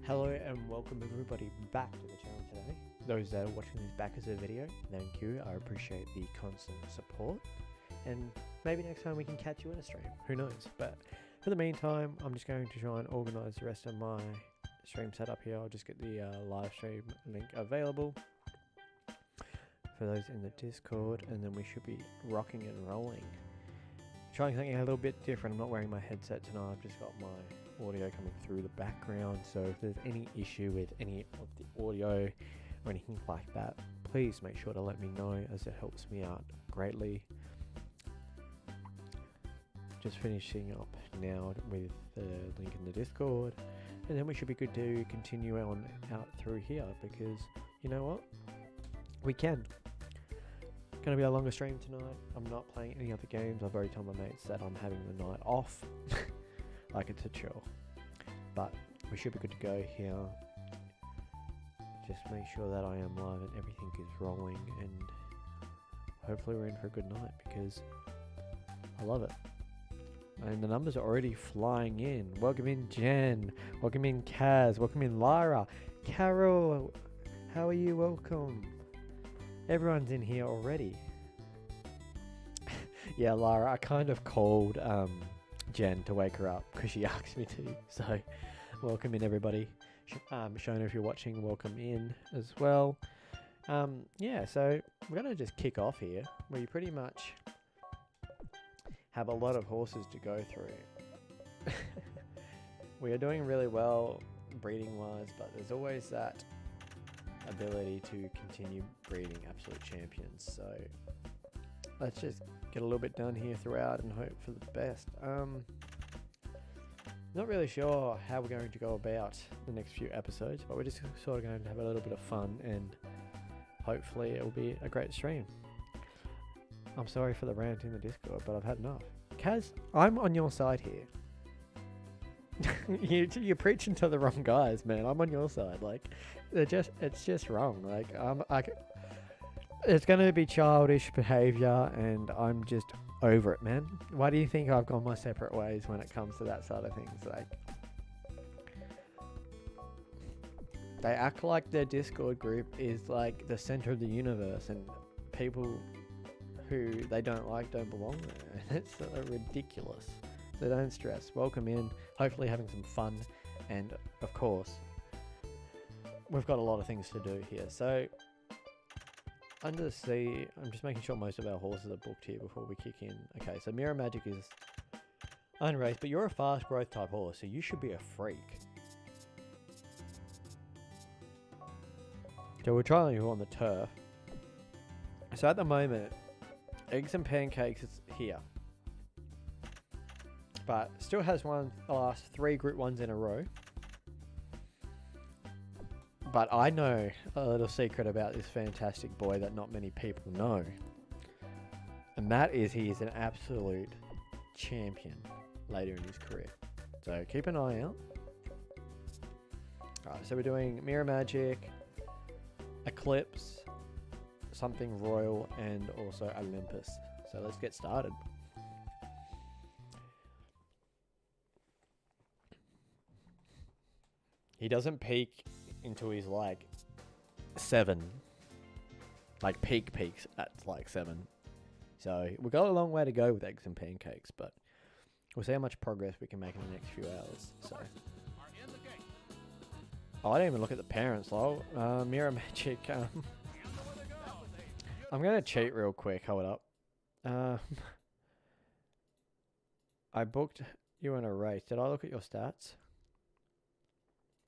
Hello and welcome everybody back to the channel today. Those that are watching this back as a video, thank you. I appreciate the constant support. And maybe next time we can catch you in a stream. Who knows? But for the meantime, I'm just going to try and organize the rest of my stream setup here. I'll just get the live stream link available for those in the Discord, and then we should be rocking and rolling. Trying something a little bit different. I'm not wearing my headset tonight. I've just got my audio coming through the background, so if there's any issue with any of the audio or anything like that, please make sure to let me know, as it helps me out greatly. Just finishing up now with the link in the Discord, and then we should be good to continue on out through here, because you know what, we can. Gonna be a longer stream tonight. I'm not playing any other games. I've already told my mates that I'm having the night off. Like, it's a chill, but we should be good to go here. Just make sure that I am live and everything is rolling, and hopefully we're in for a good night, because I love it. And the numbers are already flying in. Welcome in Jen, welcome in Kaz, welcome in Lyra, Carol, how are you? Welcome. Everyone's in here already. Yeah, Lyra, I kind of called Jen to wake her up because she asked me to. So, welcome in everybody. Shona, if you're watching, welcome in as well. Yeah, so we're gonna just kick off here. We pretty much have a lot of horses to go through. We are doing really well breeding wise, but there's always that ability to continue breeding absolute champions. So let's just get a little bit done here throughout and hope for the best. Not really sure how we're going to go about the next few episodes, but we're just sort of going to have a little bit of fun, and hopefully it will be a great stream. I'm sorry for the rant in the Discord, but I've had enough. Kaz, I'm on your side here. You're preaching to the wrong guys, man. I'm on your side. Like, it's just wrong. Like, it's gonna be childish behavior, and I'm just over it, man. Why do you think I've gone my separate ways when it comes to that side of things? Like, they act like their Discord group is like the center of the universe, and people who they don't like don't belong there. It's ridiculous. So don't stress. Welcome in. Hopefully having some fun, and of course we've got a lot of things to do here. So under the sea, I'm just making sure most of our horses are booked here before we kick in. Okay, so Mirror Magic is unraced, but you're a fast growth type horse, so you should be a freak. So we're trying you on the turf. So at the moment, Eggs and Pancakes is here, but still has one the last 3 Group 1s in a row. But I know a little secret about this fantastic boy that not many people know, and that is he is an absolute champion later in his career. So keep an eye out. Alright, so we're doing Mirror Magic, Eclipse, something Royal, and also Olympus. So let's get started. He doesn't peak until he's like 7. Like peaks at like 7. So we've got a long way to go with Eggs and Pancakes, but we'll see how much progress we can make in the next few hours. So oh, I didn't even look at the parents, lol. Mirror Magic. I'm gonna cheat real quick. Hold up. I booked you in a race. Did I look at your stats?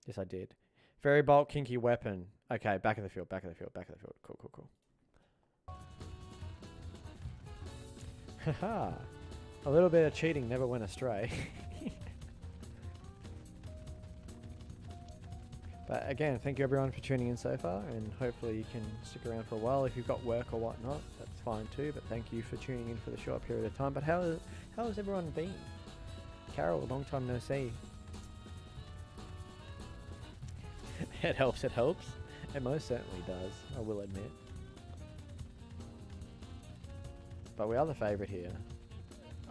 Yes, I did. Fairy Bolt, Kinky Weapon. Okay, back of the field. Cool. Haha. A little bit of cheating never went astray. But again, thank you everyone for tuning in so far, and hopefully you can stick around for a while. If you've got work or whatnot, that's fine too, but thank you for tuning in for the short period of time. But how has everyone been? Carol, long time no see. It helps. It most certainly does, I will admit. But we are the favourite here.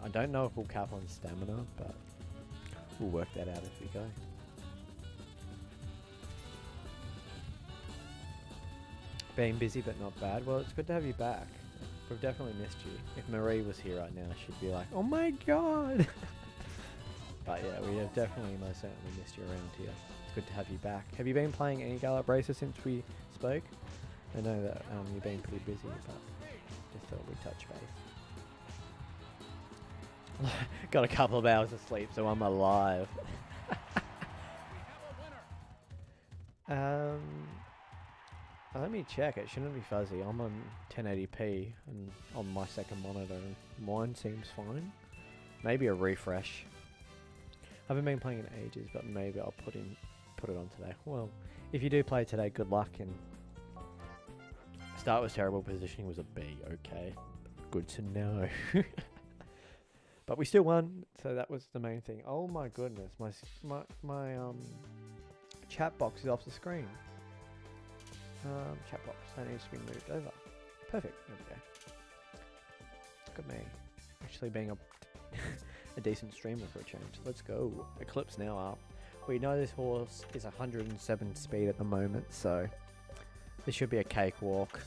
I don't know if we'll cap on stamina, but we'll work that out as we go. Being busy but not bad. Well, it's good to have you back. We've definitely missed you. If Marie was here right now, she'd be like, "Oh my god!" But yeah, we have definitely most certainly missed you around here. It's good to have you back. Have you been playing any Gallop Racer since we spoke? I know that you've been pretty busy, but just thought we'd touch base. Got a couple of hours of sleep, so I'm alive. Let me check. It shouldn't be fuzzy. I'm on 1080p and on my second monitor. Mine seems fine. Maybe a refresh. I haven't been playing in ages, but maybe I'll put it on today. Well, if you do play today, good luck. And start was terrible. Positioning was a B. Okay, good to know. But we still won, so that was the main thing. Oh my goodness, my chat box is off the screen. Chat box that needs to be moved over. Perfect. There we go. Look at me, actually being a decent streamer for a change. Let's go. Eclipse now up. We know this horse is 107 speed at the moment, so this should be a cakewalk.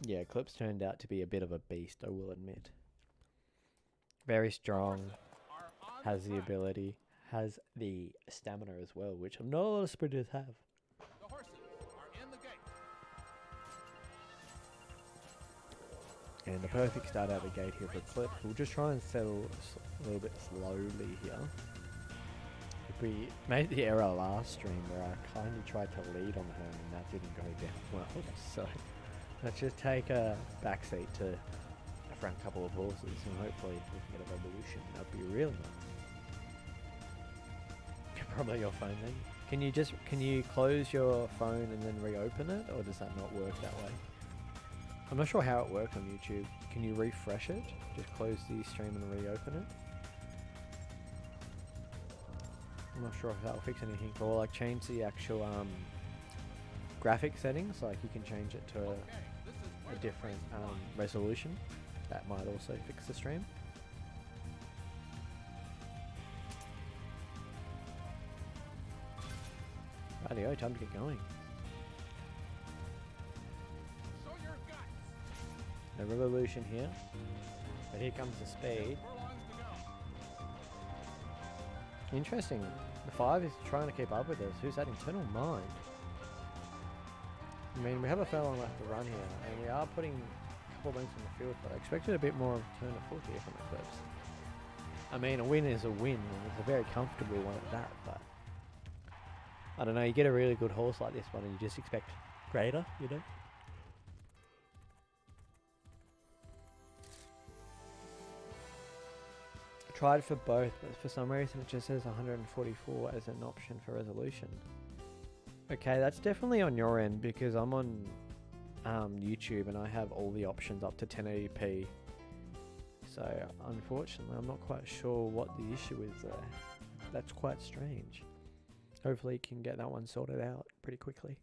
Yeah, Eclipse turned out to be a bit of a beast, I will admit. Very strong, has the ability, has the stamina as well, which not a lot of sprinters have. The horses are in the gate. And the perfect start out of the gate here for Eclipse. We'll just try and settle a little bit slowly here. We made the error last stream where I kind of tried to lead on her and that didn't go down well, so let's just take a backseat to a front couple of horses and hopefully we can get a revolution. That'd be really nice. Probably your phone then. Can you close your phone and then reopen it, or does that not work that way? I'm not sure how it works on YouTube. Can you refresh it? Just close the stream and reopen it? I'm not sure if that will fix anything, or like change the actual graphic settings, like you can change it to a different resolution. That might also fix the stream. Rightio, time to get going. No revolution here, but here comes the speed. Interesting. The 5 is trying to keep up with us. Who's that Internal Mind? I mean, we have a furlong left to run here, and we are putting a couple of lengths on the field, but I expected a bit more of a turn of foot here from Eclipse. I mean, a win is a win, and it's a very comfortable one at that, but I don't know, you get a really good horse like this one and you just expect greater, you know? I tried for both, but for some reason it just says 144 as an option for resolution. Okay, that's definitely on your end because I'm on YouTube and I have all the options up to 1080p. So unfortunately, I'm not quite sure what the issue is there. That's quite strange. Hopefully you can get that one sorted out pretty quickly.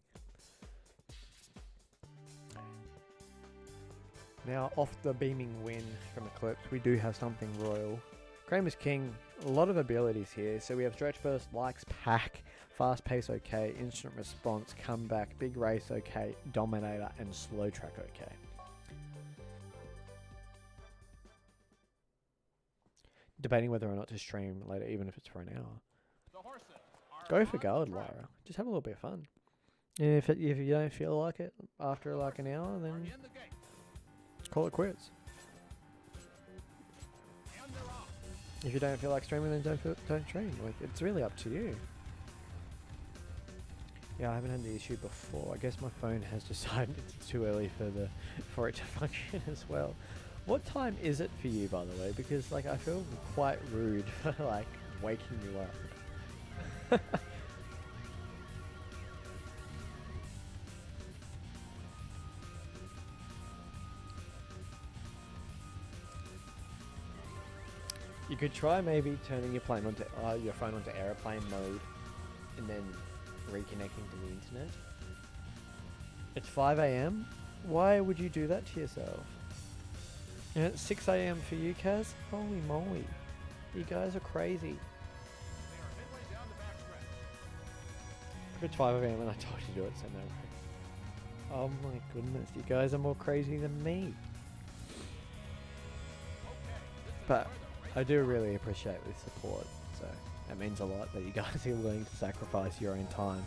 Now, off the beaming win from Eclipse, we do have something royal. Kramer's King, a lot of abilities here. So we have Stretch Burst, Likes, Pack, Fast Pace okay, Instant Response, Comeback, Big Race okay, Dominator, and Slow Track okay. Debating whether or not to stream later, even if it's for an hour. Go for gold, Lyra. Just have a little bit of fun. And if you don't feel like it after like an hour, then call it quits. If you don't feel like streaming, then don't stream. Like, it's really up to you. Yeah, I haven't had the issue before. I guess my phone has decided it's too early for it to function as well. What time is it for you, by the way? Because like I feel quite rude for like waking you up. You could try maybe turning your phone onto airplane mode and then reconnecting to the internet. It's 5 AM? Why would you do that to yourself? And it's 6 AM for you, Kaz? Holy moly. You guys are crazy. It's 5 a.m. and I told you to do it, so no way. Oh my goodness, you guys are more crazy than me. But I do really appreciate the support, so it means a lot that you guys are willing to sacrifice your own time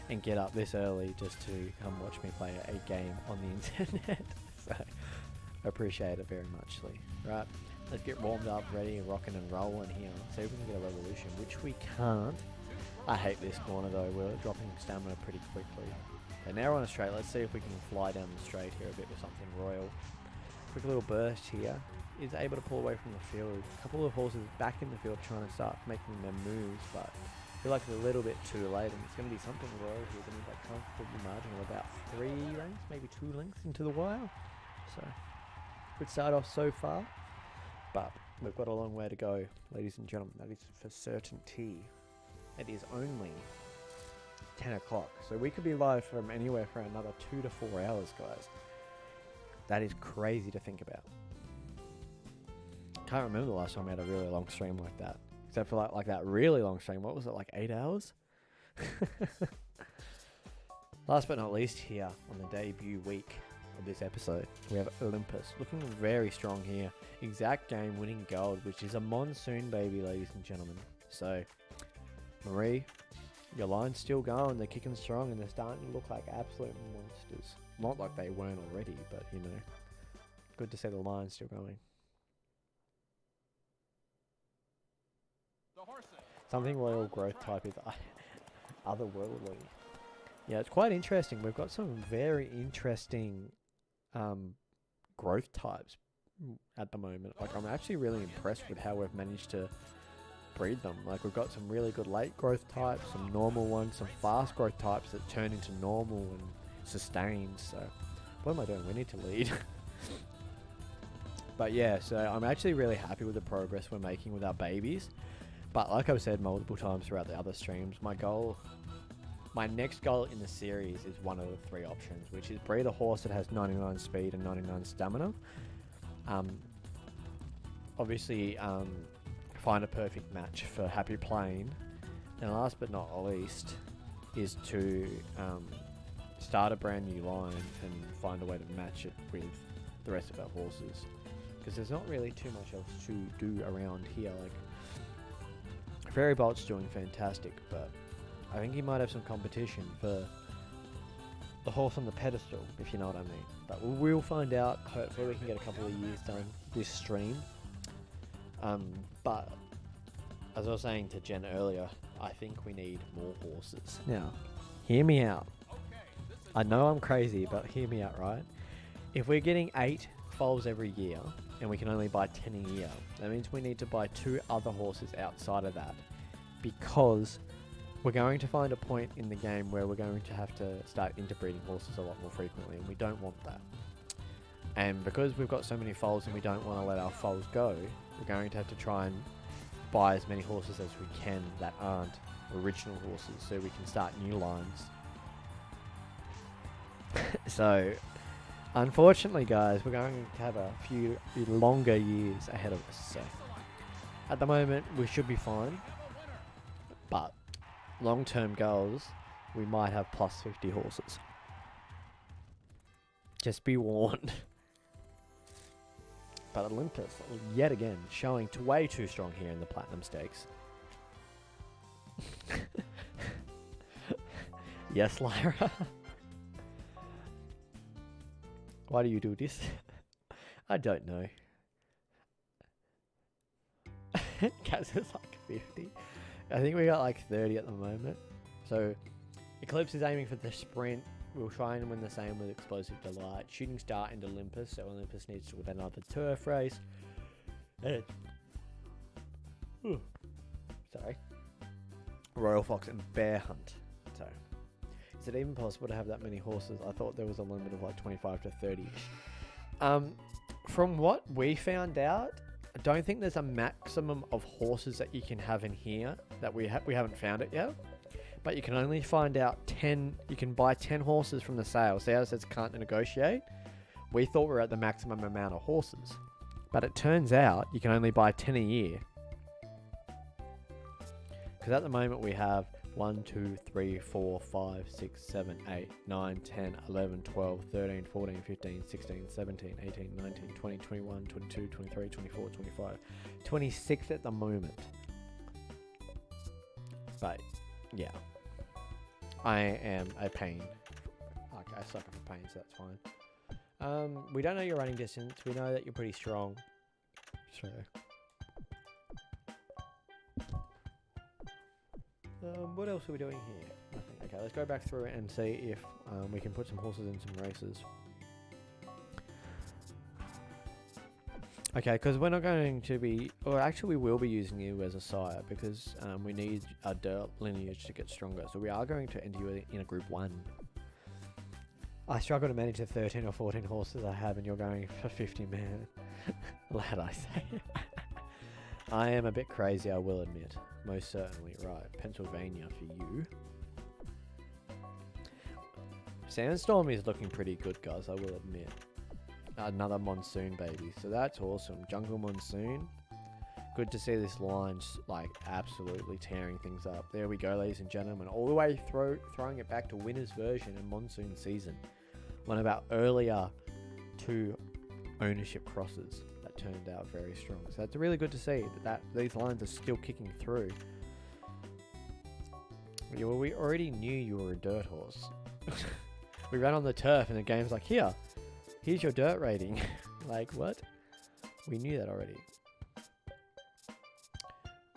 and get up this early just to come watch me play a game on the internet. So I appreciate it very much, Lee. Right, let's get warmed up, ready, and rocking and rolling here. See if we can get a revolution, which we can't. I hate this corner though, we're dropping stamina pretty quickly. Okay, now we're on a straight. Let's see if we can fly down the straight here a bit with something royal. Quick little burst here. Is able to pull away from the field. A couple of horses back in the field trying to start making their moves, but I feel like it's a little bit too late, and it's going to be something royal here. Going to be that comfortable margin of about 3 lengths, maybe 2 lengths into the wire. So, good start off so far, but we've got a long way to go, ladies and gentlemen. That is for certainty. It is only 10 o'clock, so we could be live from anywhere for another 2 to 4 hours, guys. That is crazy to think about. Can't remember the last time I had a really long stream like that, except for like that really long stream. What was it, like 8 hours? Last but not least, here on the debut week of this episode, we have Olympus looking very strong here. Exact game winning gold, which is a monsoon baby, ladies and gentlemen. So Marie, your line's still going. They're kicking strong and they're starting to look like absolute monsters. Not like they weren't already, but you know, good to see the line's still going. Something royal growth type is otherworldly. Yeah, it's quite interesting. We've got some very interesting growth types at the moment. Like, I'm actually really impressed with how we've managed to breed them. Like, we've got some really good late growth types, some normal ones, some fast growth types that turn into normal and sustained. So, what am I doing? We need to lead. But yeah, so I'm actually really happy with the progress we're making with our babies. But like I've said multiple times throughout the other streams, my next goal in the series is one of the 3 options, which is breed a horse that has 99 speed and 99 stamina. Obviously, find a perfect match for Happy Plane. And last but not least is to start a brand new line and find a way to match it with the rest of our horses. Because there's not really too much else to do around here. Like, Fairy Bolt's doing fantastic, but I think he might have some competition for the horse on the pedestal, if you know what I mean. But we'll find out. Hopefully we can get a couple of years done this stream. But as I was saying to Jen earlier, I think we need more horses. Now, hear me out. I know I'm crazy, but hear me out, right? If we're getting 8 foals every year, and we can only buy 10 a year, that means we need to buy 2 other horses outside of that, because we're going to find a point in the game where we're going to have to start interbreeding horses a lot more frequently, and we don't want that. And because we've got so many foals and we don't want to let our foals go, we're going to have to try and buy as many horses as we can that aren't original horses, so we can start new lines. So unfortunately, guys, we're going to have a few longer years ahead of us. So at the moment, we should be fine. But long-term goals, we might have plus 50 horses. Just be warned. But Olympus, yet again, showing way too strong here in the Platinum Stakes. Yes, Lyra. Why do you do this? I don't know. Kaz is like 50. I think we got like 30 at the moment. So Eclipse is aiming for the sprint. We'll try and win the same with Explosive Delight. Shooting Star into Olympus, so Olympus needs to win another turf race. And sorry. Royal Fox and Bear Hunt. So is it even possible to have that many horses? I thought there was a limit of like 25 to 30-ish. From what we found out, I don't think there's a maximum of horses that you can have in here. That we haven't found it yet. But you can only find out 10. You can buy 10 horses from the sale. See how it says can't negotiate? We thought we were at the maximum amount of horses. But it turns out you can only buy 10 a year. Because at the moment we have 1, 2, 3, 4, 5, 6, 7, 8, 9, 10, 11, 12, 13, 14, 15, 16, 17, 18, 19, 20, 21, 22, 23, 24, 25, 26 at the moment. But yeah, I am a pain. Like, I suck for pain, so that's fine. We don't know your running distance. We know that you're pretty strong. So what else are we doing here? Nothing. Okay, let's go back through it and see if we can put some horses in some races. Okay, because we're not going to be, or actually we will be using you as a sire because we need our dirt lineage to get stronger. So we are going to enter you in a group 1. I struggle to manage the 13 or 14 horses I have, and you're going for 50 man. Lad, I say. I am a bit crazy, I will admit. Most certainly. Right, Pennsylvania for you. Sandstorm is looking pretty good, guys, I will admit. Another monsoon baby, so that's awesome. Jungle monsoon. Good to see this line like absolutely tearing things up. There we go, ladies and gentlemen. All the way throwing it back to winner's version and monsoon season. One of our earlier 2 ownership crosses that turned out very strong. So that's really good to see that these lines are still kicking through. We already knew you were a dirt horse. We ran on the turf and the game's like, here's your dirt rating. Like, what? We knew that already.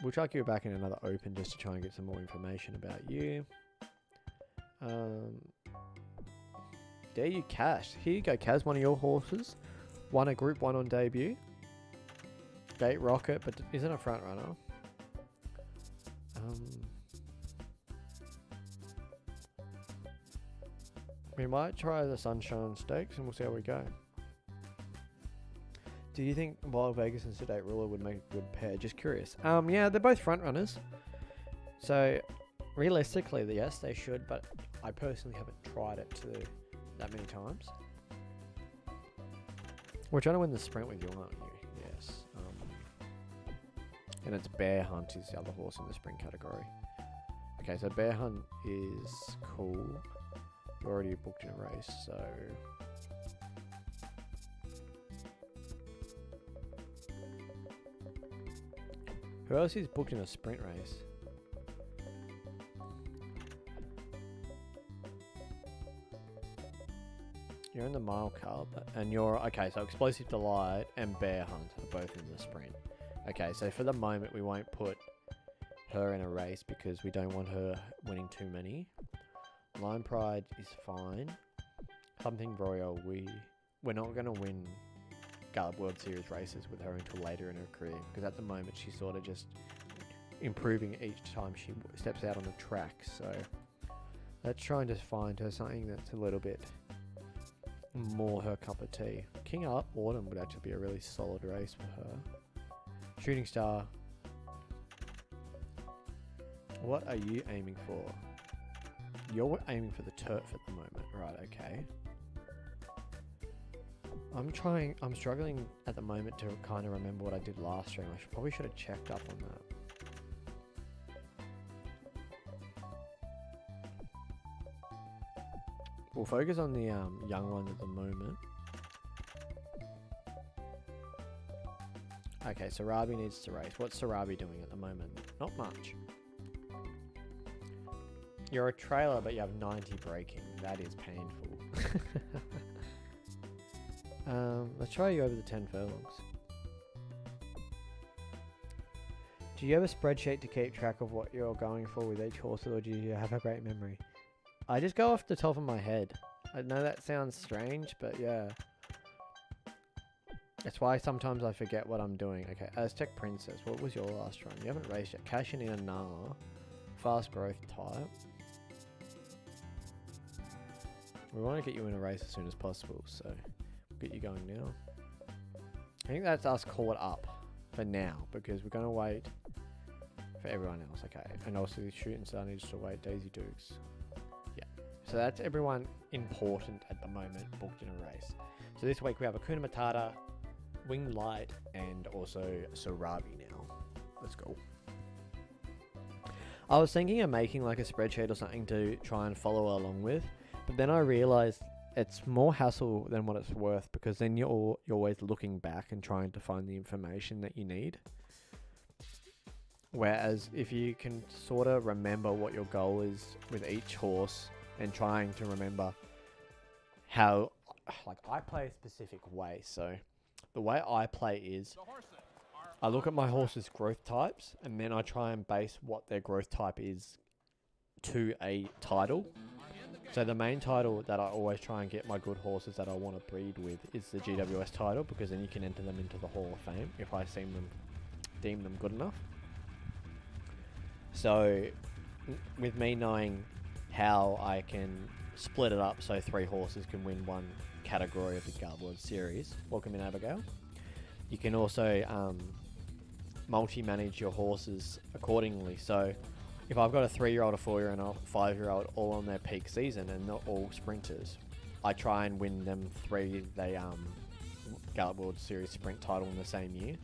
We'll chuck you back in another open just to try and get some more information about you. There you Cash. Here you go, Kaz, one of your horses. Won a group 1 on debut. Gate Rocket, but isn't a front runner. We might try the Sunshine Stakes and we'll see how we go. Do you think Wild Vegas and Sedate Ruler would make a good pair? Just curious. Yeah, they're both front runners. So realistically, yes, they should, but I personally haven't tried it that many times. We're trying to win the sprint with you, aren't you? Yes. And it's Bear Hunt is the other horse in the sprint category. Okay, so Bear Hunt is cool. You're already booked in a race, so... Who else is booked in a sprint race? You're in the Mile Cup, and you're... Okay, so Explosive Delight and Bear Hunt are both in the sprint. Okay, so for the moment, we won't put her in a race because we don't want her winning too many. Line Pride is fine. Something Royal, we're not going to win Gallop World Series races with her until later in her career, because at the moment she's sort of just improving each time she steps out on the track. So let's try and just find her something that's a little bit more her cup of tea. King Autumn would actually be a really solid race for her. Shooting Star, what are you aiming for? You're aiming for the turf at the moment, right? Okay. I'm struggling at the moment to kind of remember what I did last stream. Probably should have checked up on that. We'll focus on the young ones at the moment. Okay, Sarabi needs to race. What's Sarabi doing at the moment? Not much. You're a trailer, but you have 90 braking. That is painful. Let's try you over the 10 furlongs. Do you have a spreadsheet to keep track of what you're going for with each horse, or do you have a great memory? I just go off the top of my head. I know that sounds strange, but yeah. That's why sometimes I forget what I'm doing. Okay, Aztec Princess, what was your last run? You haven't raced yet. Cashing in a Nah. Fast growth type. We want to get you in a race as soon as possible, so we'll get you going now. I think that's us caught up for now, because we're going to wait for everyone else. Okay, and also the Shooting Star needs to wait. Daisy Dukes. Yeah, so that's everyone important at the moment booked in a race. So this week we have Akuna Matata, Winged Light, and also Sarabi now. Let's go. I was thinking of making like a spreadsheet or something to try and follow along with, but then I realized it's more hassle than what it's worth, because then you're always looking back and trying to find the information that you need. Whereas if you can sort of remember what your goal is with each horse and trying to remember how, like, I play a specific way. So the way I play is I look at my horse's growth types and then I try and base what their growth type is to a title. So the main title that I always try and get my good horses that I want to breed with is the GWS title, because then you can enter them into the Hall of Fame if I deem them good enough. So with me knowing how I can split it up so 3 horses can win one category of the Gallop World Series, welcome in Abigail. You can also multi-manage your horses accordingly. So if I've got a 3-year-old, a 4-year-old and a 5-year-old all on their peak season and not all sprinters, I try and win them 3 Gallop World Series sprint title in the same year.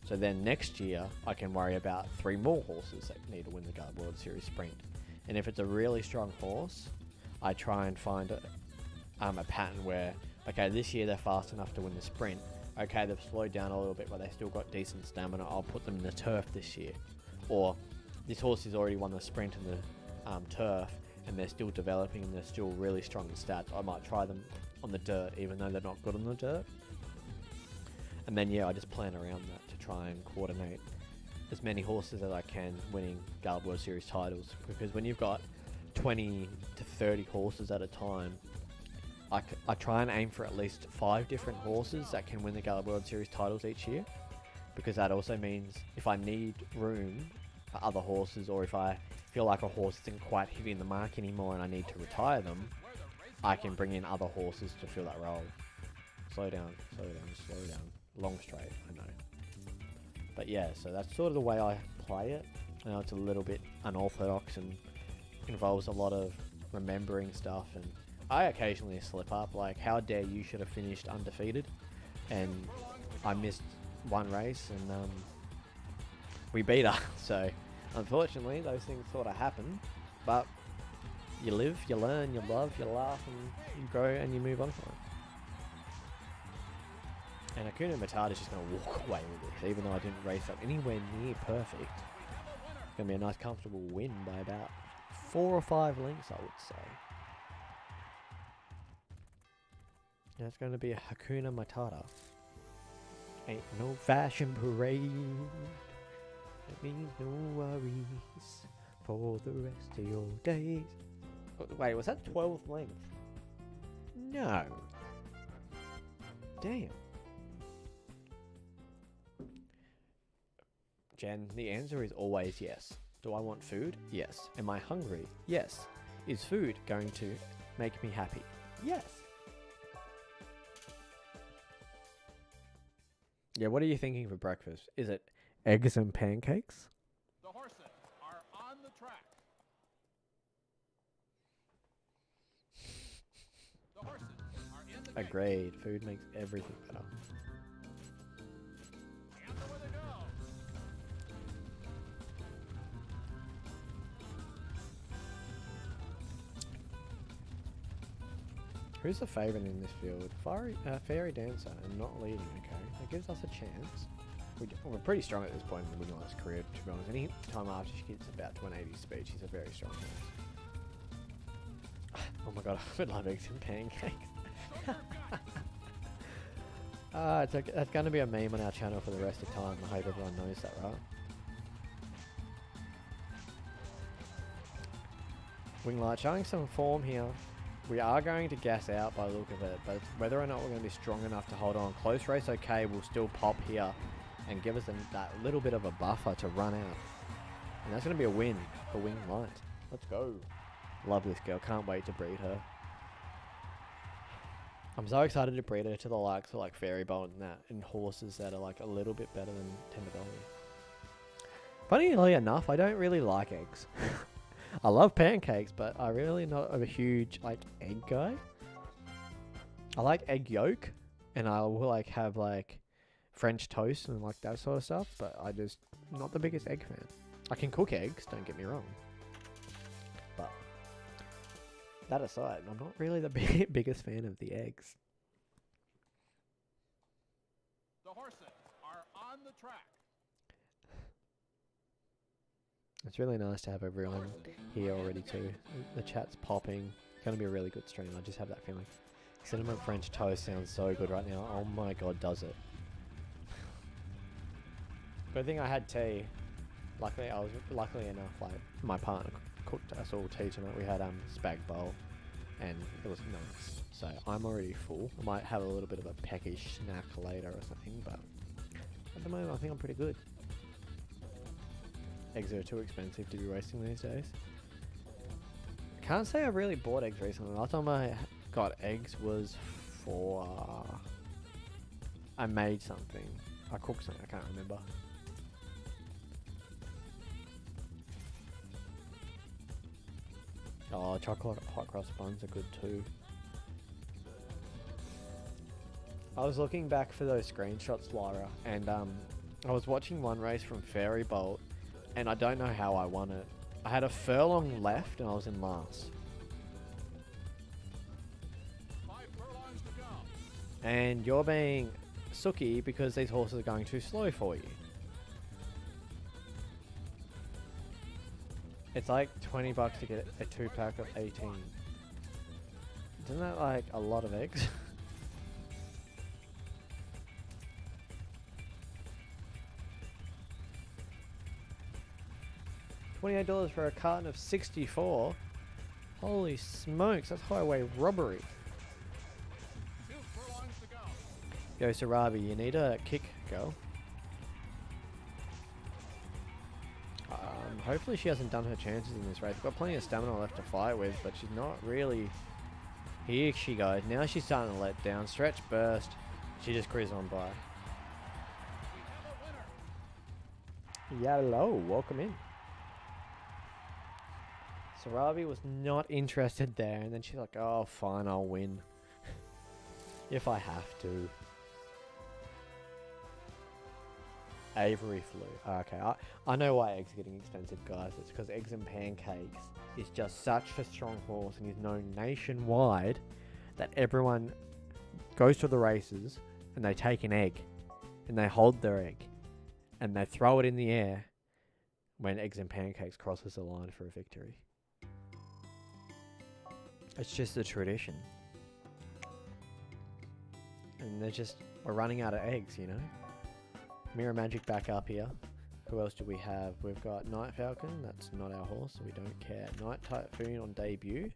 So then next year, I can worry about 3 more horses that need to win the Gallop World Series sprint. And if it's a really strong horse, I try and find a pattern where, okay, this year they're fast enough to win the sprint. Okay, they've slowed down a little bit, but they still got decent stamina. I'll put them in the turf this year. Or this horse has already won the sprint in the turf, and they're still developing and they're still really strong in stats. I might try them on the dirt, even though they're not good on the dirt. And then, yeah, I just plan around that to try and coordinate as many horses as I can winning Gallop World Series titles. Because when you've got 20 to 30 horses at a time, I try and aim for at least 5 different horses that can win the Gallop World Series titles each year. Because that also means if I need room for other horses, or if I feel like a horse isn't quite hitting the mark anymore and I need to retire them, I can bring in other horses to fill that role. Slow down, slow down, slow down. Long straight, I know. But yeah, so that's sort of the way I play it. I know it's a little bit unorthodox and involves a lot of remembering stuff, and I occasionally slip up, like How Dare You should have finished undefeated, and I missed one race and we beat her. So unfortunately those things sort of happen, but you live, you learn, you love, you laugh, and you grow and you move on from it. And Hakuna Matata's just going to walk away with this, even though I didn't race up anywhere near perfect. It's going to be a nice comfortable win by about 4 or 5 lengths, I would say. And it's going to be a Hakuna Matata. Ain't no fashion parade. That means no worries for the rest of your days. Oh, wait, was that 12th length? No. Damn. Jen, the answer is always yes. Do I want food? Yes. Am I hungry? Yes. Is food going to make me happy? Yes. Yeah, what are you thinking for breakfast? Is it eggs and pancakes? The horses are on the track. The horses are in the gate. Agreed. Food makes everything better. And away they go. Who's the favourite in this field? Fairy Dancer and not leading, okay. That gives us a chance. We're pretty strong at this point in the Winlight's career, to be honest. Any time after she gets about to an 80 speed, she's a very strong horse. Oh my god, I would love eggs and pancakes. That's going to be a meme on our channel for the rest of time. I hope everyone knows that, right? Winglight showing some form here. We are going to gas out by the look of it, but whether or not we're going to be strong enough to hold on. Close race, okay, we'll still pop here and give us that little bit of a buffer to run out. And that's going to be a win for Winglight. Let's go. Love this girl. Can't wait to breed her. I'm so excited to breed her to the likes of like Fairy Bolt and that, and horses that are like a little bit better than Tenderbelly. Funnily enough, I don't really like eggs. I love pancakes, but I'm really not a huge like egg guy. I like egg yolk, and I will like have like French toast and like that sort of stuff, but I just not the biggest egg fan. I can cook eggs, don't get me wrong. But that aside, I'm not really the biggest fan of the eggs. The horses are on the track. It's really nice to have everyone here already too. The chat's popping. It's going to be a really good stream. I just have that feeling. Cinnamon French toast sounds so good right now. Oh my god, does it? Good thing I had tea. Luckily enough, like my partner cooked us all tea tonight. We had spag bowl, and it was nice. So I'm already full. I might have a little bit of a peckish snack later or something, but at the moment I think I'm pretty good. Eggs are too expensive to be wasting these days. Can't say I've really bought eggs recently. Last time I got eggs was for I made something. I cooked something. I can't remember. Oh, chocolate hot cross buns are good too. I was looking back for those screenshots, Lyra, and I was watching one race from Fairy Bolt, and I don't know how I won it. I had a furlong left, and I was in last. 5 furlongs to go. And you're being sooky because these horses are going too slow for you. It's like $20 to get a 2-pack of 18. Isn't that like a lot of eggs? $28 for a carton of 64. Holy smokes, that's highway robbery. 2 furlongs to go. Yo, Sarabi, you need a kick, girl. Hopefully she hasn't done her chances in this race. We've got plenty of stamina left to fight with, but she's not really... Here she goes. Now she's starting to let down. Stretch burst. She just cruised on by. We have a winner. Hello, welcome in. Sarabi was not interested there, and then she's like, oh, fine, I'll win. If I have to. Avery flew. Okay, I know why eggs are getting expensive, guys. It's because Eggs and Pancakes is just such a strong horse, and he's known nationwide that everyone goes to the races and they take an egg and they hold their egg and they throw it in the air when Eggs and Pancakes crosses the line for a victory. It's just a tradition. And we're running out of eggs, you know? Mirror Magic back up here. Who else do we have? We've got Night Falcon. That's not our horse, so we don't care. Night Typhoon on debut.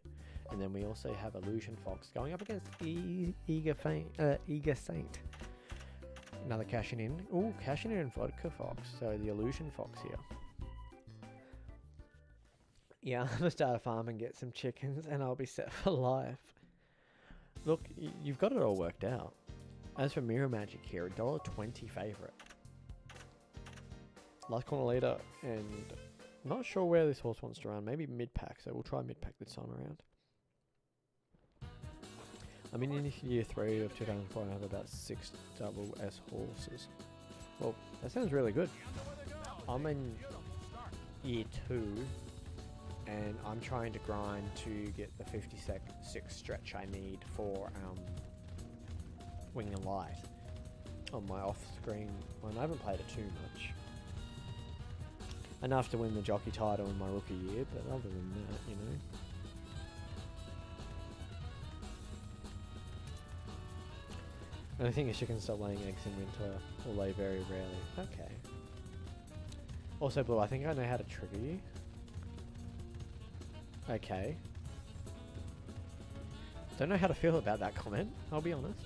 And then we also have Illusion Fox going up against Eager Saint. Another cashing in. Ooh, cashing in Vodka Fox. So the Illusion Fox here. Yeah, I'm going to start a farm and get some chickens and I'll be set for life. Look, you've got it all worked out. As for Mirror Magic here, $1.20 favourite. Last corner leader, and not sure where this horse wants to run. Maybe mid-pack, so we'll try mid-pack this time around. I'm in year 3 of 2004 and I have about 6 double S horses. Well, that sounds really good. I'm in year 2 and I'm trying to grind to get the 56 stretch I need for Wing and Light on my off-screen one. I haven't played it too much. Enough to win the jockey title in my rookie year, but other than that, you know. And the thing is, chickens stop laying eggs in winter, or lay very rarely. Okay. Also, Blue, I think I know how to trigger you. Okay. Don't know how to feel about that comment, I'll be honest.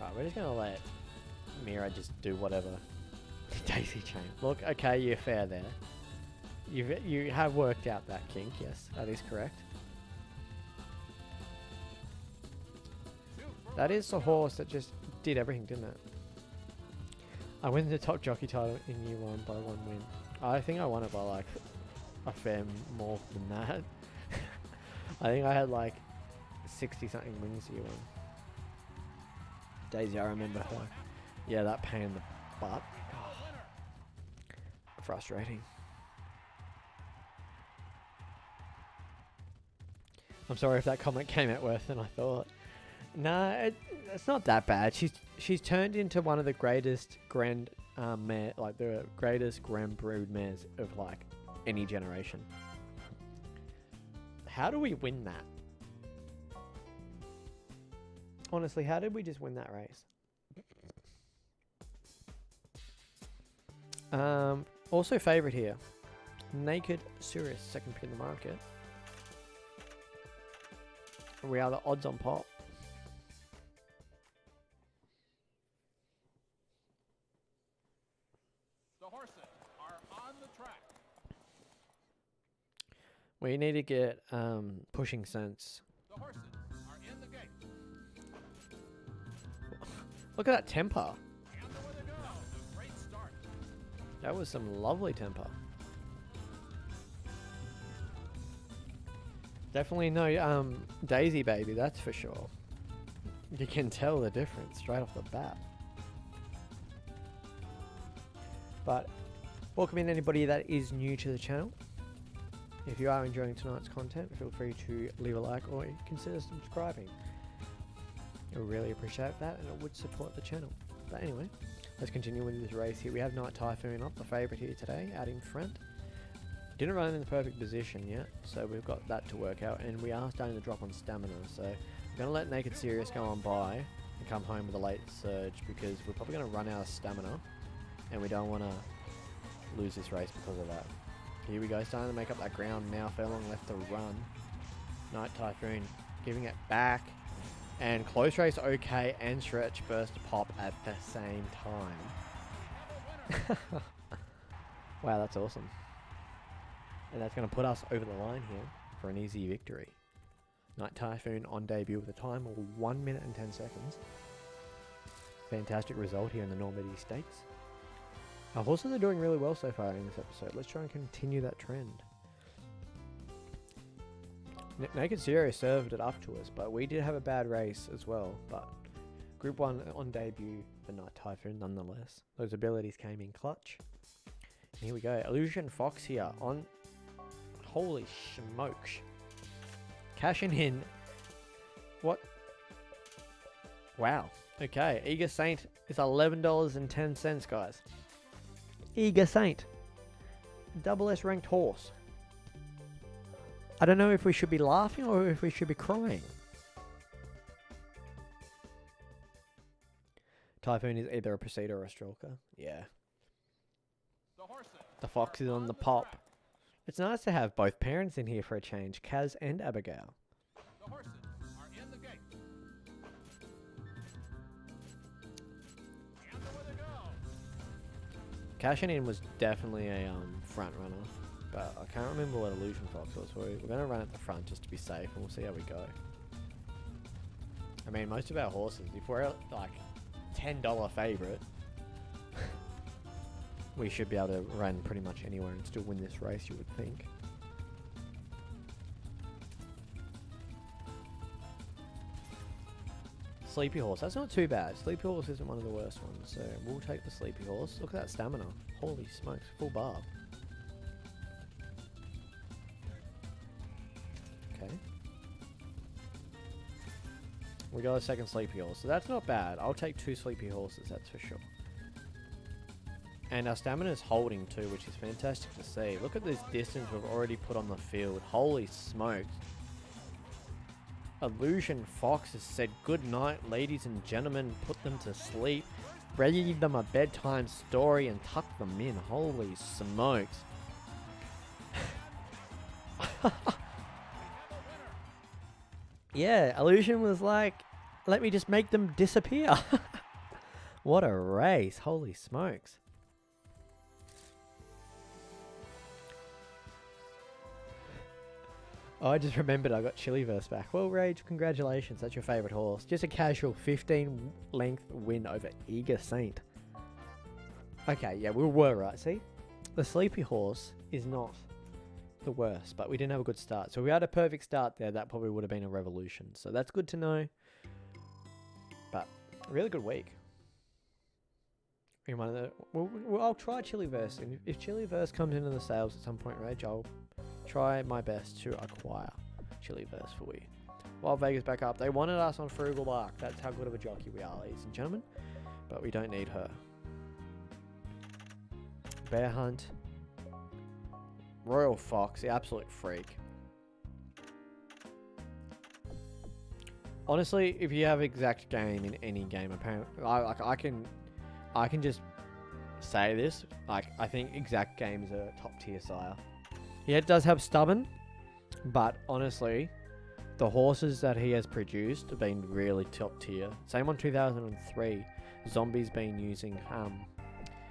Right, we're just gonna let Mira just do whatever. Daisy chain. Look, okay, you're fair there. You have worked out that kink, yes, that is correct. That is the horse that just did everything, didn't it? I won the top jockey title in year 1 by 1 win. I think I won it by like a fair more than that. I think I had like 60 something wins year 1. Daisy, I remember her. Yeah, that pain in the butt. frustrating. I'm sorry if that comment came out worse than I thought. No, it's not that bad. She's turned into one of the greatest grand mare, like the greatest grand brood mares of like any generation. How do we win that? Honestly, how did we just win that race? Also favorite here, Naked Sirius, second pick in the market. We are the odds on pop. The horses are on the track. We need to get pushing sense. The horses are in the gate. Look at that temper. And away they go. Great start. That was some lovely temper. Definitely no Daisy baby, that's for sure. You can tell the difference straight off the bat. But welcome in anybody that is new to the channel. If you are enjoying tonight's content, feel free to leave a like or consider subscribing. I really appreciate that and it would support the channel. But anyway, let's continue with this race here. We have Night Typhoon up, the favourite here today, out in front. Didn't run in the perfect position yet, so we've got that to work out, and we are starting to drop on stamina, so I'm going to let Naked Sirius go on by and come home with a late surge, because we're probably going to run out of stamina, and we don't want to lose this race because of that. Here we go, starting to make up that ground now, Furlong left to run. Night Typhoon giving it back, and close race okay, and stretch burst pop at the same time. Wow, that's awesome. And that's going to put us over the line here for an easy victory. Night Typhoon on debut with a time of 1 minute and 10 seconds. Fantastic result here in the Normandy Stakes. Our horses are doing really well so far in this episode. Let's try and continue that trend. Naked Sirius served it up to us, but we did have a bad race as well. But Group 1 on debut for Night Typhoon nonetheless. Those abilities came in clutch. And here we go. Illusion Fox here on... Holy smokes. Cashing in. What? Wow. Okay. Eager Saint is $11.10, guys. Eager Saint. Double S ranked horse. I don't know if we should be laughing or if we should be crying. Typhoon is either a Procedure or a Stroker. Yeah. The Fox is on the pop. It's nice to have both parents in here for a change, Kaz and Abigail. The horses are in the gate. And away they go. Cashing in was definitely a front runner, but I can't remember what Illusion Fox was. So we're going to run at the front just to be safe, and we'll see how we go. I mean, most of our horses, if we're like $10 favourite, we should be able to run pretty much anywhere and still win this race, you would think. Sleepy Horse, that's not too bad. Sleepy Horse isn't one of the worst ones, so we'll take the Sleepy Horse. Look at that stamina. Holy smokes, full bar. Okay. We got a second Sleepy Horse, so that's not bad. I'll take 2 Sleepy Horses, that's for sure. And our stamina is holding too, which is fantastic to see. Look at this distance we've already put on the field. Holy smokes. Illusion Fox has said good night, ladies and gentlemen. Put them to sleep. Read them a bedtime story and tuck them in. Holy smokes. Yeah, Illusion was like, let me just make them disappear. What a race. Holy smokes. Oh, I just remembered I got Chiliverse back. Well, Rage, congratulations. That's your favourite horse. Just a casual 15 length win over Eager Saint. Okay, yeah, we were right. See? The Sleepy Horse is not the worst, but we didn't have a good start. So if we had a perfect start there, that probably would have been a revolution. So that's good to know. But a really good week. in one of the. Well, I'll try Chiliverse, and if Chiliverse comes into the sales at some point, Reg, I'll try my best to acquire Chiliverse for you. Wild Vegas back up. They wanted us on Frugal Bark. That's how good of a jockey we are, ladies and gentlemen. But we don't need her. Bear Hunt. Royal Fox, the absolute freak. Honestly, if you have exact game in any game, apparently, I can just say this. Like, I think exact game is a top tier sire. Yeah, it does have stubborn, but honestly, the horses that he has produced have been really top tier. Same on 2003. Zombie's been using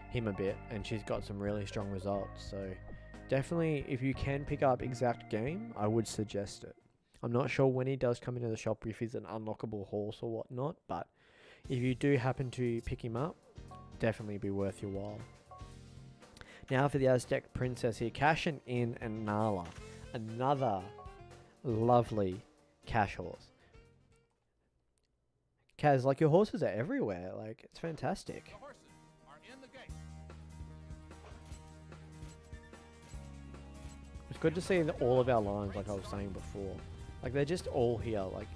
him a bit, and she's got some really strong results. So definitely, if you can pick up exact game, I would suggest it. I'm not sure when he does come into the shop if he's an unlockable horse or whatnot, but if you do happen to pick him up, definitely be worth your while. Now for the Aztec Princess here, cashing in and Nala, another lovely cash horse. Kaz, like, your horses are everywhere. Like, it's fantastic. The horses are in the gate. It's good to see all of our lines, like I was saying before. Like, they're just all here. Like,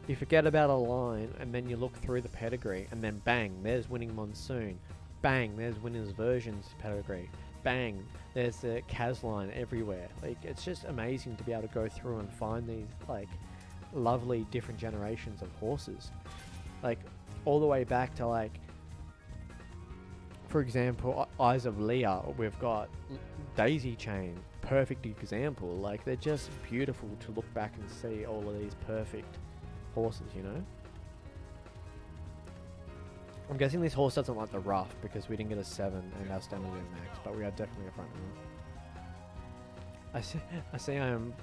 you forget about a line, and then you look through the pedigree, and then bang, there's Winning Monsoon. Bang, there's Winners Versions pedigree. Bang, there's the Kaz line everywhere. Like, it's just amazing to be able to go through and find these, like, lovely different generations of horses. Like, all the way back to, like, for example, Eyes of Leah, we've got Daisy Chain, perfect example. Like, they're just beautiful to look back and see all of these perfect horses, you know? I'm guessing this horse doesn't like the rough because we didn't get a 7 and our stamina didn't max, but we are definitely a front runner. I see I am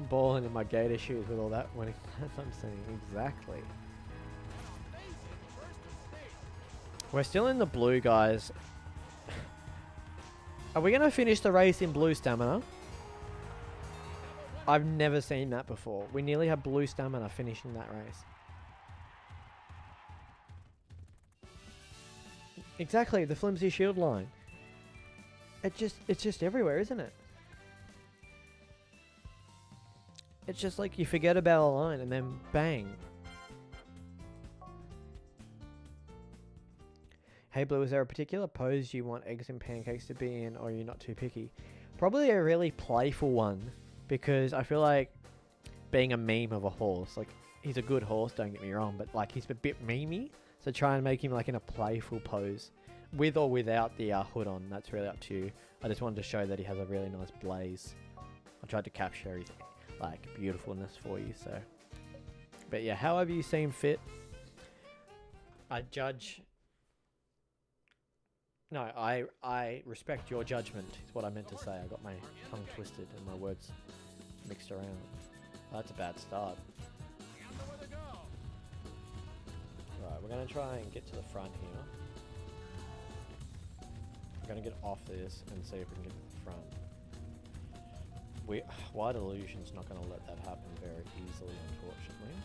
balling in my gator shoes with all that winning. That's what I'm saying. Exactly. We're still in the blue, guys. Are we going to finish the race in blue stamina? I've never seen that before. We nearly had blue stamina finishing that race. Exactly, the flimsy shield line. It's just everywhere, isn't it? It's just like you forget about a line and then bang. Hey Blue, is there a particular pose you want eggs and pancakes to be in, or are you not too picky? Probably a really playful one, because I feel like being a meme of a horse, like, he's a good horse, don't get me wrong, but like, he's a bit memey, so try and make him like in a playful pose, with or without the hood on. That's really up to you. I just wanted to show that he has a really nice blaze. I tried to capture his like beautifulness for you, so. But yeah, however you seem fit. I judge. No, I respect your judgment, is what I meant to say. I got my tongue twisted and my words mixed around. Oh, that's a bad start. Right, we're going to try and get to the front here. We're going to get off this and see if we can get to the front. Wide Illusion's not going to let that happen very easily, unfortunately.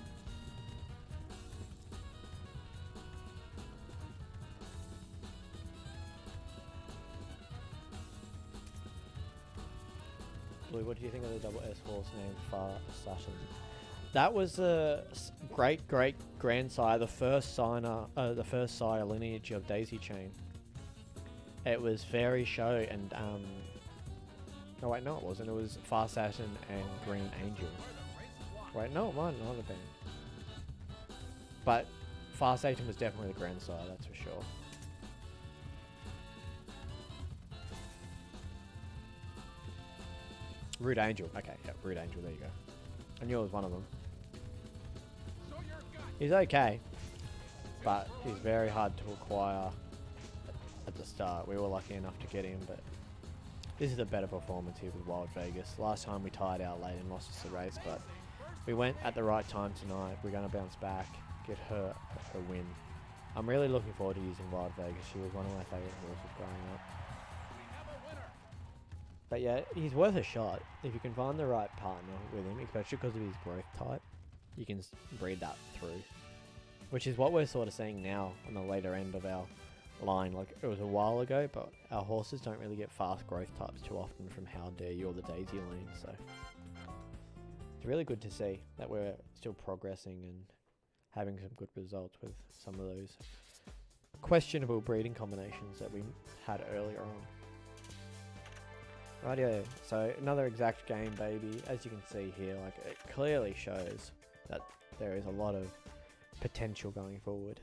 Blue, what do you think of the double S horse named Far Assassin? That was the great grandsire, the first sire lineage of Daisy Chain. It was Fairy Show and no wait, no it wasn't. It was Far Assassin and Green Angel. Wait, no, it might not have been. But Far Satan was definitely the grandsire, that's for sure. Rude Angel. Okay, yeah, Rude Angel, there you go. I knew it was one of them. He's okay, but he's very hard to acquire at the start. We were lucky enough to get him, but this is a better performance here with Wild Vegas. Last time we tied out late and lost us the race, but we went at the right time tonight. We're going to bounce back, get her win. I'm really looking forward to using Wild Vegas. She was one of my favourite horses growing up. But yeah, he's worth a shot. If you can find the right partner with him, especially because of his growth type, you can breed that through. Which is what we're sort of seeing now on the later end of our line like it was a while ago, but our horses don't really get fast growth types too often from How Dare You or the Daisy Lane, so it's really good to see that we're still progressing and having some good results with some of those questionable breeding combinations that we had earlier on. Rightio, so another exact game, baby. As you can see here, like it clearly shows that there is a lot of potential going forward.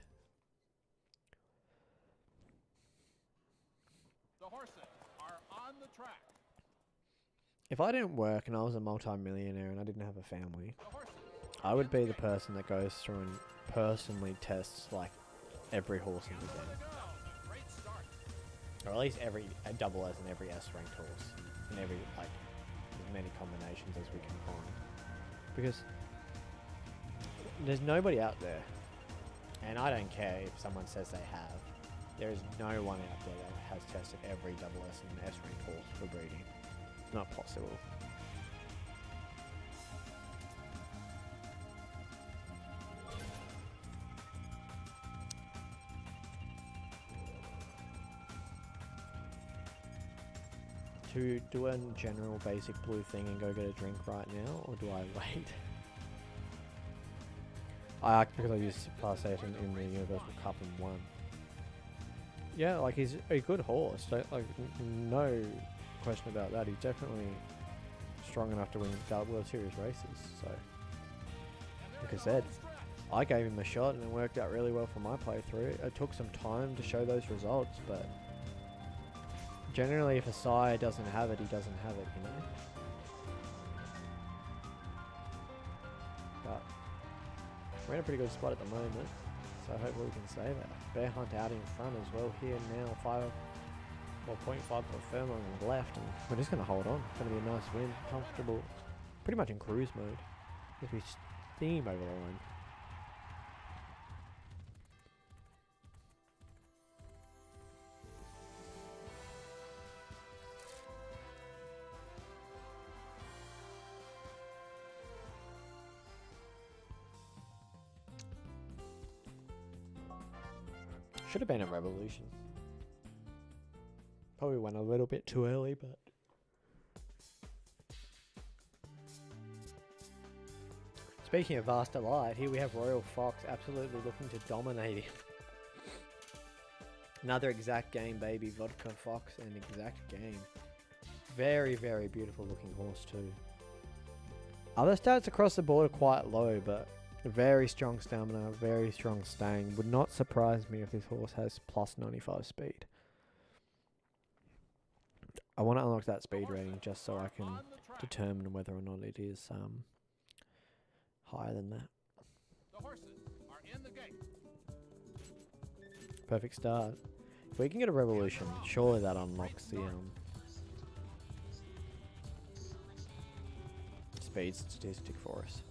The horses are on the track. If I didn't work and I was a multi-millionaire and I didn't have a family, The horses I would be the person that goes through and personally tests like every horse in the go. game. A great start. Or at least every a double S and every S ranked horse. In every, like, as many combinations as we can find. Because there's nobody out there, and I don't care if someone says they have, there is no one out there that has tested every double S and S ranked horse for breeding. It's not possible. To do a general basic blue thing and go get a drink right now, or do I wait? I act because I used Class 8 in the Universal Cup and won. Yeah, like he's a good horse. No question about that. He's definitely strong enough to win Gallop World Series races. So, like I said, I gave him a shot and it worked out really well for my playthrough. It took some time to show those results, but generally if a sire doesn't have it, he doesn't have it, you know? But we're in a pretty good spot at the moment, so hopefully we can stay there. Bear Hunt out in front as well here now, 0.5 per furlong left, and we're just going to hold on. It's going to be a nice win, comfortable, pretty much in cruise mode, as we steam over the line. Should have been a revolution. Probably went a little bit too early, but speaking of Vast Delight, here we have Royal Fox absolutely looking to dominate him. Another exact game, baby. Vodka Fox and exact game. Very, very beautiful looking horse too. Other stats across the board are quite low, but very strong stamina, very strong staying. Would not surprise me if this horse has plus 95 speed. I want to unlock that speed rating just so I can determine whether or not it is higher than that. The horses are in the gate. Perfect start. If we can get a revolution, surely that unlocks the speed statistic for us.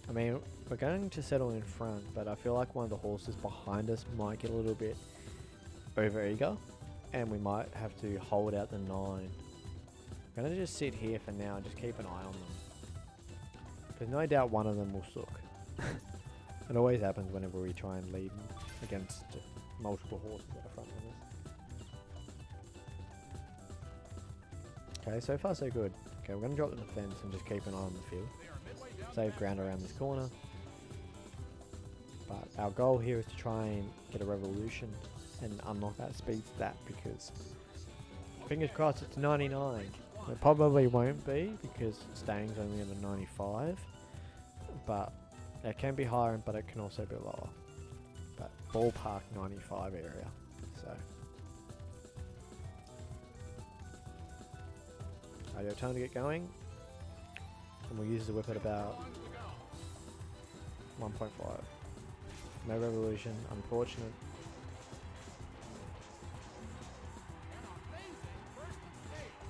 I mean, we're going to settle in front, but I feel like one of the horses behind us might get a little bit over eager, and we might have to hold out the 9. I'm going to just sit here for now and just keep an eye on them, because no doubt one of them will sook. It always happens whenever we try and lead against multiple horses that are front runners. Okay, so far so good. Okay, we're going to drop the defense and just keep an eye on the field. Save ground around this corner. But our goal here is to try and get a revolution and unlock that speed stat, because fingers crossed it's 99. It probably won't be because staying's only at a 95. But it can be higher, but it can also be lower. But ballpark 95 area. So your time to get going. And we'll use the whip at about 1.5. No revolution, unfortunate.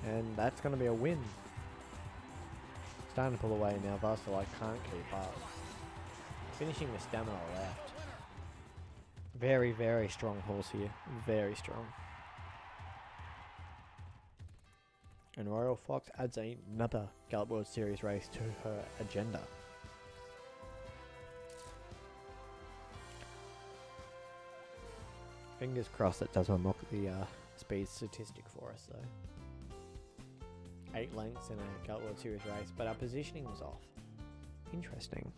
And that's going to be a win. Starting to pull away now, Vassalite can't keep up. Finishing with stamina left. Very, very strong horse here. Very strong. And Royal Fox adds another Gallop World Series race to her agenda. Fingers crossed it does unlock the speed statistic for us though. 8 lengths in a Gallop World Series race, but our positioning was off. Interesting.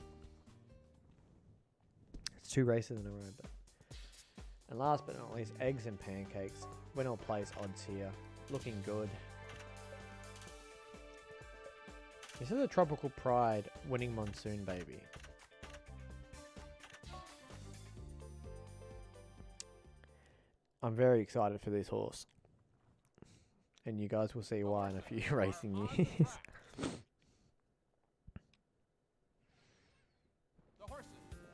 It's 2 races in a row, but. And last but not least, eggs and pancakes. Win or place odds here. Looking good. This is a Tropical Pride winning Monsoon baby. I'm very excited for this horse. And you guys will see why in a few racing years. The horses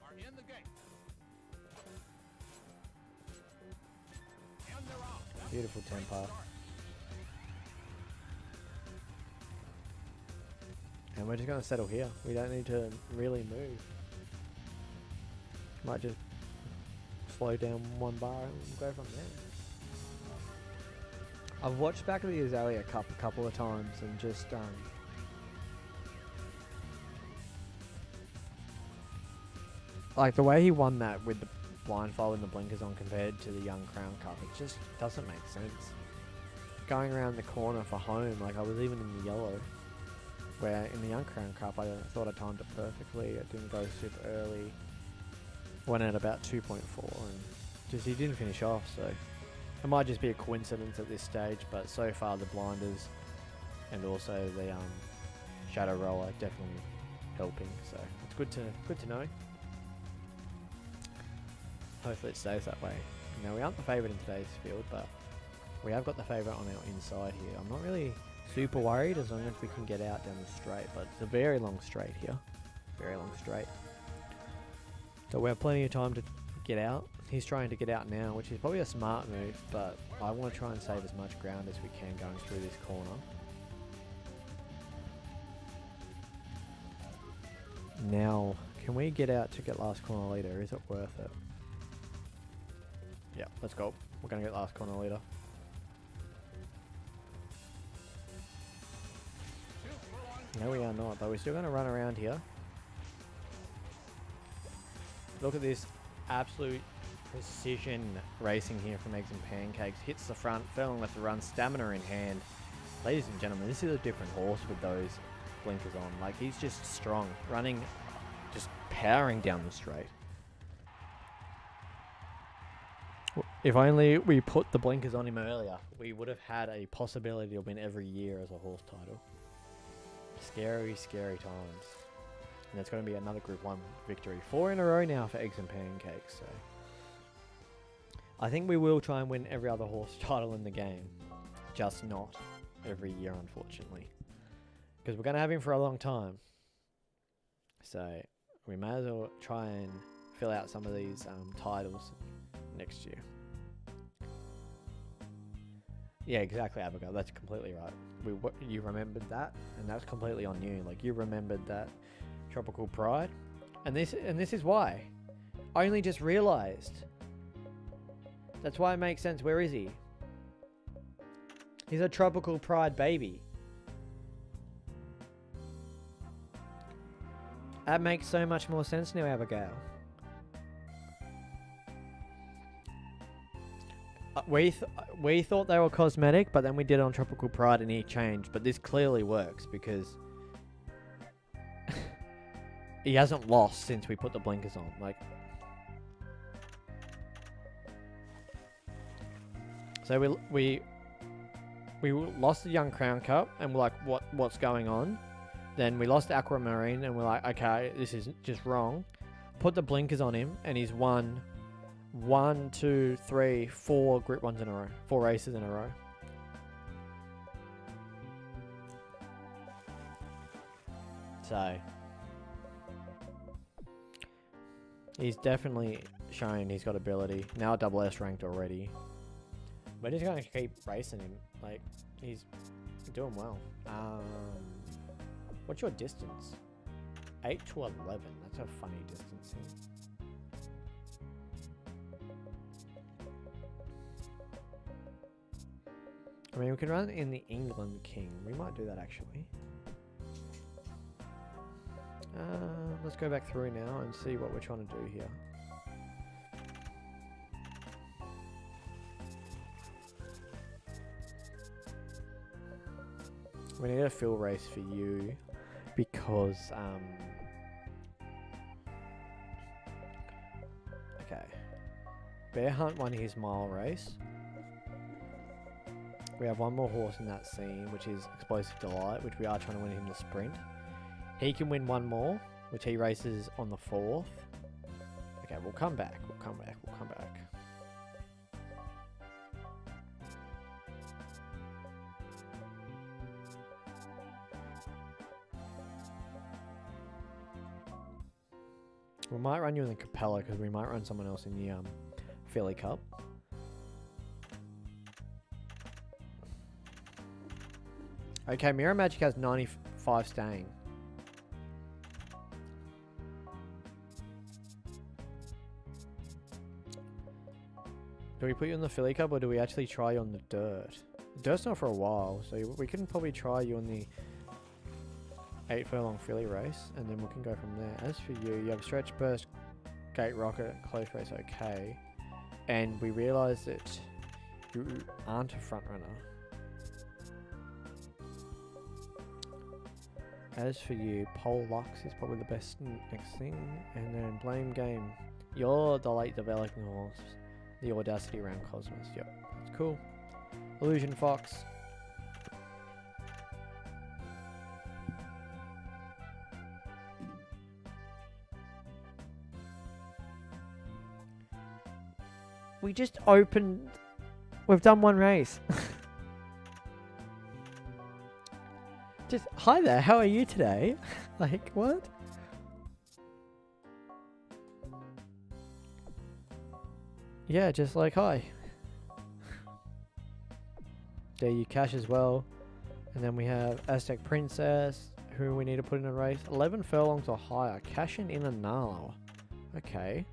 are in the gate. And they're off. That's Beautiful a great tempo. start. And we're just going to settle here. We don't need to really move. Might just slow down one bar and go from there. I've watched back of the Azalea Cup a couple of times and just like the way he won that with the blindfold and the blinkers on compared to the Young Crown Cup, it just doesn't make sense. Going around the corner for home, like I was even in the yellow, where in the Young Crown Cup I thought I timed it perfectly. I didn't go super early. Went at about 2.4 and just he didn't finish off, so it might just be a coincidence at this stage, but so far the blinders and also the shadow roll are definitely helping, so it's good to know. Hopefully it stays that way. Now we aren't the favourite in today's field, but we have got the favourite on our inside here. I'm not really super worried as long as we can get out down the straight, but it's a very long straight here. Very long straight. So we have plenty of time to get out. He's trying to get out now, which is probably a smart move, but I want to try and save as much ground as we can going through this corner. Now, can we get out to get last corner leader? Is it worth it? Yeah, let's go. We're going to get last corner leader. No, we are not, but we're still going to run around here. Look at this absolute precision racing here from Eggs and Pancakes. Hits the front, fell and left the run, stamina in hand. Ladies and gentlemen, this is a different horse with those blinkers on. Like, he's just strong, running, just powering down the straight. If only we put the blinkers on him earlier, we would have had a possibility to win every year as a horse title. Scary, scary times. And it's going to be another Group 1 victory. 4 in a row now for Eggs and Pancakes. So I think we will try and win every other horse title in the game. Just not every year, unfortunately. Because we're going to have him for a long time. So we may as well try and fill out some of these titles next year. Yeah, exactly, Abigail. That's completely right. You remembered that, and that's completely on you. Like, you remembered that Tropical Pride, and this is why. I only just realized. That's why it makes sense. Where is he? He's a Tropical Pride baby. That makes so much more sense now, Abigail. We thought they were cosmetic, but then we did it on Tropical Pride and he changed. But this clearly works because he hasn't lost since we put the blinkers on. Like, so we lost the Young Crown Cup and we're like, what's going on? Then we lost Aquamarine and we're like, okay, this is just wrong. Put the blinkers on him and he's won 1, 2, 3, 4 Group 1s in a row. 4 races in a row. So he's definitely shown he's got ability. Now double S ranked already. We're just going to keep racing him. Like, he's doing well. What's your distance? 8 to 11. That's a funny distance here. I mean, we can run in the England King. We might do that, actually. Let's go back through now and see what we're trying to do here. We need a fill race for you because okay. Bear Hunt won his mile race. We have one more horse in that scene, which is Explosive Delight, which we are trying to win him the sprint. He can win one more, which he races on the 4th. Okay, we'll come back. We'll come back. We'll come back. We might run you in the Capella because we might run someone else in the Philly Cup. Okay, Mirror Magic has 95 staying. Do we put you in the Philly Cup or do we actually try you on the dirt? The dirt's not for a while, so we can probably try you on the 8 furlong Philly race, and then we can go from there. As for you, you have Stretch Burst, Gate Rocket, Close Race, okay. And we realise that you aren't a front runner. As for you, Pole Lux is probably the best next thing. And then Blame Game. You're the late developing horse. The Audacity Ram Cosmos. Yep, that's cool. Illusion Fox. We just opened. We've done one race. Just, hi there, how are you today? Like, what? Yeah, just like, hi. There you cash as well. And then we have Aztec Princess, who we need to put in a race. 11 furlongs or higher. Cashing in a Nala. Okay.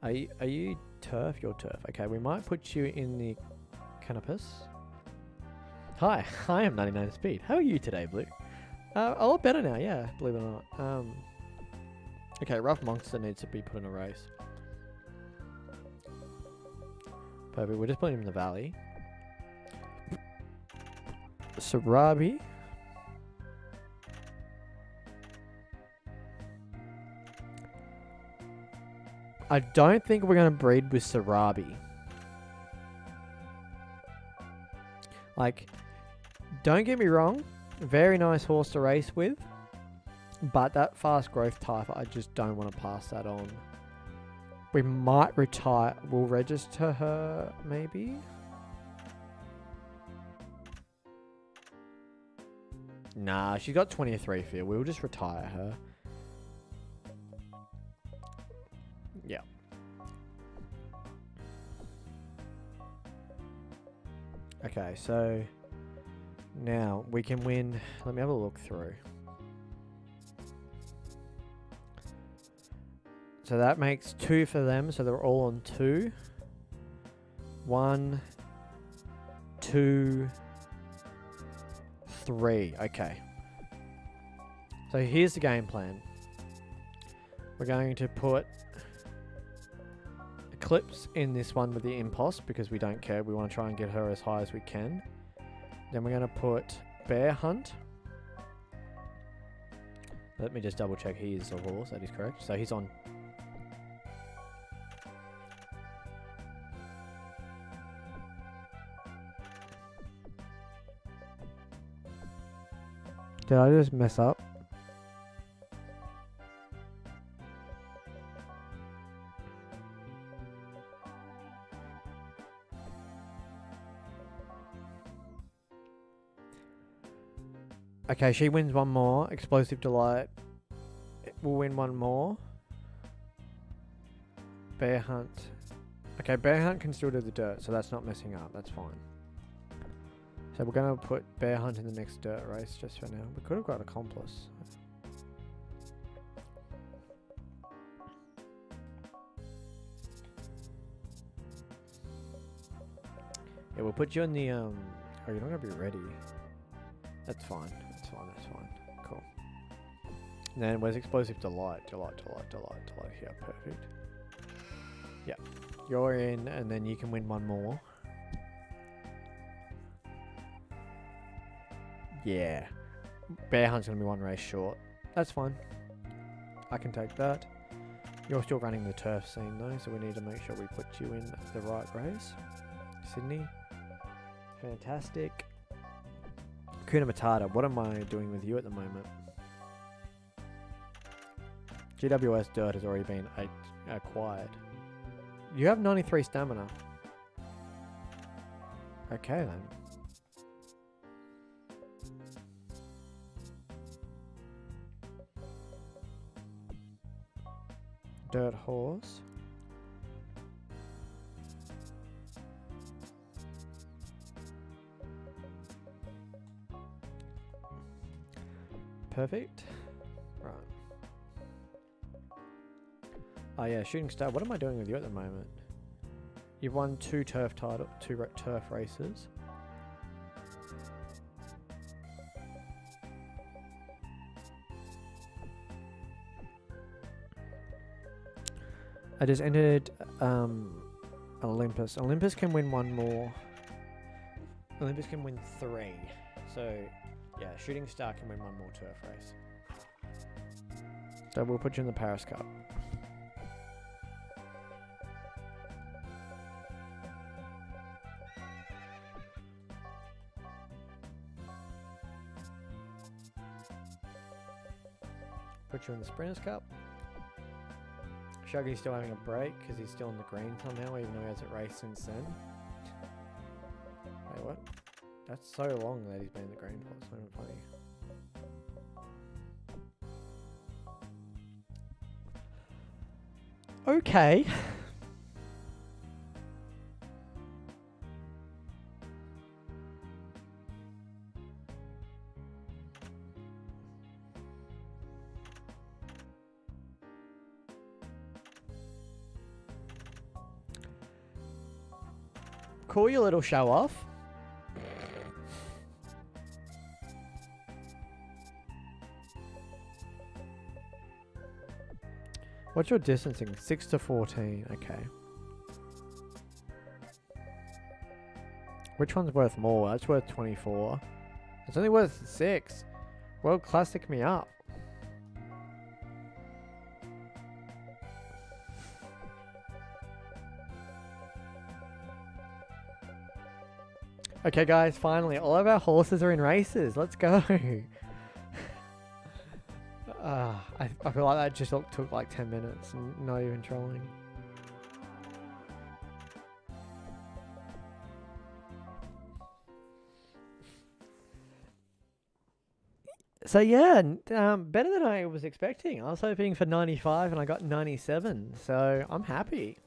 Are you turf? You're turf. Okay, we might put you in the Canopus. Hi, I am 99 speed. How are you today, Blue? A lot better now, yeah, believe it or not. Okay, Rough Monster needs to be put in a race. Perfect, we're just putting him in the valley. Sarabi. I don't think we're going to breed with Sarabi. Like, don't get me wrong. Very nice horse to race with. But that fast growth type, I just don't want to pass that on. We might retire. We'll register her, maybe. Nah, she's got 23 field. We'll just retire her. Yeah. Okay, so now we can win. Let me have a look through. So that makes 2 for them, so they're all on 2. 1, 2, 3. Okay. So here's the game plan. We're going to put Eclipse in this one with the Impost because we don't care. We want to try and get her as high as we can. Then we're going to put Bear Hunt. Let me just double check he is a horse. That is correct. So he's on. Did I just mess up? Okay, she wins one more. Explosive Delight will win one more. Bear Hunt. Okay, Bear Hunt can still do the dirt, so that's not messing up. That's fine. So we're going to put Bear Hunt in the next dirt race just for now. We could have got Accomplice. Yeah, we'll put you in the, oh, you're not going to be ready. That's fine. That's fine. That's fine. Cool. And then where's Explosive Delight? Delight. Yeah, perfect. Yeah. You're in, and then you can win one more. Yeah. Bear Hunt's going to be one race short. That's fine. I can take that. You're still running the turf scene though, so we need to make sure we put you in the right race. Sydney. Fantastic. Kuna Matata, what am I doing with you at the moment? GWS Dirt has already been acquired. You have 93 stamina. Okay then. Dirt horse. Perfect. Right. Oh yeah, Shooting Star. What am I doing with you at the moment? You've won two turf races. I just entered Olympus. Olympus can win one more. Olympus can win 3. So yeah, Shooting Star can win one more turf race. So we'll put you in the Paris Cup. Put you in the Sprinters Cup. Shuggy's still having a break because he's still in the green somehow, even though he hasn't raced since then. Wait, what? That's so long that he's been in the green for. It's not even funny. Okay. Cool, your little show off. What's your distancing? 6 to 14. Okay. Which one's worth more? That's worth 24. It's only worth 6. World Classic me up. Okay guys, finally, all of our horses are in races. Let's go. I feel like that just took like 10 minutes and not even trolling. So yeah, better than I was expecting. I was hoping for 95 and I got 97, so I'm happy.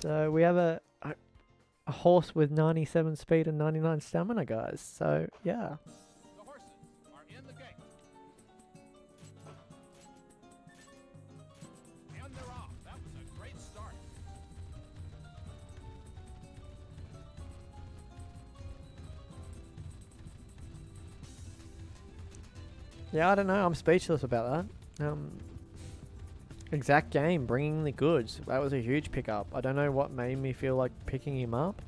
So we have a horse with 97 speed and 99 stamina, guys. So yeah. The horses are in the gate. And they're off. That was a great start. Yeah, I don't know. I'm speechless about that. Exact game, bringing the goods. That was a huge pickup. I don't know what made me feel like picking him up,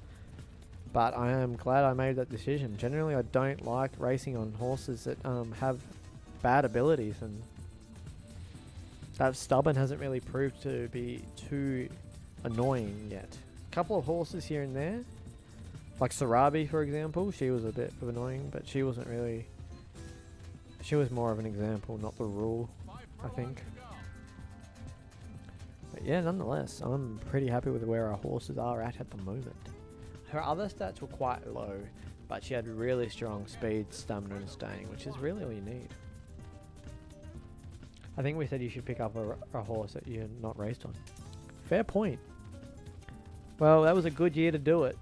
but I am glad I made that decision. Generally, I don't like racing on horses that have bad abilities, and that Stubborn hasn't really proved to be too annoying yet. A couple of horses here and there, like Sarabi, for example. She was a bit of annoying, but she wasn't really... She was more of an example, not the rule, I think. But yeah, nonetheless, I'm pretty happy with where our horses are at the moment. Her other stats were quite low, but she had really strong speed, stamina, and staying, which is really all you need. I think we said you should pick up a horse that you're not raced on. Fair point. Well, that was a good year to do it.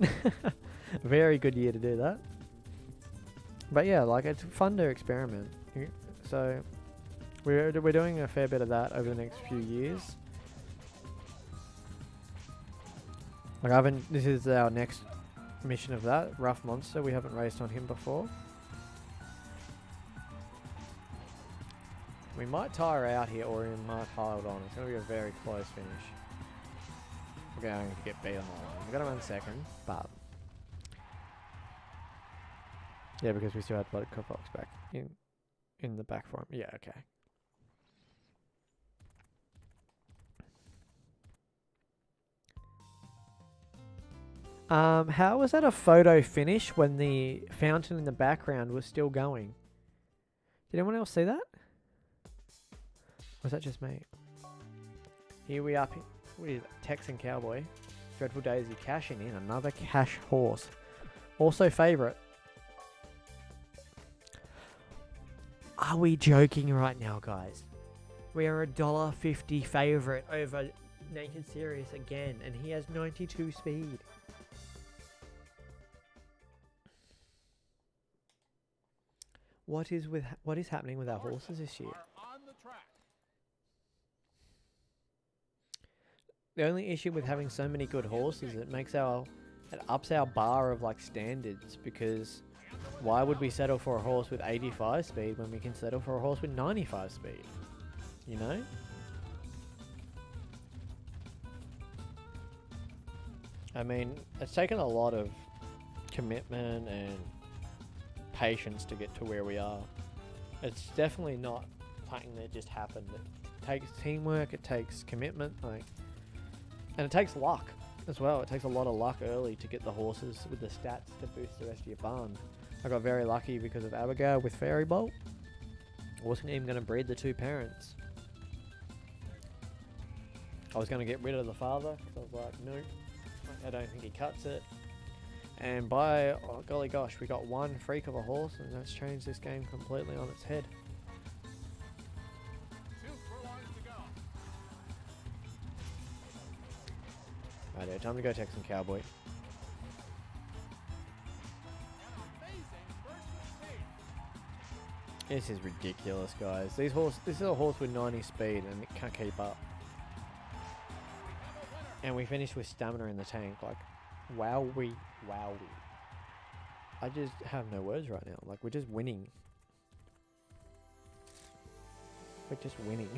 Very good year to do that. But yeah, like, it's fun to experiment. So we're doing a fair bit of that over the next few years. Like this is our next mission of that. Rough Monster, we haven't raced on him before. We might tire out here, or we might hold on. It's going to be a very close finish. We're going to get beat on the line. We've got to run second, but... Yeah, because we still had Vodka Fox back in the back for him. Yeah, okay. How was that a photo finish when the fountain in the background was still going? Did anyone else see that? Or was that just me? Here we are with Texan Cowboy. Dreadful Daisy cashing in. Another cash horse. Also favourite. Are we joking right now, guys? We are $1.50 favourite over Naked Series again, and he has 92 speed. What is happening with our horses this year? The only issue with having so many good horses is it ups our bar of like standards, because why would we settle for a horse with 85 speed when we can settle for a horse with 95 speed? You know? I mean, it's taken a lot of commitment and patience to get to where we are. It's definitely not something that just happened. It takes teamwork, it takes commitment, and it takes luck as well. It takes a lot of luck early to get the horses with the stats to boost the rest of your barn. I got very lucky because of Abigail with Fairy Bolt. I wasn't even going to breed the two parents. I was going to get rid of the father because I was like, no, I don't think he cuts it. And by golly gosh, we got one freak of a horse, and that's changed this game completely on its head. 2 furlongs to go. Right there, time to go Texan Cowboy. An amazing first speed. This is ridiculous, guys. This is a horse with 90 speed, and it can't keep up. And we finished with stamina in the tank. Like, wowie. I just have no words right now. Like, we're just winning. We're just winning.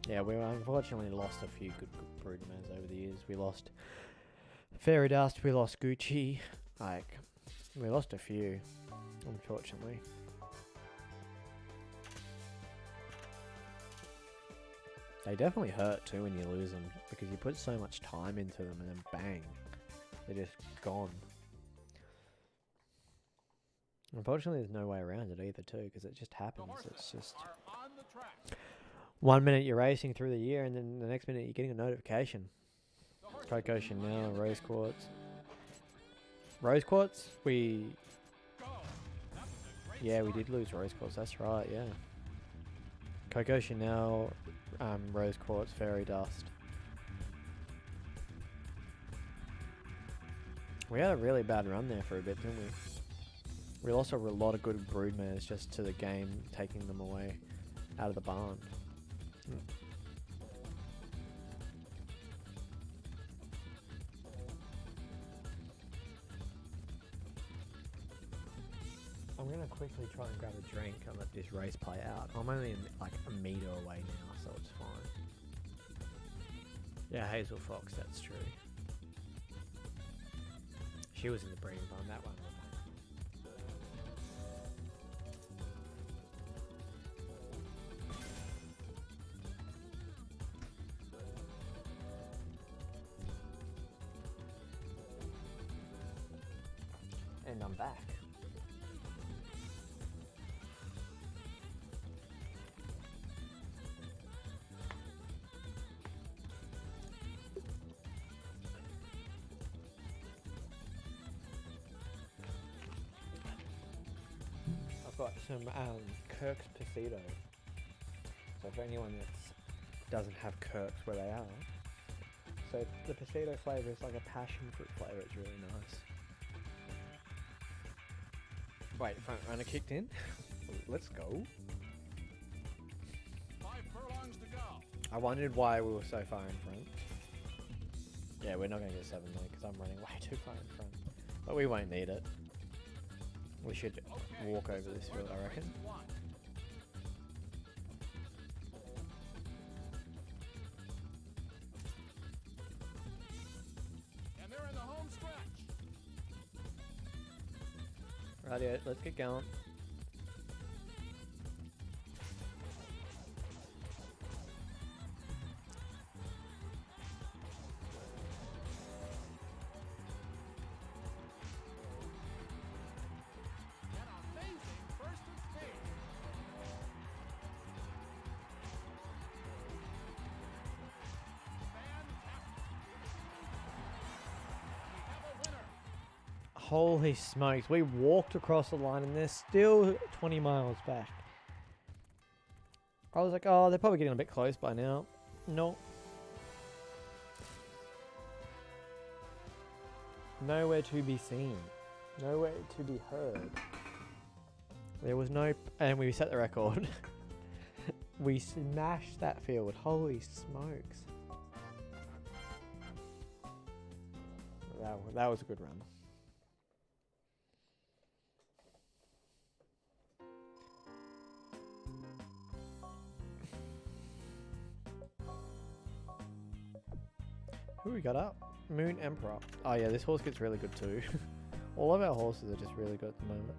Yeah, we unfortunately lost a few good broodmares over the years. We lost Fairy Dust, we lost Gucci. We lost a few, unfortunately. They definitely hurt too when you lose them, because you put so much time into them and then bang, they're just gone. Unfortunately, there's no way around it either too, because it just happens. It's just... 1 minute you're racing through the year, and then the next minute you're getting a notification. Coco Chanel, Rose Quartz. Rose Quartz? Yeah, we did lose Rose Quartz, that's right, yeah. Coco Chanel, Rose Quartz, Fairy Dust. We had a really bad run there for a bit, didn't we? We lost a lot of good broodmares just to the game taking them away out of the barn. I'm going to quickly try and grab a drink and let this race play out. I'm only like a meter away now, so it's fine. Yeah, Hazel Fox, that's true. She was in the breeding barn, that one. And I'm back. I've got some Kirk's Pasito. So for anyone that doesn't have Kirk's where they are, so the Pasito flavour is like a passion fruit flavour. It's really nice. Wait, front runner kicked in? Let's go. 5 furlongs to go. I wondered why we were so far in front. Yeah, we're not going to get 7 though, because I'm running way too far in front. But we won't need it. We should Okay, walk over is this where field, the I reckon. race is won. And they're in the home stretch. Rightio, let's get going. An amazing burst of speed. Fantastic. We have a winner. Holy smokes, we walked across the line and they're still 20 miles back. I was like, oh, they're probably getting a bit close by now. No. Nowhere to be seen. Nowhere to be heard. There was no... And we set the record. We smashed that field. Holy smokes. That was a good run. Who we got up? Moon Emperor. Oh yeah, this horse gets really good too. All of our horses are just really good at the moment.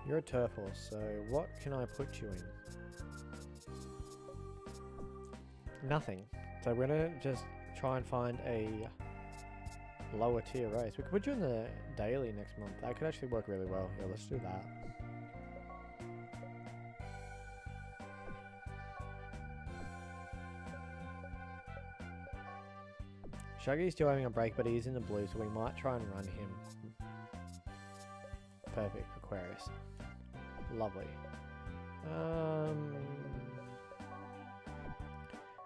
You're a turf horse, so what can I put you in? Nothing. So we're gonna just try and find a lower tier race. We could put you in the daily next month. That could actually work really well. Yeah, let's do that. Shuggy's still having a break, but he's in the blue, so we might try and run him. Perfect, Aquarius. Lovely.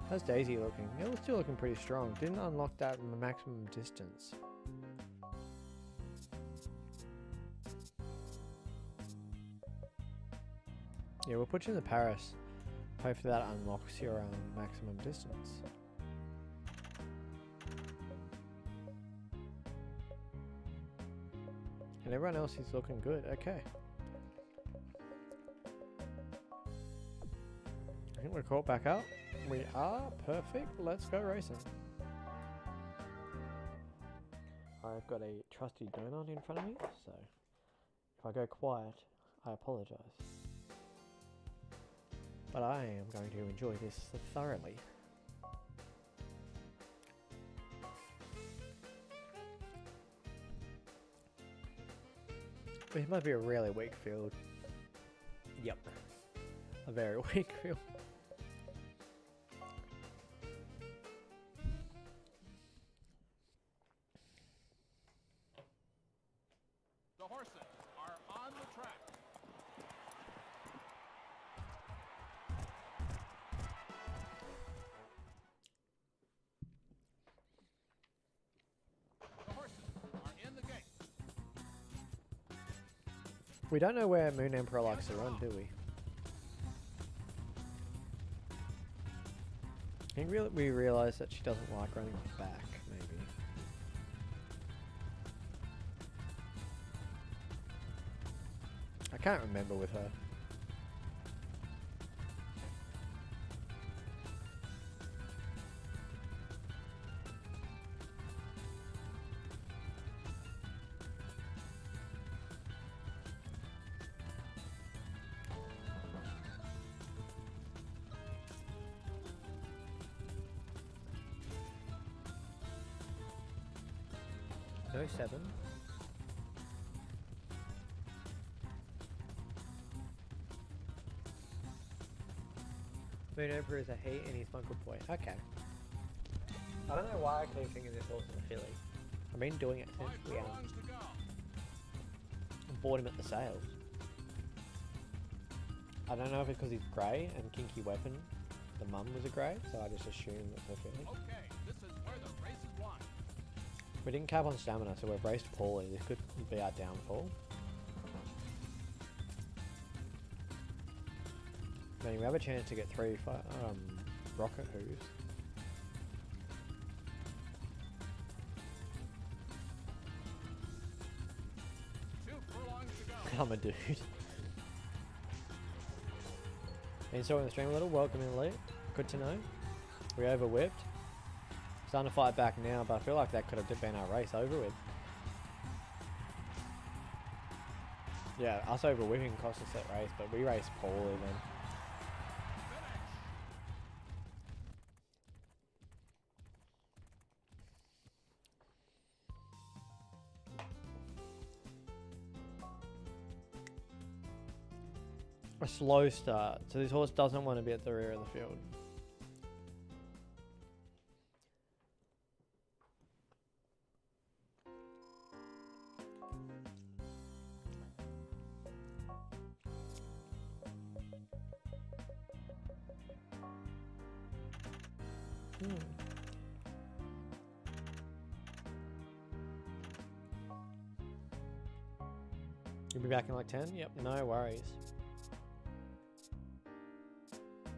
How's Daisy looking? Yeah, it's still looking pretty strong. Didn't unlock that maximum distance. Yeah, we'll put you in the Paris. Hopefully that unlocks your maximum distance. And everyone else is looking good. Okay. I think we're caught back up. We are perfect. Let's go racing. I've got a trusty donut in front of me, so if I go quiet, I apologize. But I am going to enjoy this thoroughly. It might be a really weak field. Yep. A very weak field. The horses are on the track. The horses are in the gate. We don't know where Moon Emperor likes to run, do we? I think we realise that she doesn't like running back, maybe. I can't remember with her. No 7. Moon Emperor is a he and he's my good boy. Okay. I don't know why I keep thinking this horse is a filly. I've been doing it since 5 we furlongs to go. bought him at the sales. I don't know if it's because he's grey and Kinky Weapon, the mum was a grey, so I just assumed it's a filly. Okay, this is where the race is won. We didn't cap on stamina, so we've raced poorly. This could be our downfall. I mean, we have a chance to get 3 rocket hooves. 2 furlongs to go. I'm a dude. Been sorting the stream a little. Welcome in, Lee. Good to know. We over whipped. Starting to fight back now, but I feel like that could have been our race over with. Yeah, us over whipping cost us that race, but we raced poorly then. A slow start, so this horse doesn't want to be at the rear of the field. You'll be back in like 10? Yep, no worries.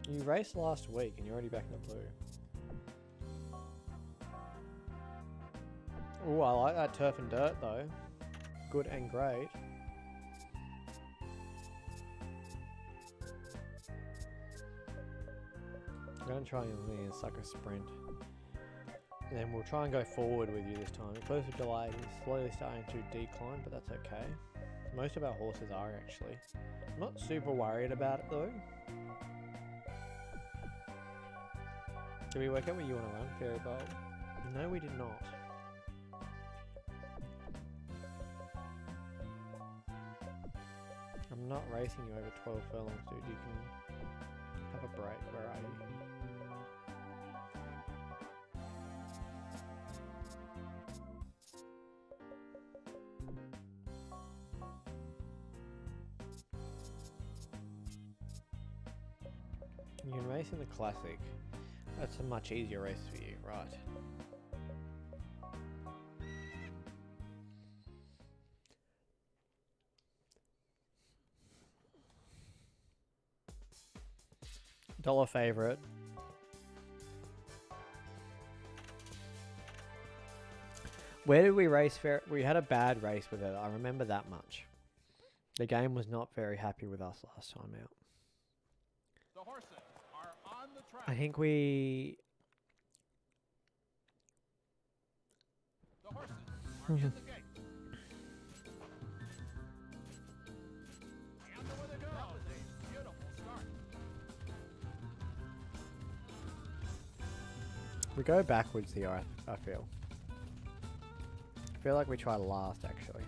You raced last week and you're already back in the blue. Oh, I like that turf and dirt though. Good and great. I'm going to try and suck a sprint. And then we'll try and go forward with you this time. Close to delay, he's slowly starting to decline, but that's okay. Most of our horses are actually. I'm not super worried about it though. Did we work out where you want to run, Fairy Bowl? No, we did not. I'm not racing you over 12 furlongs, dude. You can have a break. Where are you? You can race in the Classic. That's a much easier race for you, right? $1 favorite. Where did we race fair? We had a bad race with it. I remember that much. The game was not very happy with us last time out. The horses are on the track. I think we... The horses are in the gate. And away they go. That was a beautiful start. We go backwards here, I feel. I feel like we try last, actually.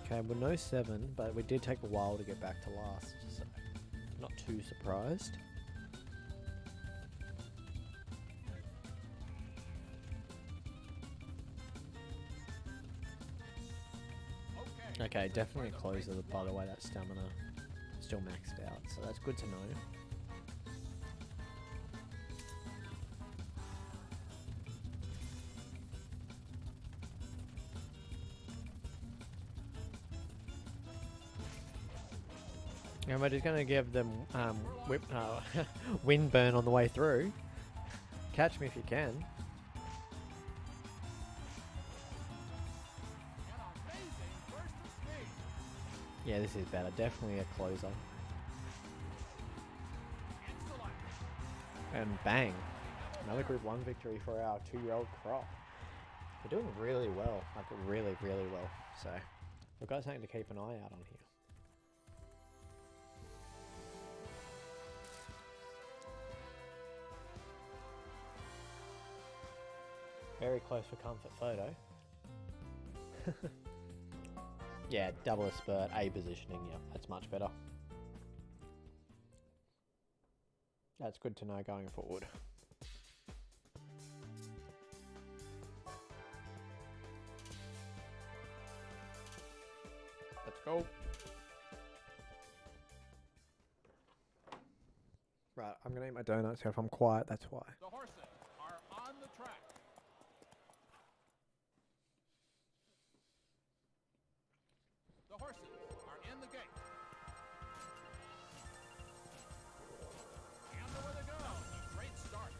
Okay, we're no 7, but we did take a while to get back to last, so not too surprised. Okay, definitely a closer, by the way, that stamina still maxed out, so that's good to know. And we're just going to give them wind burn on the way through. Catch me if you can. An amazing burst of speed. Yeah, this is better. Definitely a closer. And select. And bang. Another Group 1 victory for our 2-year-old crop. We're doing really well. Like, really, really well. So, we've got something to keep an eye out on here. Very close for comfort photo. Yeah, double a spurt, A positioning, yeah, that's much better. That's good to know going forward. Let's go. Right, I'm gonna eat my donuts, so if I'm quiet, that's why. The horses are on the track. The horses are in the gate. And away they go. A great start.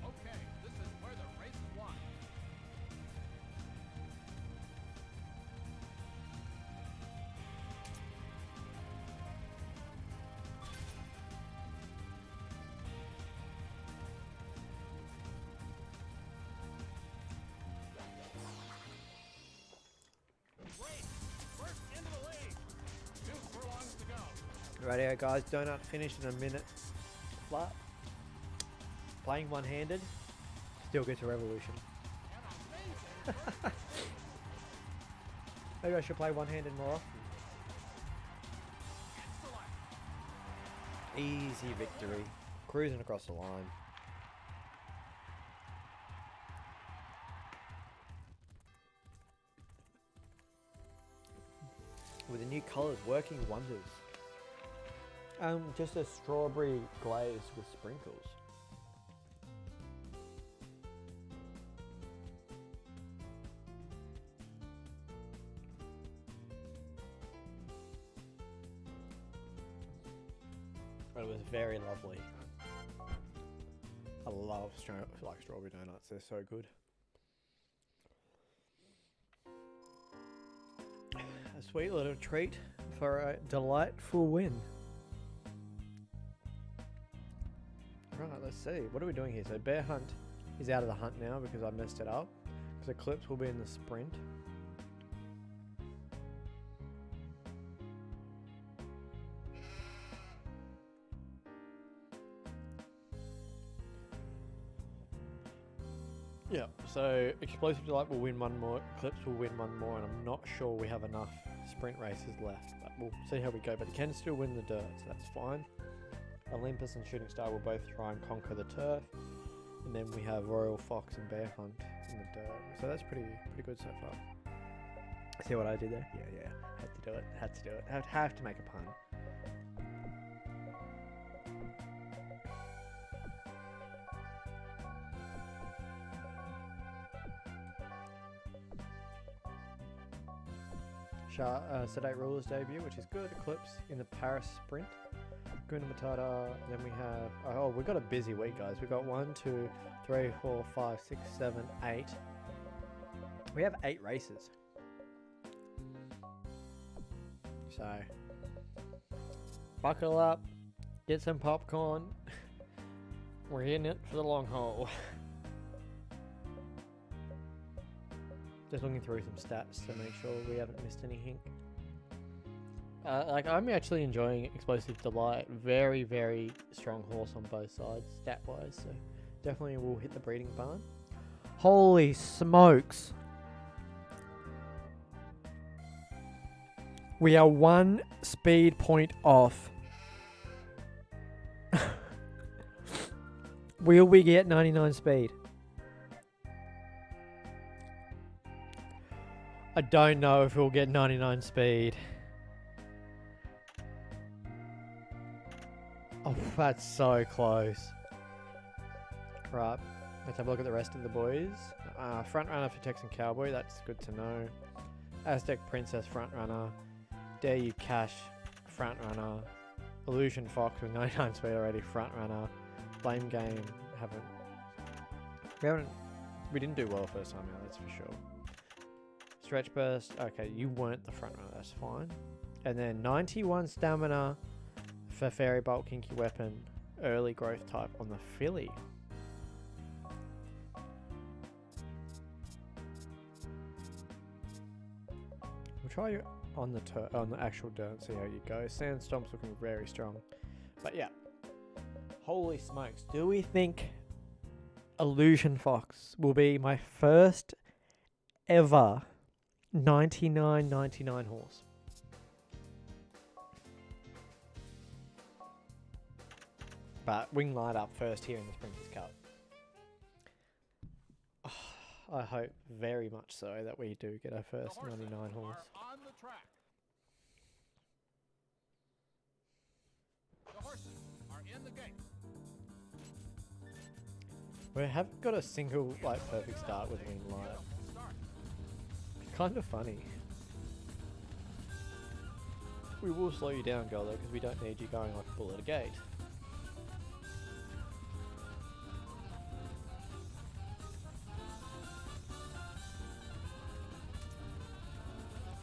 Okay, this is where the race is won. Great. First into the lead. 2 furlongs to go. Rightio guys, donut finished in a minute flat. Playing one-handed, still gets a revolution. An amazing Maybe I should play one-handed more often. excellent. Easy victory. Cruising across the line. With the new colours working wonders. Just a strawberry glaze with sprinkles. It was very lovely. I love strawberry donuts, they're so good. A sweet little treat for a delightful win. Right, let's see. What are we doing here? So Bear Hunt is out of the hunt now because I messed it up. Because Eclipse will be in the sprint. Yeah, so Explosive Delight will win one more, Eclipse will win one more, and I'm not sure we have enough sprint races left, but we'll see how we go. But he can still win the dirt, so that's fine. Olympus and Shooting Star will both try and conquer the turf, and then we have Royal Fox and Bear Hunt in the dirt. So that's pretty good so far. See what I did there? Yeah, had to do it. Have to make a pun. Sedate Ruler's debut, which is good. Eclipse in the Paris Sprint. Guna Matata. Then we have... Oh, we've got a busy week, guys. We've got 1, 2, 3, 4, 5, 6, 7, 8. We have 8 races. So, buckle up. Get some popcorn. We're in it for the long haul. Just looking through some stats to make sure we haven't missed anything. I'm actually enjoying Explosive Delight. Very, very strong horse on both sides, stat-wise. So definitely will hit the breeding barn. Holy smokes! We are 1 speed point off. Will we get 99 speed? I don't know if we'll get 99 speed. Oh, that's so close. Right, let's have a look at the rest of the boys. Front runner for Texan Cowboy, that's good to know. Aztec Princess front runner. Dare You Cash, front runner. Illusion Fox with 99 speed already, front runner. Blame Game, we didn't do well first time out, that's for sure. Stretch Burst, okay, you weren't the front runner, that's fine. And then 91 stamina for Fairy Bolt, Kinky Weapon, early growth type on the Philly. We'll try you on the actual dirt and see how you go. Sandstorm's looking very strong. But yeah. Holy smokes. Do we think Illusion Fox will be my first ever 99.99 horse? But we can light up first here in the Sprinters Cup. I hope very much so that we do get our first 99 horse. On the track. The horses are in the gate. We haven't got a single perfect start with wing light. Kind of funny. We will slow you down, Golo, because we don't need you going like a bull at a gate.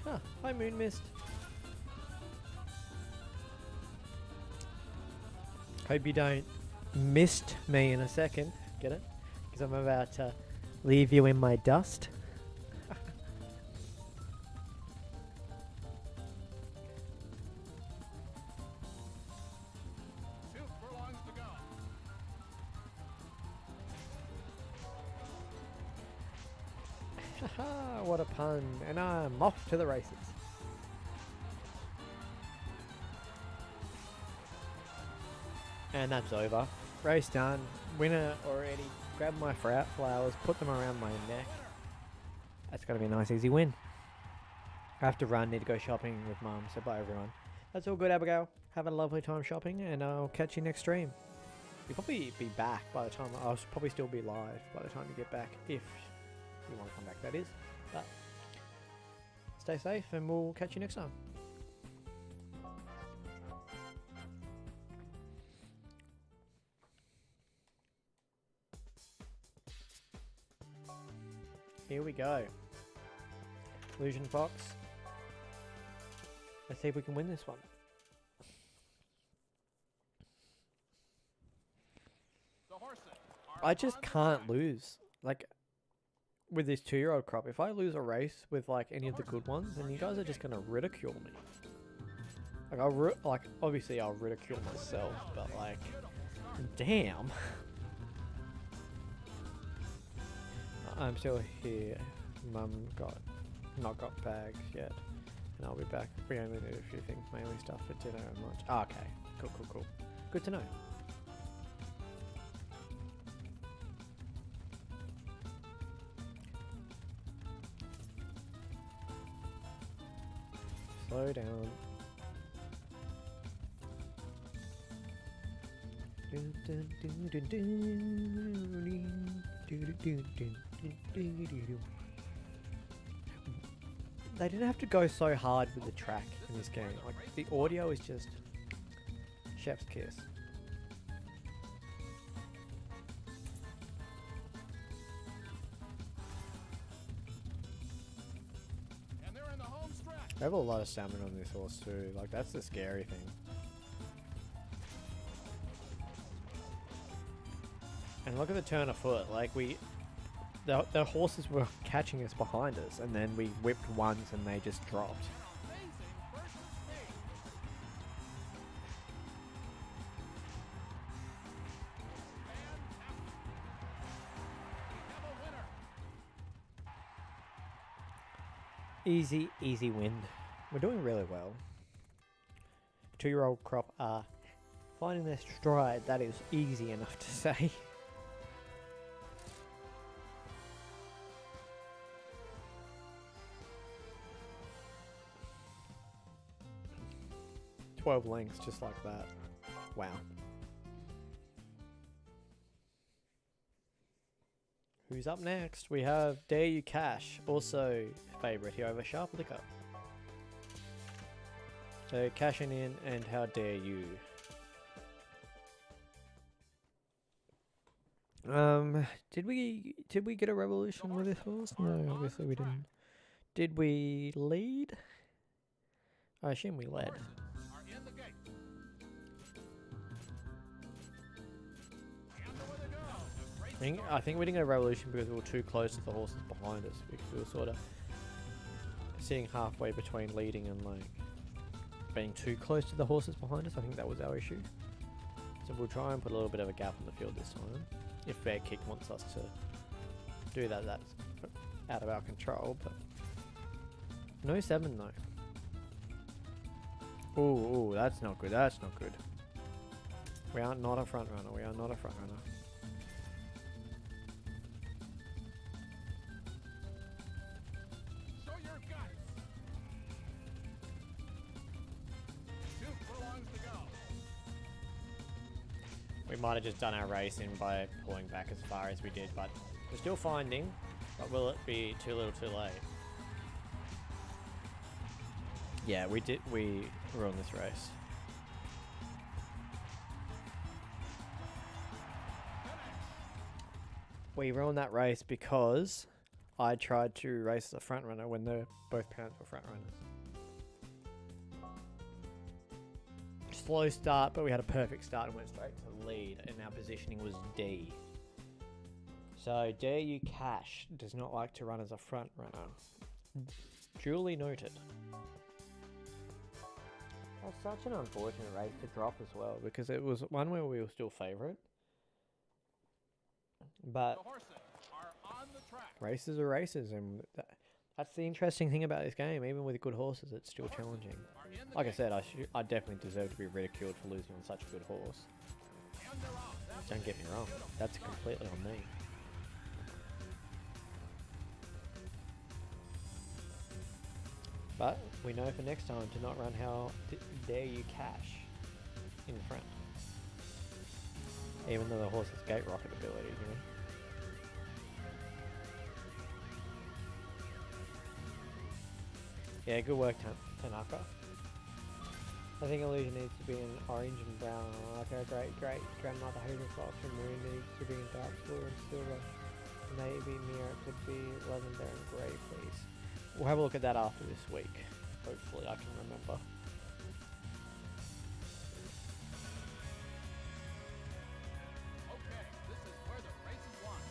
Huh, hi Moon Mist. Hope you don't mist me in a second, get it? Because I'm about to leave you in my dust. Two furlongs to go. Haha, what a pun. And I'm off to the races. And that's over. Race done. Winner already. Grab my flowers, put them around my neck. That's going to be a nice easy win. I have to run, need to go shopping with Mum, so bye everyone. That's all good, Abigail. Have a lovely time shopping, and I'll catch you next stream. You'll probably be back by the time, I'll probably still be live by the time you get back, if you want to come back, that is. But stay safe, and we'll catch you next time. Here we go. Illusion Fox. Let's see if we can win this one. The horses are I just can't lose. Like, with this 2-year-old crop, if I lose a race with like any of the good ones, then you guys are just gonna ridicule me. Like, obviously I'll ridicule myself, but like, damn. I'm still here. Mum not got bags yet, and I'll be back. We only need a few things, mainly stuff for dinner and lunch. Oh, okay, cool. Good to know. Slow down. They didn't have to go so hard with the track in this game. Like, the audio is just chef's kiss. and they're in the home stretch. I have a lot of stamina on this horse too. Like, that's the scary thing. And look at the turn of foot. Like, the horses were catching us behind us, and then we whipped once and they just dropped. Amazing first stage. We have a winner. Easy win. We're doing really well. 2-year-old crop are finding their stride. That is easy enough to say. $12 lengths just like that. Wow. Who's up next? We have Dare You Cash, also favourite here over Sharp Liquor. So cashing in, and how dare you? Did we get a revolution with this horse? No, obviously we didn't. Did we lead? I assume we led. I think we didn't get a revolution because we were too close to the horses behind us, because we were sort of sitting halfway between leading and like being too close to the horses behind us. I think that was our issue. So we'll try and put a little bit of a gap in the field this time. If Fair Kick wants us to do that, that's out of our control. But no 7 though. Ooh, that's not good. That's not good. We are not a front runner. We are not a front runner. Show your guts. 2 furlongs to go. We might have just done our racing by pulling back as far as we did, but we're still finding. But will it be too little too late? Yeah, we did. We were on this race. We were on that race because I tried to race the front runner when both parents were front runners. Slow start, but we had a perfect start and went straight to the lead, and our positioning was D. So Dare You Cash does not like to run as a front runner. Duly noted. That's such an unfortunate race to drop as well, because it was one where we were still favourite. But The horses are on the track. races are races, and that's the interesting thing about this game. Even with good horses, it's still challenging. Like I said, I definitely deserve to be ridiculed for losing on such a good horse. Don't get me wrong, that's completely on me. But we know for next time to not run how Dare You Cash in front. Even though the horse has gate rocket ability, you know. Yeah, good work, Tanaka. I think Illusion needs to be in orange and brown. Like her great grandmother Hazel Fox and Marie needs to be in dark blue and silver. Navy mirror could be lavender and grey, please. We'll have a look at that after this week. Hopefully I can remember. Okay, this is where the race is won.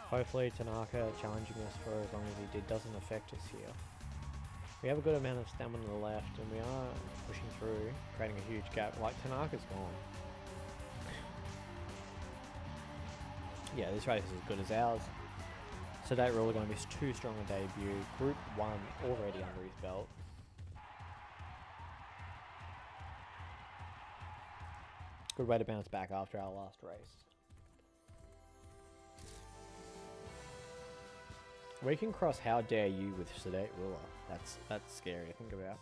Hopefully Tanaka challenging us for as long as he did doesn't affect us here. We have a good amount of stamina on the left and we are pushing through, creating a huge gap. Like, Tanaka's gone. Yeah, this race is as good as ours. Sedate Ruler going to be too strong a debut. Group 1 already under his belt. Good way to bounce back after our last race. We can cross How Dare You with Sedate Ruler. That's scary to think about.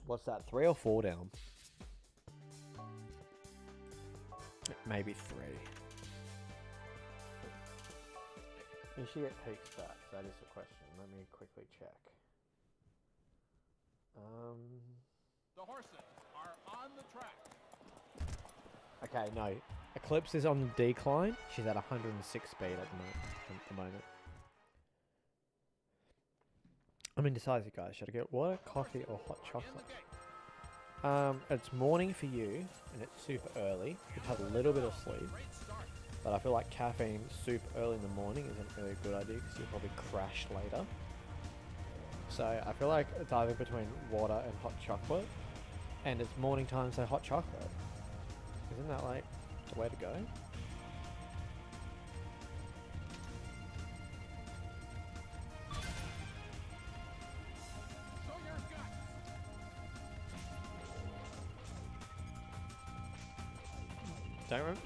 What's that, 3 or 4 down? Maybe 3. Is she at peak stats? That is the question. Let me quickly check. The horses are on the track. Okay, no. Eclipse is on the decline. She's at 106 speed at the moment. I'm indecisive, guys. Should I get water, coffee, or hot chocolate? It's morning for you, and it's super early. You've had a little bit of sleep, but I feel like caffeine super early in the morning isn't really a good idea because you'll probably crash later. So I feel like it's either between water and hot chocolate, and it's morning time, so hot chocolate. Isn't that like the way to go?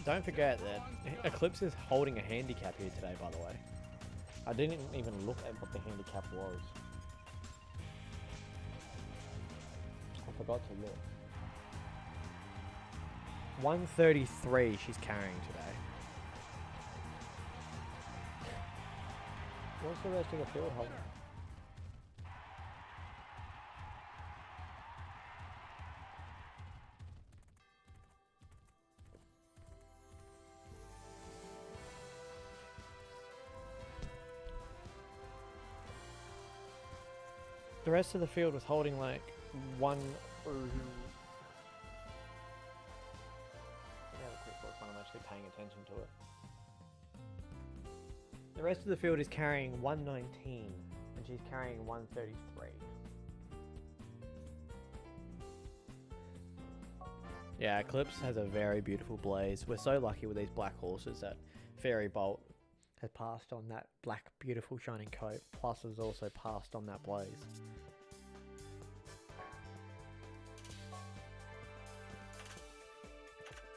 Don't forget that Eclipse is holding a handicap here today, by the way. I didn't even look at what the handicap was. I forgot to look. 133 she's carrying today. What's the rest of the field holding? The rest of the field was holding like one. Let me have a quick look when I'm actually paying attention to it. The rest of the field is carrying 119 and she's carrying 133. Yeah, Eclipse has a very beautiful blaze. We're so lucky with these black horses that Fairy Bolt has passed on that black, beautiful, shining coat, plus has also passed on that blaze.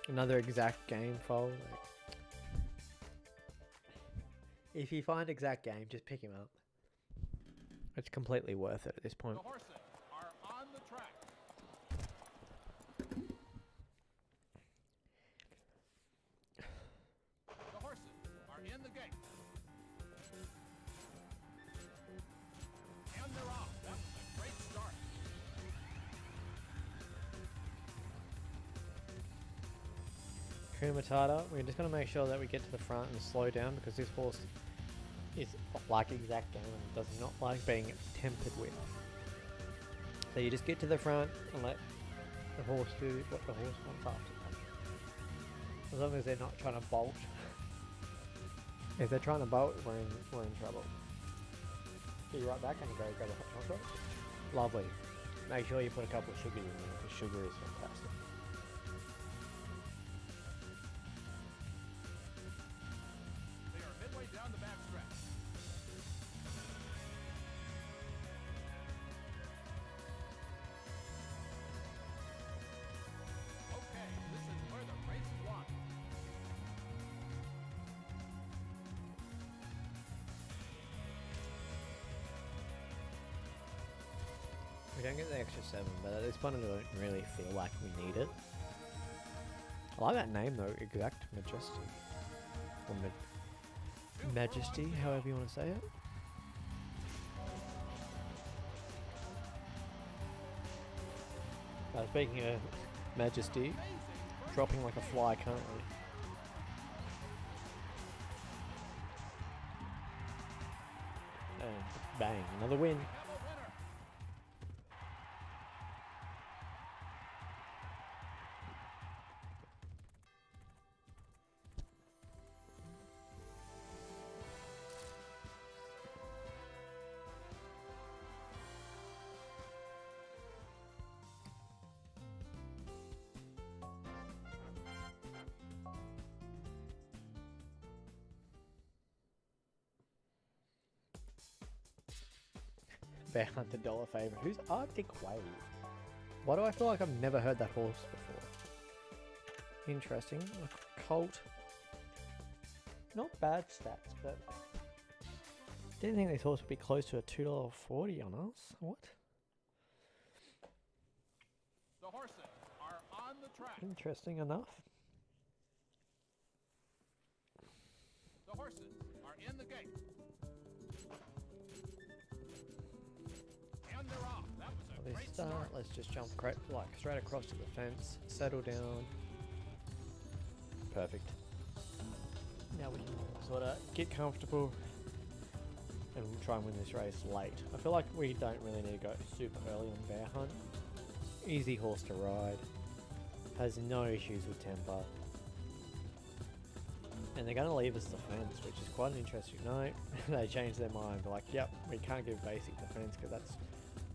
Another exact game foal. If you find exact game, just pick him up. It's completely worth it at this point. The horses are on the track. The horses are in the gate. And they're off. That was a great start. Kumatata, we're just going to make sure that we get to the front and slow down because this horse is like exact game and does not like being tempered with. So you just get to the front and let the horse do what the horse wants after that. As long as they're not trying to bolt. If they're trying to bolt, we're in trouble. Be right back and go grab a hot chocolate. Lovely. Make sure you put a couple of sugars in there because sugar is fantastic. They are midway down the back stretch. Okay, this is where the race is won. We don't get the extra 7, but at this point I don't really feel like we need it. I like that name though, Exact Majesty. Or Majesty, however you want to say it. Speaking of Majesty, dropping like a fly currently. And bang, another win. We have a winner. Bear Hunter dollar favorite. Who's Arctic Wave? Why do I feel like I've never heard that horse before? Interesting. A colt. Not bad stats, but didn't think this horse would be close to a $2.40 on us. What? The horses are on the track. Interesting enough. The horses are in the gate. And they're off. That was a Let's great start. start. Let's just jump like straight across to the fence. Settle down. Perfect. Now we can sort of get comfortable and we'll try and win this race late. I feel like we don't really need to go super early on Bear Hunt. Easy horse to ride. Has no issues with temper. And they're going to leave us the fence, which is quite an interesting note. They changed their mind. They're like, yep, we can't give basic defense because that's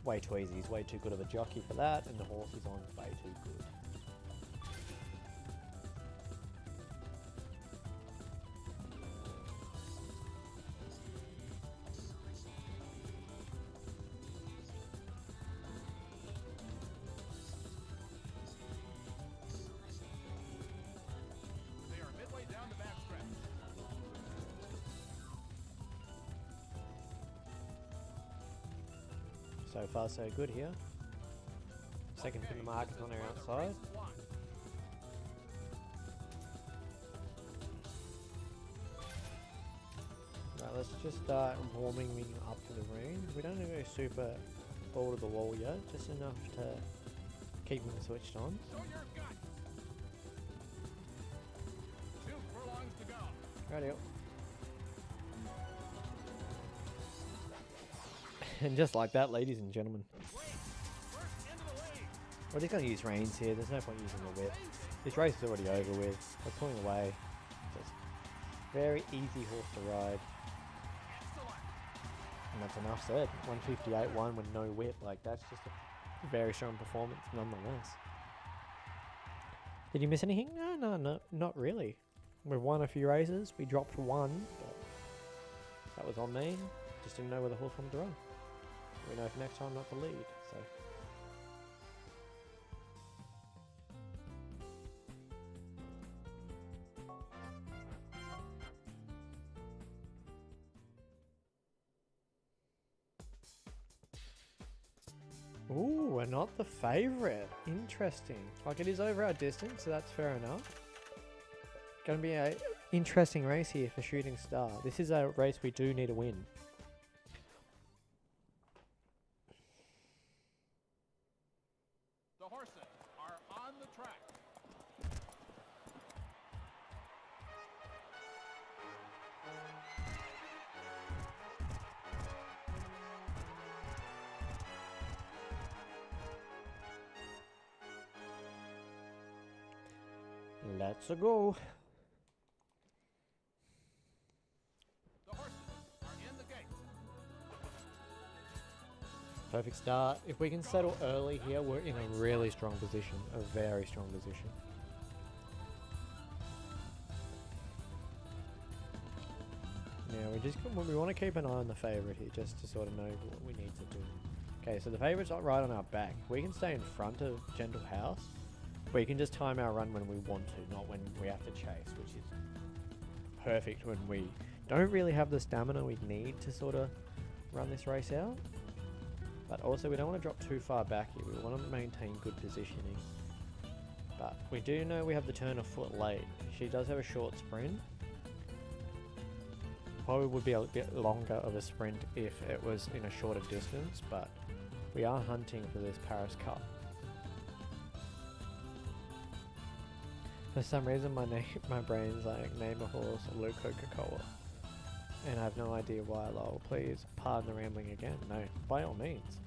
way too easy. He's way too good of a jockey for that, and the horse is on way too good. So far so good here. Second pin mark is on our outside. Right, let's just start warming up to the range. We don't go super ball to the wall yet, just enough to keep them switched on. Show your guts. 2 furlongs to go. Radio. And just like that, ladies and gentlemen. Great. First into the lead. We're just going to use reins here. There's no point using the whip. This race is already over with. We're pulling away. Just very easy horse to ride. Excellent. And that's enough said. 158.1 with no whip. Like, that's just a very strong performance nonetheless. Did you miss anything? No, not really. We've won a few races. We dropped one, but that was on me. Just didn't know where the horse wanted to run. We know for next time not to lead, so. Ooh, we're not the favourite. Interesting. Like, it is over our distance, so that's fair enough. Gonna be a interesting race here for Shooting Star. This is a race we do need to win. The horses are on the track. Let's go. The horses are in the gate. Perfect start. If we can settle early here, we're in a really strong position. A very strong position. Now we want to keep an eye on the favourite here, just to sort of know what we need to do. Okay, so the favourite's not right on our back. We can stay in front of Gentle House. We can just time our run when we want to, not when we have to chase, which is perfect when we don't really have the stamina we need to sort of run this race out. But also we don't want to drop too far back here. We want to maintain good positioning. But we do know we have the turn a foot late. She does have a short sprint. Probably would be a bit longer of a sprint if it was in a shorter distance, but we are hunting for this Paris Cup. For some reason my brain's like, name a horse Luke Coca-Cola. And I have no idea why, lol. Please pardon the rambling again. No, by all means.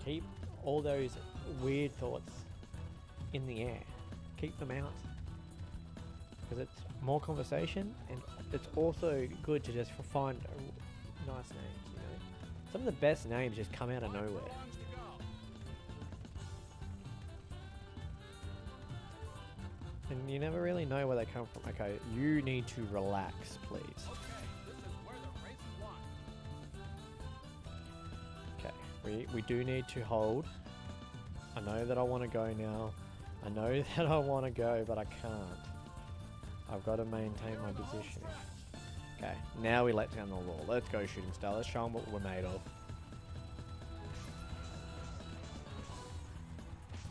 Keep all those weird thoughts in the air. Keep them out. Because it's more conversation, and it's also good to just find nice names, you know. Some of the best names just come out of nowhere. Furlongs to go. And you never really know where they come from. Okay, you need to relax, please. Okay, this is where the race is won. Okay, we do need to hold. I know that I want to go now. I know that I want to go, but I can't. I've got to maintain my position. Okay, now we let down the law. Let's go, Shooting Star. Let's show them what we're made of.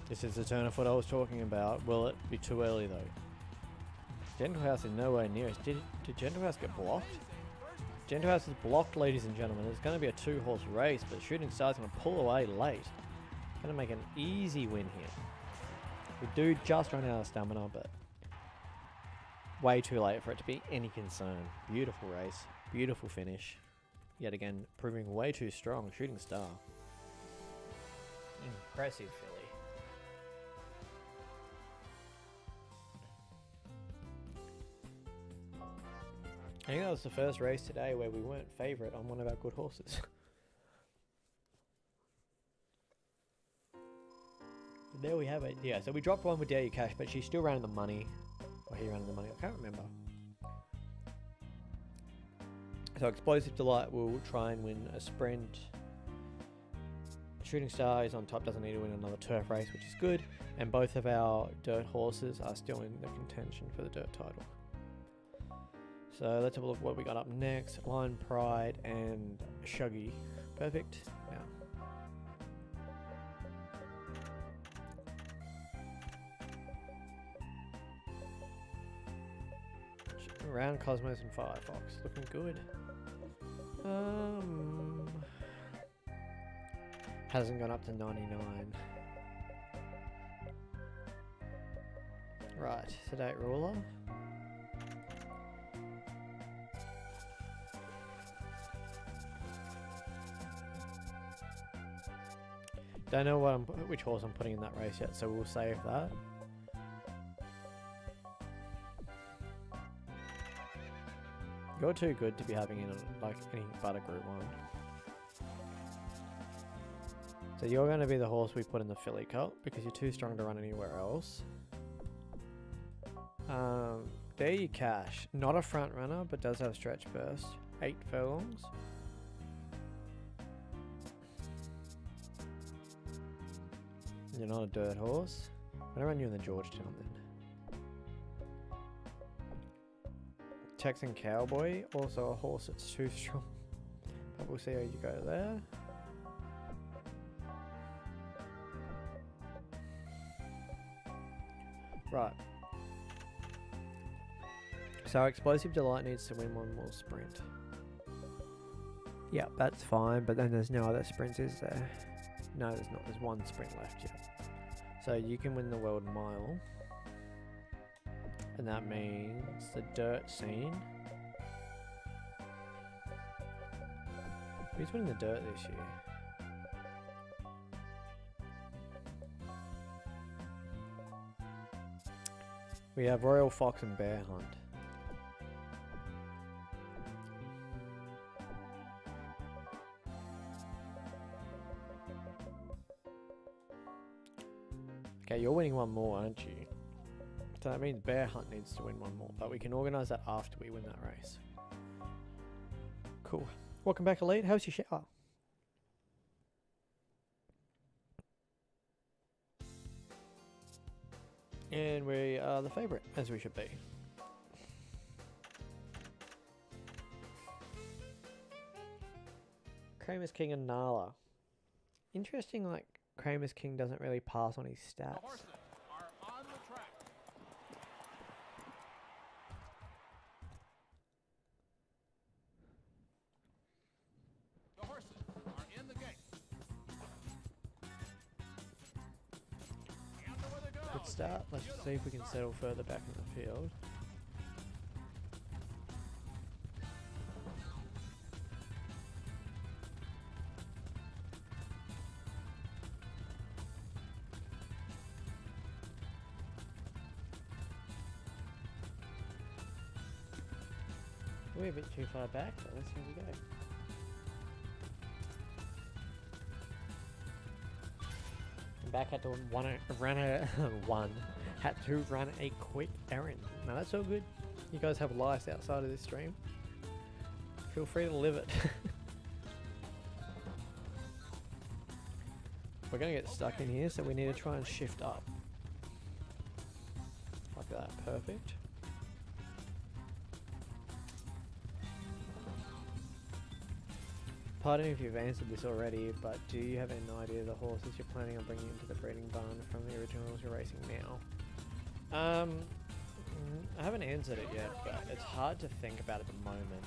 This is the turn of foot I was talking about. Will it be too early though? Gentle House is nowhere near us. Did Gentle House get blocked? Gentle House is blocked, ladies and gentlemen. It's going to be a 2-horse race, but Shooting Star's going to pull away late. Going to make an easy win here. We do just run out of stamina, but way too late for it to be any concern. Beautiful race. Beautiful finish. Yet again, proving way too strong. Shooting Star. Impressive filly. I think that was the first race today where we weren't favourite on one of our good horses. There we have it. Yeah, so we dropped one with Dare You Cash, but she still ran in the money. Or he ran in the money. I can't remember. So Explosive Delight will try and win a sprint. Shooting Star is on top, doesn't need to win another turf race, which is good. And both of our dirt horses are still in the contention for the dirt title. So let's have a look what we got up next. Lion Pride and Shuggy. Perfect. Now, round Cosmos and Firefox. Looking good. Hasn't gone up to 99. Right, sedate ruler. Don't know which horse I'm putting in that race yet, so we'll save that. You're too good to be having in like anything but a Group 1. So you're going to be the horse we put in the Filly Cup because you're too strong to run anywhere else. There you cash. Not a front runner, but does have stretch burst. 8 furlongs. You're not a dirt horse. I'm going to run you in the Georgetown then. Texan Cowboy, also a horse that's too strong. But we'll see how you go there. Right. So Explosive Delight needs to win one more sprint. Yeah, that's fine, but then there's no other sprints, is there? No, there's not. There's one sprint left yet. So you can win the World Mile. And that means the dirt scene. Who's winning the dirt this year? We have Royal Fox and Bear Hunt. Okay, you're winning one more, aren't you? So that means Bear Hunt needs to win one more, but we can organise that after we win that race. Cool. Welcome back, Elite. How's your shower? And we are the favourite, as we should be. Kramer's King and Nala. Interesting, like, Kramer's King doesn't really pass on his stats. The horses are on the track. The horses are in the gate. And away they go. Good start. Let's see if we can settle further back in the field. We're a bit too far back, but let's see where we go. And back had to had to run a quick errand. Now that's all good. You guys have lives outside of this stream. Feel free to live it. We're gonna get stuck in here, so we need to try and shift up. Like that, perfect. Pardon me if you've answered this already, but do you have an idea of the horses you're planning on bringing into the breeding barn from the originals you're racing now? I haven't answered it yet, but it's hard to think about at the moment.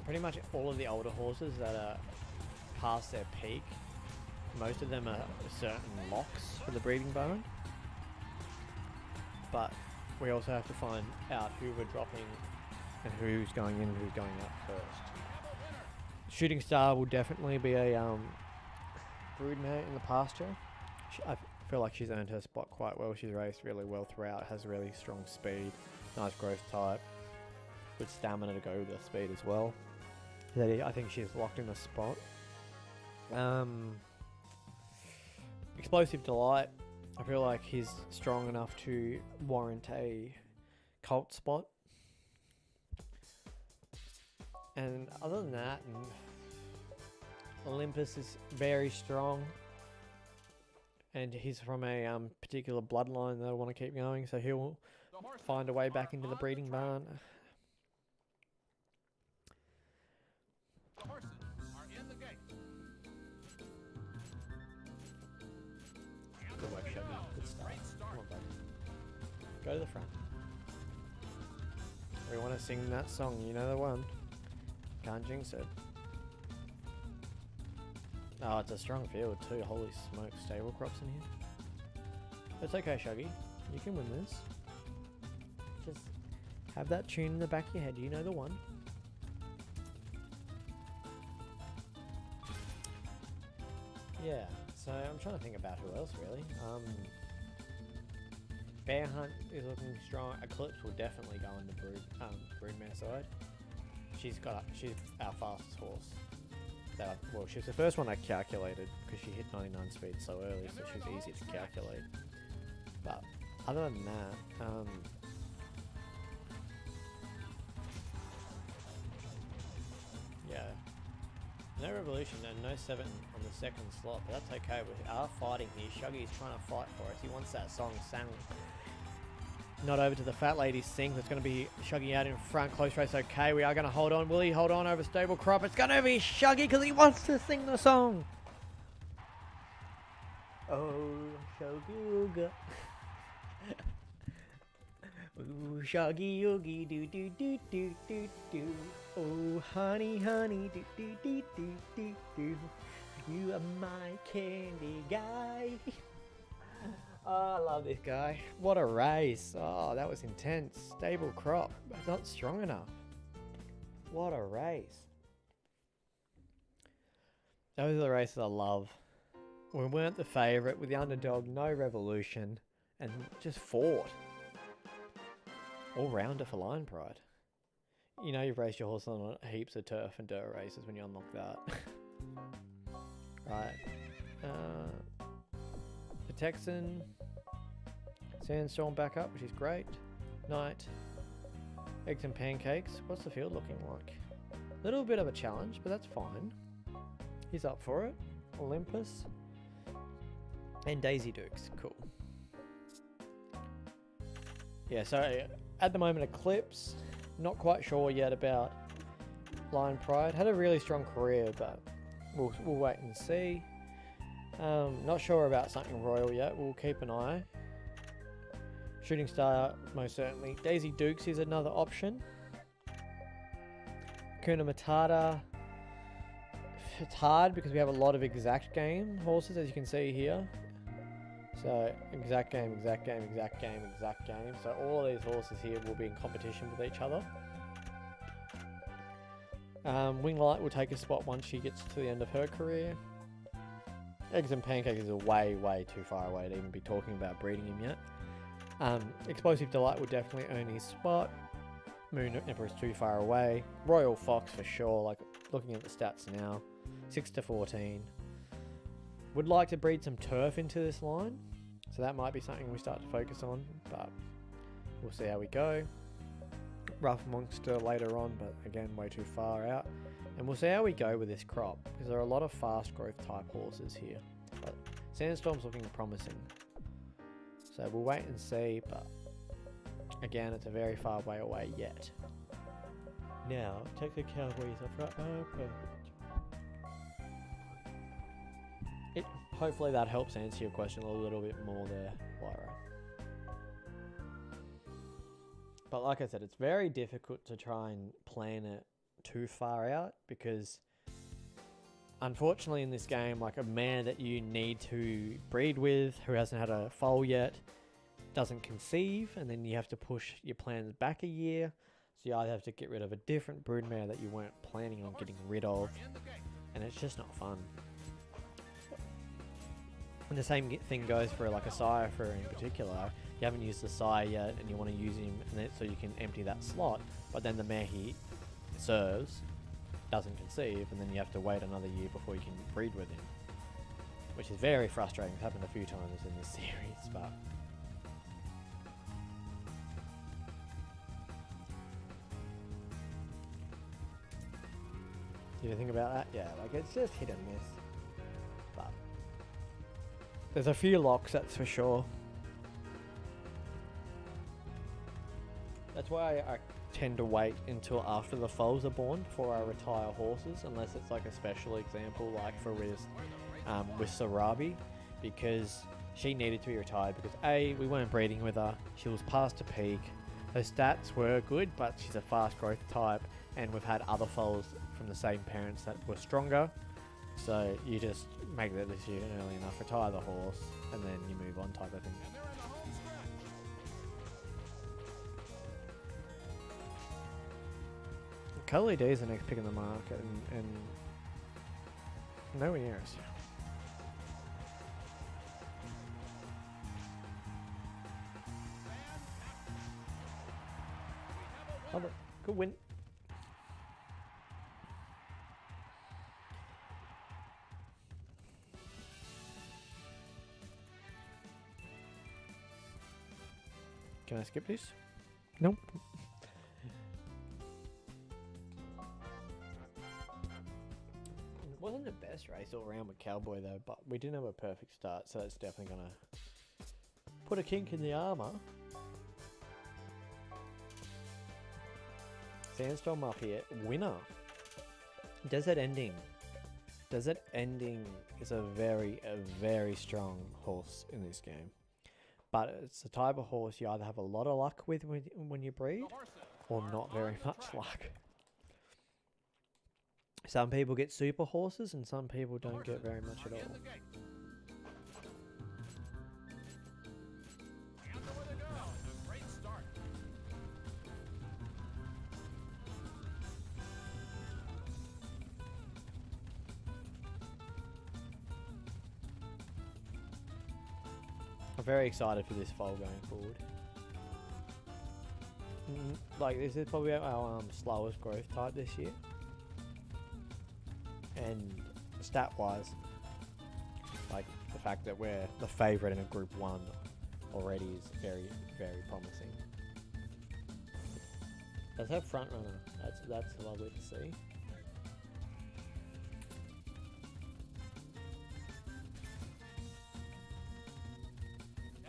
Pretty much all of the older horses that are past their peak, most of them are certain locks for the breeding barn. But we also have to find out who we're dropping and who's going in and who's going out first. Shooting Star will definitely be a broodmare in the pasture. I feel like she's earned her spot quite well. She's raced really well throughout, has really strong speed, nice growth type, good stamina to go with the speed as well. I think she's locked in the spot. Explosive Delight, I feel like he's strong enough to warrant a cult spot. And other than that, Olympus is very strong, and he's from a particular bloodline that I want to keep going, so he'll find a way back into the breeding barn. The horses are in the gate. Good work, Chevy. Good start. Come on, bud. Go to the front. we want to sing that song, you know the one. Can't jinx it. Oh, it's a strong field too. Holy smoke, stable crops in here. It's okay, Shuggy. You can win this. Just have that tune in the back of your head. You know the one. Yeah, so I'm trying to think about who else really. Bear Hunt is looking strong. Eclipse will definitely go on the broodmare side. She's our fastest horse. Well, she was the first one I calculated because she hit 99 speed so early, so she was easy to calculate. But other than that, yeah, no revolution and no 7 on the second slot, but that's okay. We are fighting here. Shuggy's trying to fight for us. He wants that song sang. Not over to the fat lady sing. It's going to be Shuggy out in front. Close race, okay. We are going to hold on. Will he hold on over stable crop? It's going to be Shuggy because he wants to sing the song. Oh, Shuggy Ooga. Ooh, Shuggy Oogie do do do do do do. Oh, honey, honey, do do do do do do. You are my candy guy. Oh, I love this guy. What a race. Oh, that was intense. Stable crop. But not strong enough. What a race. Those are the races I love. We weren't the favourite with the underdog, no revolution, and just fought. All rounder for Lion Pride. You know you've raced your horse on heaps of turf and dirt races when you unlock that. Right. The Texan. Sandstorm back up, which is great. Knight. Eggs and pancakes. What's the field looking like? A little bit of a challenge, but that's fine. He's up for it. Olympus. And Daisy Dukes. Cool. Yeah, so at the moment Eclipse. Not quite sure yet about Lion Pride. Had a really strong career, but we'll wait and see. Not sure about something royal yet. We'll keep an eye. Shooting Star, most certainly. Daisy Dukes is another option. Kuna Matata. It's hard because we have a lot of exact game horses, as you can see here. So, exact game, exact game, exact game, exact game. So, all of these horses here will be in competition with each other. Winglight will take a spot once she gets to the end of her career. Eggs and Pancakes is way, way too far away to even be talking about breeding him yet. Explosive Delight will definitely earn his spot. Moon Emperor is too far away. Royal Fox for sure, like looking at the stats now. 6 to 14. Would like to breed some turf into this line. So that might be something we start to focus on, but we'll see how we go. Rough Monster later on, but again, way too far out. And we'll see how we go with this crop, because there are a lot of fast growth type horses here. But Sandstorm's looking promising. So we'll wait and see, but again, it's a very far way away yet. Now, take the Cowboys up right. Oh, perfect. Hopefully that helps answer your question a little bit more there, Lyra. But like I said, it's very difficult to try and plan it too far out because unfortunately in this game, like a mare that you need to breed with who hasn't had a foal yet doesn't conceive, and then you have to push your plans back a year. So you either have to get rid of a different broodmare that you weren't planning on getting rid of, and it's just not fun. And the same thing goes for like a sire for in particular. You haven't used the sire yet and you want to use him and so you can empty that slot, but then the mare he serves doesn't conceive, and then you have to wait another year before you can breed with him, which is very frustrating. It's happened a few times in this series, but do you think about that? Yeah, like it's just hit and miss. But there's a few locks, that's for sure. That's why I tend to wait until after the foals are born before I retire horses, unless it's like a special example, like for with Sarabi, because she needed to be retired because A, we weren't breeding with her, she was past her peak, Her stats were good, but she's a fast growth type, and we've had other foals from the same parents that were stronger. So you just make that decision early enough, retire the horse, and then you move on type of thing. And they're in the home stretch. Cuddly D is the next pick in the market, and nowhere near us. Oh, look, good win. Can I skip this? Nope. It wasn't the best race all around with Cowboy though, but we didn't have a perfect start, so that's definitely gonna put a kink in the armor. Sandstorm up here, winner. Desert Ending. Desert Ending is a very strong horse in this game. But it's the type of horse you either have a lot of luck with when you breed, or not very much luck. Some people get super horses, and some people don't get very much at all. And away they go. A great start. I'm very excited for this foal going forward. Like, this is probably our slowest growth type this year. And stat-wise, like, the fact that we're the favourite in a Group 1 already is very promising. Let's have front runner. That's lovely to see. And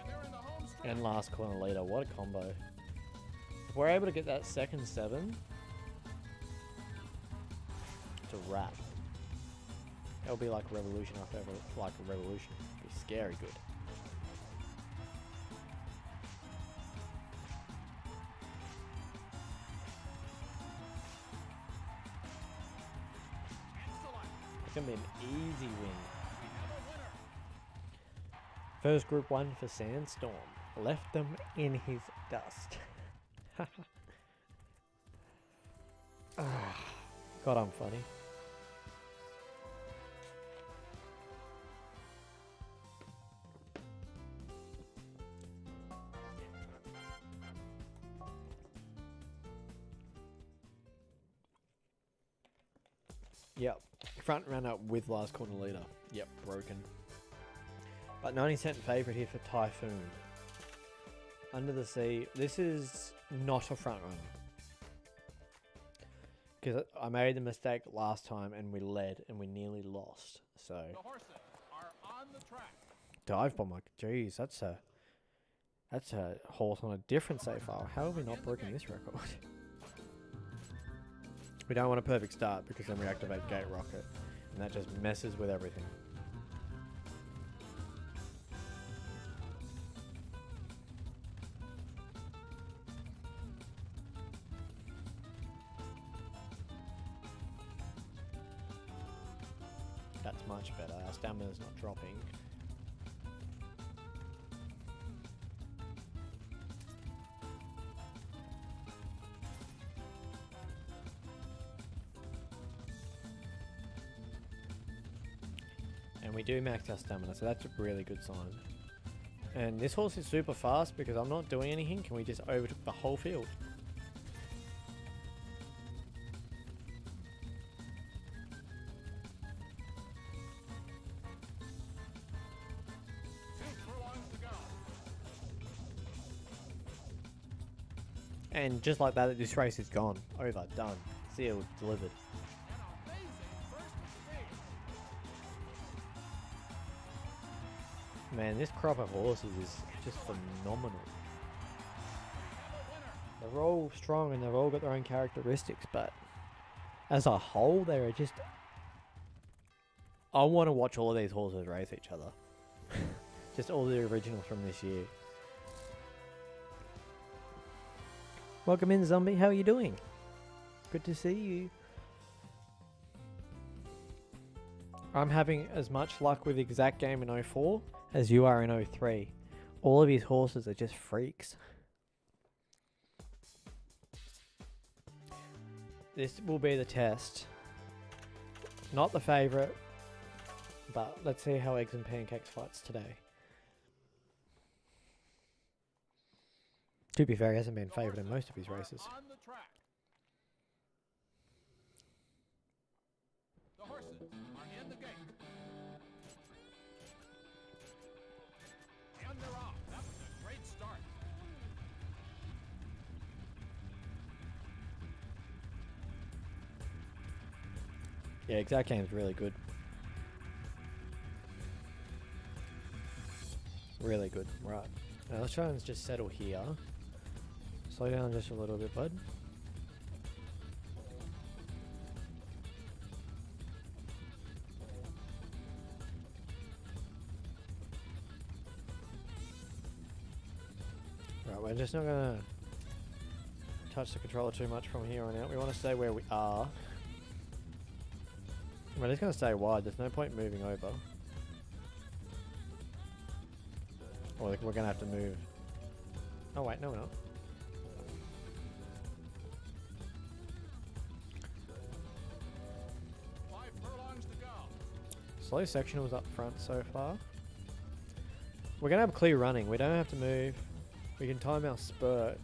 they're in the home stretch. And last corner leader, what a combo. If we're able to get that second 7 to wrap, it'll be like revolution after like a revolution. It'll be scary good. Excellent. It's gonna be an easy win. We have a winner. First Group 1 for Sandstorm. Left them in his dust. God, I'm funny. Yep, front runner with last corner leader. Yep, broken. But 90-cent favourite here for Typhoon. Under the Sea. This is not a front runner. Because I made the mistake last time and we led and we nearly lost. So The horses are on the track. dive bomb, like, geez, that's a horse on a different save file. How have we not broken this record? We don't want a perfect start because then we activate Gate Rocket and that just messes with everything. That's much better. Our stamina's not dropping. And we do max our stamina, so that's a really good sign. And this horse is super fast because I'm not doing anything. Can we just overtook the whole field? And just like that, this race is gone. Over. Done. Sealed. Delivered. An amazing first stage. Man, this crop of horses is just phenomenal. Have a winner. They're all strong and they've all got their own characteristics, but as a whole, they're just... I want to watch all of these horses race each other. Just all the originals from this year. Welcome in, Zombie. How are you doing? Good to see you. I'm having as much luck with exact game in 04 as you are in 03. All of his horses are just freaks. This will be the test. Not the favourite, but let's see how Eggs and Pancakes fights today. To be fair, he hasn't been favourite in most of his races. On the track. The horses are in the gate. And they're off. That was a great start. Yeah, exact game's really good. Really good. Right. Now let's try and just settle here. Slow down just a little bit, bud. Right, we're just not gonna touch the controller too much from here on out. We want to stay where we are. We're just gonna stay wide. There's no point moving over. Or we're gonna have to move. Oh wait, no we're not. Slow sectionals up front so far. We're going to have clear running. We don't have to move. We can time our spurt.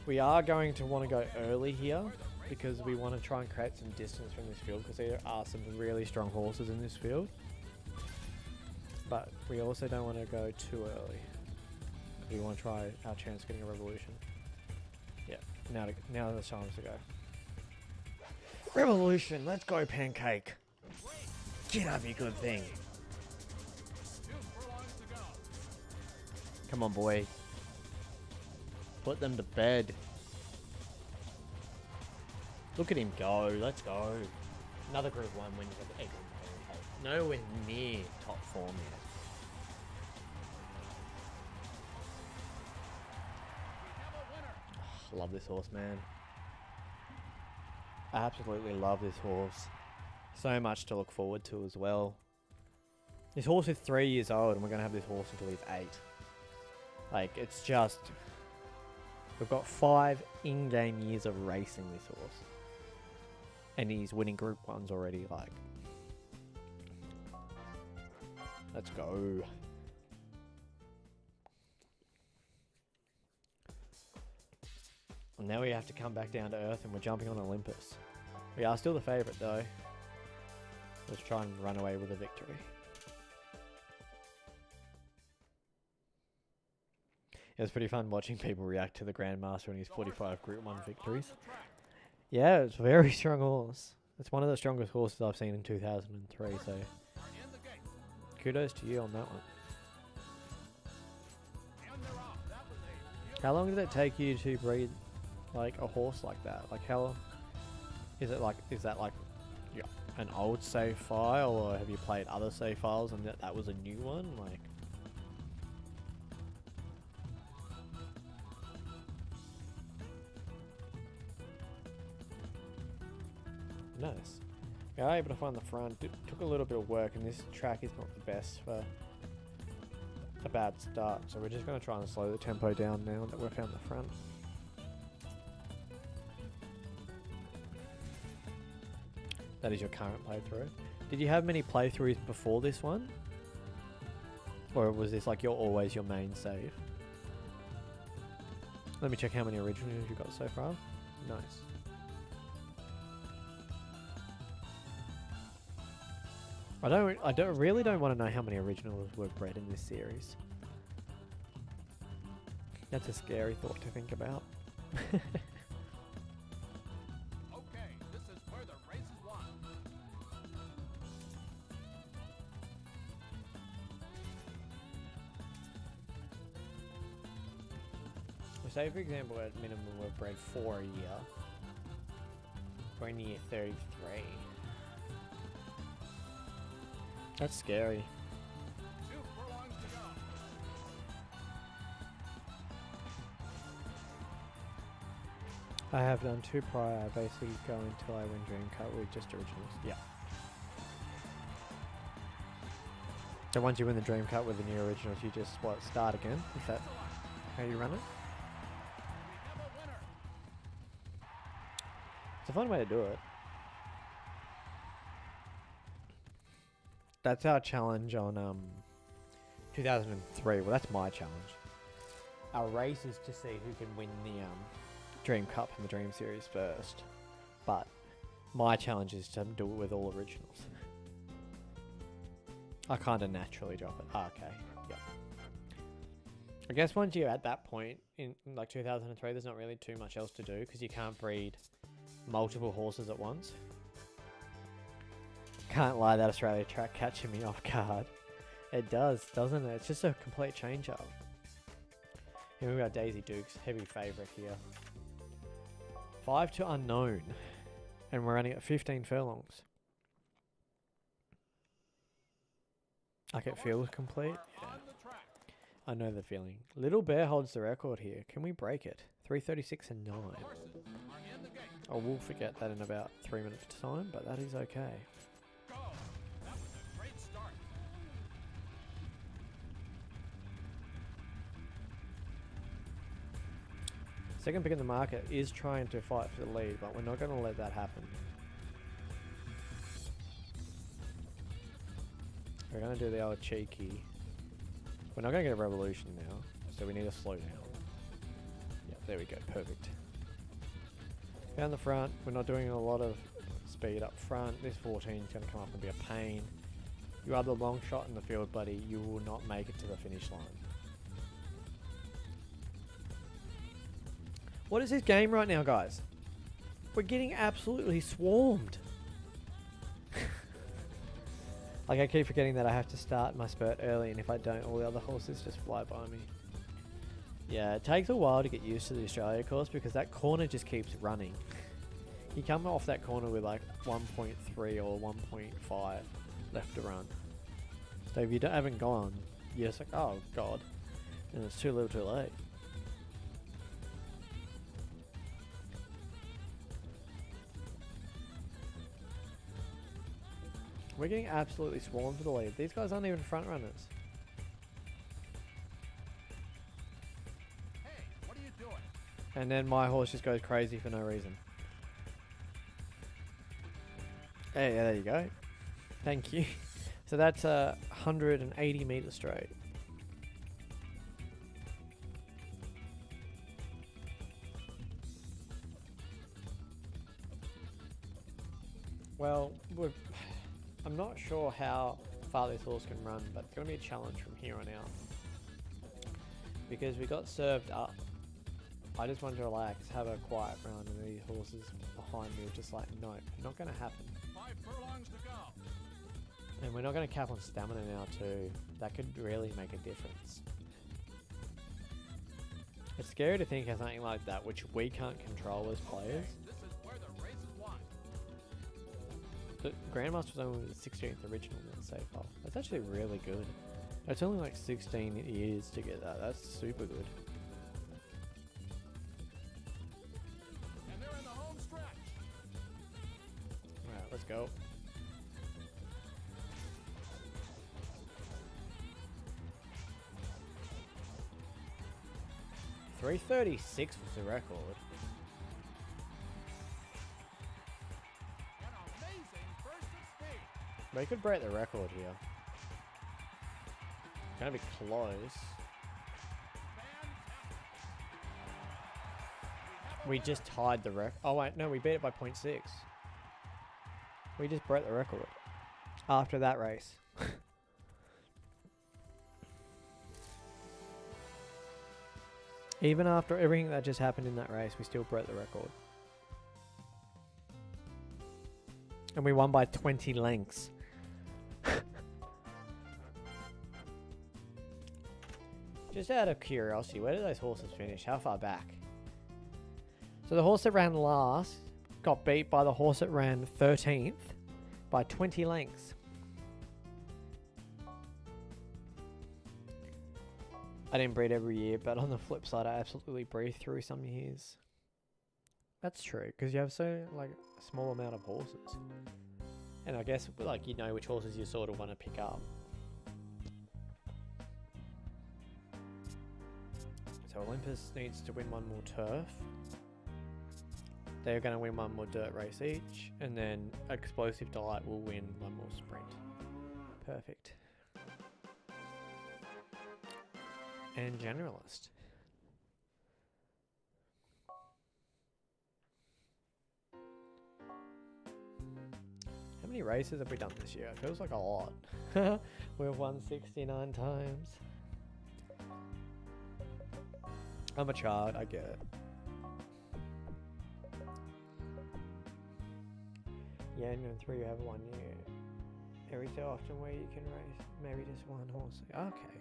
We are going to want to go early here because we want to try and create some distance from this field because there are some really strong horses in this field. But we also don't want to go too early. We want to try our chance of getting a revolution. Yeah, now the time's to go. Revolution, let's go, Pancake. Get up, you good thing. 2 furlongs to go. Come on, boy. Put them to bed. Look at him go. Let's go. Another Group 1 win for the Eggs and Pancakes. Nowhere near top form yet. We have a winner. Love this horse, man. I absolutely love this horse. So much to look forward to as well. This horse is 3 years old and we're going to have this horse until he's 8. Like, it's just... We've got 5 in-game years of racing this horse. And he's winning Group 1s already, like... Let's go. And now we have to come back down to earth and we're jumping on Olympus. We are still the favourite though. Let's try and run away with a victory. It was pretty fun watching people react to the Grandmaster and his 45 Group 1 victories. Yeah, it's a very strong horse. It's one of the strongest horses I've seen in 2003, so kudos to you on that one. How long did it take you to breed like a horse like that? Like how long? Is that like yeah, an old save file, or have you played other save files and that was a new one? Like, nice. We are able to find the front. It took a little bit of work, and this track is not the best for a bad start. So we're just going to try and slow the tempo down now that we've found the front. That is your current playthrough. Did you have many playthroughs before this one? Or was this like always your main save? Let me check how many originals you got so far. Nice. I really don't want to know how many originals were bred in this series. That's a scary thought to think about. Say for example at minimum we're bred 4 a year. We're in year 33. That's scary. 2 furlongs to go. I have done 2 prior. I basically go until I win Dream Cup with just originals. Yeah. So once you win the Dream Cup with the new originals, you just start again? Is that how you run it? It's a fun way to do it. That's our challenge on 2003. Well, that's my challenge. Our race is to see who can win the Dream Cup and the Dream Series first. But my challenge is to do it with all originals. I kind of naturally drop it. Ah, okay. Yep. I guess once you're at that point in like 2003, there's not really too much else to do because you can't breed multiple horses at once. Can't lie, that Australia track catching me off guard. It does, doesn't it? It's just a complete change up. Here we've got Daisy Dukes, heavy favourite here. 5 to unknown. And we're running at 15 furlongs. Like it feels complete? Yeah. I know the feeling. Little Bear holds the record here. Can we break it? 3:36 and 9. Oh, we'll forget that in about 3 minutes time, but that is okay. Second pick in the market is trying to fight for the lead, but we're not going to let that happen. We're going to do the old cheeky. We're not going to get a revolution now, so we need to slow down. Yeah, there we go. Perfect. Down the front, we're not doing a lot of speed up front. This 14 is going to come up and be a pain. You are the long shot in the field, buddy. You will not make it to the finish line. What is this game right now, guys? We're getting absolutely swarmed. Like, I keep forgetting that I have to start my spurt early, and if I don't, all the other horses just fly by me. Yeah, it takes a while to get used to the Australia course because that corner just keeps running. You come off that corner with like 1.3 or 1.5 left to run. So if you haven't gone, you're just like, oh god, and it's too little too late. We're getting absolutely swarmed for the lead. These guys aren't even front runners. Hey, what are you doing? And then my horse just goes crazy for no reason. Hey, yeah, there you go. Thank you. So that's 180 meters straight. Well, I'm not sure how far this horse can run, but it's going to be a challenge from here on out. Because we got served up. I just wanted to relax, have a quiet run, and these horses behind me were just like, no, not going to happen. 5 furlongs to go. And we're not going to cap on stamina now too. That could really make a difference. It's scary to think of something like that, which we can't control as players. This is where the race is won. The Grandmaster's only the 16th original in the save file. That's actually really good. It's only like 16 years to get that. That's super good. And they're in the home stretch. Alright, let's go. .336 was the record. An amazing burst of speed. We could break the record here. Gonna be close. We just tied the record. Oh wait, no, we beat it by 0.6. We just broke the record after that race. Even after everything that just happened in that race, we still broke the record. And we won by 20 lengths. Just out of curiosity, where did those horses finish? How far back? So the horse that ran last got beat by the horse that ran 13th by 20 lengths. I didn't breed every year, but on the flip side, I absolutely breathed through some years. That's true, because you have so like a small amount of horses. And I guess like you know which horses you sort of want to pick up. So Olympus needs to win one more turf. They're going to win one more dirt race each, and then Explosive Delight will win one more sprint. Perfect. And Generalist. How many races have we done this year? It feels like a lot. We've won 69 times. I'm a child, I get it. Yeah, and then 3 you have 1 year. Every so often where you can race maybe just one horse. Okay.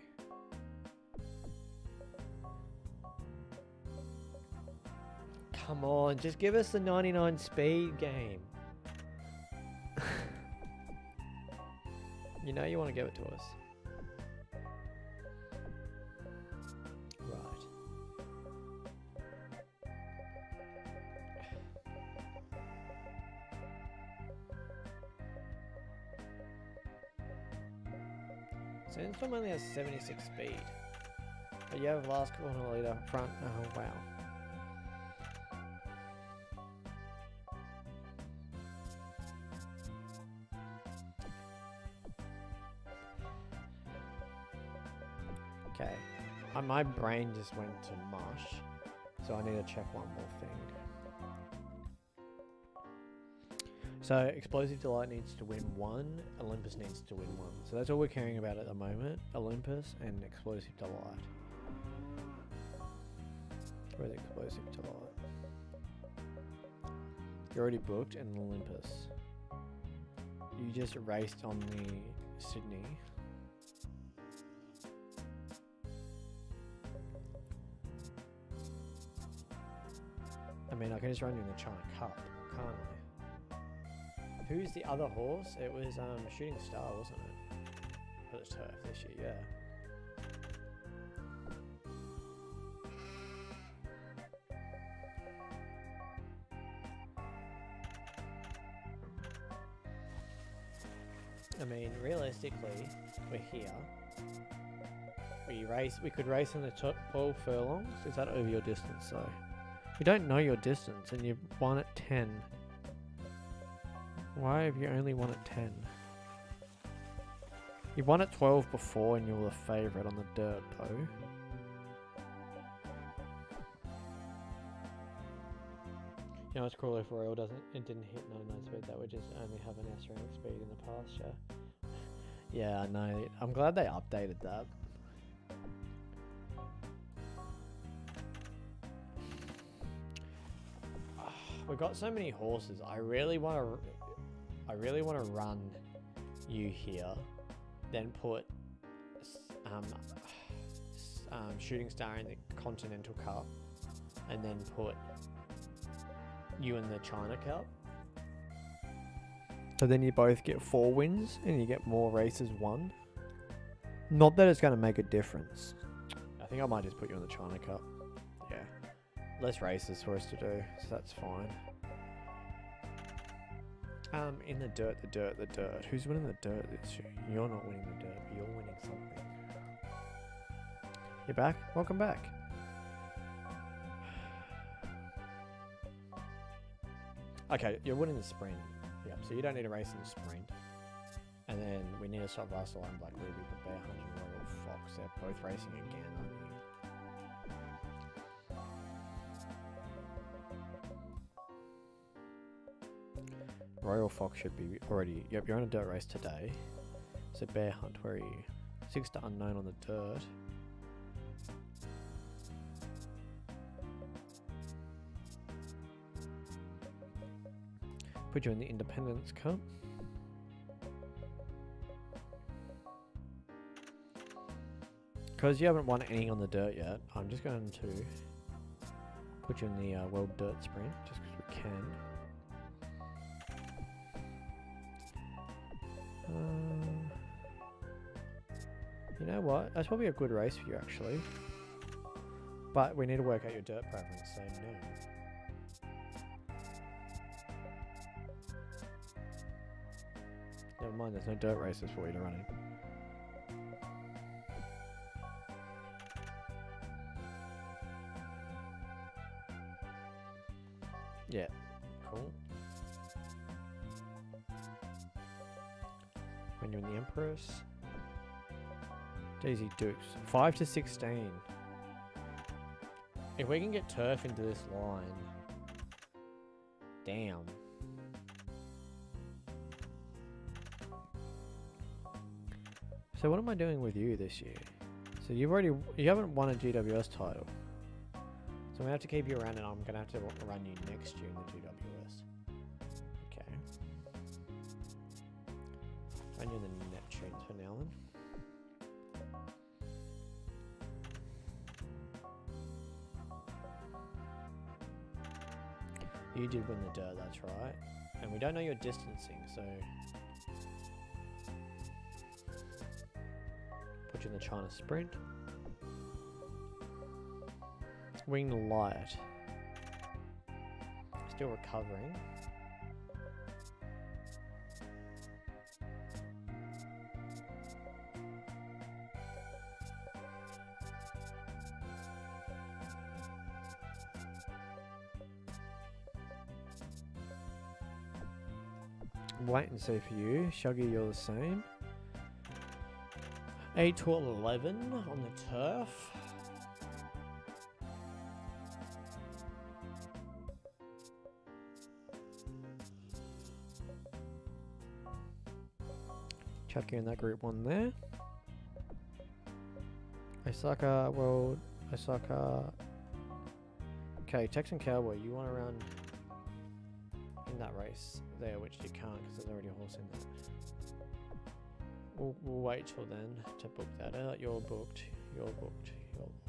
Come on, just give us the 99 speed game. You know you want to give it to us. Right. Sandstorm only has 76 speed. But you have last corner leader up front. Oh wow. Okay, my brain just went to mush, so I need to check one more thing. So Explosive Delight needs to win 1, Olympus needs to win 1. So that's all we're caring about at the moment, Olympus and Explosive Delight. Where's Explosive Delight? You're already booked in Olympus. You just raced on the Sydney. I mean, I can just run you in the China Cup, can't I? Who's the other horse? It was Shooting Star, wasn't it? For the turf this year, yeah. I mean, realistically, we're here. We could race in the top 12 furlongs. Is that over your distance though? You don't know your distance and you won at 10. Why have you only won at 10? You won at 12 before and you were the favourite on the dirt though. You know, it's cruel if Royal didn't hit 99 speed, that would just only have an S rank speed in the pasture. Yeah, I know. I'm glad they updated that. We've got so many horses. I really want to run you here, then put Shooting Star in the Continental Cup, and then put you in the China Cup. So then you both get 4 wins and you get more races won. Not that it's going to make a difference. I think I might just put you in the China Cup. Yeah. Less races for us to do, so that's fine. In the dirt. Who's winning the dirt this year? You're not winning the dirt, but you're winning something. You're back? Welcome back. Okay, you're winning the sprint. Yep, so you don't need to race in the sprint. And then we need to stop Russell and Black Ruby, the Bear Hunter and Royal Fox. They're both racing again, aren't you? Royal Fox should be already... Yep, you're on a dirt race today. So Bear Hunt, where are you? 6 to unknown on the dirt. Put you in the Independence Cup. Because you haven't won any on the dirt yet, I'm just going to put you in the World Dirt Sprint, just because we can. You know what? That's probably a good race for you, actually. But we need to work out your dirt preference, so no. never mind, there's no dirt races for you to run in. Yeah, cool. When you're in the Empress. Daisy Dukes. 5 to 16. If we can get turf into this line. Damn. So what am I doing with you this year? So you haven't won a GWS title. So I'm gonna have to keep you around, and I'm gonna have to run you next year in the GWS. Okay. Run you in the Neptunes for now then. You did win the dirt, that's right. And we don't know your distancing, so put you in the China Sprint. Winged Light. Still recovering. Wait and see for you. Shuggy, you're the same. 8 to 11 on the turf. Chuck you in that group 1 there. Osaka World. Osaka. Okay, Texan Cowboy, you want to run in that race there, which you can't because there's already a horse in there. We'll wait till then to book that out. You're booked. You're booked. You're booked.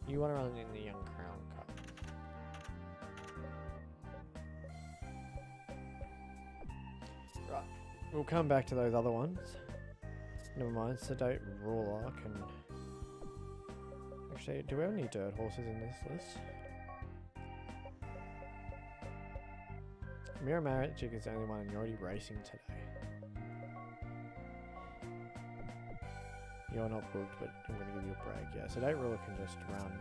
You want to run in the Young Crown Cup. Right. We'll come back to those other ones. Never mind. Sedate Ruler can... Actually, do we have any dirt horses in this list? Mirror Magic is the only one, and you're already racing today. You're not booked, but I'm going to give you a break. Yeah, so Sedate Ruler can just run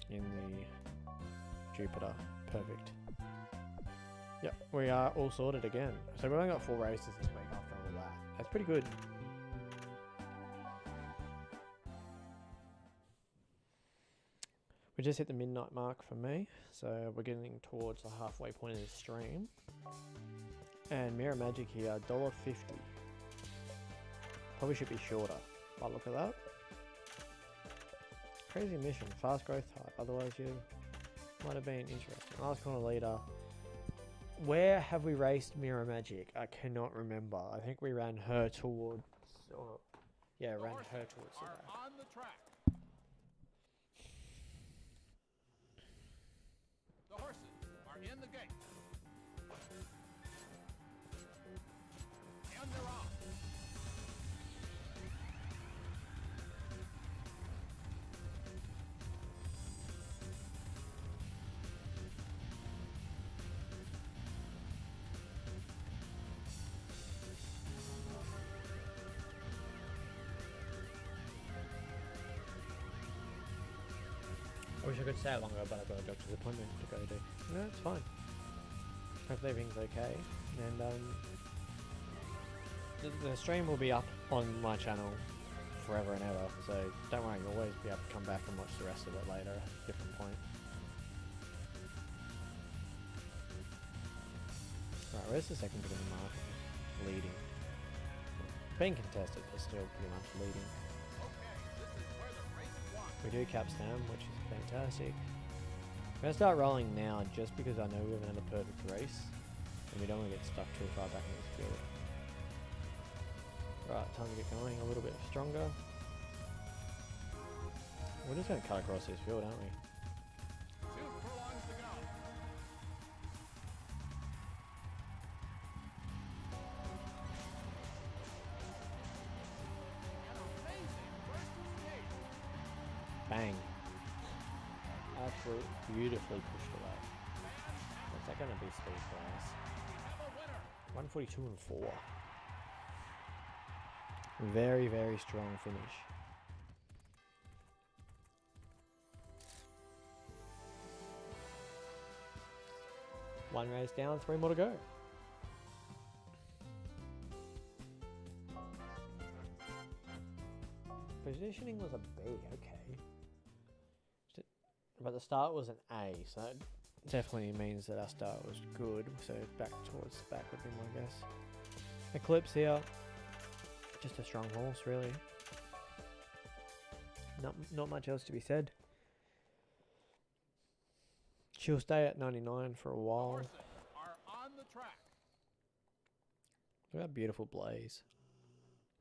in the Jupiter. Perfect. Yep, we are all sorted again. So we've only got 4 races this week after all that. That's pretty good. We just hit the midnight mark for me, so we're getting towards the halfway point of the stream. And Mirror Magic here, $1.50. Probably should be shorter, but look at that. Crazy mission, fast growth type, otherwise you might have been interesting. Last corner leader. Where have we raced Mirror Magic? I cannot remember. I think we ran her towards... yeah, ran her towards the back. On the track. The horses are in the gate. And they're off. I wish I could stay longer, but I've got a doctor's appointment to go to. No, it's fine. Hopefully everything's okay. And the stream will be up on my channel forever and ever, so don't worry, you'll always be able to come back and watch the rest of it later at a different point. Right, where's the second bit of the market? Leading. Being contested, but still pretty much leading. We do Capstan, which is fantastic. I'm going to start rolling now just because I know we haven't had a perfect race and we don't want to get stuck too far back in this field. Right, time to get going a little bit stronger. We're just going to cut across this field, aren't we? 2 furlongs to go. An amazing first escape. Bang. Absolutely beautifully pushed away. What's that going to be speed for us? Have a 142 and 4. Very, very strong finish. One race down, 3 more to go. Positioning was a B, okay. But the start was an A, so that definitely means that our start was good. So back towards the back would be my guess. Eclipse here. Just a strong horse, really. Not much else to be said. She'll stay at 99 for a while. Horses are on the track. Look at that beautiful blaze.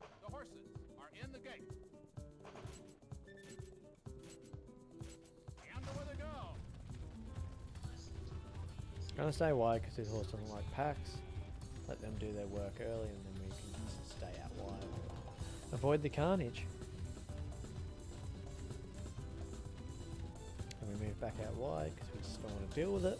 The horses are in the gate. And away they go. Gonna stay wide because this horse doesn't like packs. Let them do their work early and then we can just stay out wide. Avoid the carnage. And we move back out wide because we just don't want to deal with it.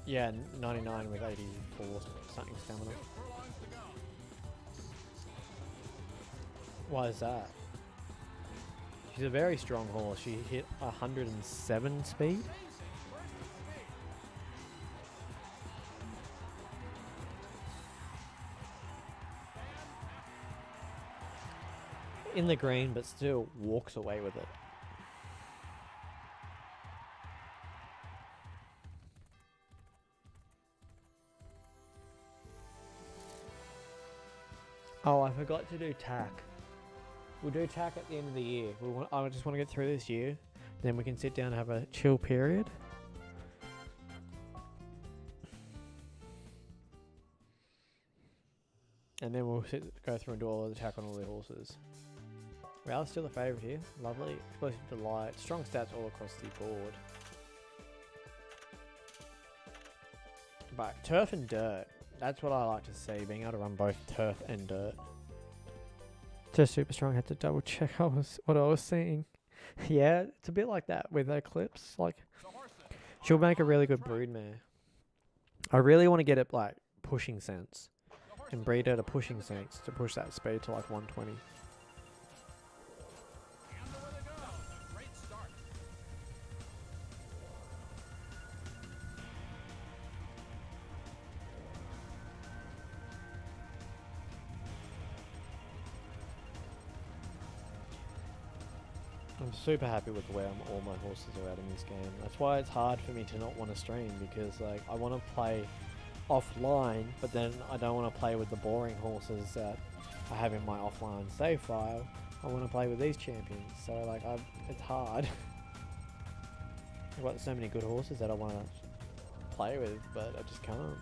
Yeah, 99 with 84 something stamina. 2 furlongs to go. Why is that? She's a very strong horse. She hit 107 speed. Chasing first speed. In the green, but still walks away with it. Oh, I forgot to do tack. We'll do tack at the end of the year. I just want to get through this year. Then we can sit down and have a chill period. And then we'll go through and do all of the tack on all the horses. Ral's still the favourite here. Lovely. Explosive Delight. Strong stats all across the board. But turf and dirt. That's what I like to see. Being able to run both turf and dirt. Just super strong. Had to double check what I was seeing. Yeah, it's a bit like that with Eclipse. Like, she'll make a really good broodmare. I really want to get it like pushing sense. And breed her to pushing sense to push that speed to like 120. And away they go. A great start. I'm super happy with where all my horses are at in this game. That's why it's hard for me to not want to stream, because like I want to play offline, but then I don't want to play with the boring horses that I have in my offline save file. I want to play with these champions, so like it's hard. I've got so many good horses that I want to play with, but I just can't.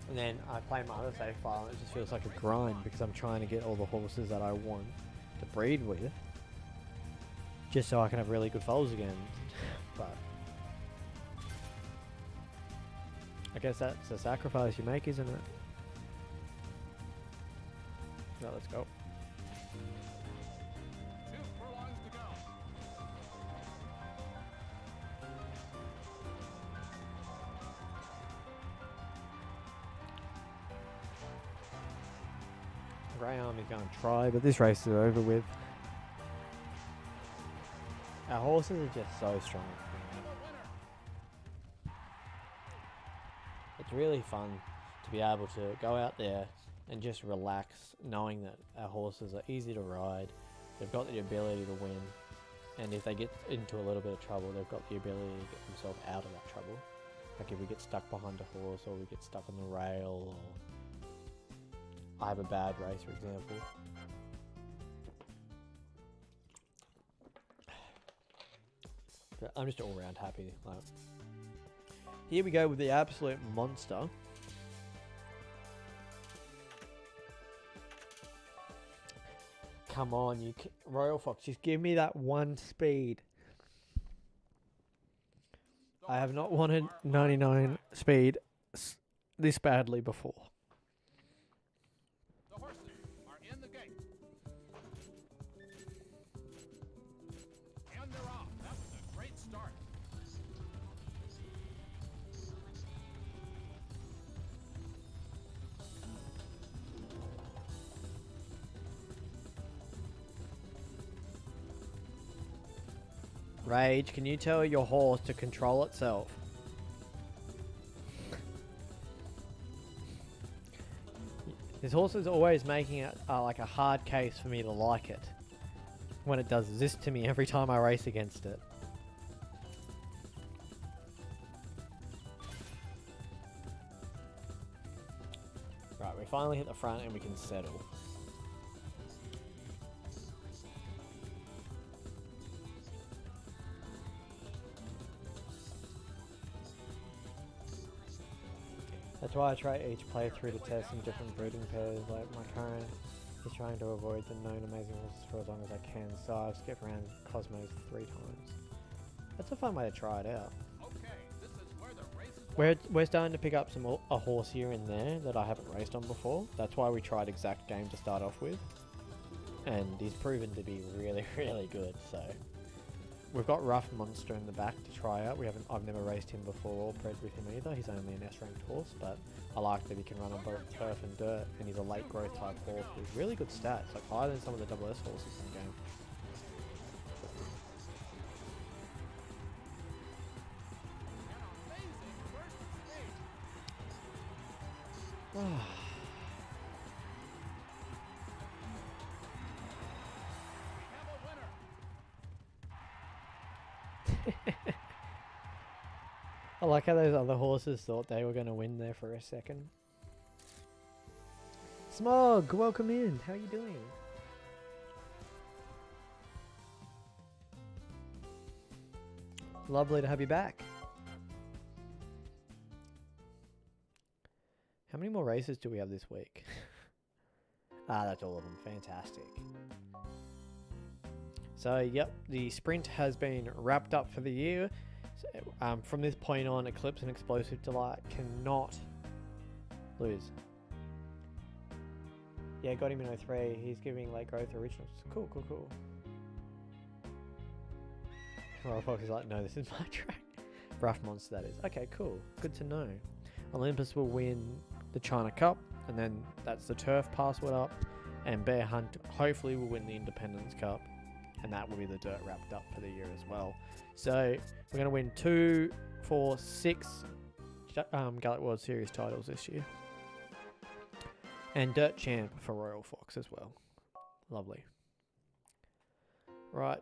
And then I play my other save file and it just feels like a grind because I'm trying to get all the horses that I want to breed with, just so I can have really good foals again. But I guess that's a sacrifice you make, isn't it? Now let's go. 2 furlongs to go. Grey Army's going to try, but this race is over with. Our horses are just so strong. And the winner. It's really fun to be able to go out there and just relax, knowing that our horses are easy to ride. They've got the ability to win, and if they get into a little bit of trouble, they've got the ability to get themselves out of that trouble. Like if we get stuck behind a horse, or we get stuck on the rail, or I have a bad race, for example. But I'm just all round happy. Like, here we go with the absolute monster. Come on, Royal Fox, just give me that one speed. I have not wanted 99 speed this badly before. The horses are in the gate. And they're off. That was a great start. Rage, can you tell your horse to control itself? This horse is always making it like a hard case for me to like it when it does this to me every time I race against it. Right, we finally hit the front and we can settle. That's why I try each playthrough to test some different breeding pairs. Like my current is trying to avoid the known amazing horses for as long as I can, so I've skipped around Cosmos 3 times. That's a fun way to try it out. Okay, this is where the race is. We're starting to pick up a horse here and there that I haven't raced on before. That's why we tried Exact Game to start off with, and he's proven to be really, really good. So we've got Rough Monster in the back to try out. I've never raced him before or bred with him either. He's only an S-ranked horse, but I like that he can run on both turf and dirt, and he's a late growth type horse with really good stats, like higher than some of the double S horses in the game. An amazing first stage. We have a winner. I like how those other horses thought they were going to win there for a second. Smog, welcome in. How are you doing? Lovely to have you back. How many more races do we have this week? That's all of them. Fantastic. So, yep, the sprint has been wrapped up for the year. So, from this point on, Eclipse and Explosive Delight cannot lose. Yeah, got him in 03. He's giving late growth originals. Cool, cool, cool. Royal Fox is like, no, this is my track. Rough Monster, that is. Okay, cool. Good to know. Olympus will win the China Cup, and then that's the turf password up. And Bear Hunt hopefully will win the Independence Cup, and that will be the dirt wrapped up for the year as well. So we're going to win 2, 4, 6 Gallop World Series titles this year. And Dirt Champ for Royal Fox as well. Lovely. Right.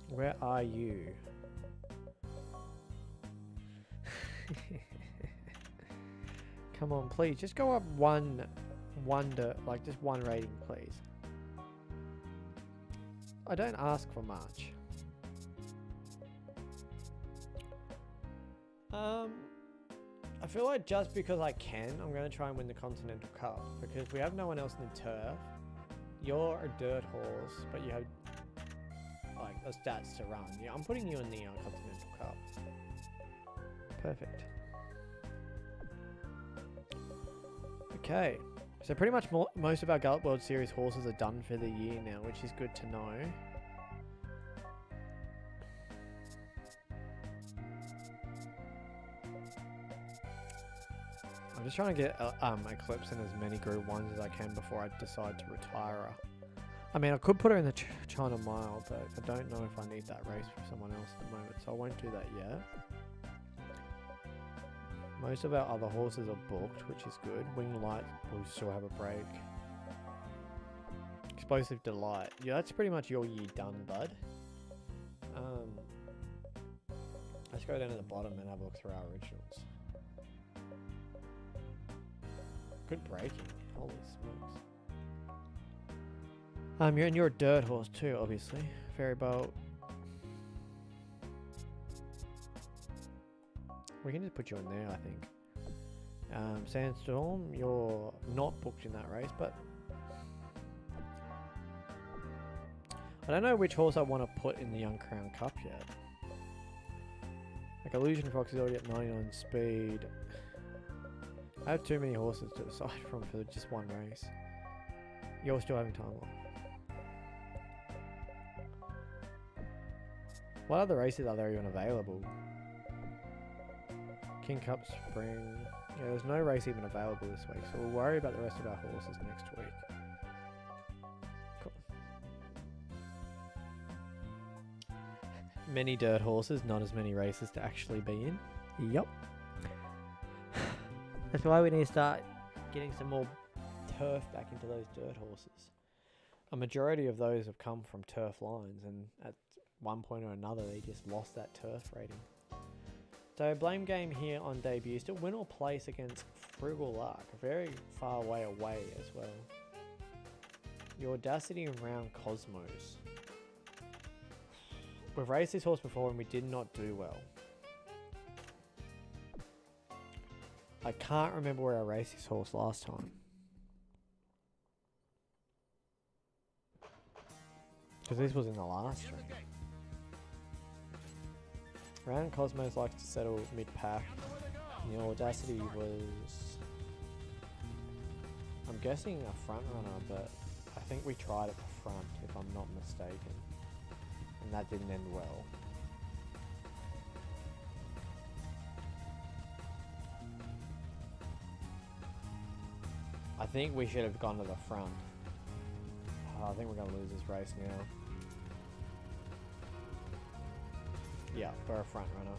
Where are you? Come on, please. Just go up one dirt, like just one rating, please. I don't ask for much. I feel like just because I can, I'm going to try and win the Continental Cup. Because we have no one else in the turf. You're a dirt horse, but you have like the stats to run. Yeah, I'm putting you in the Continental Cup. Perfect. Okay. So pretty much most of our Gallop World Series horses are done for the year now, which is good to know. I'm just trying to get Eclipse in as many Group 1s as I can before I decide to retire her. I mean, I could put her in the China Mile, but I don't know if I need that race for someone else at the moment, so I won't do that yet. Most of our other horses are booked, which is good. Wing Light will still have a break. Explosive Delight. Yeah, that's pretty much your year done, bud. Let's go down to the bottom and have a look through our originals. Good breaking. Holy smokes. You're a dirt horse too, obviously. Fairy Bolt. We can just put you in there, I think. Sandstorm, you're not booked in that race, but I don't know which horse I want to put in the Young Crown Cup yet. Like Illusion Fox is already at 99 speed. I have too many horses to decide from for just one race. You're still having time off. What other races are there even available? King Cup Spring. Yeah, there's no race even available this week, so we'll worry about the rest of our horses next week. Cool. Many dirt horses, not as many races to actually be in. Yup. That's why we need to start getting some more turf back into those dirt horses. A majority of those have come from turf lines, and at one point or another they just lost that turf rating. So blame game here on debut. Still win or place against Frugal Lark. Very far way away as well. Your Audacity around Cosmos. We've raced this horse before and we did not do well. I can't remember where I raced this horse last time. Because this was in the last round. Round Cosmos likes to settle mid-pack. The Audacity was, I'm guessing a front runner, but I think we tried at the front if I'm not mistaken. And that didn't end well. I think we should have gone to the front. I think we're going to lose this race now. Yeah, we're a front runner.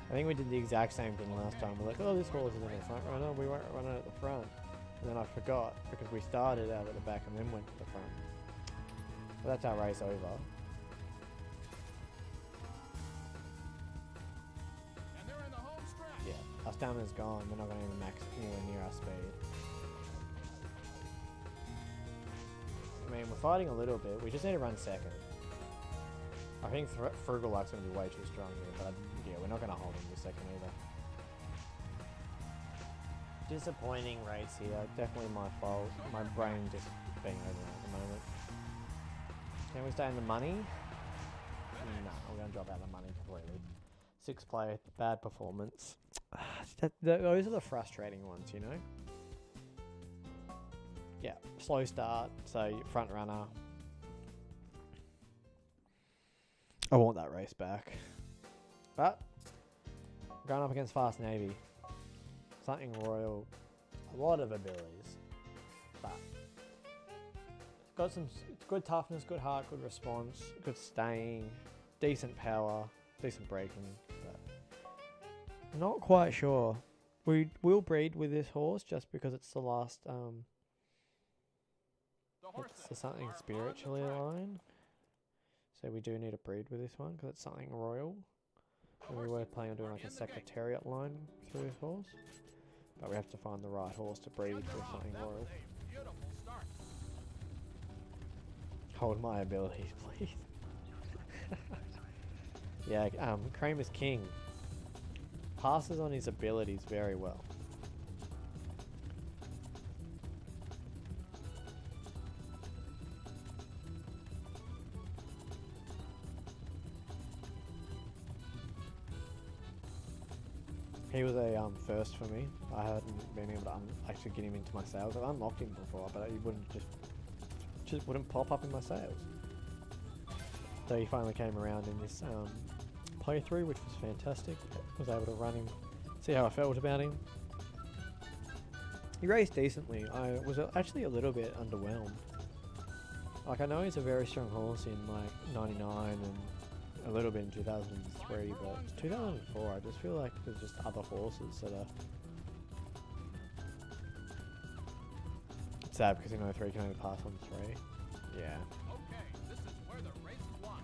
I think we did the exact same thing last time. We're like, oh, this horse is in the front runner. We won't run it at the front. And then I forgot because we started out at the back and then went to the front. But that's our race over. Yeah, our stamina's gone. We're not going to even max anywhere near our speed. I mean, we're fighting a little bit. We just need to run second. I think Frugal Lark's going to be way too strong here, but yeah, we're not going to hold him to second either. Disappointing race here. Definitely my fault. My brain just being over at the moment. Can we stay in the money? No, we're going to drop out the money completely. 6 play, bad performance. Those are the frustrating ones, you know? Yeah, slow start, so front runner. I want that race back. But, going up against Fast Navy. Something Royal. A lot of abilities. But, it's got some good toughness, good heart, good response, good staying, decent power, decent braking. But not quite sure. We will breed with this horse just because it's the last, it's something spiritually aligned. So we do need to breed with this one because it's something royal. And we were planning on doing like a secretariat line through this horse. But we have to find the right horse to breed with something royal. Hold my abilities, please. Yeah, Kramer's king. Passes on his abilities very well. He was a first for me. I hadn't been able to actually get him into my sales. I've unlocked him before, but he wouldn't just wouldn't pop up in my sales. So he finally came around in this playthrough, which was fantastic. I was able to run him, see how I felt about him. He raced decently. I was actually a little bit underwhelmed. Like, I know he's a very strong horse in like 99 and a little bit in 2003, but 2004 I just feel like there's just other horses that are... It's sad because in 03 you can only pass on 3. Yeah. Okay, this is where the race is won.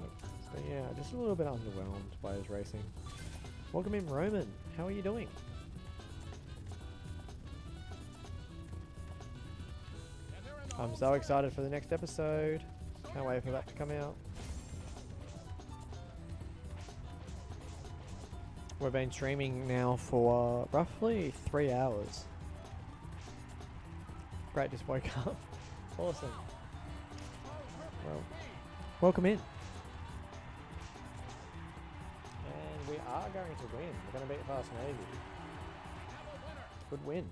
But yeah, just a little bit underwhelmed by his racing. Welcome in, Roman. How are you doing? I'm so excited for the next episode. Can't wait for that to come out. We've been streaming now for roughly 3 hours. Great, just woke up. Awesome. Well, welcome in. And we are going to win. We're going to beat Fast Navy. Good win.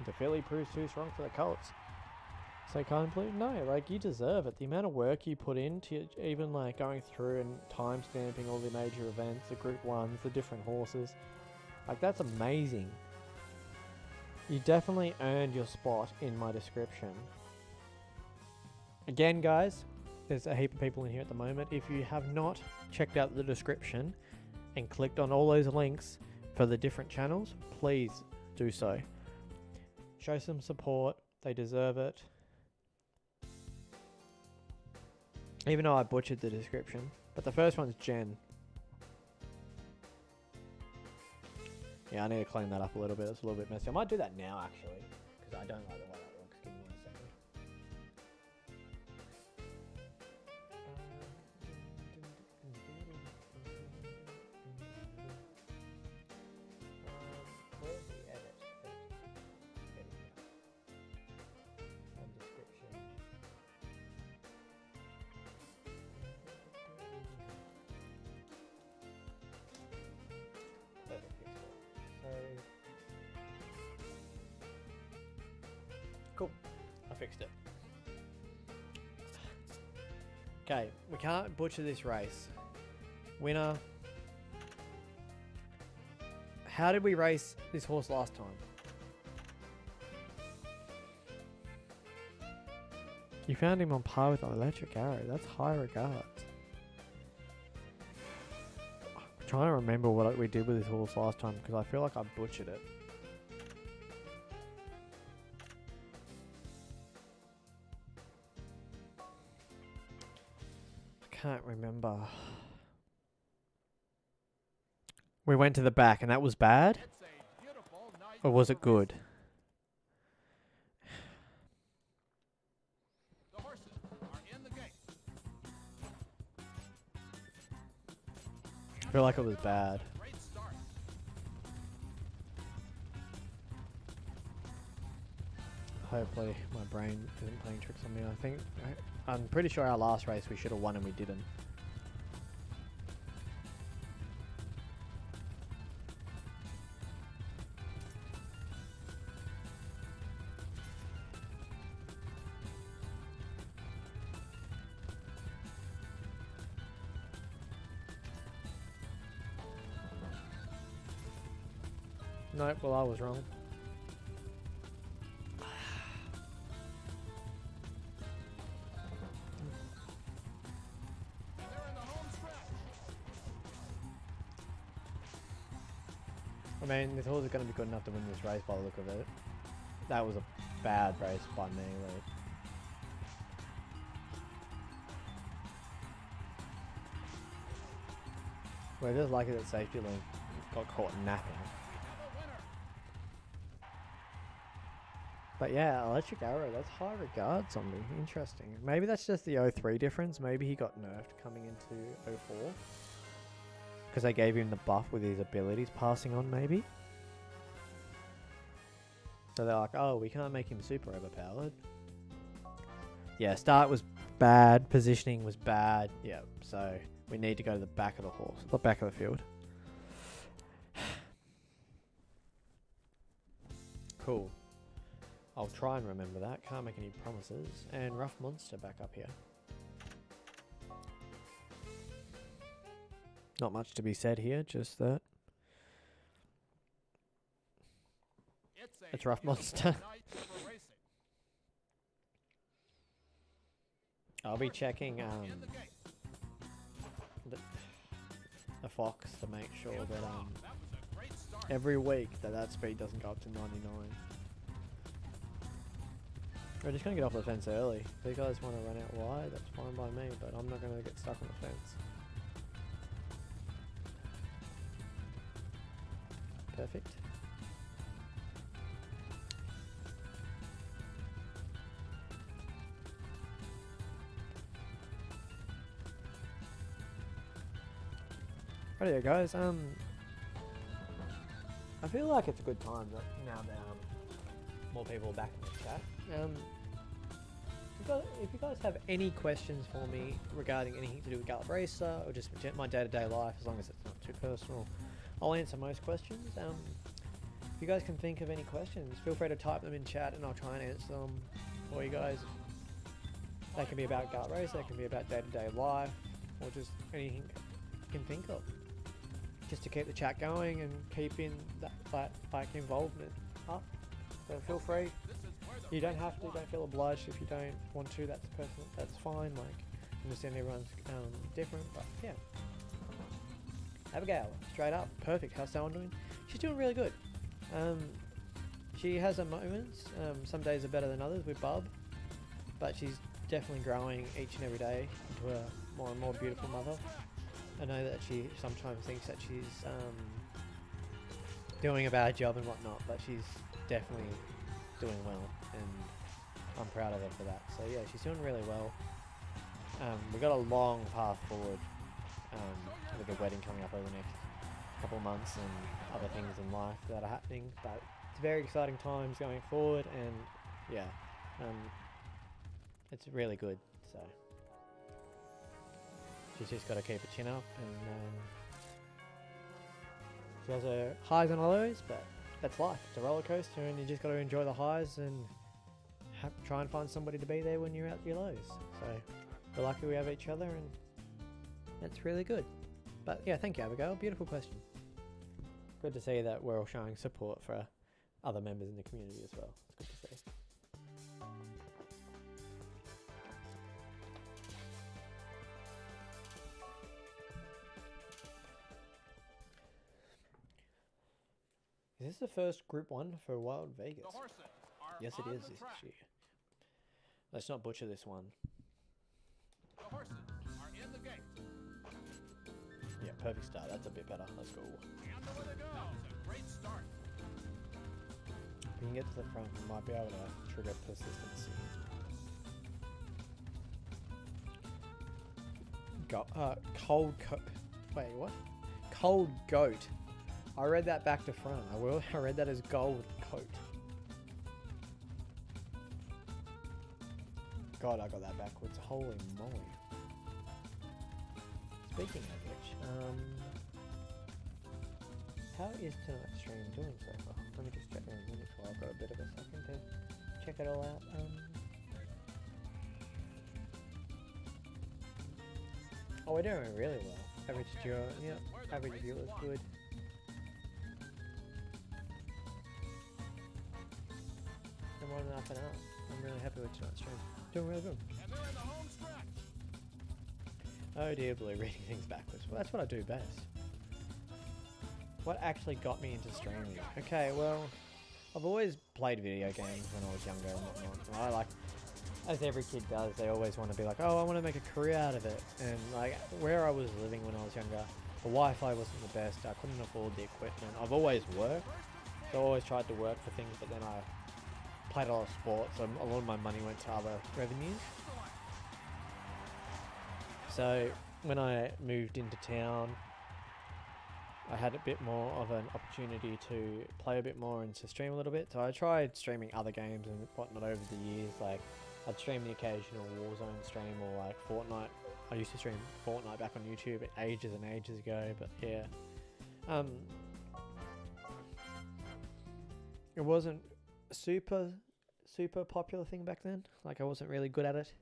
The Philly proves too strong for the Colts. So can't believe, no, like you deserve it. The amount of work you put into even like going through and time stamping all the major events, the group ones, the different horses, like that's amazing. You definitely earned your spot in my description. Again, guys, there's a heap of people in here at the moment. If you have not checked out the description and clicked on all those links for the different channels, please do so. Show some support. They deserve it. Even though I butchered the description. But the first one's Jen. Yeah, I need to clean that up a little bit. It's a little bit messy. I might do that now, actually. Because I don't like the way that looks. Give me 1 second. Where's the edit? And description. Perfect, fix it. So cool, I fixed it. Okay, we can't butcher this race. Winner. How did we race this horse last time? You found him on par with Electric Arrow. That's high regards. I'm trying to remember what we did with this horse last time because I feel like I butchered it. I can't remember. We went to the back and that was bad? Or was it good? The horses are in the gate. I feel like it was bad. Great start. Hopefully my brain isn't playing tricks on me. I'm pretty sure our last race we should have won and we didn't. Nope, well I was wrong. They're in the home stretch. I mean, this horse is going to be good enough to win this race by the look of it. That was a bad race by me, like. We're just lucky that Safety Link got caught napping. But yeah, Electric Arrow, that's high regards on me. Interesting. Maybe that's just the 03 difference. Maybe he got nerfed coming into 04. Because they gave him the buff with his abilities passing on, maybe. So they're like, oh, we can't make him super overpowered. Yeah, start was bad. Positioning was bad. Yeah, so we need to go to the back of the horse. The back of the field. Cool. I'll try and remember that. Can't make any promises. And Rough Monster back up here. Not much to be said here, just that. It's Rough Monster. I'll be checking the Fox to make sure that every week that speed doesn't go up to 99. We're just going to get off the fence early. If you guys want to run out wide, that's fine by me, but I'm not going to get stuck on the fence. Perfect. Rightio guys, feel like it's a good time that now that more people are back in the chat. If you guys have any questions for me regarding anything to do with Gallop Racer or just my day-to-day life, as long as it's not too personal, I'll answer most questions. If you guys can think of any questions, feel free to type them in chat and I'll try and answer them for you guys. That can be about Gallop Racer, that can be about day-to-day life, or just anything you can think of. Just to keep the chat going and keeping that like involvement up. So feel free. You don't have to. Don't feel obliged if you don't want to. That's personal. That's fine. Like, I understand everyone's different, but yeah. Abigail, straight up, perfect. How's Salon doing? She's doing really good. She has her moments. Some days are better than others with Bub, but she's definitely growing each and every day into a more and more beautiful mother. I know that she sometimes thinks that she's doing a bad job and whatnot, but she's definitely doing well, and I'm proud of her for that. So yeah, she's doing really well. We've got a long path forward with the wedding coming up over the next couple of months and other things in life that are happening, but it's very exciting times going forward, and yeah, it's really good. So she's just got to keep her chin up, and she has her highs and lows, but that's life. It's a roller coaster, and you just got to enjoy the highs and try and find somebody to be there when you're at your lows. So we're lucky we have each other, and that's really good. But yeah, thank you, Abigail. Beautiful question. Good to see that we're all showing support for other members in the community as well. It's good to see. Is this the first Group 1 for Wild Vegas? Yes, it is this year. Let's not butcher this one. The horses are in the gate. Yeah, perfect start. That's a bit better. Let's go. And away they go. It's a great start. If we can get to the front, we might be able to trigger persistency. Wait, what? Cold goat. I read that back to front. I read that as gold coat. God, I got that backwards. Holy moly. Speaking of which, how is tonight's stream doing so far? Let me just check in a minute while I've got a bit of a second to check it all out. Oh, we're doing really well. Average viewer, yeah, average viewer is good. I'm more than up and up. I'm really happy with tonight's stream. Doing really good. And they're in the home stretch. Oh dear, Blue, reading things backwards. Well, that's what I do best. What actually got me into streaming? Okay, well, I've always played video games when I was younger and whatnot. And I like, as every kid does, they always want to be like, oh, I want to make a career out of it. And like, where I was living when I was younger, the Wi-Fi wasn't the best. I couldn't afford the equipment. I've always worked, so I always tried to work for things, but then I played a lot of sports, so a lot of my money went to other revenues. So when I moved into town, I had a bit more of an opportunity to play a bit more and to stream a little bit. So I tried streaming other games and whatnot over the years. Like, I'd stream the occasional Warzone stream, or like Fortnite. I used to stream Fortnite back on YouTube ages and ages ago, but yeah. It wasn't super popular thing back then. Like, I wasn't really good at it.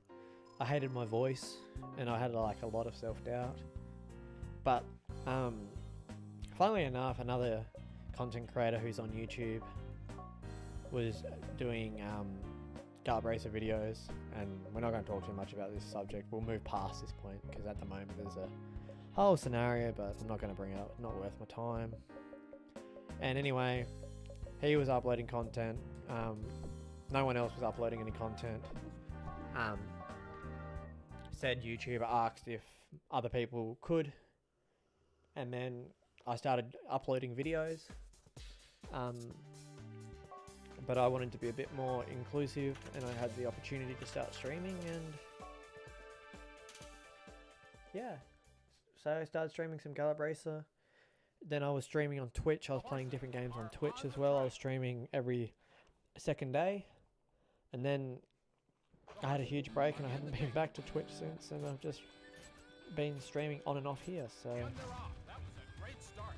I hated my voice, and I had like a lot of self-doubt. But funnily enough, another content creator who's on YouTube was doing Gallop Racer videos, and we're not going to talk too much about this subject. We'll move past this point because at the moment there's a whole scenario, but I'm not going to bring it up. Not worth my time. And anyway, he was uploading content. No one else was uploading any content. Said YouTuber asked if other people could, and then I started uploading videos. But I wanted to be a bit more inclusive, and I had the opportunity to start streaming, and yeah, so I started streaming some Gallop Racer, then I was streaming on Twitch. I was playing different games on Twitch as well. I was streaming every second day. And then I had a huge break and I haven't been back to Twitch since. And I've just been streaming on and off here. So, And they're off. That was a great start.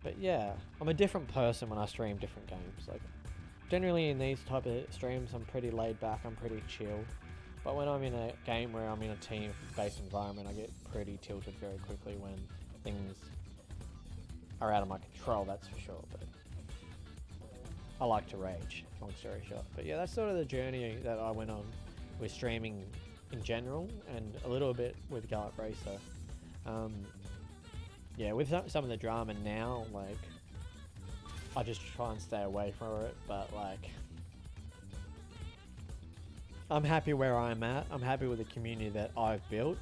but yeah, I'm a different person when I stream different games. Like, generally in these type of streams, I'm pretty laid back. I'm pretty chill. But when I'm in a game where I'm in a team-based environment, I get pretty tilted very quickly when things are out of my control, that's for sure. But I like to rage, long story short. But yeah, that's sort of the journey that I went on with streaming in general, and a little bit with Gallop Racer. Yeah, with some of the drama now, like, I just try and stay away from it, but like, I'm happy where I'm at. I'm happy with the community that I've built.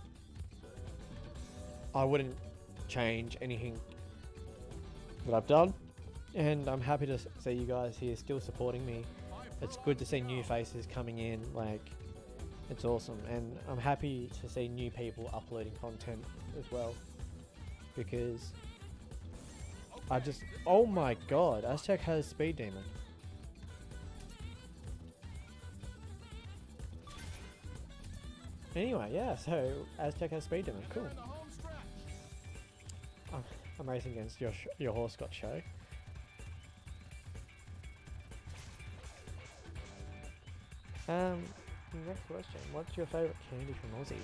I wouldn't change anything that I've done. And I'm happy to see you guys here still supporting me. It's good to see new faces coming in. Like, it's awesome. And I'm happy to see new people uploading content as well. Because I just... Oh my god, Aztec has Speed Demon. Anyway, yeah, so Aztec has Speed Demon, cool. In the home stretch. I'm racing against your horse got show. Next question. What's your favourite candy from Aussie?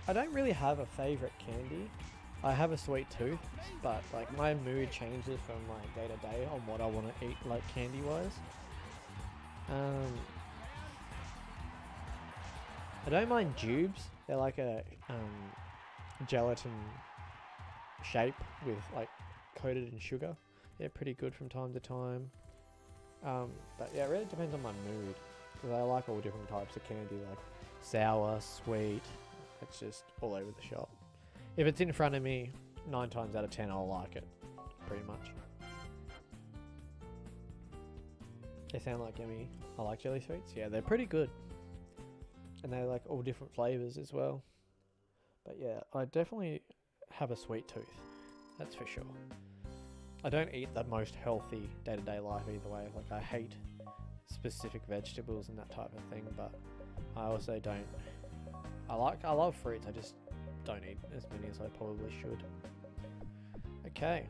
I don't really have a favourite candy. I have a sweet tooth, but like my mood changes from like day to day on what I want to eat, like candy wise. I don't mind Jubes. They're like a gelatin shape with like coated in sugar. They're pretty good from time to time. But yeah, it really depends on my mood, because I like all different types of candy, like sour, sweet. It's just all over the shop. If it's in front of me, 9 times out of 10 I'll like it, pretty much. They sound like yummy. I like jelly sweets. Yeah, they're pretty good. And they're like all different flavors as well. But yeah, I definitely have a sweet tooth. That's for sure. I don't eat the most healthy day-to-day life either way. Like, I hate specific vegetables and that type of thing, but I also don't... I love fruits, I just don't eat as many as I probably should. Okay.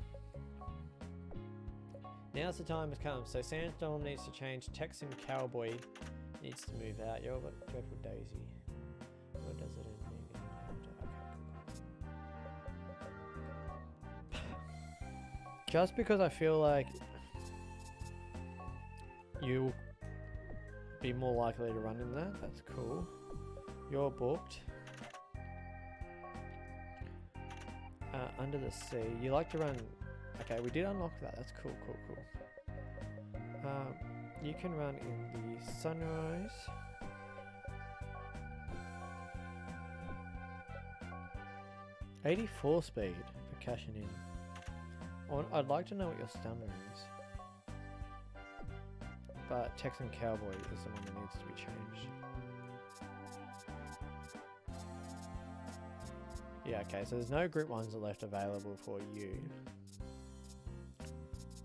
Now's the time has come. So Sandstorm needs to change. Texan Cowboy needs to move out. Yo, but Dreadful Daisy. What does it mean? Okay, cool. Just because I feel like you'll be more likely to run in that, that's cool. You're booked. Under the Sea. You like to run... Okay, we did unlock that. That's cool, cool, cool. You can run in the Sunrise. .84 speed for cashing in. I'd like to know what your stamina is. But Texan Cowboy is the one that needs to be changed. Yeah, okay, so there's no Group 1s left available for you.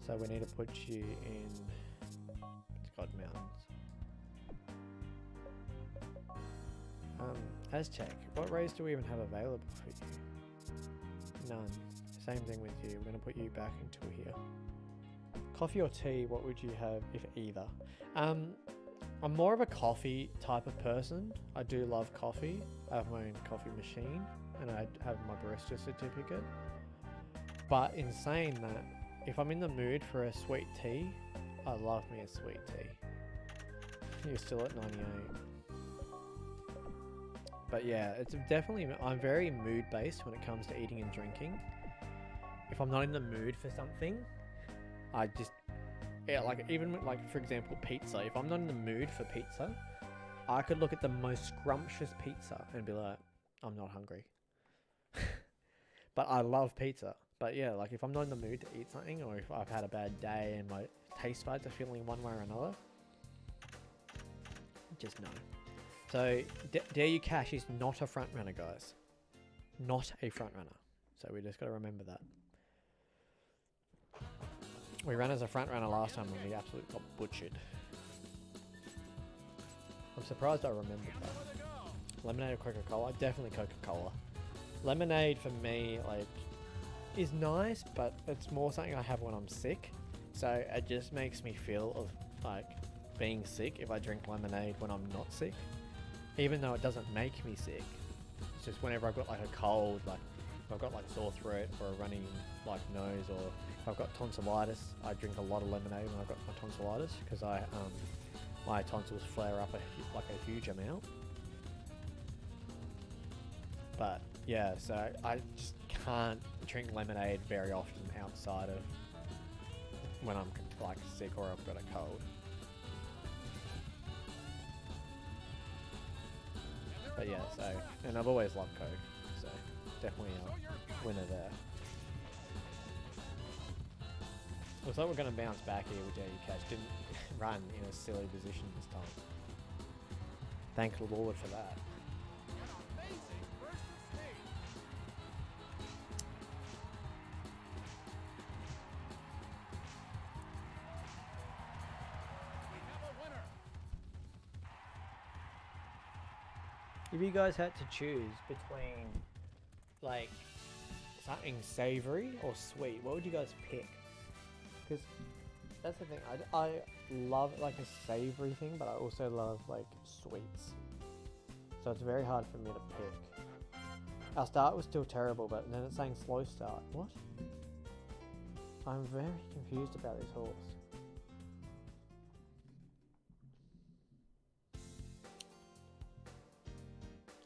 So we need to put you in God Mountains. Aztec, what race do we even have available for you? None. Same thing with you. We're going to put you back into here. Coffee or tea, what would you have if either? I'm more of a coffee type of person. I do love coffee. I have my own coffee machine and I have my barista certificate. But in saying that, if I'm in the mood for a sweet tea, I love me a sweet tea. You're still at 98. But yeah, it's definitely, I'm very mood based when it comes to eating and drinking. If I'm not in the mood for something, I just, yeah, like even like for example pizza. If I'm not in the mood for pizza, I could look at the most scrumptious pizza and be like, I'm not hungry. But I love pizza. But yeah, like if I'm not in the mood to eat something, or if I've had a bad day and my taste buds are feeling one way or another, just no. So Dare You Cash is not a front runner, guys. not a front runner. So we just got to remember that. We ran as a front runner last time and we absolutely got butchered. I'm surprised I remembered that. Lemonade or Coca-Cola? Definitely Coca-Cola. Lemonade for me, like, is nice, but it's more something I have when I'm sick. So it just makes me feel of like being sick if I drink lemonade when I'm not sick. Even though it doesn't make me sick. It's just whenever I've got like a cold, like if I've got like sore throat or a runny like nose, or if I've got tonsillitis, I drink a lot of lemonade when I've got my tonsillitis because my tonsils flare up like a huge amount. But yeah, so I just can't drink lemonade very often outside of when I'm like sick or I've got a cold. But yeah, so, and I've always loved Coke, so definitely a winner there. Looks like we're going to bounce back here with Daddy Catch. Didn't run in a silly position this time. Thank the Lord for that. If you guys had to choose between like something savory or sweet, what would you guys pick? Because that's the thing, I love like a savory thing, but I also love like sweets. So it's very hard for me to pick. Our start was still terrible, but then it's saying slow start. What? I'm very confused about this horse.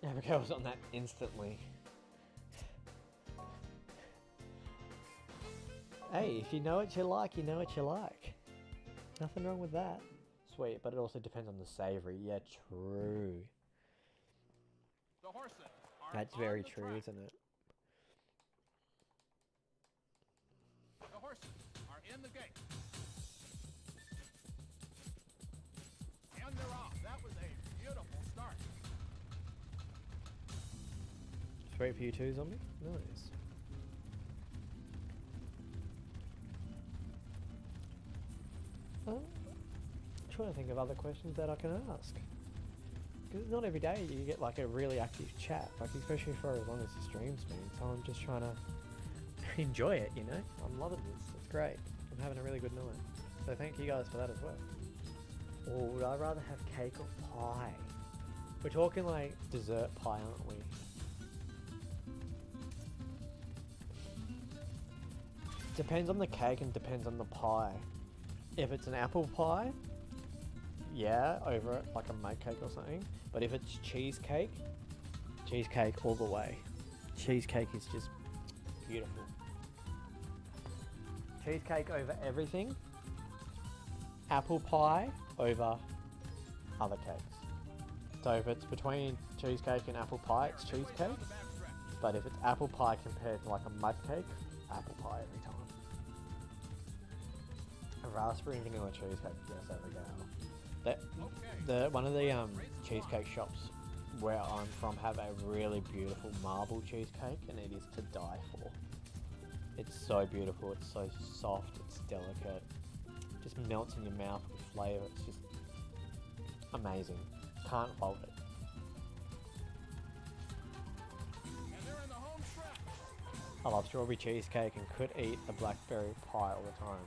Abigail was on that instantly. Hey, if you know what you like, you know what you like. Nothing wrong with that. Sweet, but it also depends on the savory. Yeah, true. That's very true, isn't it? The horses are in the gate. And they're off. That was a beautiful start. Sweet for you too, Zombie? Nice. I'm trying to think of other questions that I can ask. Because not every day you get like a really active chat, like especially for as long as the stream's been. So I'm just trying to enjoy it, you know? I'm loving this. It's great. I'm having a really good night. So thank you guys for that as well. Or would I rather have cake or pie? We're talking like dessert pie, aren't we? Depends on the cake and depends on the pie. If it's an apple pie, yeah, over like a mud cake or something. But if it's cheesecake, cheesecake all the way. Cheesecake is just beautiful. Cheesecake over everything. Apple pie over other cakes. So if it's between cheesecake and apple pie, it's cheesecake. But if it's apple pie compared to like a mud cake, apple pie every time. A raspberry and vanilla cheesecake, yes, there we go. One of the cheesecake shops where I'm from have a really beautiful marble cheesecake, and it is to die for. It's so beautiful, it's so soft, it's delicate, just melts in your mouth with flavour. It's just amazing. Can't fault it. I love strawberry cheesecake and could eat a blackberry pie all the time.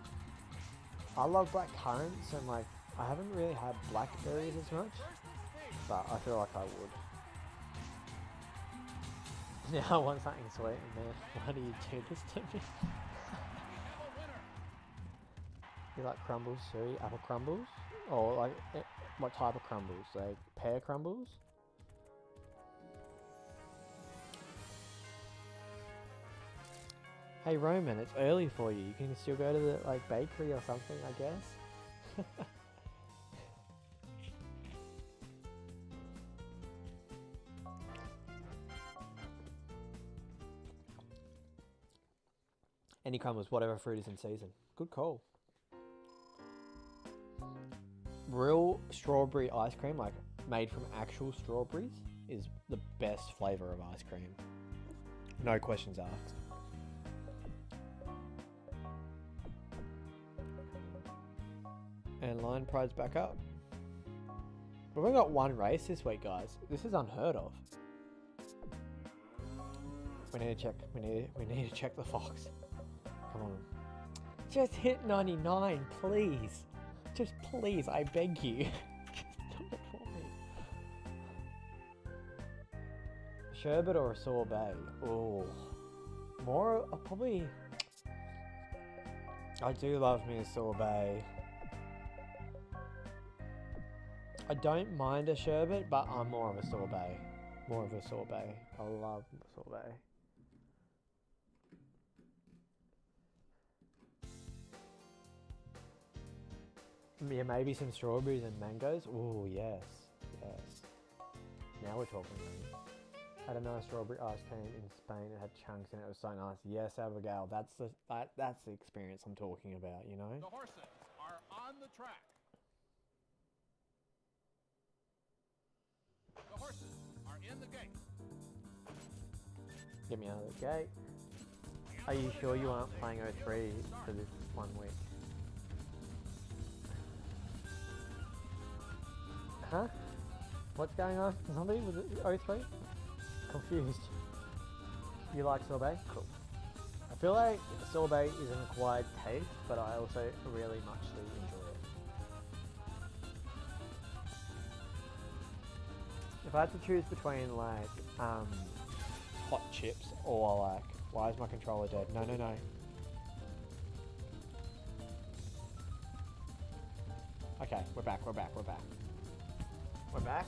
I love black currants and like I haven't really had blackberries as much, but I feel like I would. Now I want something sweet, and man, why do you do this to me? You like crumbles too? Apple crumbles? Or like, what type of crumbles? Like pear crumbles? Hey Roman, it's early for you. You can still go to the like bakery or something, I guess. Any crumbles, whatever fruit is in season. Good call. Real strawberry ice cream, like made from actual strawberries, is the best flavour of ice cream. No questions asked. And Lion Pride's back up. We've only got one race this week, guys. This is unheard of. We need to check. We need to check the fox. Come on. Just hit 99, please. Just please, I beg you. Just do it for me. Sherbet or a sorbet? Oh, more probably. I do love me a sorbet. I don't mind a sherbet, but I'm more of a sorbet. More of a sorbet. I love sorbet. Yeah, maybe some strawberries and mangoes. Oh yes, yes. Now we're talking. Had a nice strawberry ice cream in Spain. It had chunks and it was so nice. Yes, Abigail, that's the experience I'm talking about. You know. The horses are on the track. The horses are in the gate. Get me out of the gate. Are you sure you aren't playing 03 for this 1 week? Huh? What's going on? Somebody was it 03? Confused. You like sorbet? Cool. I feel like sorbet is an acquired taste, but I also really muchly enjoy it. If I had to choose between like hot chips or like, why is my controller dead? No, no, no. Okay, we're back. We're back. We're back. We're back.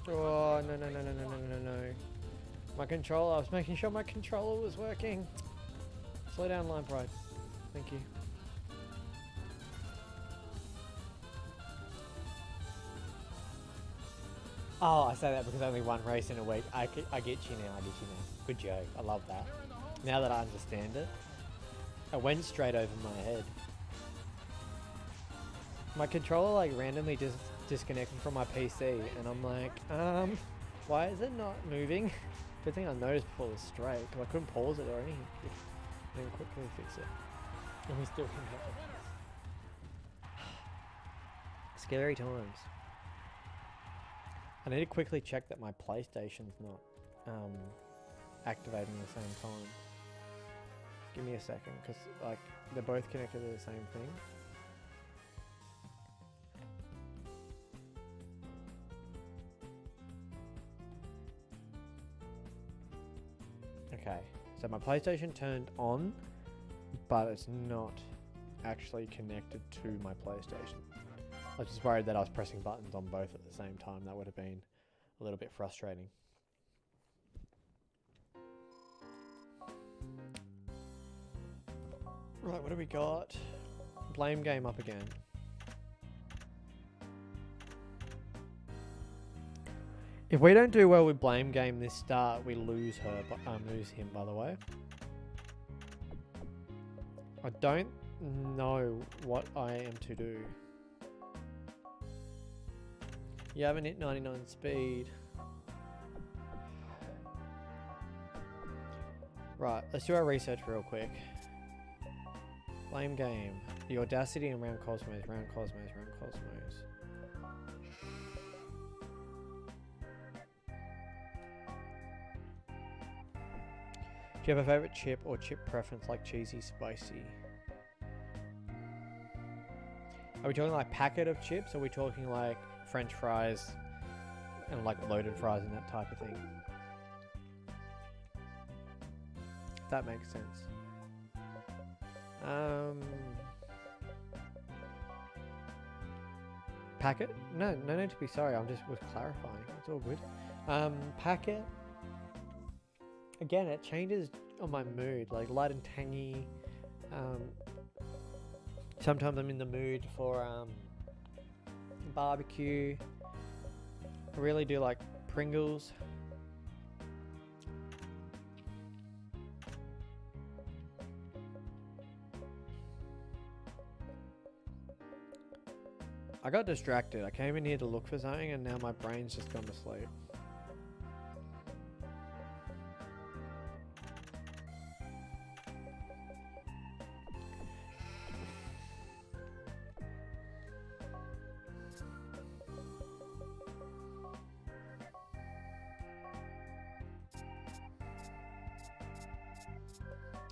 Oh, no, no, no, no, no, no, no, no. My controller, I was making sure my controller was working. Slow down, Line Pride. Thank you. Oh, I say that because only one race in a week. I get you now, I get you now. Good joke, I love that. Now that I understand it. It went straight over my head. My controller like randomly just disconnected from my PC and I'm like, why is it not moving? Good thing I noticed before the strike because I couldn't pause it or anything. And then quickly fix it. And we still can have it. Scary times. I need to quickly check that my PlayStation's not activating at the same time. Give me a second because like they're both connected to the same thing. Okay, so my PlayStation turned on, but it's not actually connected to my PlayStation. I was just worried that I was pressing buttons on both at the same time. That would have been a little bit frustrating. Right, what do we got? Blame game up again. If we don't do well with blame game this start, we lose her, but lose him, by the way. I don't know what I am to do. You haven't hit 99 speed. Right, let's do our research real quick. Blame game. The Audacity and Round Cosmos, Round Cosmos, Round Cosmos. Do you have a favourite chip or chip preference like cheesy, spicy? Are we talking like packet of chips? Or are we talking like French fries and like loaded fries and that type of thing? If that makes sense. Packet? No need to be sorry. I'm just was clarifying. It's all good. Packet. Again, it changes on my mood. Like light and tangy. Sometimes I'm in the mood for barbecue. I really do like Pringles. I got distracted. I came in here to look for something and now my brain's just gone to sleep.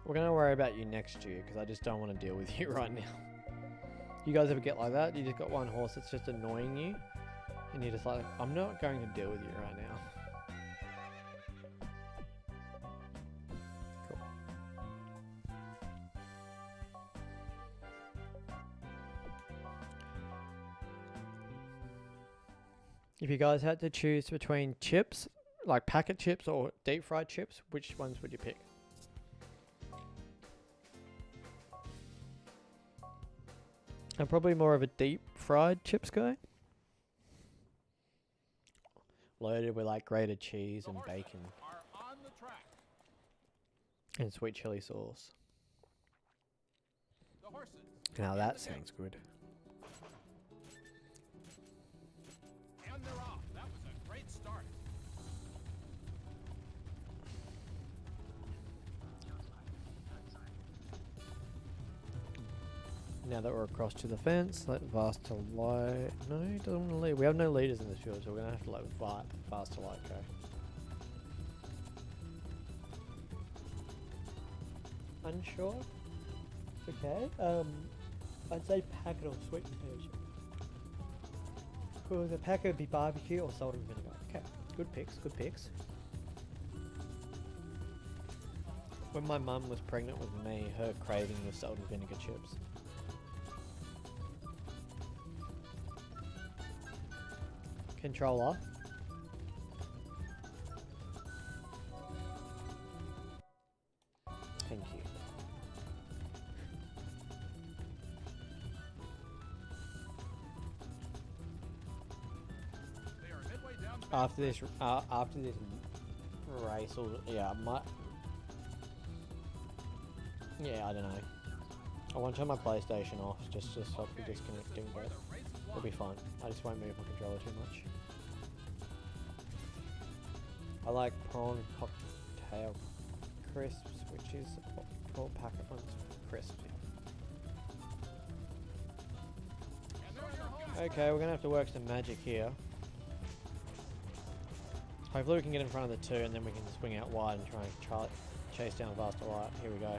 We're gonna worry about you next year because I just don't want to deal with you right now. You guys ever get like that? You just got one horse that's just annoying you, and you're just like, I'm not going to deal with you right now. Cool. If you guys had to choose between chips, like packet chips or deep fried chips, which ones would you pick? I'm probably more of a deep fried chips guy. Loaded with like grated cheese and bacon and sweet chili sauce. Now that sounds good. And they're off. That was a great start. Now that we're across to the fence, let Vasta Light. No, he doesn't want to lead. We have no leaders in this field, so we're going to have to let Vasta Light go. Unsure? It's okay. I'd say packet or sweet potato chips. Well, the packet would be barbecue or salt and vinegar. Okay, good picks, good picks. When my mum was pregnant with me, her craving was salt and vinegar chips. Controller. Thank you. They are midway down. After this race, or yeah, I don't know. I want to turn my PlayStation off just to stop the disconnecting, but it'll be fine. I just won't move my controller too much. I like prawn cocktail crisps, which is called packet ones crisps. Okay, we're gonna have to work some magic here. Hopefully we can get in front of the two and then we can swing out wide and try and chase down Vasta Light. Here we go.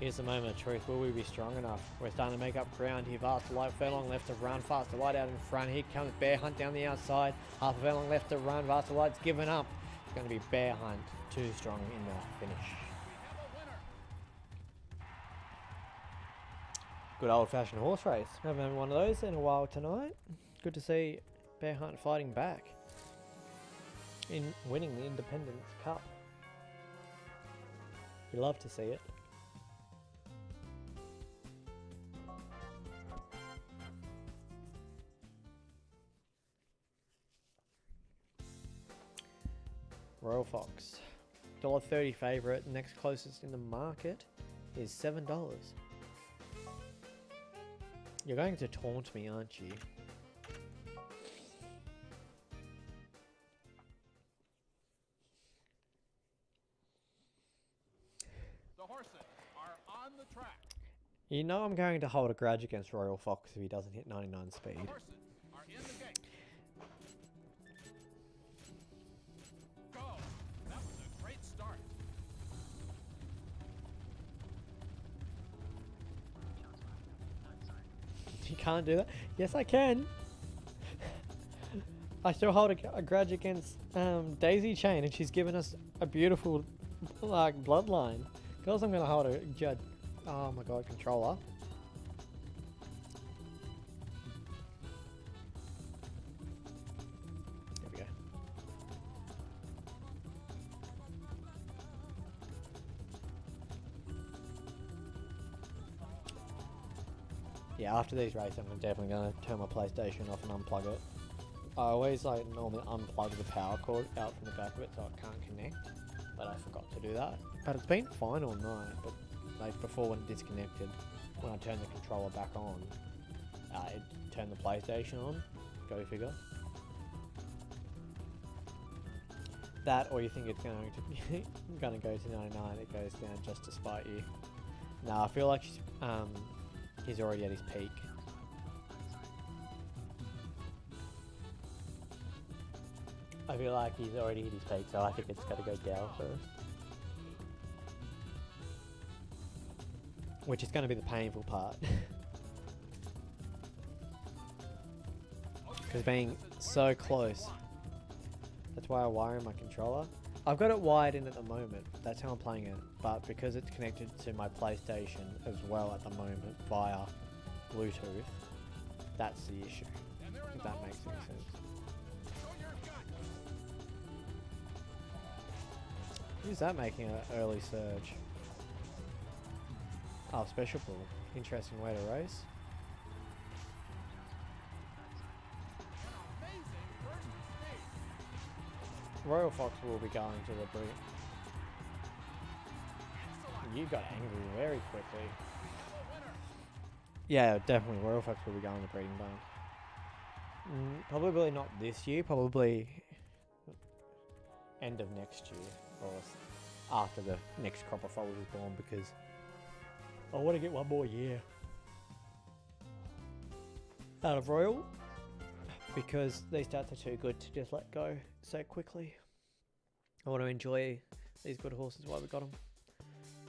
Here's the moment of truth. Will we be strong enough? We're starting to make up ground here. Vasta Light, furlong left to run. Vasta Light out in front. Here comes Bear Hunt down the outside. Half a furlong left to run. Vasta Light's given up. It's going to be Bear Hunt. Too strong in the finish. Good old-fashioned horse race. Haven't had one of those in a while tonight. Good to see Bear Hunt fighting back in winning the Independence Cup. You love to see it. Royal Fox, $1.30 favourite. Next closest in the market is $7. You're going to taunt me, aren't you? The horses are on the track. You know I'm going to hold a grudge against Royal Fox if he doesn't hit 99 speed. The horses are in the gate. Go. That was a great start. You can't do that? Yes, I can. I still hold a grudge against Daisy Chain, and she's given us a beautiful like bloodline. Girls, I'm going to hold a judge. Oh my god, controller. There we go. Yeah, after these races, I'm definitely going to turn my PlayStation off and unplug it. I always like normally unplug the power cord out from the back of it so it can't connect, but I forgot to do that. But it's been fine all night, but like before when it disconnected, when I turned the controller back on, it turned the PlayStation on. Go figure. That, or you think it's going to gonna go to 99, it goes down just to spite you. Nah, I feel like he's already at his peak. I feel like he's already hit his peak, so I think it's got to go down first. which is going to be the painful part. Because being so close, that's why I wire my controller. I've got it wired in at the moment, that's how I'm playing it, but because it's connected to my PlayStation as well at the moment via Bluetooth, that's the issue, if that makes any sense. Who's that making an early surge? Oh, special pool. Interesting way to race. Royal Fox will be going to the breed. You got angry very quickly. Yeah, definitely. Royal Fox will be going to breeding barn. Probably not this year. Probably end of next year, or after the next crop of foals is born, because I want to get one more year out of Royal, because these stats are too good to just let go so quickly. I want to enjoy these good horses while we got them.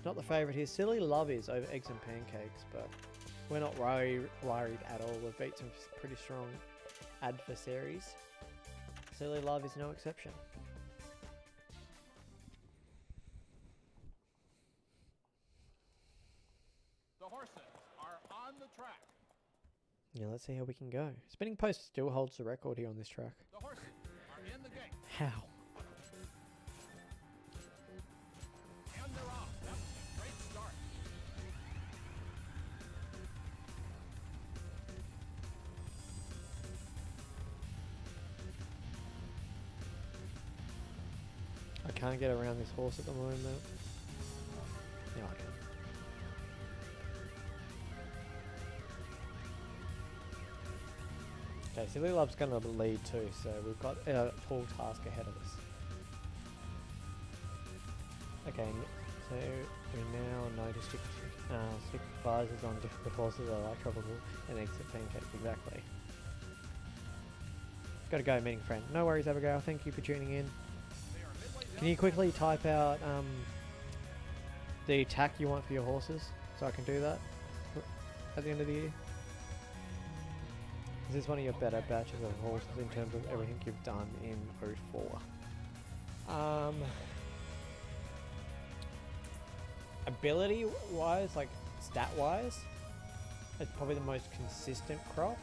Not the favourite here. Silly Love is over Eggs and Pancakes, but we're not worried at all. We've beat some pretty strong adversaries. Silly Love is no exception. The horses are on the track. Yeah, let's see how we can go. Spinning Post still holds the record here on this track. The horses are in the gate. How? And they're off. That's a great start. I can't get around this horse at the moment. Yeah, I can. Okay, Silly Love's going to lead too, so we've got a tall task ahead of us. Okay, so we now know to stick visors on difficult horses that are like tropical and exit pancakes, exactly. Gotta go, meeting friend. No worries, Abigail, thank you for tuning in. Can you quickly type out the attack you want for your horses, so I can do that at the end of the year? Is this one of your better batches of horses in terms of everything you've done in 04? Ability wise, like stat wise, it's probably the most consistent crop,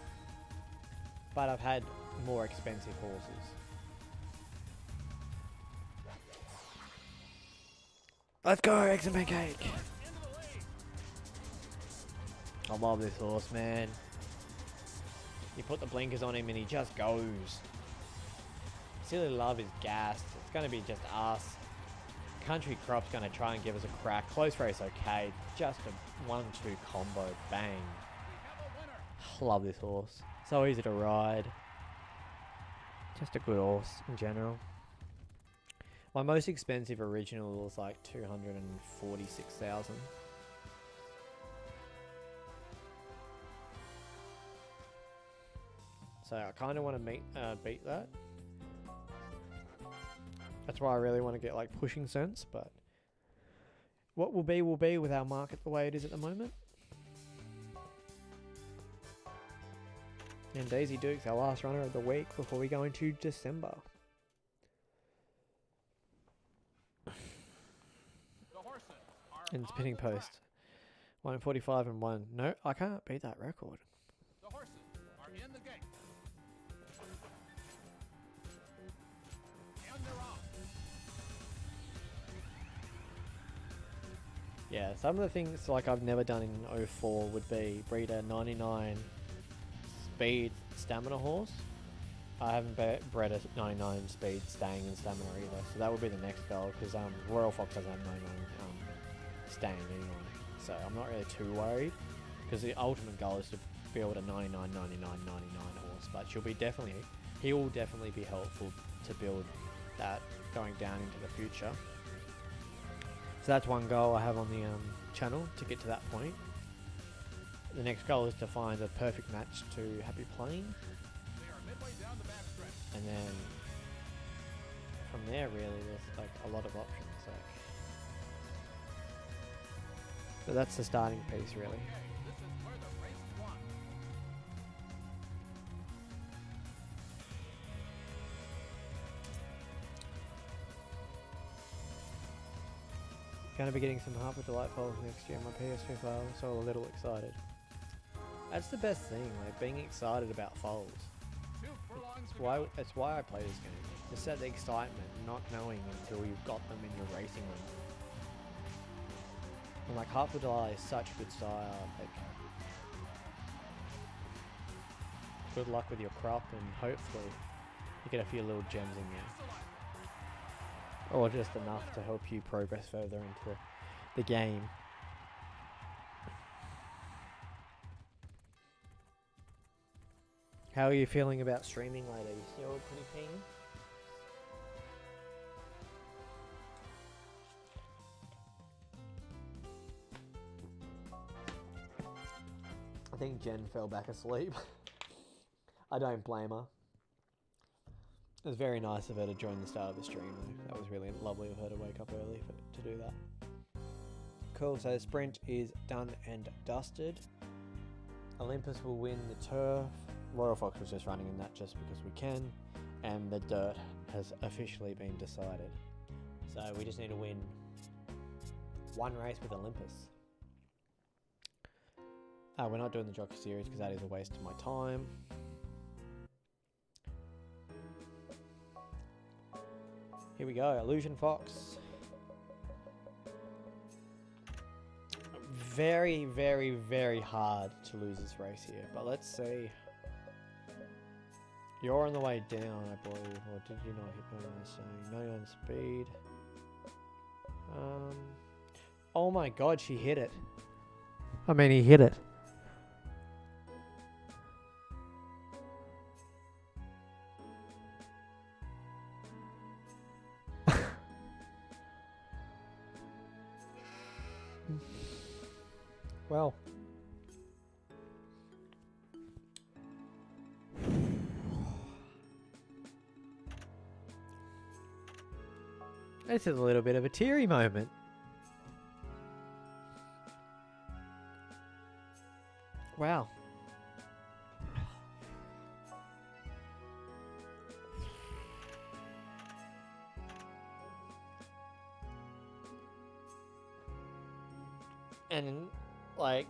but I've had more expensive horses. Let's go, Eggs and Pancake! I love this horse, man. You put the blinkers on him and he just goes. Silly Love is gassed. It's going to be just us. Country Crop's going to try and give us a crack. Close race, okay. Just a 1-2 combo. Bang. Love this horse. So easy to ride. Just a good horse in general. My most expensive original was like 246,000. So I kind of want to beat that. That's why I really want to get like pushing sense, but what will be with our market the way it is at the moment. And Daisy Duke's our last runner of the week before we go into December. And Spinning Post. 145 and 1. No, I can't beat that record. The horses are in the gate. And they're off. Yeah, some of the things like I've never done in 04 would be breed a 99 speed stamina horse. I haven't bred a 99 speed staying in stamina either, so that would be the next goal, because Royal Fox doesn't have 99 staying anyway, so I'm not really too worried, because the ultimate goal is to build a 99, 99, 99 horse, but he will definitely be helpful to build that going down into the future. So that's one goal I have on the channel, to get to that point. The next goal is to find a perfect match to Happy Playing, They are midway down the back stretch. and then from there really there's like a lot of options. Like But that's the starting piece, really. Okay, this is where the race won. Going to be getting some Harp with Delight files next year on my PS2 file, so I'm a little excited. That's the best thing, like being excited about files. 2 furlongs to Why? go. That's why I play this game. To set the excitement, not knowing until you've got them in your racing room. And like Harp with Delight is such good style. Like, good luck with your crop, and hopefully you get a few little gems in there. Or just enough to help you progress further into the game. How are you feeling about streaming later? You still pretty keen? I think Jen fell back asleep. I don't blame her. It was very nice of her to join the start of the stream though. That was really lovely of her to wake up early to do that. Cool, so sprint is done and dusted. Olympus will win the turf. Royal Fox was just running in that just because we can. And the dirt has officially been decided. So we just need to win one race with Olympus. We're not doing the Jockey Series because that is a waste of my time. Here we go, Illusion Fox. Very, very, very hard to lose this race here, but let's see. You're on the way down, I believe, or did you not hit me on the same? 99 speed. Oh my god, she hit it. I mean, he hit it. Well. This is a little bit of a teary moment. Wow. And like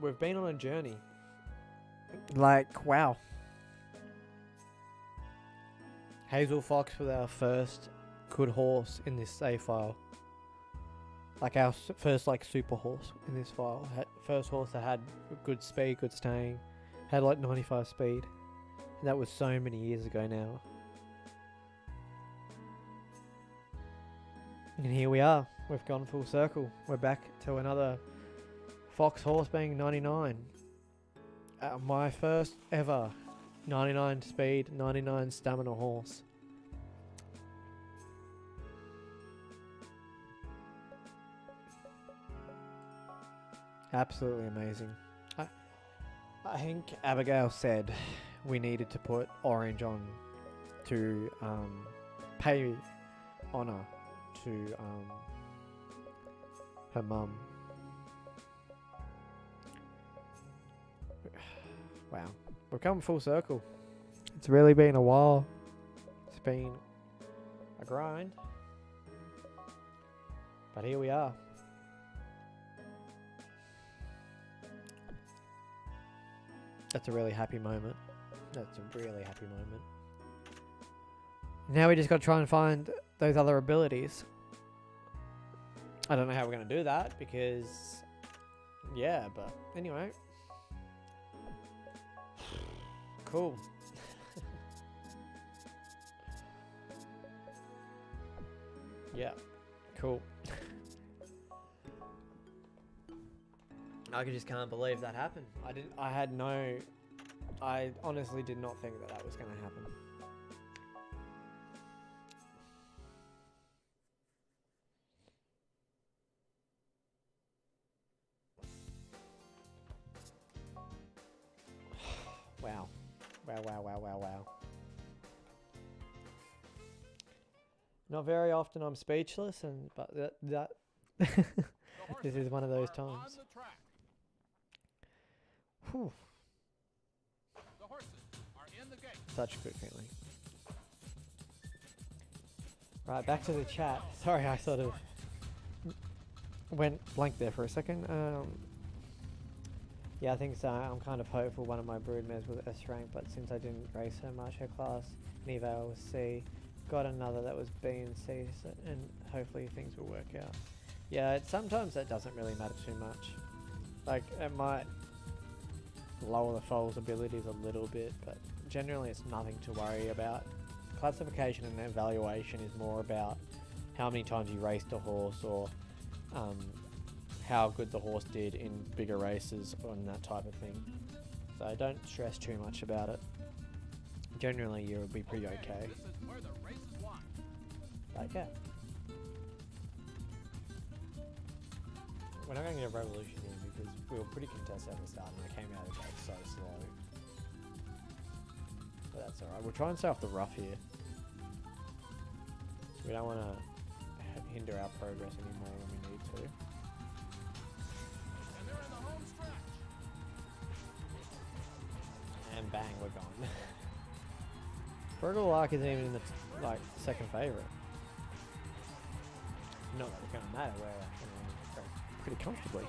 we've been on a journey. Like, wow. Hazel Fox was our first good horse in this save file. Like our first like super horse in this file. First horse that had good speed, good staying. Had like 95 speed. And that was so many years ago now. And here we are. We've gone full circle. We're back to another Fox horse being 99. My first ever 99 speed, 99 stamina horse. Absolutely amazing. I think Abigail said we needed to put orange on to pay honour to her mum. Wow, we've come full circle. It's really been a while. It's been a grind, but here we are. That's a really happy moment. That's a really happy moment. Now we just got to try and find those other abilities. I don't know how we're going to do that because, yeah, but anyway. Cool. Yeah, cool. I just can't believe that happened. I honestly did not think that was going to happen. Wow. Wow. Not very often I'm speechless, but that this is one of those times. Whew. The horses are in the gate. Such a good feeling. Right, back to the chat. Sorry, I sort of went blank there for a second. Yeah, I think so. I'm kind of hopeful one of my broodmares was S rank, but since I didn't race her much, her class in eval was C. Got another that was B and C, so, and hopefully things will work out. Yeah, sometimes that doesn't really matter too much. Like, it might lower the foal's abilities a little bit, but generally it's nothing to worry about. Classification and evaluation is more about how many times you raced a horse, or how good the horse did in bigger races and that type of thing. So don't stress too much about it. Generally you'll be pretty okay. This is where the race is won. Okay. We're not going to get a revolution here because we were pretty contested at the start and I came out of the gate so slow. But that's alright. We'll try and stay off the rough here. We don't want to hinder our progress anymore when we need to. And they're in the home stretch. And bang, we're gone. Burgle Lark isn't even in the second favourite. Not that it's going to matter, we're pretty comfortably. We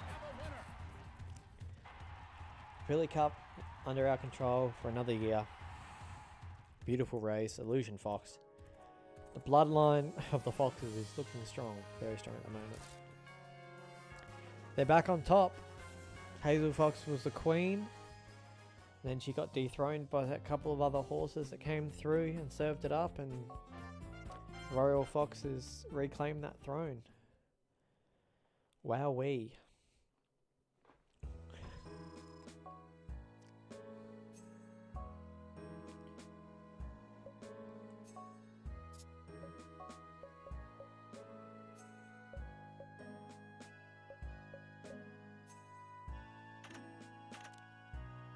have a winner. Philly Cup under our control for another year. Beautiful race, Illusion Fox. The bloodline of the Foxes is looking strong, very strong at the moment. They're back on top. Hazel Fox was the queen. Then she got dethroned by a couple of other horses that came through and served it up, and Royal Foxes reclaimed that throne. Wowee.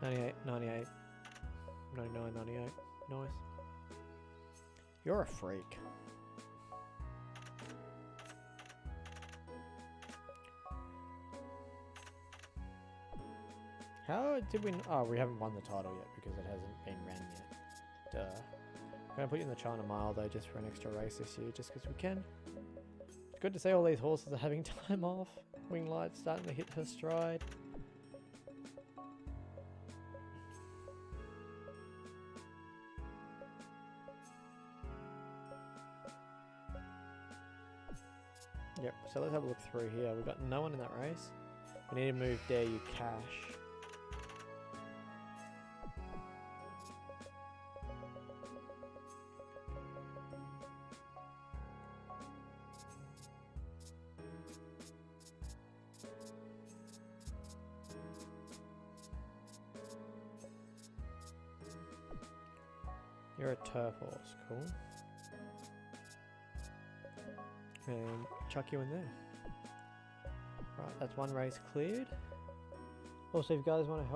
$98, $98, $99, $98. Nice. You're a freak. How did we... Oh, we haven't won the title yet because it hasn't been ran yet. Duh. I'm going to put you in the China Mile though, just for an extra race this year, just because we can. It's good to see all these horses are having time off. Winglight's starting to hit her stride. Yep, so let's have a look through here. We've got no one in that race. We need to move Dare You Cash. You're a turf horse, cool. And chuck you in there. Right, that's one race cleared. Also, if you guys want to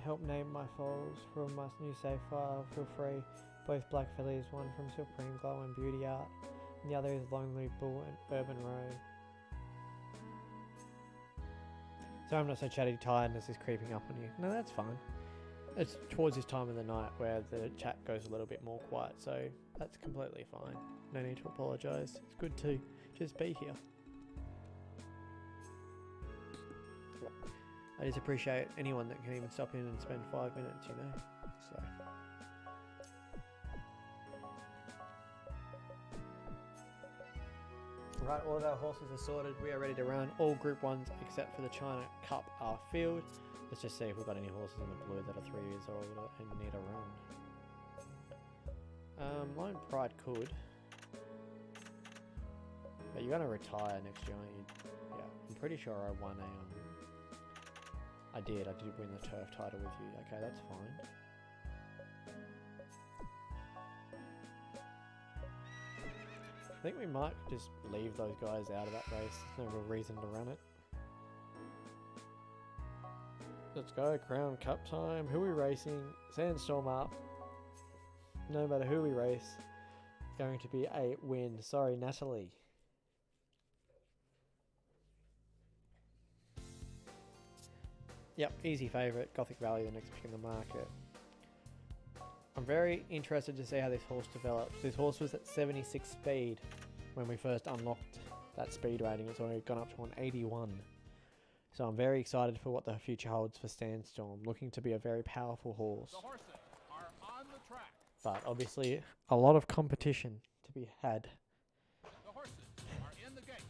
help name my foals from my new save file, feel free. Both black fillies, one from Supreme Glow and Beauty Art, and the other is Lonely Bull and Urban Road. So I'm not so chatty tiredness is creeping up on you. No, that's fine. It's towards this time of the night where the chat goes a little bit more quiet, so that's completely fine. No need to apologise. It's good to just be here. I just appreciate anyone that can even stop in and spend 5 minutes, you know. So. Right, all of our horses are sorted. We are ready to run. All Group 1s except for the China Cup are filled. Let's just see if we've got any horses in the blue that are 3 years old and need a run. Lion Pride could. But you're going to retire next year, aren't you? Yeah, I'm pretty sure I won a... I did win the turf title with you. Okay, that's fine. I think we might just leave those guys out of that race. There's no real reason to run it. Let's go. Crown Cup time. Who are we racing? Sandstorm up. No matter who we race, going to be a win. Sorry, Natalie. Yep, easy favourite. Gothic Valley, the next pick in the market. I'm very interested to see how this horse develops. This horse was at 76 speed when we first unlocked that speed rating. It's already gone up to an 81. So I'm very excited for what the future holds for Sandstorm. Looking to be a very powerful horse. The horses are on the track. But obviously a lot of competition to be had. The horses are in the gate.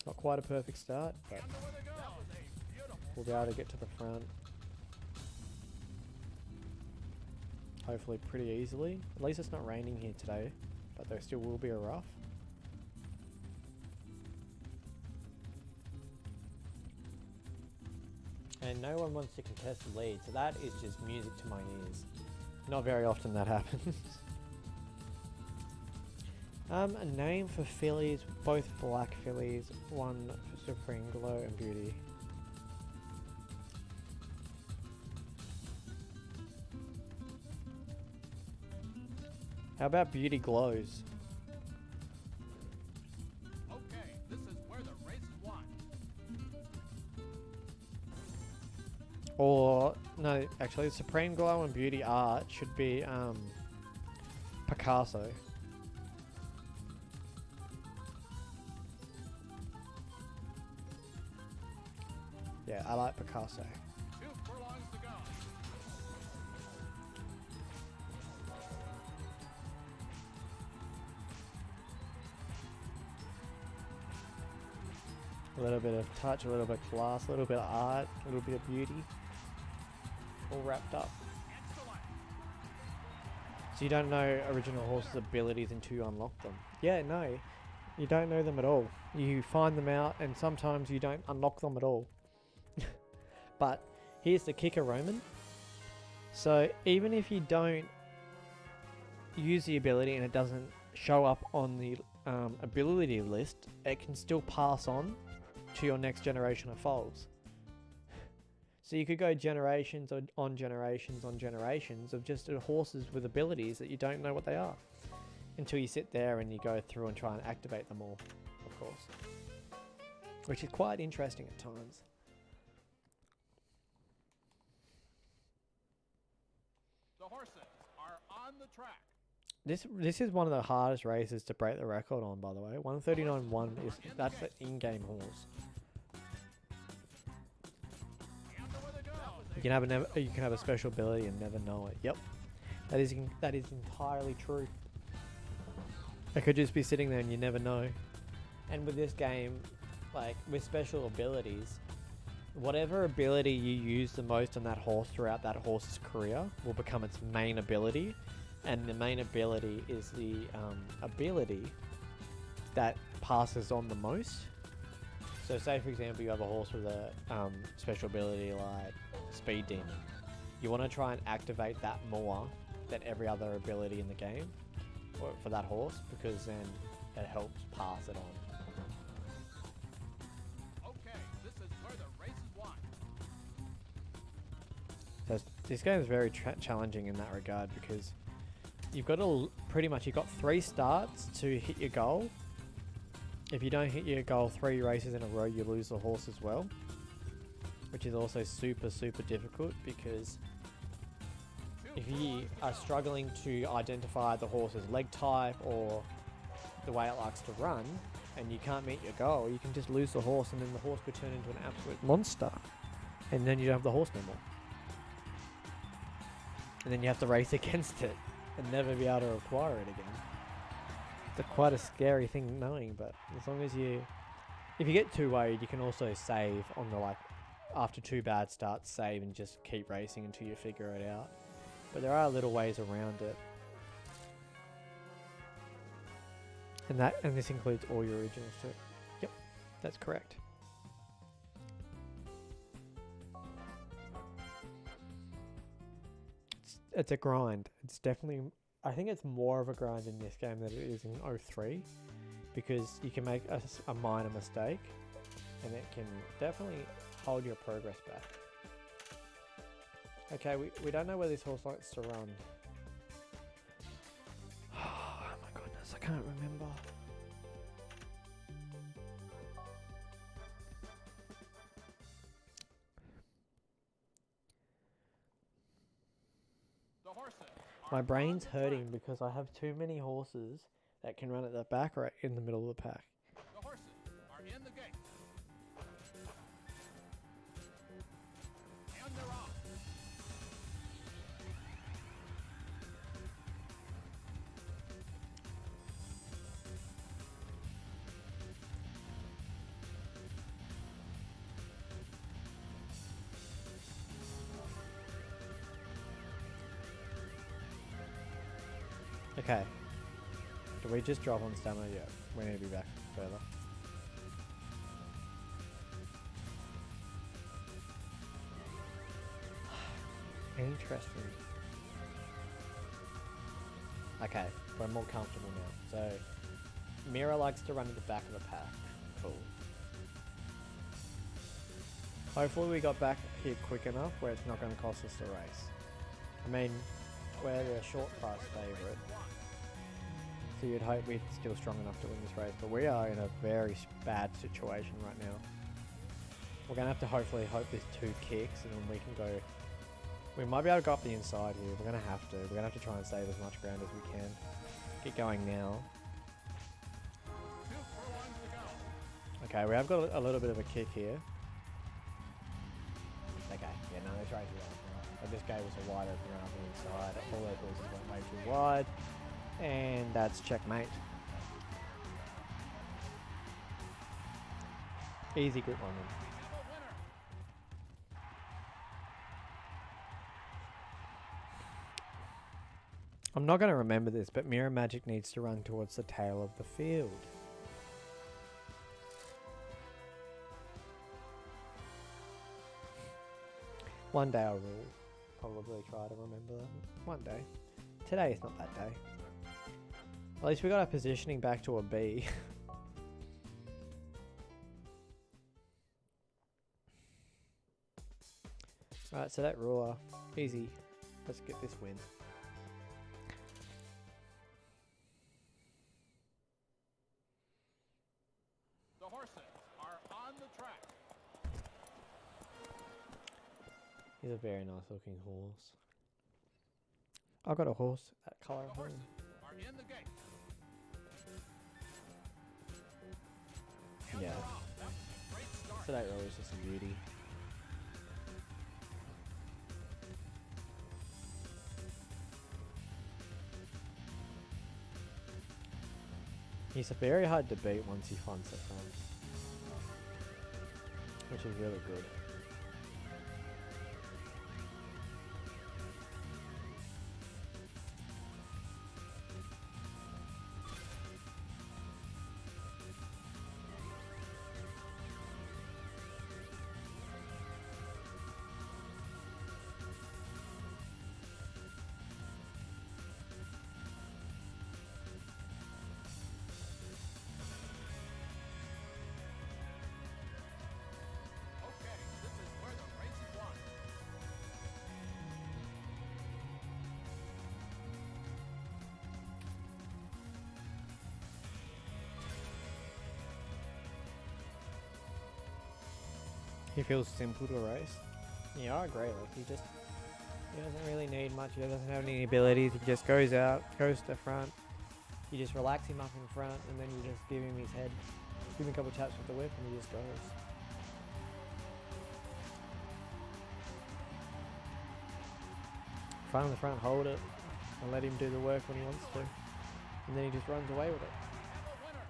Not quite a perfect start, but And away they go. That was a beautiful we'll be able to get to the front. Hopefully pretty easily. At least it's not raining here today, but there still will be a rough. And no one wants to contest the lead, so that is just music to my ears. Not very often that happens. A name for fillies, both black fillies, one for Supreme Glow and Beauty. How about Beauty Glows? Okay, this is where the race is won. Or, no, actually Supreme Glow and Beauty Art should be Picasso. Yeah, I like Picasso. 2 furlongs to go. A little bit of touch, a little bit of class, a little bit of art, a little bit of beauty. All wrapped up. Excellent. So you don't know original horses' abilities until you unlock them. Yeah, no. You don't know them at all. You find them out and sometimes you don't unlock them at all. But here's the kicker, Roman. So even if you don't use the ability and it doesn't show up on the ability list, it can still pass on to your next generation of foals. So you could go generations on generations on generations of just horses with abilities that you don't know what they are until you sit there and you go through and try and activate them all, of course, which is quite interesting at times. The horses are on the track. This is one of the hardest races to break the record on, by the way. 139.1 is that's an in-game horse. And away they go. You can have a special ability and never know it. Yep, that is entirely true. It could just be sitting there and you never know. And with this game, like with special abilities, whatever ability you use the most on that horse throughout that horse's career will become its main ability. And the main ability is the ability that passes on the most. So say for example you have a horse with a special ability like Speed Demon. You want to try and activate that more than every other ability in the game for that horse, because then it helps pass it on. Okay, this is where the race is won. So this game is very challenging in that regard, because you've got to you've got 3 starts to hit your goal. If you don't hit your goal 3 races in a row, you lose the horse as well, which is also super difficult, because if you are struggling to identify the horse's leg type or the way it likes to run and you can't meet your goal, you can just lose the horse and then the horse could turn into an absolute monster and then you don't have the horse no more. And then you have to race against it and never be able to acquire it again. It's quite a scary thing knowing, but as long as if you get too worried, you can also save on the after 2 bad starts, save and just keep racing until you figure it out. But there are little ways around it. And this includes all your originals too. Yep, that's correct. It's a grind. It's definitely, I think it's more of a grind in this game than it is in 03, because you can make a minor mistake and it can definitely hold your progress back. Okay, we don't know where this horse likes to run. Oh my goodness, I can't remember. The horses My are brain's on the track. hurting because I have too many horses that can run at the back right in the middle of the pack. The horses are in the gate. And they're off. Okay. Do we just drop on stamina? Yeah, we need to be back further. Interesting. Okay, we're more comfortable now. So, Mira likes to run at the back of the pack. Cool. Hopefully we got back here quick enough where it's not going to cost us the race. I mean, we're the short price favourite. So you'd hope we're still strong enough to win this race, but we are in a very bad situation right now. We're going to have to hopefully hope there's 2 kicks and then we can go. We might be able to go up the inside here. We're going to have to. We're going to have to try and save as much ground as we can. Get going now. 2 furlongs to go. Okay, we have got a little bit of a kick here. Okay, yeah, no, this race is over. They just gave us a wide open run up the inside. All their horses went way too wide. And that's checkmate. Easy grip on them. We have a winner. I'm not going to remember this, but Mirror Magic needs to run towards the tail of the field. One day I will probably try to remember that. One day. Today is not that day. At least we got our positioning back to a B. Right, so that ruler, easy. Let's get this win. The horses are on the track. He's a very nice looking horse. I've got a horse that colour. The horses are in the gate. And Yeah. they're off. That was a great start. So that ruler is just a beauty. He's very hard to beat once he finds the front, which is really good. Okay, this is where the race is won. He feels simple to race. Yeah, I agree. Like he doesn't really need much. He doesn't have any abilities. He just goes out, goes to the front. You just relax him up in front, and then you just give him his head, give him a couple of taps with the whip, and he just goes. Find the front, hold it, and let him do the work when he wants to, and then he just runs away with it. We have a winner.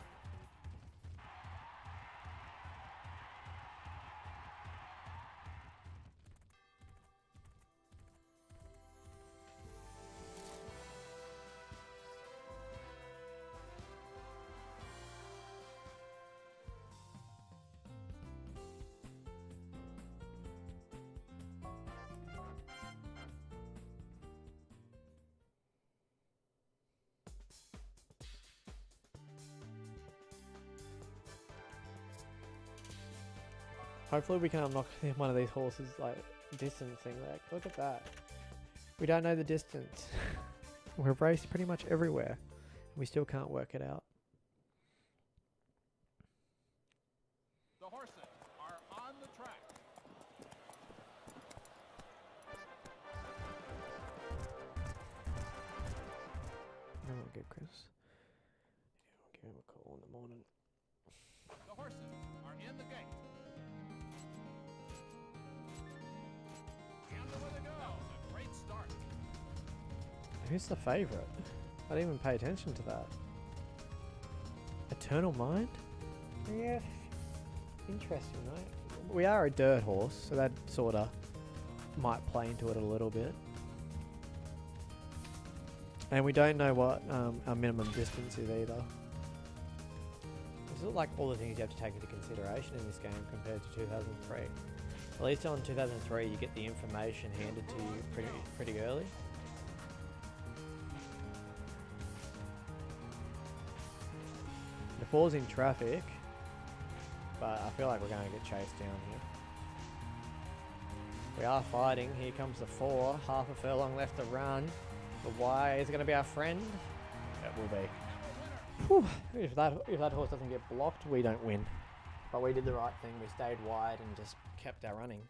Hopefully we can unlock one of these horses like distancing. Like, look at that. We don't know the distance. We've raced pretty much everywhere. We still can't work it out. The horses are on the track. Oh, good, Chris. Yeah, we'll give him a call in the morning. The horses are in the gate. And away they go. That was a great start. Who's the favourite? I didn't even pay attention to that. Eternal Mind? Yeah. Interesting, right? We are a dirt horse, so that sorta might play into it a little bit. And we don't know what our minimum distance is either. It's not like all the things you have to take into consideration in this game compared to 2003. At least on 2003 you get the information handed to you pretty early. The ball's in traffic, but I feel like we're going to get chased down here. We are fighting. Here comes the 4. Half a furlong left to run. The Y is going to be our friend. It will be. Whew. If that horse doesn't get blocked, we don't win. But we did the right thing. We stayed wide and just kept our running.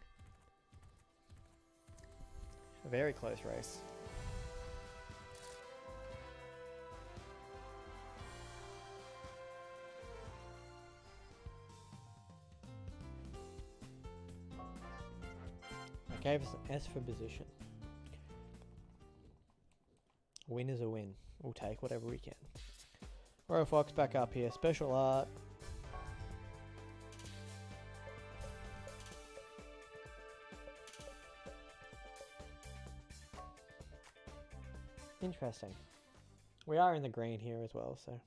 A very close race. I gave us an S for position. Win is a win. We'll take whatever we can. Royal Fox back up here. Special art. Interesting. We are in the green here as well, so.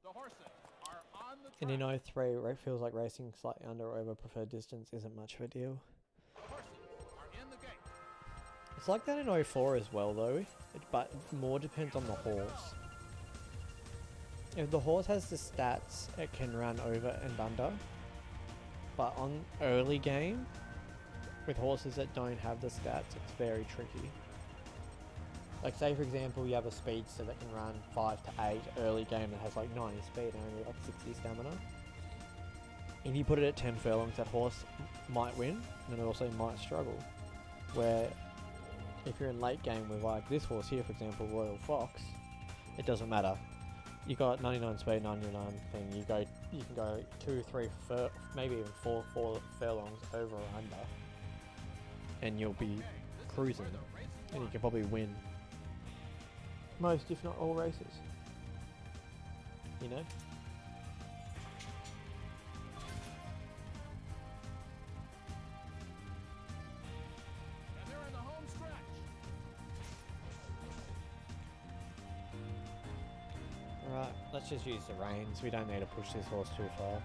The horses are on the track. And in 03, it feels like racing slightly under or over preferred distance isn't much of a deal. The horses are in the gate. It's like that in 04 as well though, but more depends on the horse. If the horse has the stats, it can run over and under. But on early game, with horses that don't have the stats, it's very tricky. Like say for example, you have a speedster that can run 5 to 8 early game that has like 90 speed and only like 60 stamina. If you put it at 10 furlongs, that horse might win, and it also might struggle. Where if you're in late game with like this horse here, for example, Royal Fox, it doesn't matter. You got 99 speed, 99 thing. You can go 2, 3, maybe even 4 furlongs over or under, and you'll be cruising, and you can probably win most, if not all, races. You know. And they're in the home stretch. Alright, let's just use the reins. We don't need to push this horse too far.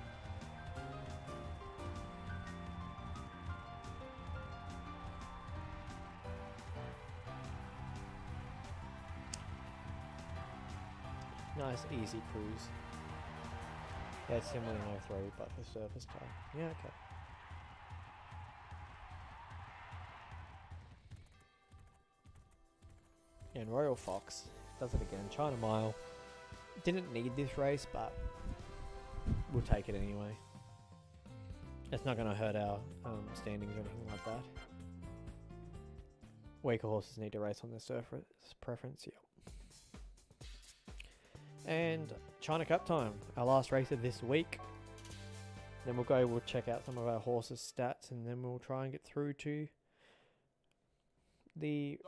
Nice easy cruise. Yeah, it's similar in 03, but for surface type. Yeah, okay. And Royal Fox does it again. China Mile. Didn't need this race, but we'll take it anyway. It's not going to hurt our standings or anything like that. Weaker horses need to race on their surface preference, yep. And China Cup time, our last race of this week. Then we'll check out some of our horses' stats, and then we'll try and get through to the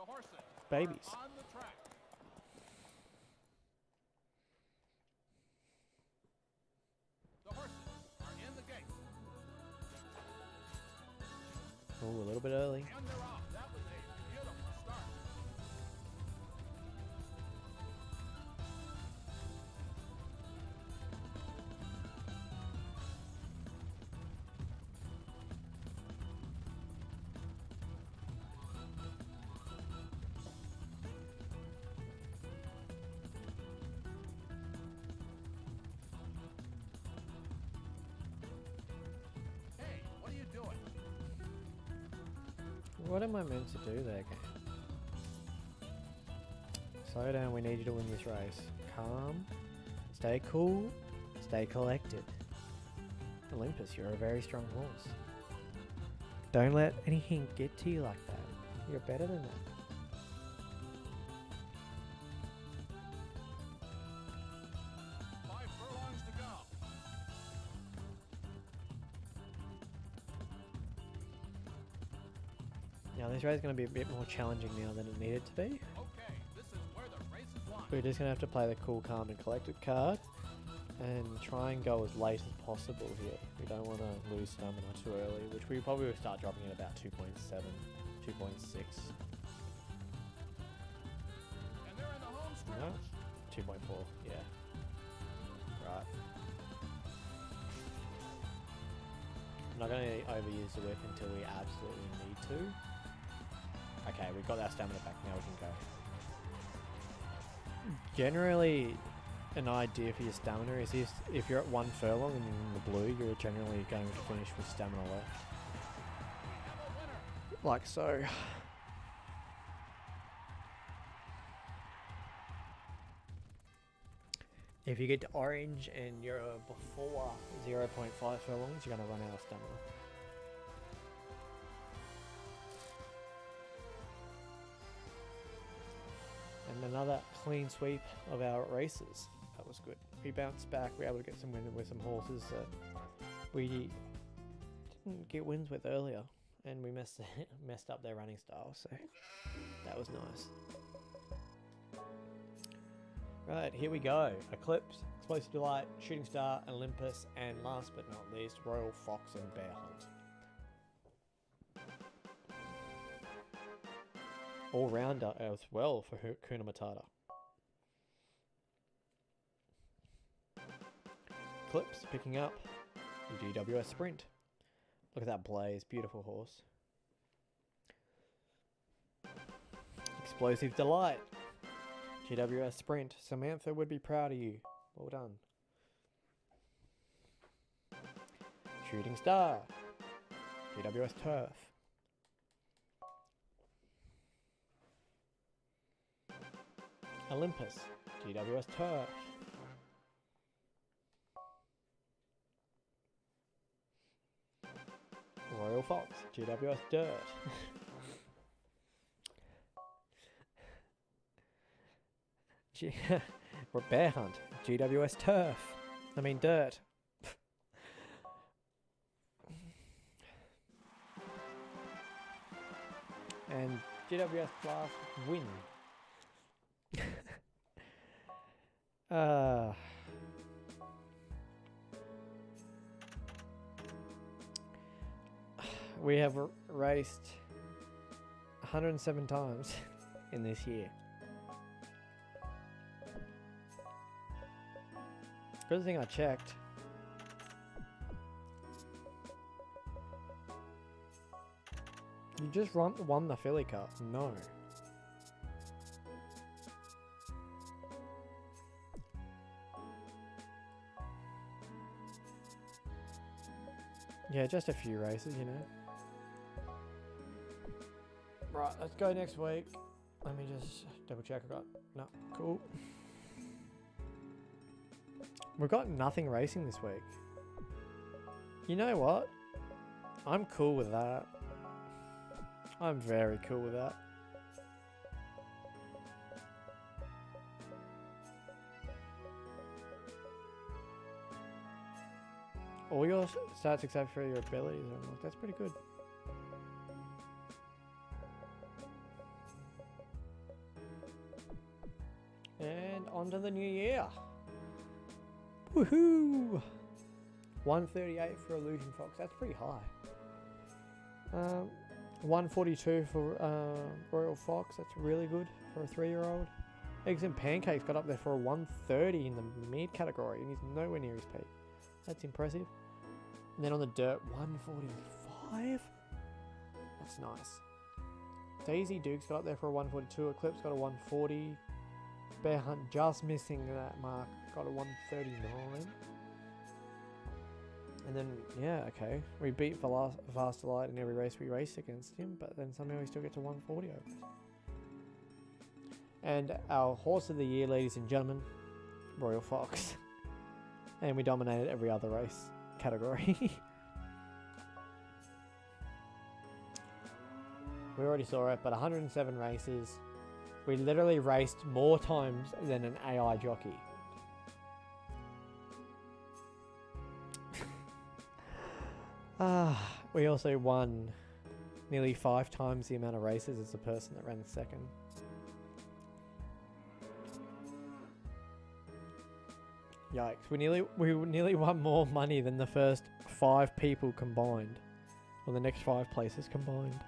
babies. On the track. The horses are in the gate. Oh, a little bit early. And they're off. That was a beautiful start. What am I meant to do there, game? Slow down, we need you to win this race. Calm, stay cool, stay collected. Olympus, you're a very strong horse. Don't let anything get to you like that. You're better than that. Now this race is going to be a bit more challenging now than it needed to be. Okay, this is where the race is won. We're just going to have to play the cool, calm and collected card and try and go as late as possible here. We don't want to lose stamina too early, which we probably will start dropping at about 2.7, 2.6. And they're in the home stretch. No? 2.4, yeah. Right. I'm not going to overuse the whip until we absolutely need to. Okay, we've got that stamina back, now we can go. Generally, an idea for your stamina is if you're at 1 furlong and you're in the blue, you're generally going to finish with stamina left. Like so. If you get to orange and you're before 0.5 furlongs, you're going to run out of stamina. And another clean sweep of our races. That was good. We bounced back. We were able to get some win with some horses that we didn't get wins with earlier, and we messed up their running style. So that was nice. Right, here we go. Eclipse, Explosive Delight, Shooting Star, Olympus, and last but not least, Royal Fox and Bear Hunt. All-rounder as well for Kuna Matata. Eclipse picking up the GWS Sprint. Look at that blaze, beautiful horse. Explosive Delight. GWS Sprint. Samantha would be proud of you. Well done. Shooting Star. GWS Turf. Olympus. GWS Turf. Royal Fox. GWS Dirt. Bear Hunt, GWS Turf. I mean Dirt. And GWS Blast Win. We have raced 107 times in this year. Good thing I checked. You just won the Philly Cup. No. Yeah, just a few races, you know. Right, let's go next week. Let me just double check. I got no. Cool. We've got nothing racing this week. You know what? I'm cool with that. I'm very cool with that. All your stats except for your abilities are unlocked. That's pretty good. And on to the new year. Woohoo! 138 for Illusion Fox. That's pretty high. 142 for Royal Fox. That's really good for a 3-year-old. Eggs and Pancakes got up there for a 130 in the mid category, and he's nowhere near his peak. That's impressive. And then on the dirt, 145. That's nice. Daisy Dukes got up there for a 142. Eclipse got a 140. Bear Hunt just missing that mark. Got a 139. And then, yeah, okay. We beat Faster Light in every race we raced against him, but then somehow we still get to 140 over. And our horse of the year, ladies and gentlemen, Royal Fox. And we dominated every other race category. We already saw it, but 107 races. We literally raced more times than an AI jockey. We also won nearly 5 times the amount of races as the person that ran second. Yikes, we nearly won more money than the first 5 people combined. Or the next 5 places combined.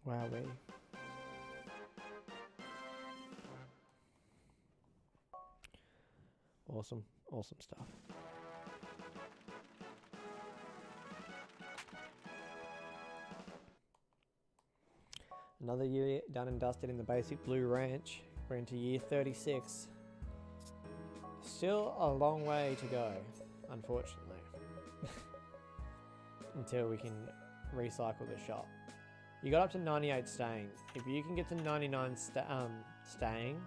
Wowee. Awesome, awesome stuff. Another year done and dusted in the basic blue ranch. We're into year 36. Still a long way to go, unfortunately. Until we can recycle the shop. You got up to 98 staying. If you can get to 99 staying,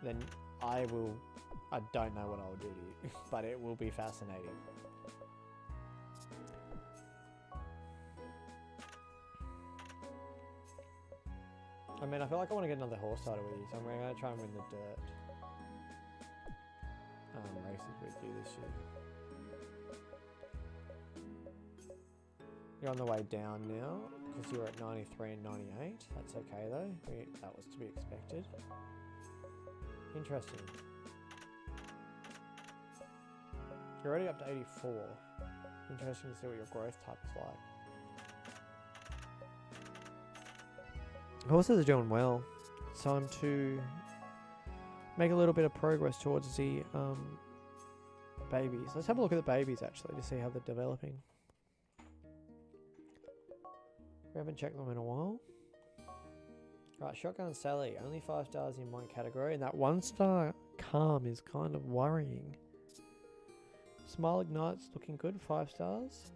then I don't know what I'll do to you, but it will be fascinating. I mean, I feel like I want to get another horse title with you, so I'm going to try and win the dirt races with you this year. You're on the way down now, because you're at 93 and 98. That's okay though, that was to be expected. Interesting. You're already up to 84. Interesting to see what your growth type is like. Horses are doing well. It's time to make a little bit of progress towards the babies. Let's have a look at the babies actually to see how they're developing. We haven't checked them in a while. Right, Shotgun Sally, only 5 stars in one category, and that 1-star Calm is kind of worrying. Smile Ignite's looking good, 5 stars.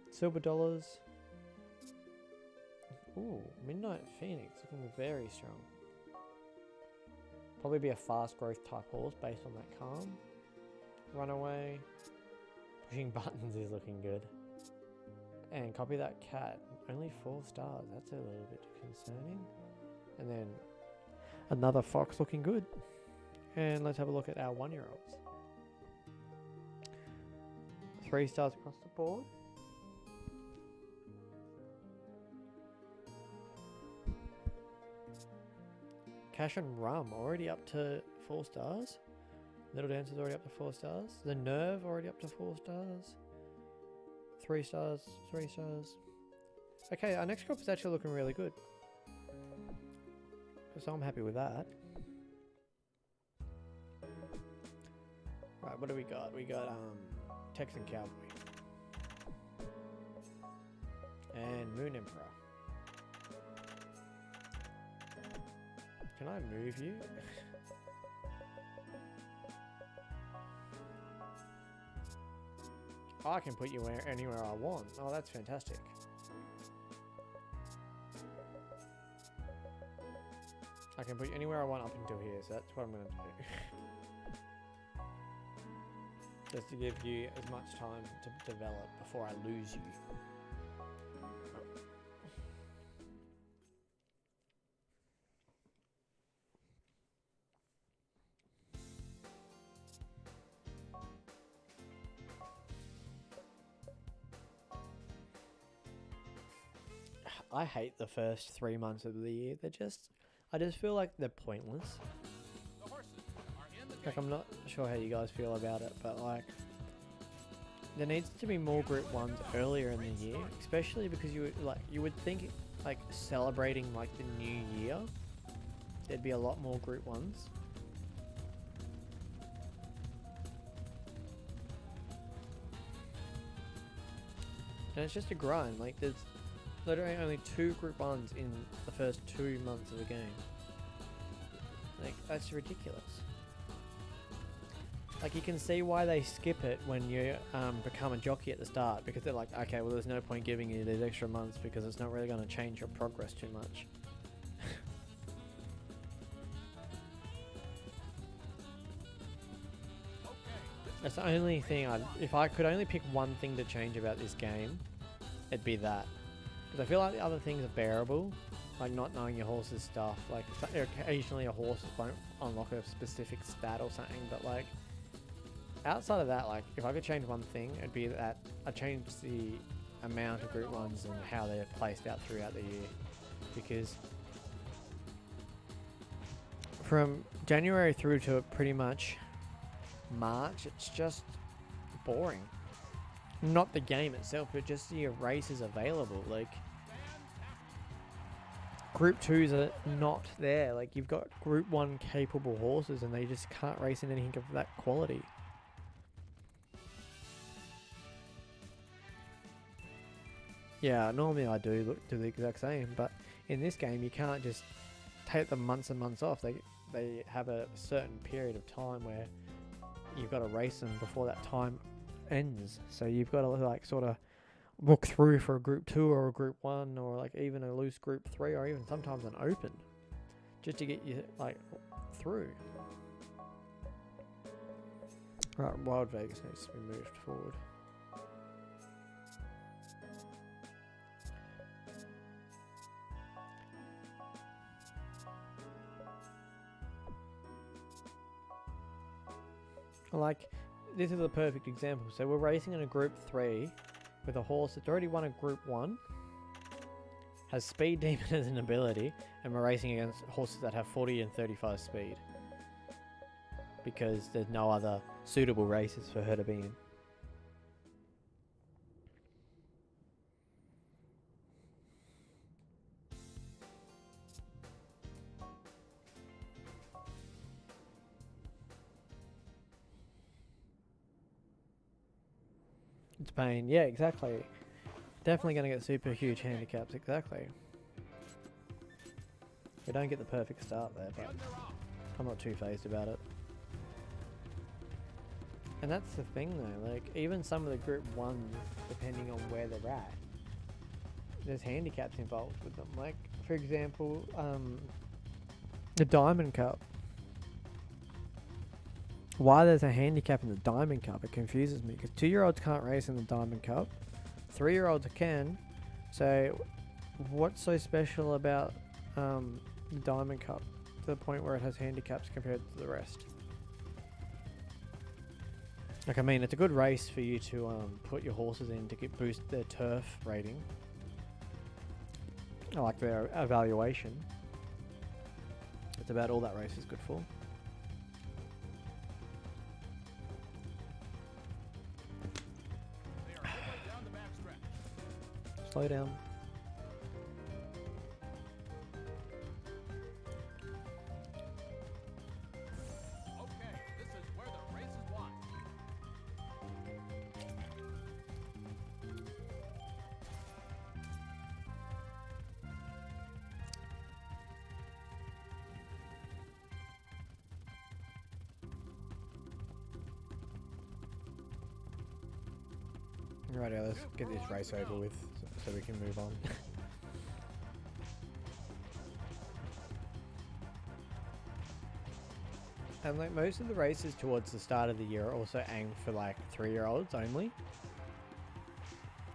Silver Dollars. Ooh, Midnight Phoenix looking very strong. Probably be a fast growth type horse based on that Calm. Runaway. Pushing Buttons is looking good. And Copy That Cat, only 4 stars. That's a little bit concerning. And then another Fox looking good. And let's have a look at our 1-year-olds. 3 stars across the board. Cash and Rum already up to 4 stars. Little Dancer's already up to 4 stars. The Nerve already up to 4 stars. 3 stars, 3 stars. Okay, our next crop is actually looking really good. So I'm happy with that. Right, what do we got? We got Texan Cowboy. And Moon Emperor. Can I move you? I can put you anywhere I want. Oh, that's fantastic. I can put you anywhere I want up until here, so that's what I'm going to do. Just to give you as much time to develop before I lose you. I hate the first 3 months of the year. I just feel like they're pointless. The horses are in the Like, gate. I'm not sure how you guys feel about it, but like, there needs to be more Group 1s earlier in the year, especially because you would think like celebrating like the new year, there'd be a lot more Group 1s. And it's just a grind. Like, there's literally only 2 Group 1s in the first 2 months of the game. Like, that's ridiculous. like you can see why they skip it when you become a jockey at the start, because they're like, okay, well, there's no point giving you these extra months because it's not really going to change your progress too much. That's the only thing if I could only pick one thing to change about this game, it'd be that. Because I feel like the other things are bearable, like not knowing your horse's stuff. Like occasionally a horse won't unlock a specific stat or something, but like outside of that, like if I could change one thing, it'd be that I change the amount of group ones and how they're placed out throughout the year. Because from January through to pretty much March, it's just boring. Not the game itself, but just the races available. Like Group 2s are not there. Like you've got Group 1 capable horses and they just can't race in anything of that quality. Yeah, normally I do the exact same, but in this game you can't just take them months and months off. They have a certain period of time where you've got to race them before that time ends. So you've got to like sort of look through for a Group 2 or a Group 1 or like even a loose Group 3 or even sometimes an open, just to get you like through. Right, Wild Vegas needs to be moved forward. Like, this is a perfect example. So we're racing in a Group 3 with a horse that's already won a Group 1, has Speed Demon as an ability, and we're racing against horses that have 40 and 35 speed. Because there's no other suitable races for her to be in. It's pain. Yeah, exactly. Definitely going to get super huge handicaps. Exactly. We don't get the perfect start there, but I'm not too phased about it. And that's the thing though, like even some of the Group 1s, depending on where they're at, there's handicaps involved with them. Like, for example, the Diamond Cup. Why there's a handicap in the Diamond Cup, it confuses me, because 2-year-olds can't race in the Diamond Cup, 3-year-olds can. So what's so special about the Diamond Cup to the point where it has handicaps compared to the rest? Like, I mean, it's a good race for you to put your horses in to boost their turf rating. I like their evaluation. That's about all that race is good for. Slow down. Okay, this is where the race is won. Righto, let's get this race over with so we can move on. And like most of the races towards the start of the year are also aimed for like 3-year-olds only.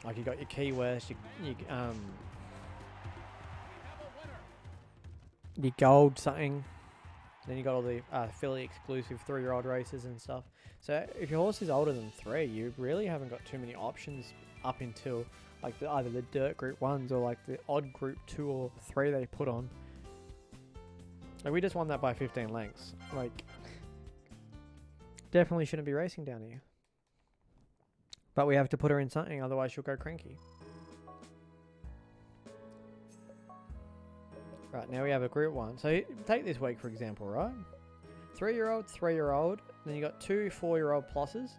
Like you got your Key West, your Gold something. Then you got all the Philly exclusive 3-year-old races and stuff. So if your horse is older than 3, you really haven't got too many options up until like either the dirt Group 1s or like the odd Group 2 or 3 they put on. Like we just won that by 15 lengths. Like definitely shouldn't be racing down here. But we have to put her in something, otherwise she'll go cranky. Right, now we have a Group 1. So take this week for example, right? 3-year-old, 3-year-old, then you got 2 4-year-old pluses.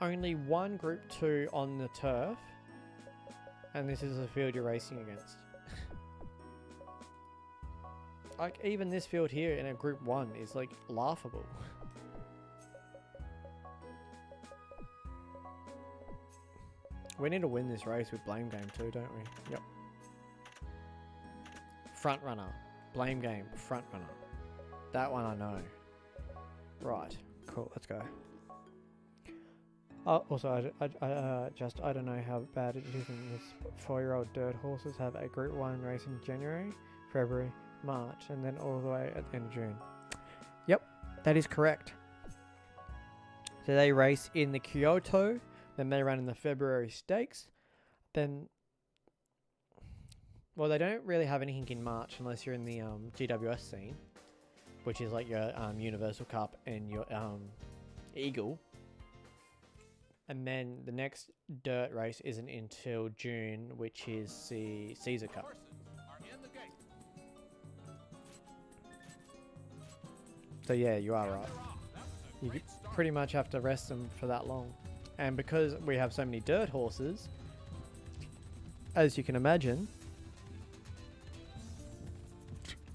Only one Group 2 on the turf. And this is the field you're racing against. Like even this field here in a Group 1 is like laughable. We need to win this race with Blame Game too, don't we? Yep. Front runner. Blame Game. Front runner. That one I know. Right. Cool. Let's go. Also, I don't know how bad it is in this 4-year-old dirt horses have a Group 1 race in January, February, March, and then all the way at the end of June. Yep, that is correct. So they race in the Kyoto, then they run in the February Stakes, then... Well, they don't really have anything in March unless you're in the GWS scene, which is like your Universal Cup and your Eagle. And then the next dirt race isn't until June, which is the Caesar Cup. So yeah, you are right. You pretty much have to rest them for that long. And because we have so many dirt horses, as you can imagine,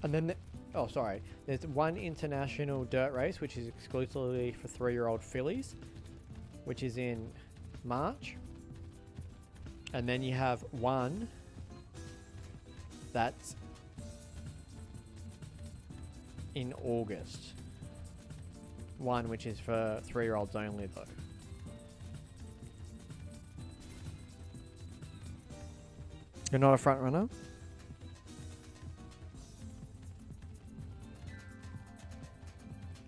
and then, oh sorry, there's one international dirt race which is exclusively for 3-year-old fillies, which is in March, and then you have one that's in August. One which is for 3-year-olds only though. You're not a front runner?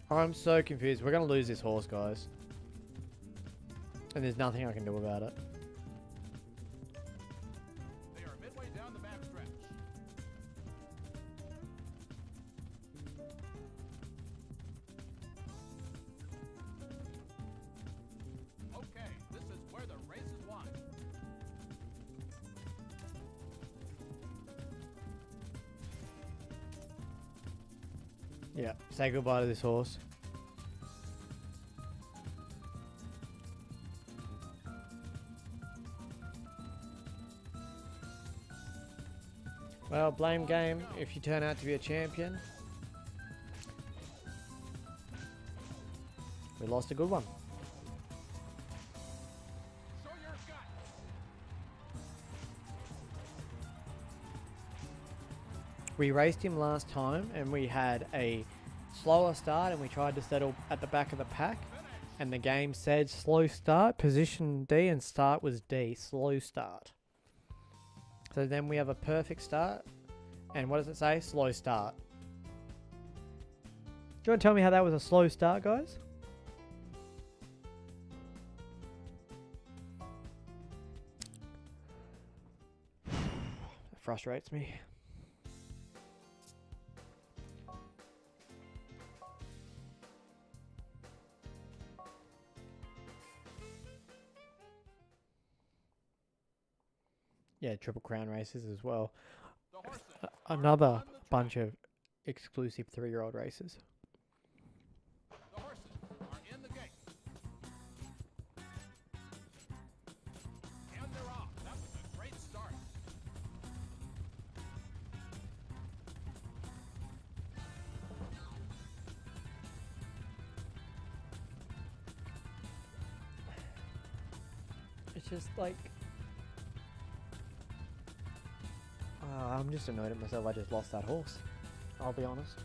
I'm so confused. We're going to lose this horse, guys. And there's nothing I can do about it. They are midway down the back stretch. Okay, this is where the race is won. Yeah, say goodbye to this horse. Well, Blame Game, if you turn out to be a champion. We lost a good one. Show your guts. We raced him last time and we had a slower start and we tried to settle at the back of the pack. And the game said slow start, position D, and start was D, slow start. So then we have a perfect start. And what does it say? Slow start. Do you want to tell me how that was a slow start, guys? It frustrates me. Yeah, Triple Crown races as well. Another bunch of exclusive 3-year-old races. The horses are in the gate. And they're off. That was a great start. It's just like... I'm just annoyed at myself. I just lost that horse. I'll be honest.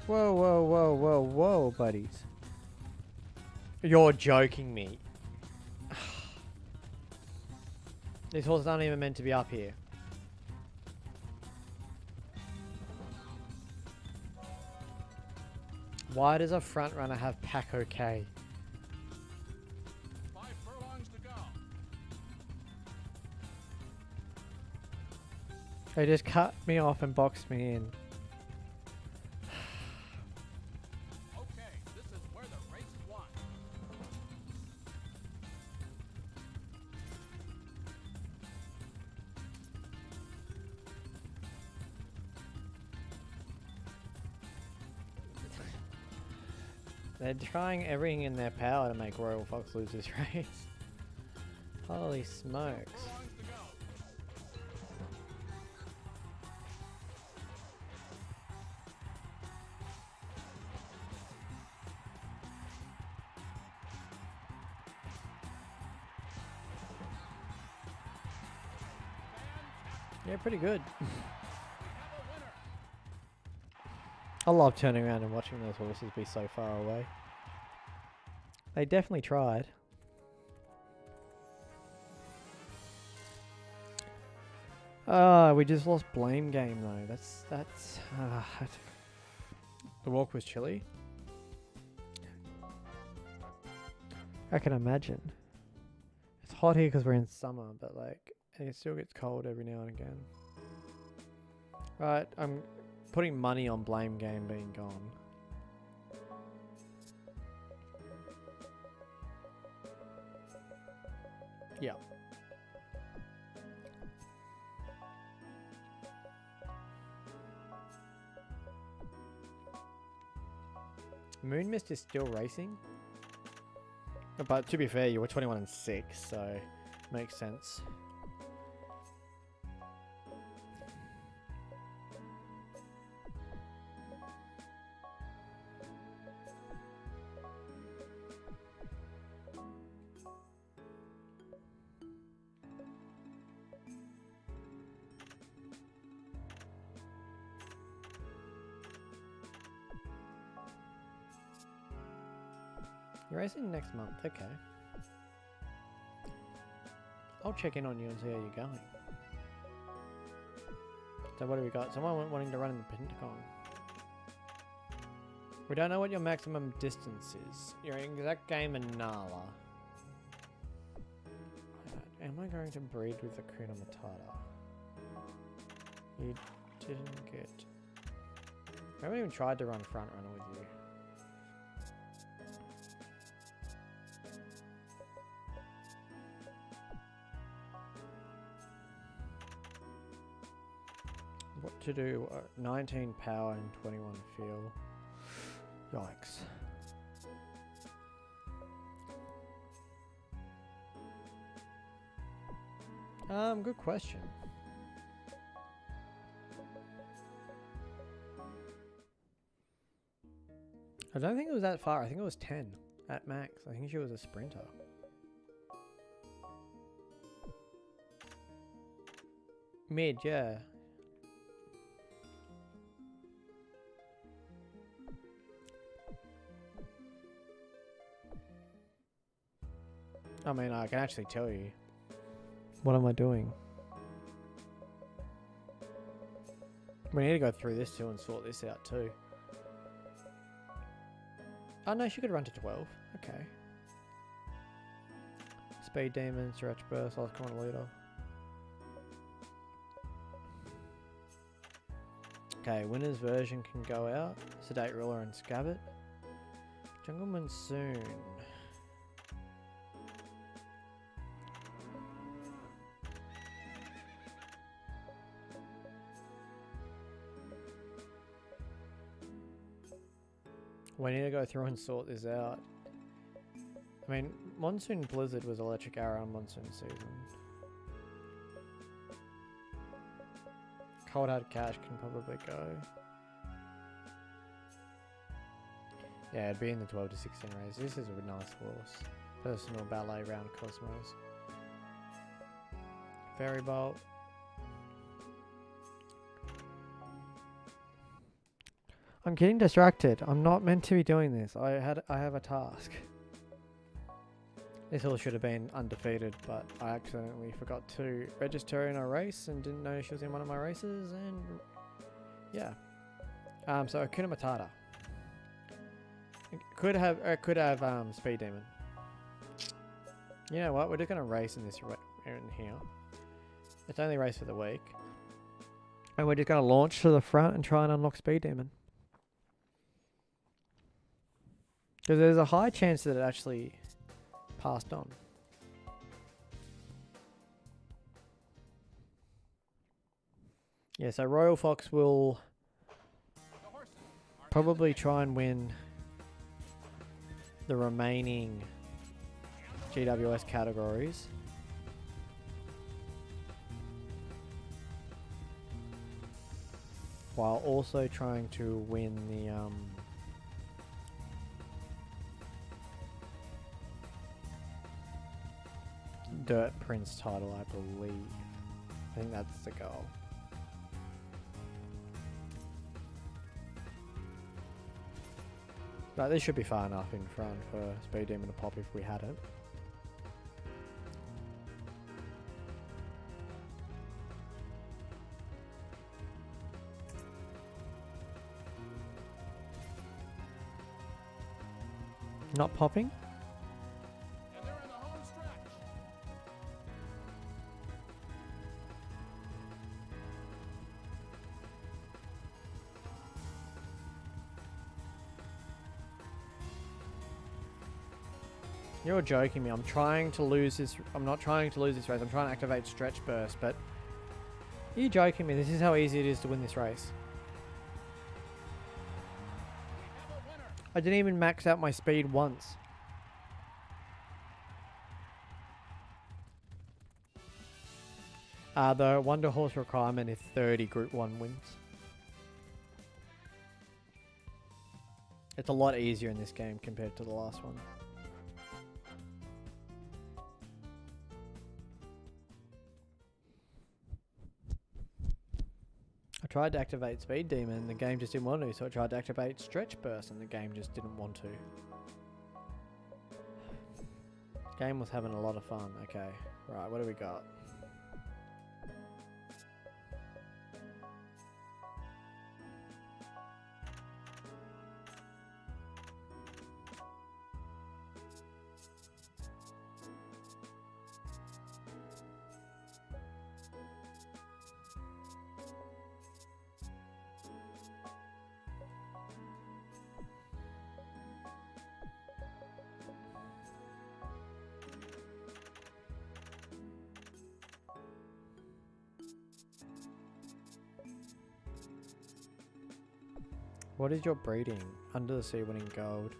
Whoa, whoa, whoa, whoa, whoa, buddies. You're joking me. These horses aren't even meant to be up here. Why does a front runner have pack okay? 5 furlongs to go. They just cut me off and boxed me in. Okay, this is where the race is won. They're trying everything in their power to make Royal Fox lose this race. Holy smokes. Furlongs to go. Yeah, pretty good. We have a winner. I love turning around and watching those horses be so far away. They definitely tried. We just lost blame game though. That's the walk was chilly. I can imagine. It's hot here because we're in summer, but like it still gets cold every now and again. Right, I'm putting money on blame game being gone. Yeah. Moon Mist is still racing. But to be fair, you were 21 and 6, so makes sense. You're racing next month, okay. I'll check in on you and see how you're going. So what do we got? Someone wanting to run in the Pentagon. We don't know what your maximum distance is. Your exact game in Nala. Am I going to breed with the Kuna Matata? You didn't get... I haven't even tried to run front runner with you. What to do? 19 power and 21 feel. Yikes. Good question. I don't think it was that far. I think it was 10 at max. I think she was a sprinter. Mid, yeah. I mean, I can actually tell you. What am I doing? We need to go through this too and sort this out too. Oh no, she could run to 12. Okay. Speed Demon, Stretch Burst, Last Common Leader. Okay, Winner's Version can go out. Sedate Ruler and Scabbard. Jungle Monsoon. We need to go through and sort this out. I mean, Monsoon Blizzard was Electric Arrow on Monsoon Season. Cold Hard Cash can probably go. Yeah, it'd be in the 12 to 16 race. This is a nice horse. Personal Ballet Round Cosmos. Fairy Bolt. I'm getting distracted. I'm not meant to be doing this. I have a task. This all should have been undefeated, but I accidentally forgot to register in a race and didn't know she was in one of my races, and yeah. So Akuna Matata. Could have Speed Demon. You know what? We're just gonna race in this in here. It's only a race for the week, and we're just gonna launch to the front and try and unlock Speed Demon. Because there's a high chance that it actually passed on. Yeah, so Royal Fox will probably try and win the remaining GWS categories. while also trying to win the Dirt Prince title, I believe. I think that's the goal. But this should be far enough in front for Speed Demon to pop if we had it. Not popping? And they're in the home stretch. You're joking me. I'm trying to lose this. I'm not trying to lose this race. I'm trying to activate Stretch Burst, but you're joking me. This is how easy it is to win this race. We have a winner. I didn't even max out my speed once. The Wonder Horse requirement is 30 Group 1 wins. It's a lot easier in this game compared to the last one. I tried to activate Speed Demon and the game just didn't want to, so I tried to activate Stretch Burst and the game just didn't want to. Game was having a lot of fun. Okay, right, what do we got? What is your breeding? Under the Sea winning gold.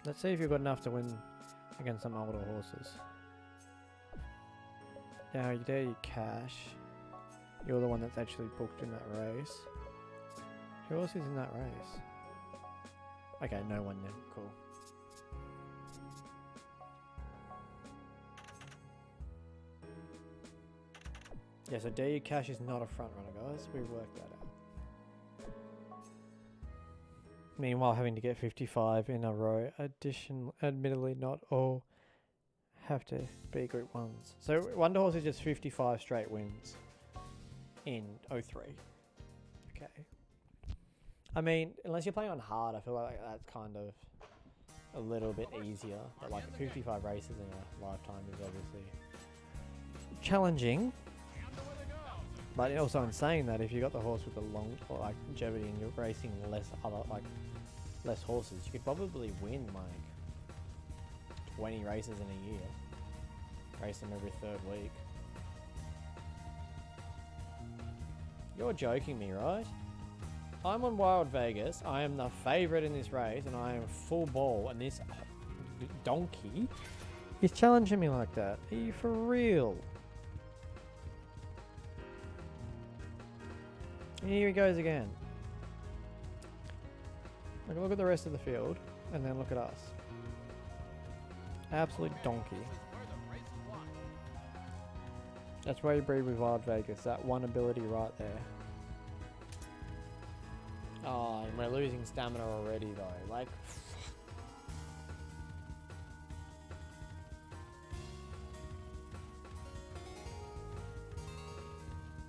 Let's see if you've got enough to win against some older horses. Now, you dare you cash. You're the one that's actually booked in that race. Who else is in that race? Okay, no one then. Cool. Yeah, so dare you cash is not a front runner, guys. We worked that out. Meanwhile, having to get 55 in a row. Admittedly, not all have to be Group 1s. So Wonder Horse is just 55 straight wins in 03. Okay. I mean, unless you're playing on hard, I feel like that's kind of a little bit easier. But like 55 races in a lifetime is obviously challenging. But also in saying that, if you got the horse with the long longevity and you're racing less horses, you could probably win like 20 races in a year. Race them every third week. You're joking me, right? I'm on Wild Vegas. I am the favorite in this race, and I am full ball. And this donkey is challenging me like that. Are you for real? Here he goes again. Look at the rest of the field, and then look at us. Absolute donkey. That's why you breed with Wild Vegas. That one ability right there. Oh, and we're losing stamina already though. Like,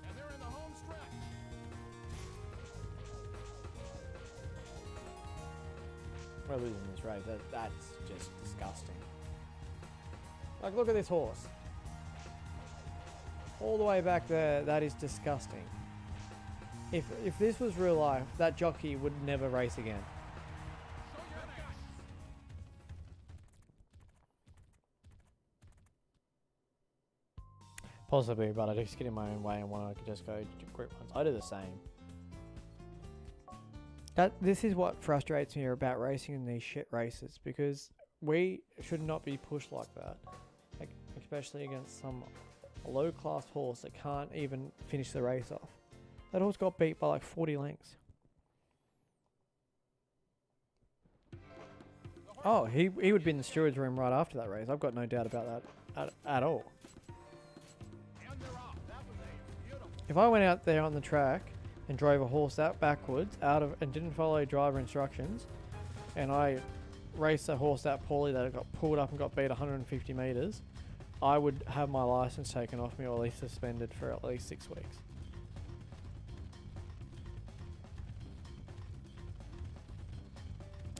And they're in the home stretch. we're losing this race. That's just disgusting. Like, look at this horse. All the way back there, that is disgusting. If this was real life, that jockey would never race again. Possibly, but I just get in my own way and want to just go to Group 1s. I do the same. This is what frustrates me about racing in these shit races, because we should not be pushed like that. Like, especially against some low-class horse that can't even finish the race off. That horse got beat by like 40 lengths. Oh, he would be in the steward's room right after that race. I've got no doubt about that at all. And they're off. That was a beautiful. If I went out there on the track and drove a horse out backwards and didn't follow driver instructions, and I raced a horse that poorly that got pulled up and got beat 150 metres, I would have my license taken off me or at least suspended for at least 6 weeks.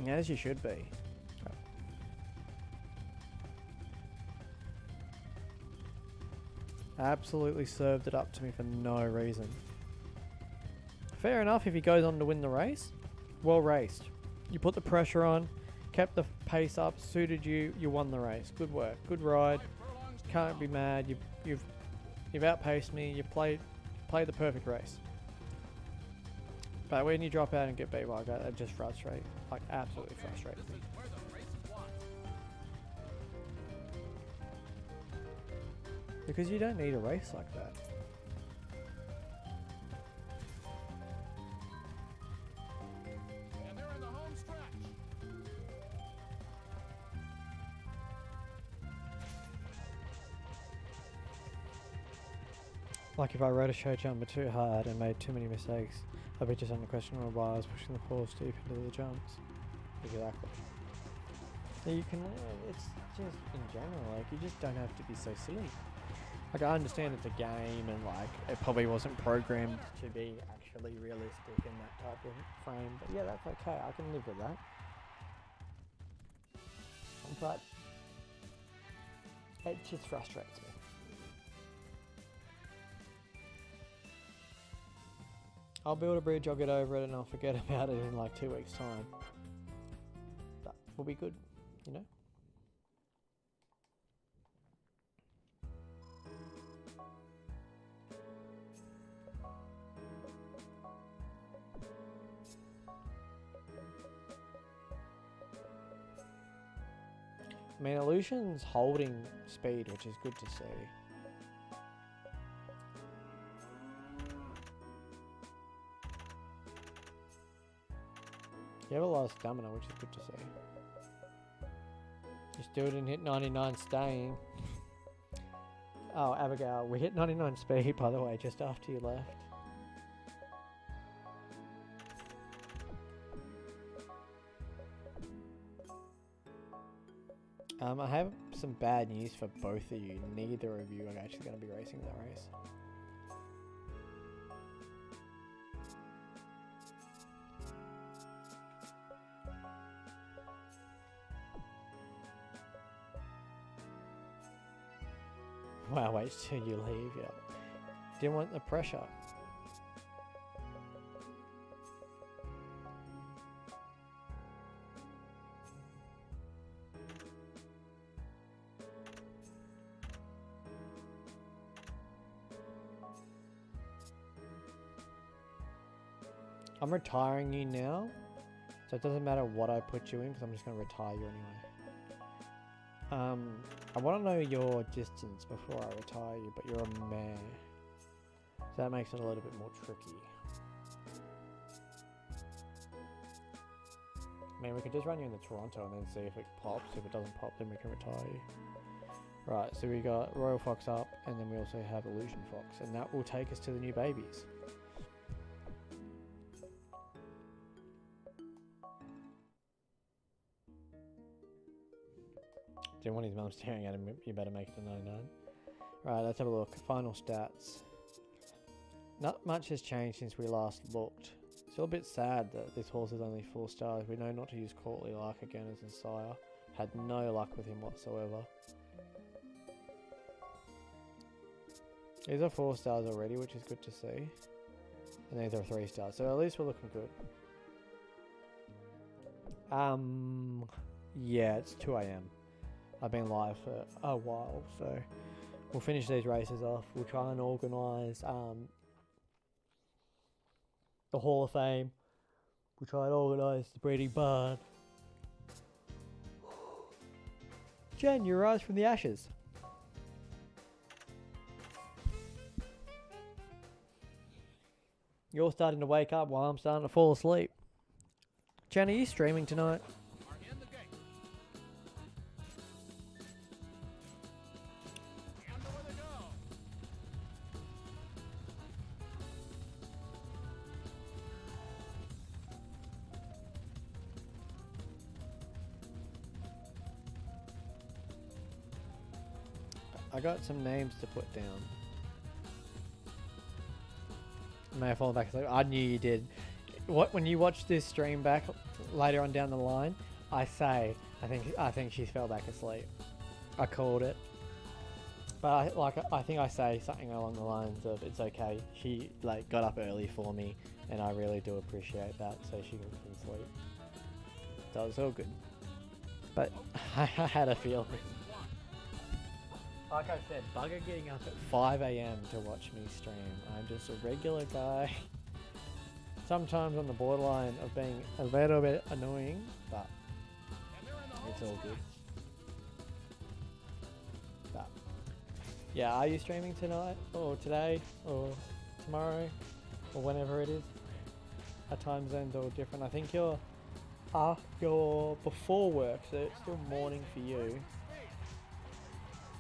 As you should be. Absolutely served it up to me for no reason. Fair enough if he goes on to win the race. Well raced. You put the pressure on, kept the pace up, suited you, you won the race. Good work, good ride. Can't be mad. You've outpaced me. You played the perfect race. But when you drop out and get beat like that, it just frustrates, like absolutely frustrates me. Where the race is won. Because you don't need a race like that. And they're in the home stretch. Like if I rode a show jumper too hard and made too many mistakes, I'd be just under question why I was pushing the horse deep into the jumps. Exactly. So you can, it's just in general, like you just don't have to be so silly. Like I understand it's a game and like it probably wasn't programmed to be actually realistic in that type of frame, but yeah, that's okay. I can live with that. But it just frustrates me. I'll build a bridge, I'll get over it, and I'll forget about it in like 2 weeks' time. That will be good, you know? I mean, Illusion's holding speed, which is good to see. You have a lot of stamina, which is good to see. You still didn't hit 99 staying. Oh, Abigail, we hit 99 speed, by the way, just after you left. I have some bad news for both of you. Neither of you are actually going to be racing that race. Wow, wait till you leave, yeah. Didn't want the pressure. I'm retiring you now, so it doesn't matter what I put you in because I'm just going to retire you anyway. I want to know your distance before I retire you, but you're a mare, so that makes it a little bit more tricky. I mean, we could just run you into Toronto and then see if it pops. If it doesn't pop, then we can retire you. Right, so we got Royal Fox up, and then we also have Illusion Fox, and that will take us to the new babies. Didn't want his mum staring at him. You better make it to 99. Right, let's have a look. Final stats. Not much has changed since we last looked. Still a bit sad that this horse is only 4 stars. We know not to use Courtly Lark again as his sire. Had no luck with him whatsoever. These are 4 stars already, which is good to see. And these are 3 stars, so at least we're looking good. Yeah, it's 2 AM. I've been live for a while, so we'll finish these races off. We'll try and organise the Hall of Fame. We'll try and organise the breeding barn. Jen, you rise from the ashes. You're starting to wake up while I'm starting to fall asleep. Jen, are you streaming tonight? Are in the gate. And away they go. I got some names to put down. May have fallen back asleep. I knew you did. When you watch this stream back later on down the line, I think she fell back asleep. I called it. But I think I say something along the lines of it's okay. She like got up early for me, and I really do appreciate that. So she can sleep. So it's all good. But I had a feeling. Like I said, bugger getting up at 5 a.m. to watch me stream. I'm just a regular guy. Sometimes on the borderline of being a little bit annoying, but it's all good. But yeah, are you streaming tonight or today or tomorrow or whenever it is? Our time zones are all different. I think you're before work, so it's still morning for you.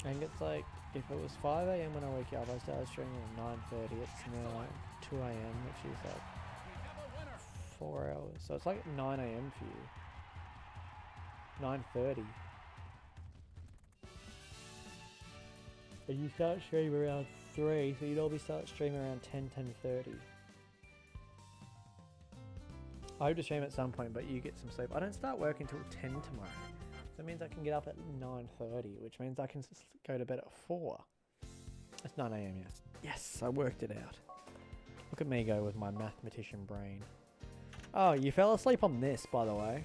I think it's like, if it was 5 a.m. when I wake up, I started streaming at 9:30. It's now 2 a.m., which is like 4 hours. So it's like 9 a.m. for you. 9:30. And you start streaming around 3, so you'd all be start streaming around 10:30. I hope to stream at some point, but you get some sleep. I don't start work until 10 tomorrow. That means I can get up at 9:30, which means I can go to bed at 4. It's 9 a.m. yeah. Yes, I worked it out. Look at me go with my mathematician brain. Oh, you fell asleep on this, by the way.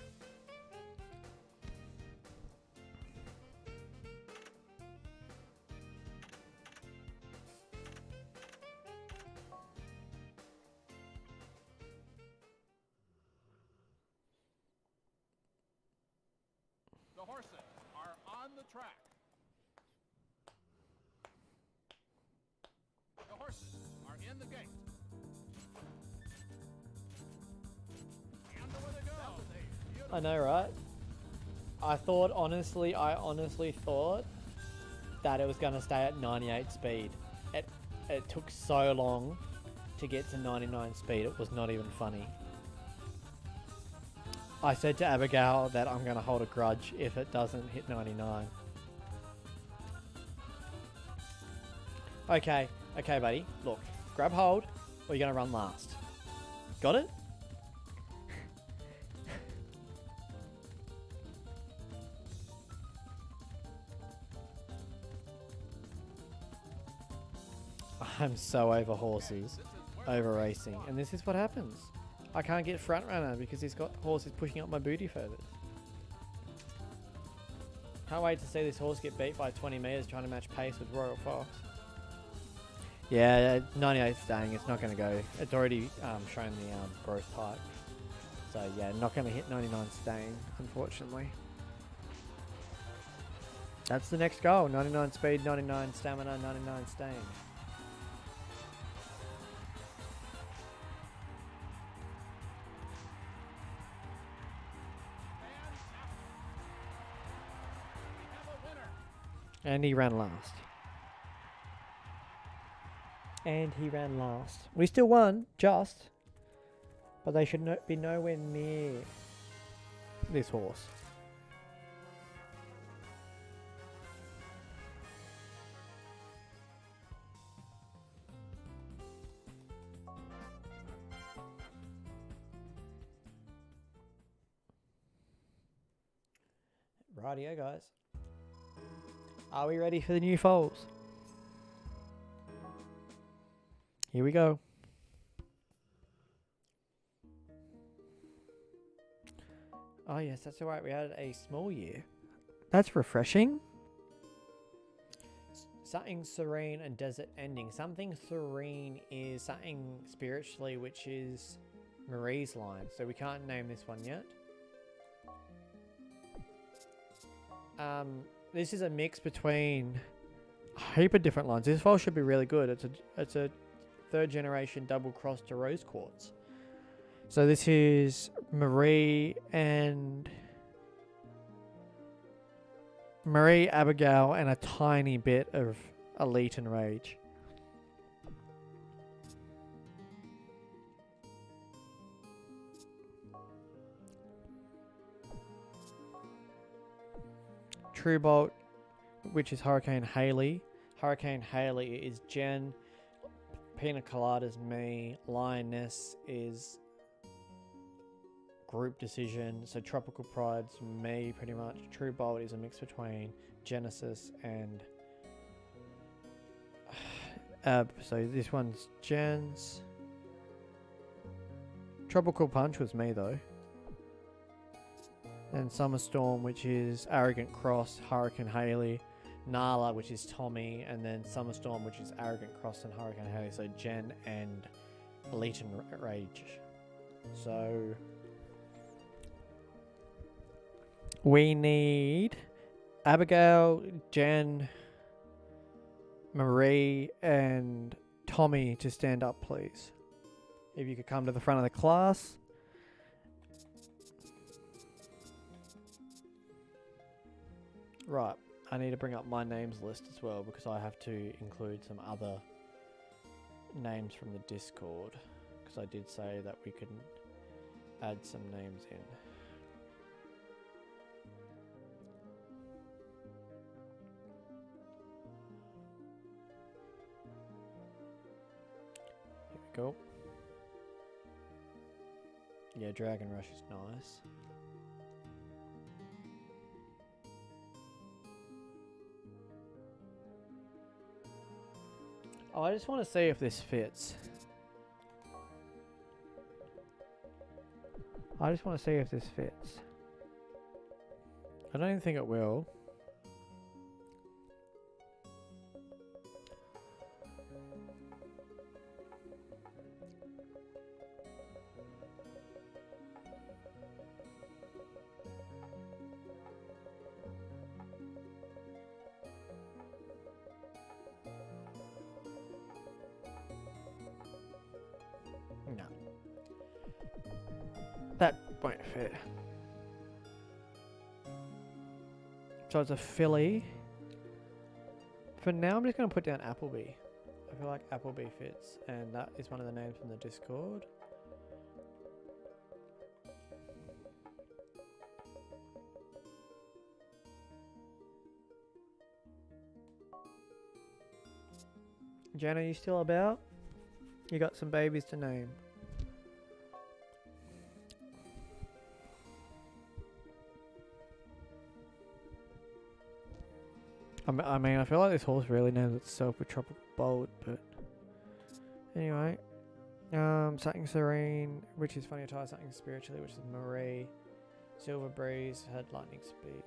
The horses are on the track. The horses are in the gate. And away they go. I know, right? I honestly thought that it was going to stay at 98 speed. It took so long to get to 99 speed, it was not even funny. I said to Abigail that I'm going to hold a grudge if it doesn't hit 99. Okay, buddy. Look, grab hold or you're going to run last. Got it? I'm so over horses, over racing, and this is what happens. I can't get front runner because he's got horses pushing up my booty further. Can't wait to see this horse get beat by 20 meters trying to match pace with Royal Fox. Yeah, 98 staying. It's not going to go. It's already shown the growth type. So yeah, not going to hit 99 staying, unfortunately. That's the next goal. 99 speed, 99 stamina, 99 staying. And he ran last. We still won, just. But they should be nowhere near this horse. Rightio, guys. Are we ready for the new foals? Here we go. Oh yes, that's alright. We had a small year. That's refreshing. Something serene and desert ending. Something serene is something spiritually, which is Marie's line. So we can't name this one yet. This is a mix between a heap of different lines. This foal should be really good. It's a third generation double cross to rose quartz. So this is Marie, Abigail, and a tiny bit of Elite and Rage. True Bolt, which is Hurricane Haley. Hurricane Haley is Jen. Pina Colada's me. Lioness is Group Decision. So Tropical Pride's me, pretty much. True Bolt is a mix between Genesis and so this one's Jen's. Tropical Punch was me though. And Summer Storm, which is Arrogant Cross, Hurricane Haley. Nala, which is Tommy, and then Summer Storm, which is Arrogant Cross and Hurricane Haley. So Jen and Elite and Rage. So we need Abigail, Jen, Marie, and Tommy to stand up, please. If you could come to the front of the class. Right, I need to bring up my names list as well because I have to include some other names from the Discord because I did say that we could add some names in. Here we go. Yeah, Dragon Rush is nice. Oh, I just want to see if this fits. I just want to see if this fits. I don't even think it will. No. That won't fit. So it's a filly. For now, I'm just going to put down Appleby. I feel like Appleby fits, and that is one of the names from the Discord. Jen, are you still about? You got some babies to name. I mean, I feel like this horse really names itself with Tropical Bolt, but anyway. Something Serene, which is Funny Attire, Something Spiritually, which is Marie. Silver Breeze had Lightning Speed.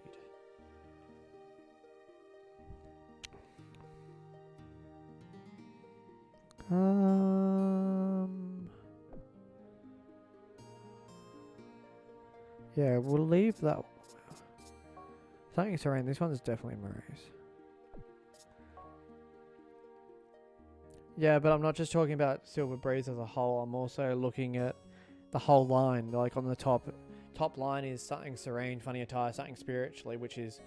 Yeah, we'll leave that. Something Serene, this one's definitely Marie's. Yeah, but I'm not just talking about Silver Breeze as a whole. I'm also looking at the whole line. Like on the top line is Something Serene, Funny Attire, Something Spiritually, which is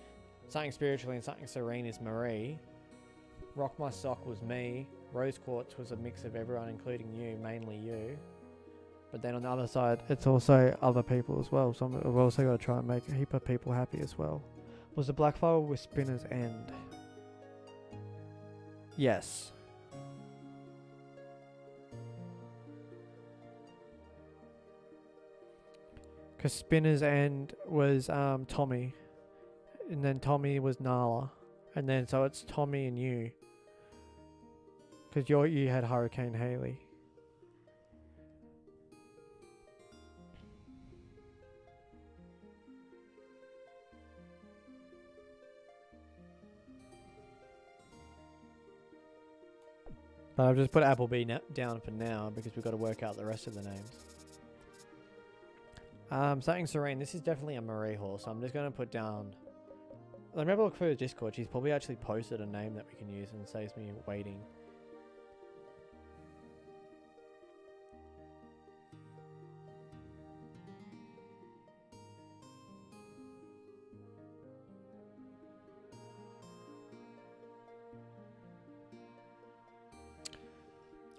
Something Spiritually and Something Serene is Marie. Rock My Sock was me. Rose Quartz was a mix of everyone, including you, mainly you. But then on the other side, it's also other people as well. So I've also got to try and make a heap of people happy as well. Was the Black File with Spinner's End? Yes. Because Spinner's End was Tommy. And then Tommy was Nala. And then so it's Tommy and you. Because you had Hurricane Haley. But I've just put Appleby down for now because we've got to work out the rest of the names. Something Serene. This is definitely a Marie horse. So I'm just going to put down... Let me have a look through the Discord. She's probably actually posted a name that we can use and saves me waiting.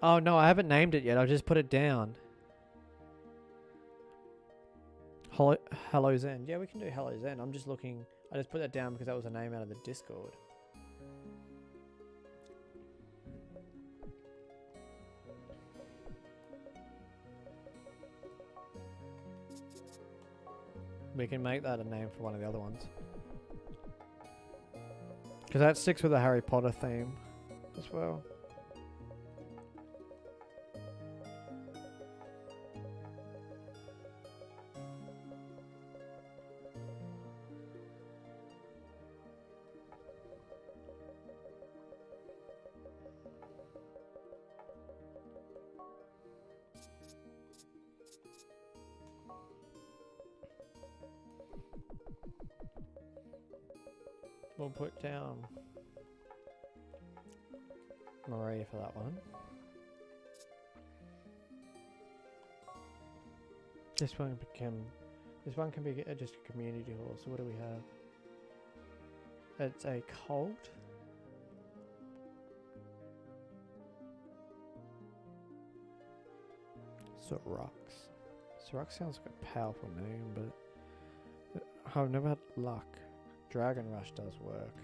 Oh no, I haven't named it yet. I've just put it down. Hello Zen. Yeah, we can do Hello Zen. I'm just looking. I just put that down because that was a name out of the Discord. We can make that a name for one of the other ones. Because that sticks with the Harry Potter theme as well. We'll put down Marie for that one. This one can be just a community hall. So what do we have? It's a cult. Sorox. Sorox sounds like a powerful name, but I've never had luck. Dragon Rush does work.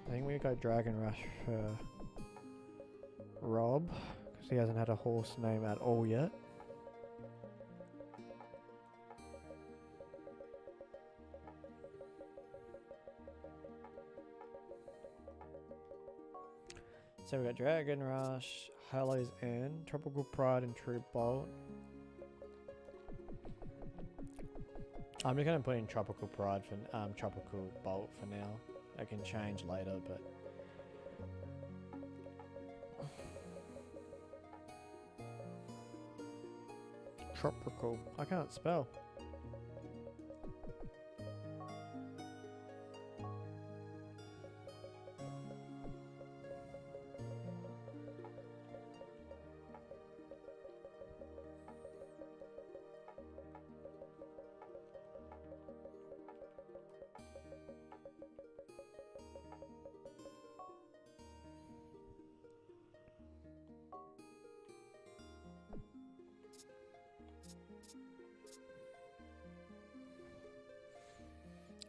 I think we go Dragon Rush for Rob, because he hasn't had a horse name at all yet. So we got Dragon Rush, Hallow's End, Tropical Pride, and True Bolt. I'm just gonna put in Tropical Pride for Tropical Bolt for now. I can change later, but Tropical. I can't spell.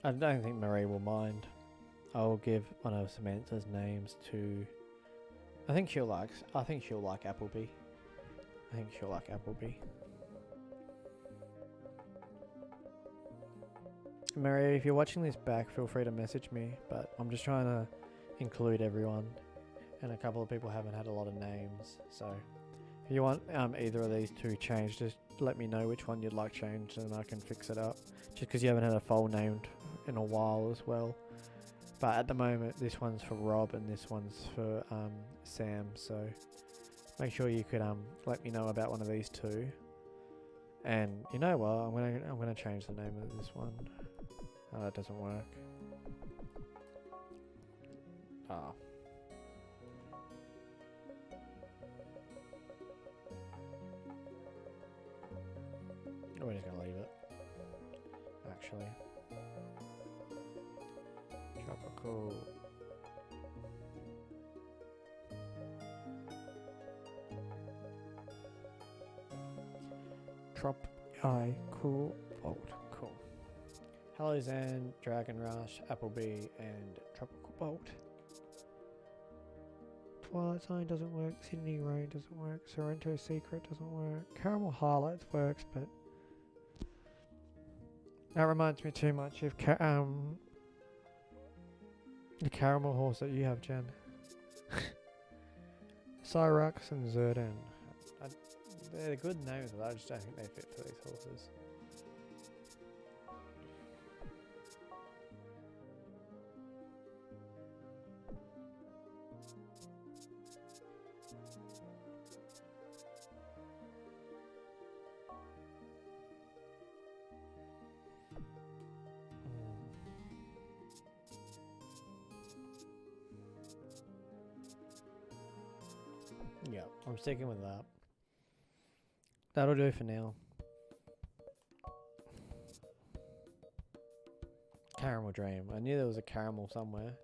I don't think Marie will mind. I will give one of Samantha's names to. I think she'll like Appleby. Marie, if you're watching this back, feel free to message me. But I'm just trying to include everyone, and a couple of people haven't had a lot of names. So if you want either of these two changed, just let me know which one you'd like changed, and I can fix it up. Just because you haven't had a foal named in a while as well. But at the moment, this one's for Rob and this one's for Sam. So make sure you could let me know about one of these two. And you know what? I'm gonna change the name of this one. Oh, that doesn't work. Ah. We're just gonna leave it. Actually. Tropical. Tropical Bolt. Cool. Hello Zen, Dragon Rush, Appleby, and Tropical Bolt. Twilight Zone doesn't work. Sydney Rain doesn't work. Sorrento Secret doesn't work. Caramel Highlights works, but that reminds me too much of the caramel horse that you have, Jen. Cyrax and Zerdan. They're good names, but I just don't think they fit for these horses. Yeah, I'm sticking with that. That'll do for now. Caramel Dream. I knew there was a caramel somewhere.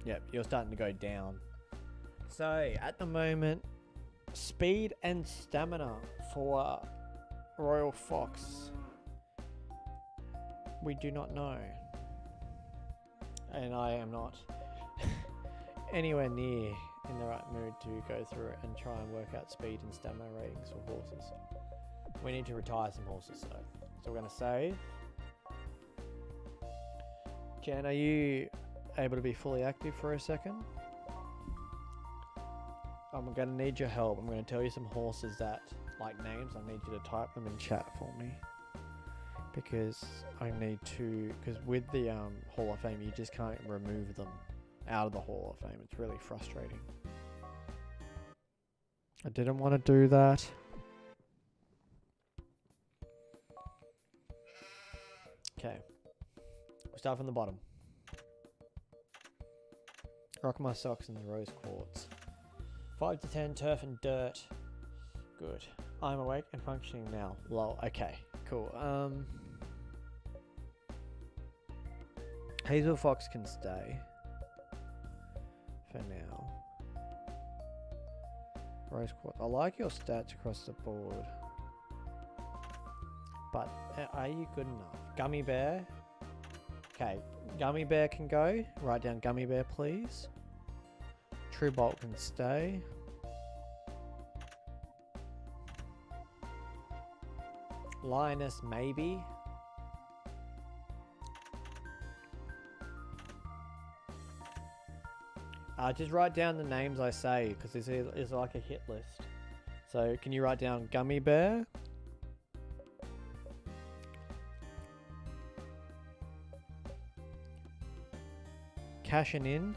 Yep, you're starting to go down. So at the moment, speed and stamina for Royal Fox, we do not know. And I am not anywhere near in the right mood to go through it and try and work out speed and stamina ratings for horses. We need to retire some horses though. So we're going to save. Jan, are you able to be fully active for a second? I'm going to need your help. I'm going to tell you some horses that like names. I need you to type them in chat for me. Because I need to, because with the Hall of Fame, you just can't remove them out of the Hall of Fame. It's really frustrating. I didn't want to do that. Okay. We'll start from the bottom. Rock my socks in the rose quartz. 5 to 10, turf and dirt. Good. I'm awake and functioning now. Lol. Okay. Cool. Hazel Fox can stay for now. Rose quartz. I like your stats across the board, but are you good enough? Gummy bear. Okay, Gummy bear can go. Write down Gummy bear, please. True Bolt can stay. Lioness, maybe. Just write down the names I say, because this is like a hit list. So can you write down Gummy bear? Cashing in.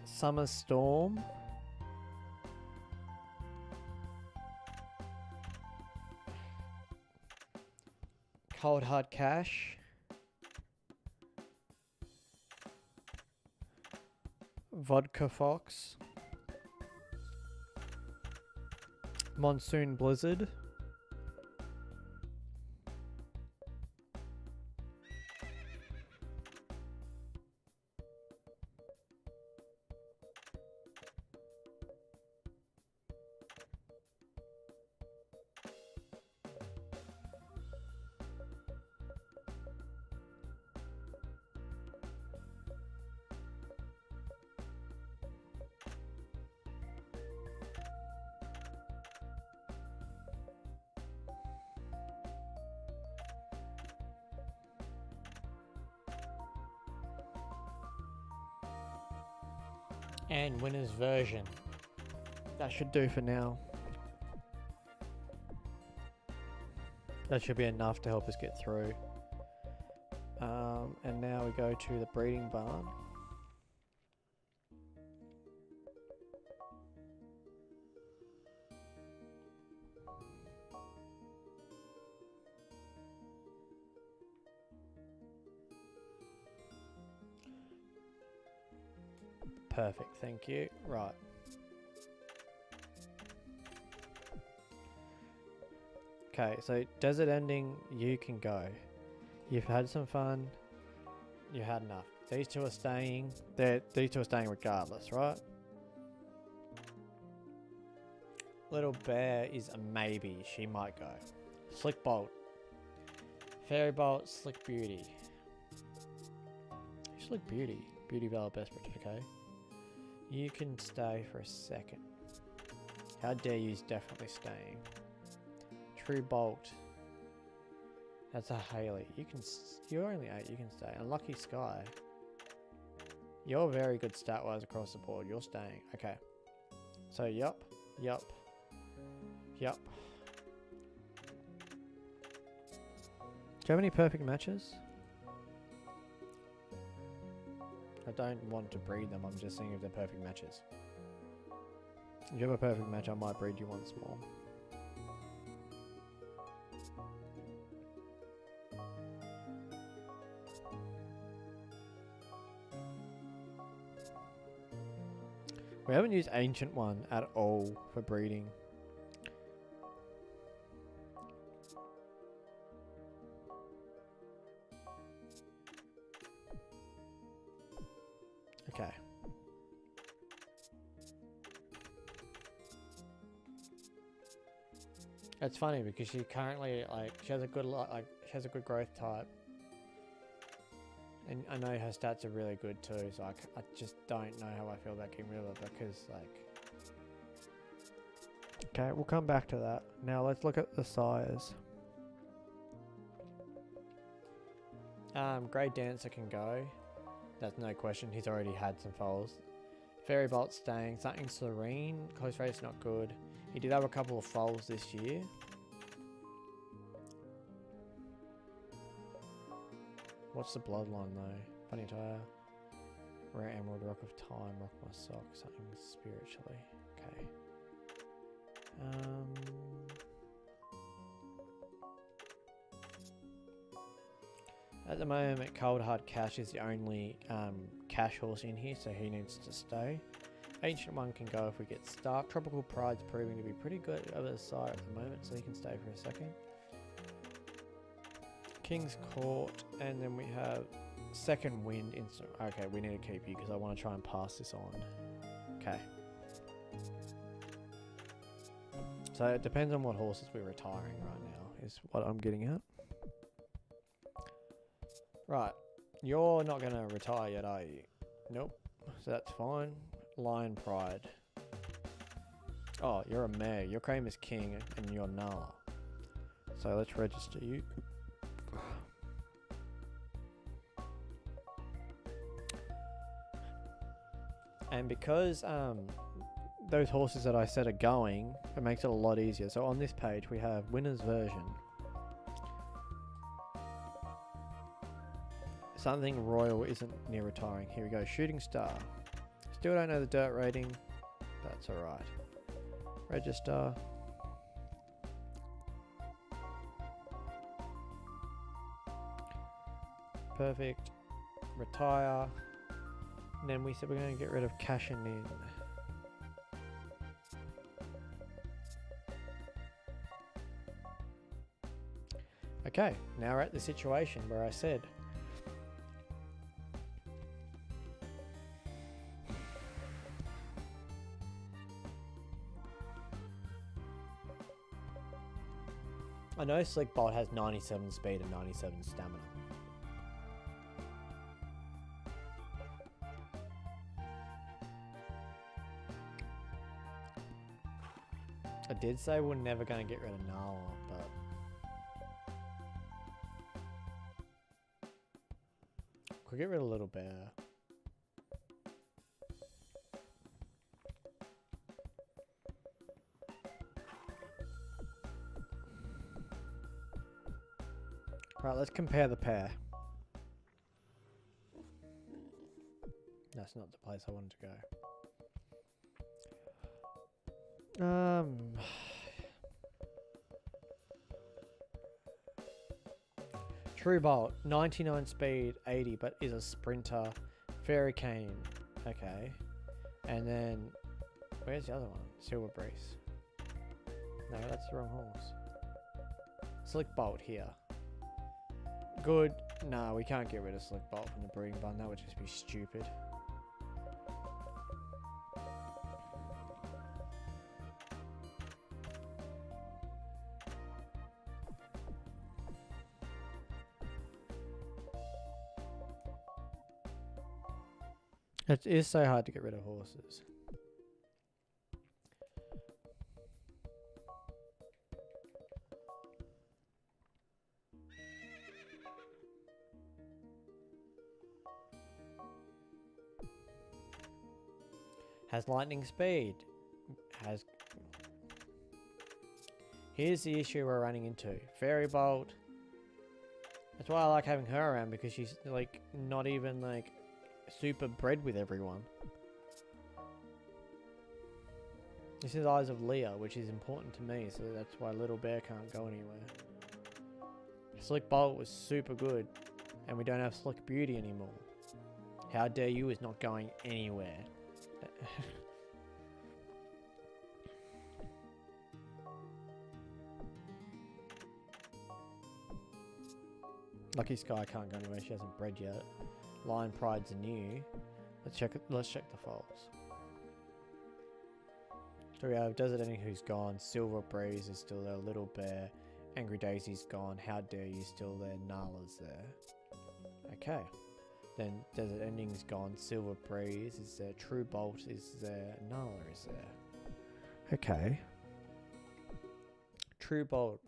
Summer Storm. Cold Hard Cash. Vodka Fox. Monsoon Blizzard. And winner's version. That should do for now. That should be enough to help us get through. And now we go to the breeding barn. Perfect, thank you. Right. Okay, so desert ending, you can go. You've had some fun. You had enough. These two are staying. These two are staying regardless, right? Little Bear is a maybe. She might go. Slick Bolt. Fairy Bolt, Slick Beauty. Slick Beauty. Beauty Valor Best Bridge, okay. You can stay for a second. How dare you's definitely staying. True Bolt. That's a Haley. You're only 8, you can stay. Unlucky Sky. You're very good stat-wise across the board. You're staying. Okay. So, yup. Yup. Yup. Do you have any perfect matches? I don't want to breed them, I'm just seeing if they're perfect matches. If you have a perfect match, I might breed you once more. We haven't used Ancient One at all for breeding. Okay. It's funny because she currently she has a good she has a good growth type, and I know her stats are really good too. So I just don't know how I feel about getting rid of her because okay, we'll come back to that. Now let's look at the sires. Grey Dancer can go. That's no question. He's already had some foals. Fairy Bolt staying. Something Serene. Close race not good. He did have a couple of foals this year. What's the bloodline though? Funny Tire. Rare Emerald, Rock of Time, Rock My Sock. Something spiritually. Okay. At the moment, Cold Hard Cash is the only cash horse in here, so he needs to stay. Ancient One can go if we get stuck. Tropical Pride's proving to be pretty good over the side at the moment, so he can stay for a second. King's Court, and then we have Second Wind instant. Okay, we need to keep you because I want to try and pass this on. Okay. So it depends on what horses we're retiring right now, is what I'm getting at. Right, you're not going to retire yet, are you? Nope, so that's fine. Lion Pride. Oh, you're a mare. Your claim is king, and you're Nala. So let's register you. And because those horses that I said are going, it makes it a lot easier. So on this page, we have winner's version. Something royal isn't near retiring. Here we go. Shooting Star. Still don't know the dirt rating. That's alright. Register. Perfect. Retire. And then we said we're going to get rid of Cash and In. Okay, now we're at the situation where I said I know Slick Bolt has 97 speed and 97 stamina. I did say we're never going to get rid of Nala, but could get rid of Little Bear. Right, let's compare the pair. That's not the place I wanted to go. True Bolt, 99 speed, 80, but is a sprinter. Fairy Cane, okay. And then, where's the other one? Silver Breeze. No, that's the wrong horse. Slick Bolt here. Good. Nah, we can't get rid of Slick Bolt from the breeding barn. That would just be stupid. It is so hard to get rid of horses. Has lightning speed. Has. Here's the issue we're running into. Fairy Bolt. That's why I like having her around, because she's like not even like super bred with everyone. This is Eyes of Leah, which is important to me, so that's why Little Bear can't go anywhere. Slick Bolt was super good, and we don't have Slick Beauty anymore. How Dare You is not going anywhere. Lucky Sky can't go anywhere. She hasn't bred yet. Lion Pride's new. Let's check the foals. So we have Desert Ending who's gone. Silver Breeze is still there. Little Bear. Angry Daisy's gone. How Dare You still there. Nala's there. Okay. Then Desert Ending's gone. Silver Breeze is there. True Bolt is there. Nala is there. Okay. True Bolt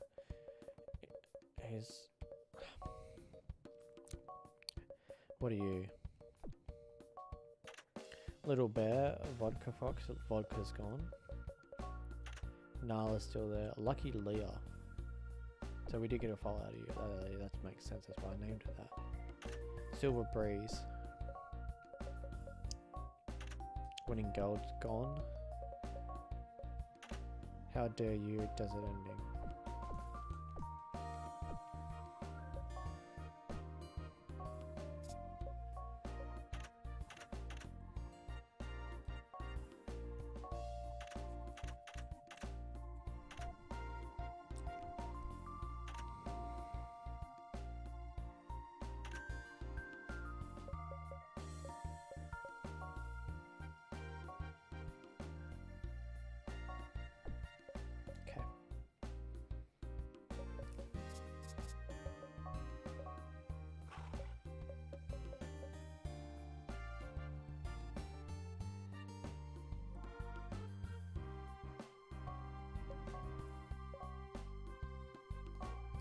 is... What are you? Little Bear, Vodka Fox, Vodka's gone. Nala's still there. Lucky Leah. So we did get a fall out of you. That makes sense, that's why I named it that. Silver Breeze. Winning Gold's gone. How Dare You, Desert Ending.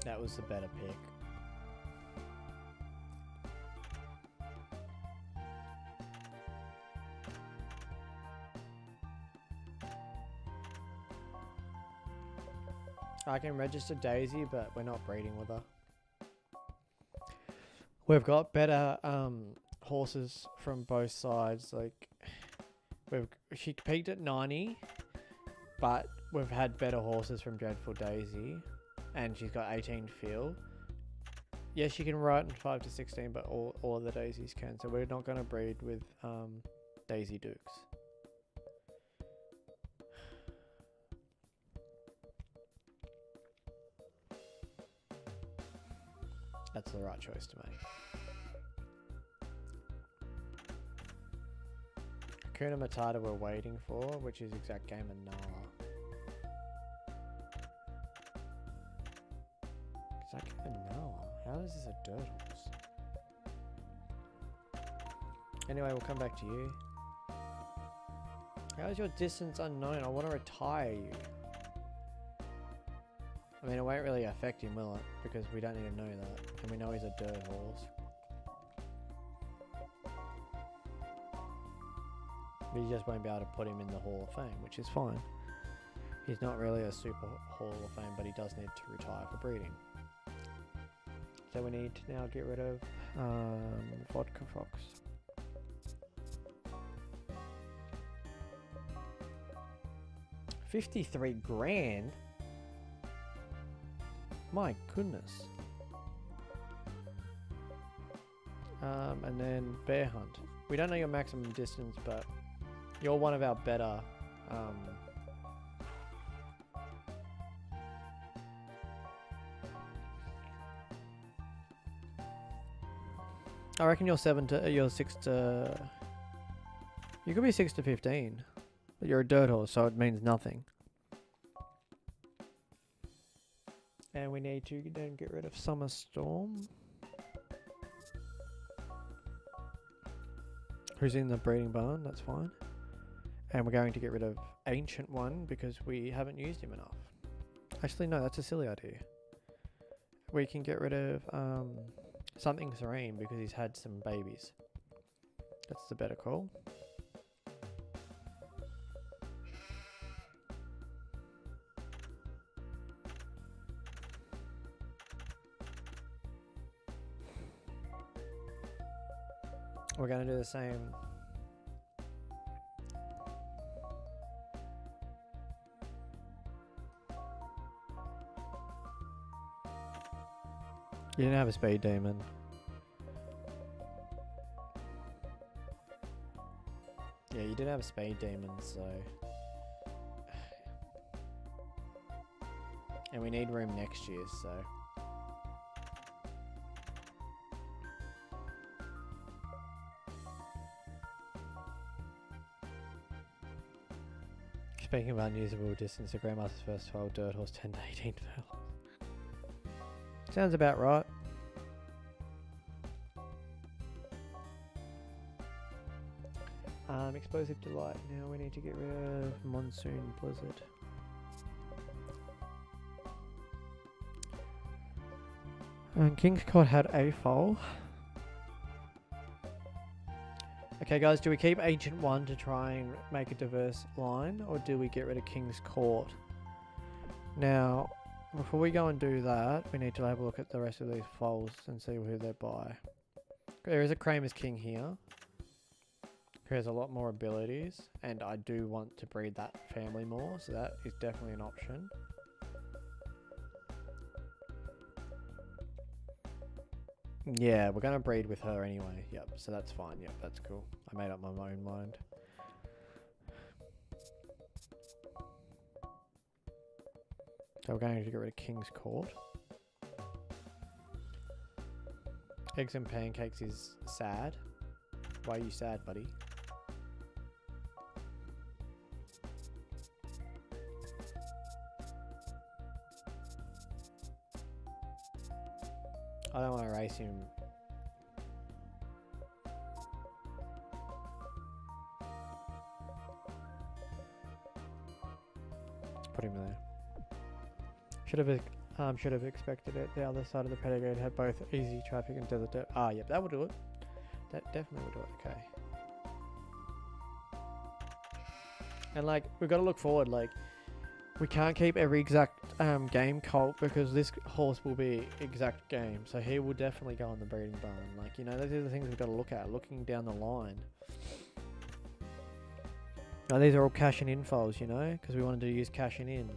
That was the better pick. I can register Daisy, but we're not breeding with her. We've got better horses from both sides. Like she peaked at 90, but we've had better horses from Dreadful Daisy. And she's got 18 feel. Yes, she can ride in 5 to 16, but all of the Daisies can. So we're not going to breed with Daisy Dukes. That's the right choice to make. Kuna Matata we're waiting for, which is Exact Game and Nala. How is this a dirt horse? Anyway, we'll come back to you. How is your distance unknown? I want to retire you. I mean, it won't really affect him, will it? Because we don't need to know that. And we know he's a dirt horse. We just won't be able to put him in the Hall of Fame, which is fine. He's not really a super Hall of Fame, but he does need to retire for breeding. So we need to now get rid of Vodka Fox. $53 grand? My goodness. And then Bear Hunt. We don't know your maximum distance, but you're one of our better I reckon you're 6 to... You could be 6 to 15. But you're a dirt horse, so it means nothing. And we need to then get rid of Summer Storm. Who's in the breeding barn, that's fine. And we're going to get rid of Ancient One because we haven't used him enough. Actually, no, that's a silly idea. We can get rid of... Something Serene because he's had some babies. That's the better call. We're going to do the same. You didn't have a speed demon. Yeah, you didn't have a speed demon, so... And we need room next year, so... Speaking of unusable distance, the Grandmaster's first 12 dirt horse 10 to 18 furlongs. Sounds about right. Explosive Delight. Now we need to get rid of Monsoon Blizzard. And King's Court had a foal. Okay guys, do we keep Ancient 1 to try and make a diverse line, or do we get rid of King's Court? Now, before we go and do that, we need to have a look at the rest of these foals and see who they're by. There is a Kramer's King here, who has a lot more abilities, and I do want to breed that family more, so that is definitely an option. Yeah, we're going to breed with her anyway. Yep, so that's fine. Yep, that's cool. I made up my own mind. So we're going to get rid of King's Court. Eggs and Pancakes is sad. Why are you sad, buddy? I don't want to race him. Put him there. Should have expected it. The other side of the pedigreed had both easy traffic and desert dirt. Ah, yep, that will do it. That definitely will do it. Okay. And like, we've got to look forward. Like, we can't keep every exact game colt because this horse will be exact game. So he will definitely go on the breeding barn. Like, you know, those are the things we've got to look at. Looking down the line. Now, these are all cashing in foals, you know, because we wanted to use cashing in.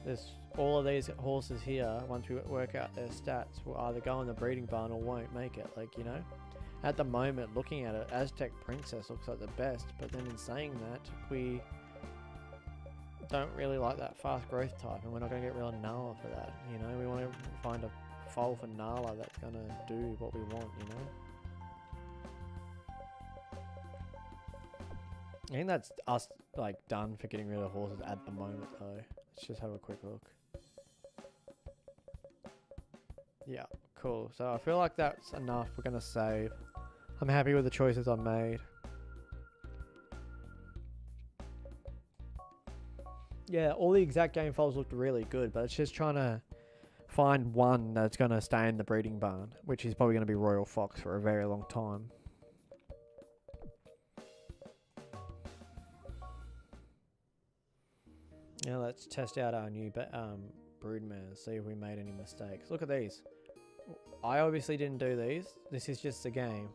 There's all of these horses here, once we work out their stats, will either go in the breeding barn or won't make it. Like, you know, at the moment, looking at it, Aztec Princess looks like the best. But then in saying that, we don't really like that fast growth type, and we're not going to get rid of Nala for that. You know, we want to find a foal for Nala that's going to do what we want, you know. I think that's us, like, done for getting rid of horses at the moment, though. Let's just have a quick look. Yeah, cool. So I feel like that's enough. We're going to save. I'm happy with the choices I've made. Yeah, all the exact game foals looked really good, but it's just trying to find one that's going to stay in the breeding barn, which is probably going to be Royal Fox for a very long time. Now let's test out our new broodmares, see if we made any mistakes. Look at these. I obviously didn't do these. This is just a game.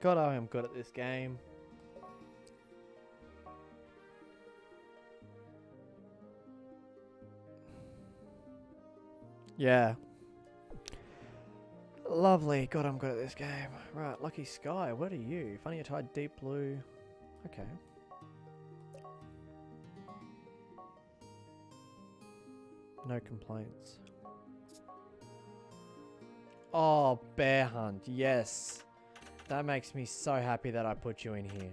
God, I am good at this game. Yeah. Lovely. God, I'm good at this game. Right, Lucky Sky, what are you? Funny you tied deep blue. Okay. No complaints. Oh, Bear Hunt. Yes. That makes me so happy that I put you in here.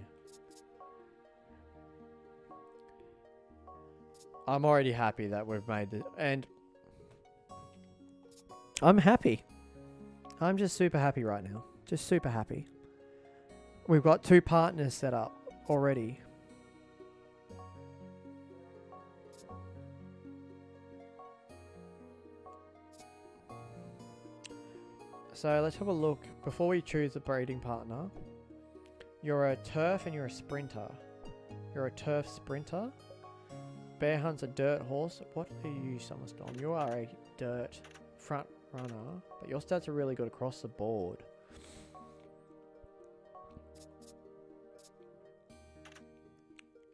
I'm already happy that we've made this. And I'm happy. I'm just super happy right now. Just super happy. We've got 2 partners set up already. So let's have a look. Before we choose a breeding partner, you're a turf and you're a sprinter. You're a turf sprinter. Bear Hunt's a dirt horse. What are you, Summerstorm? You are a dirt front runner, but your stats are really good across the board.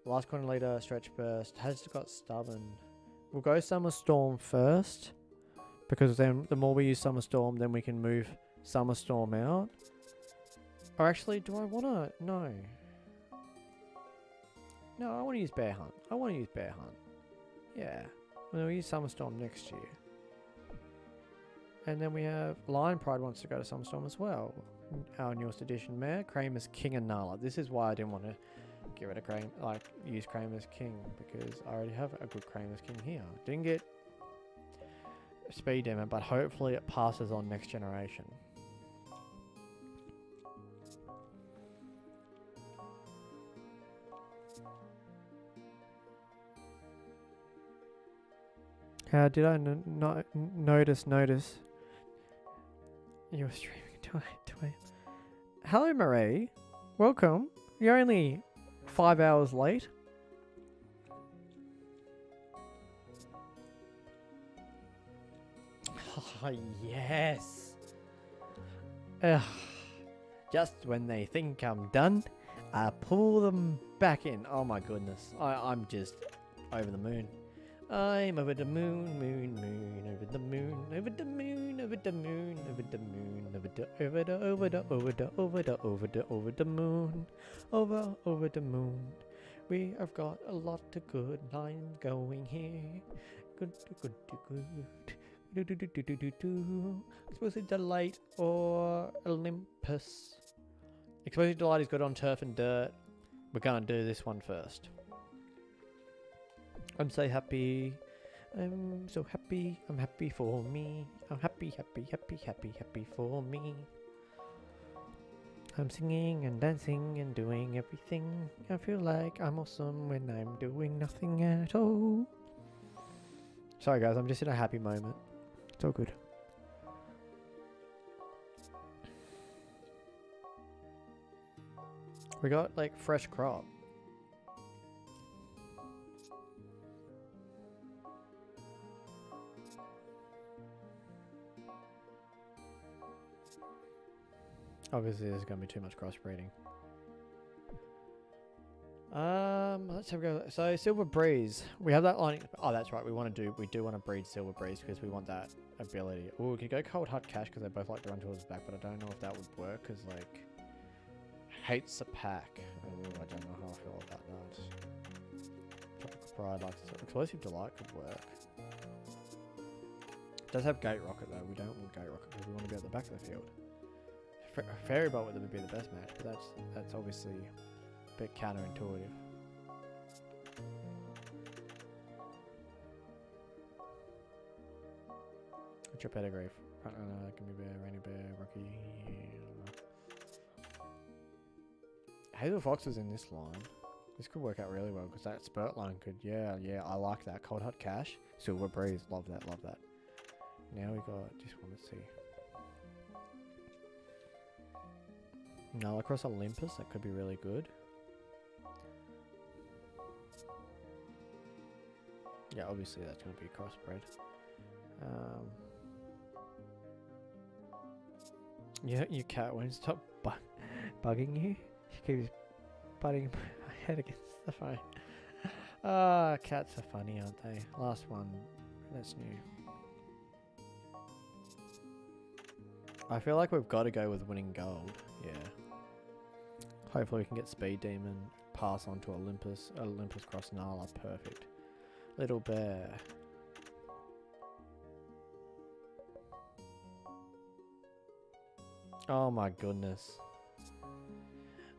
Last corner leader, stretch burst, has got stubborn. We'll go Summer Storm first, because then the more we use Summer Storm, then we can move Summer Storm out. Or actually, do I want to? No, I want to use Bear Hunt. I want to use Bear Hunt. Yeah. We'll use Summerstorm next year. And then we have Lion Pride wants to go to Summerstorm as well. Our newest addition mare, Kramer's King and Nala. This is why I didn't want to get rid of use Kramer's King, because I already have a good Kramer's King here. Didn't get speed demon, but hopefully it passes on next generation. How did I not notice? You're streaming to Hello, Marie. Welcome. You're only 5 hours late. Oh, yes. Ugh. Just when they think I'm done, I pull them back in. Oh my goodness. I'm just over the moon. I'm over the moon, over the moon, over the moon, over the moon, over the moon, over the moon, over the moon. We have got a lot of good lines going here. Good. Explosive Delight or Olympus. Explosive Delight is good on turf and dirt. We're gonna do this one first. I'm so happy. I'm so happy. I'm happy for me. I'm happy for me. I'm singing and dancing and doing everything. I feel like I'm awesome when I'm doing nothing at all. Sorry guys, I'm just in a happy moment. It's all good. We got like fresh crop. Obviously, there's going to be too much crossbreeding. Let's have a go. So Silver Breeze, we have that line. Oh, that's right. We do want to breed Silver Breeze because we want that ability. Oh, we could go Cold Hard Cash because they both like to run towards the back, but I don't know if that would work because like hates the pack. Oh, I don't know how I feel about that. Tropical Pride likes it. Explosive Delight could work. It does have Gate Rocket though. We don't want Gate Rocket because we want to be at the back of the field. Fairy Bolt would be the best match, but that's obviously a bit counterintuitive. What's your pedigree? Front runner, Gimme Bear, Rainy Bear, Rocky. Hazel Fox is in this line. This could work out really well because that spurt line could, yeah, I like that. Cold Hard Cash, Silver Breeze, love that. Now we got, just want to see. Null across Olympus, that could be really good. Yeah, obviously that's going to be a crossbred. Yeah, your cat won't stop bugging you. She keeps butting my head against the phone. Ah, cats are funny, aren't they? Last one, that's new. I feel like we've got to go with winning gold. Yeah. Hopefully we can get Speed Demon, pass on to Olympus cross Nala, perfect. Little Bear. Oh my goodness.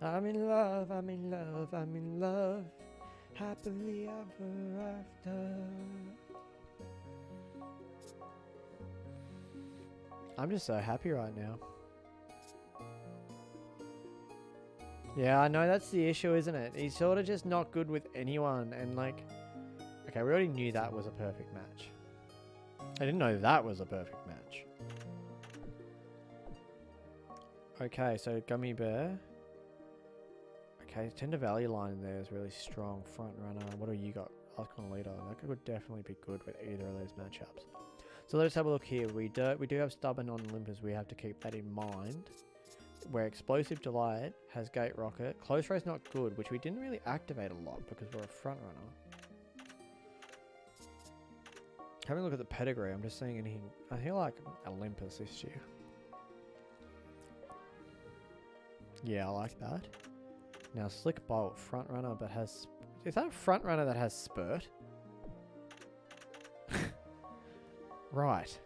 I'm in love, happily ever after. I'm just so happy right now. Yeah, I know that's the issue, isn't it? He's sort of just not good with anyone, and like... Okay, we already knew that was a perfect match. I didn't know that was a perfect match. Okay, so Gummy Bear. Okay, Tender Valley line in there is really strong. Front runner. What do you got? Icon Leader. That could definitely be good with either of those matchups. So let's have a look here. We do have Stubborn on Olympus. We have to keep that in mind. Where Explosive Delight has Gate Rocket. Close Race not good, which we didn't really activate a lot because we're a front runner. Having a look at the pedigree, I'm just seeing anything. I feel like Olympus this year. Yeah, I like that. Now Slick Bolt, front runner, but has... Is that a front runner that has Spurt? Right.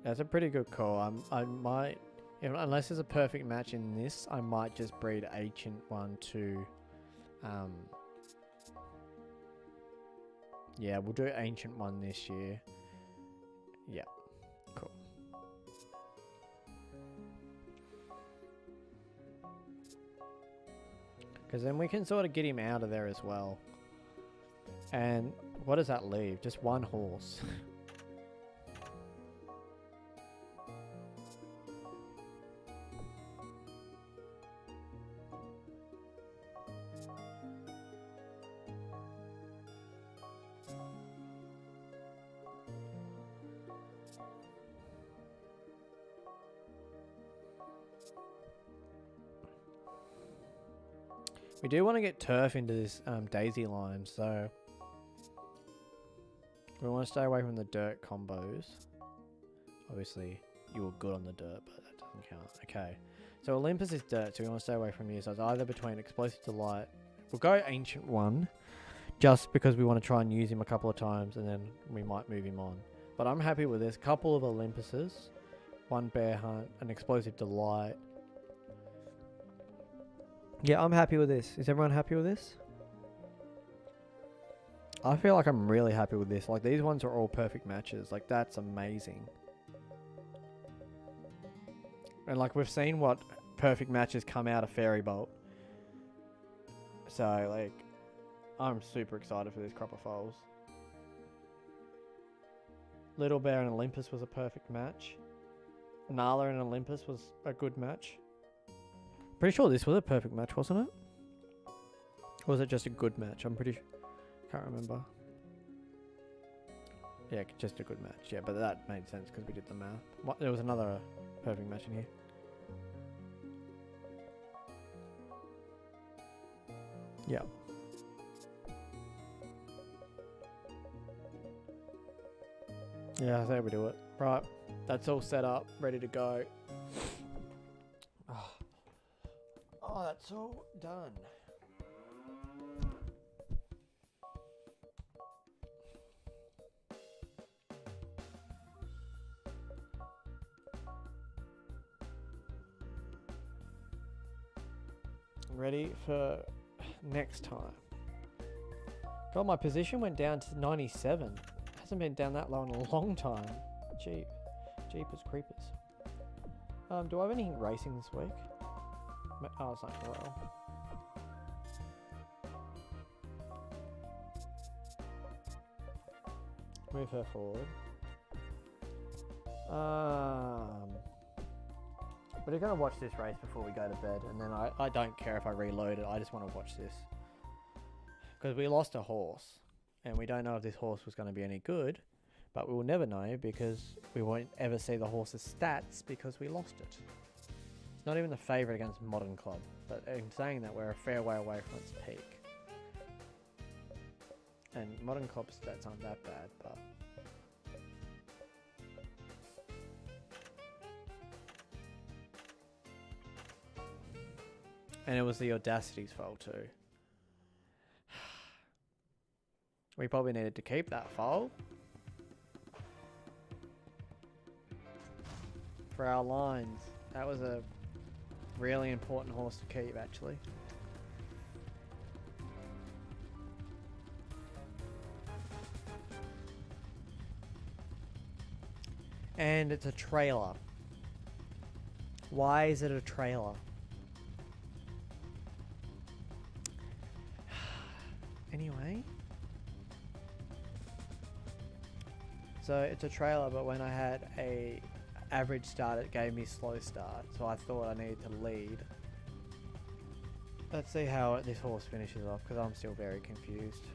That's a pretty good call. I might, unless there's a perfect match in this, I might just breed Ancient One to, yeah, we'll do Ancient One this year. Yeah, cool. Because then we can sort of get him out of there as well. And what does that leave? Just one horse. We do want to get turf into this daisy line, so we want to stay away from the dirt combos. Obviously, you were good on the dirt, but that doesn't count. Okay, so Olympus is dirt, so we want to stay away from you. So it's either between Explosive Delight. We'll go Ancient One, just because we want to try and use him a couple of times, and then we might move him on. But I'm happy with this. Couple of Olympuses, one Bear Hunt, an Explosive Delight. Yeah, I'm happy with this. Is everyone happy with this? I feel like I'm really happy with this. Like, these ones are all perfect matches. Like, that's amazing. And, like, we've seen what perfect matches come out of Fairy Bolt. So, like, I'm super excited for this crop of foals. Little Bear and Olympus was a perfect match. Nala and Olympus was a good match. Pretty sure this was a perfect match, wasn't it? Or was it just a good match? I'm pretty sure. Can't remember. Yeah, just a good match. Yeah, but that made sense because we did the math. What, there was another perfect match in here. Yeah. Yeah, I think we do it. Right. That's all set up, ready to go. Oh, that's all done. Ready for next time. God, my position went down to 97. Hasn't been down that low in a long time. Jeepers creepers. Do I have anything racing this week? Oh, it's not well. Move her forward. We're gonna watch this race before we go to bed, and then I don't care if I reload it. I just want to watch this because we lost a horse, and we don't know if this horse was going to be any good, but we will never know because we won't ever see the horse's stats because we lost it. It's not even the favourite against Modern Club, but in saying that, we're a fair way away from its peak. And Modern Club stats aren't that bad, but... And it was the Audacity's fault too. We probably needed to keep that foal. For our lines. That was a really important horse to keep, actually. And it's a trailer. Why is it a trailer? Anyway. So it's a trailer, but when I had a average start, it gave me slow start. So I thought I needed to lead. Let's see how this horse finishes off, because I'm still very confused.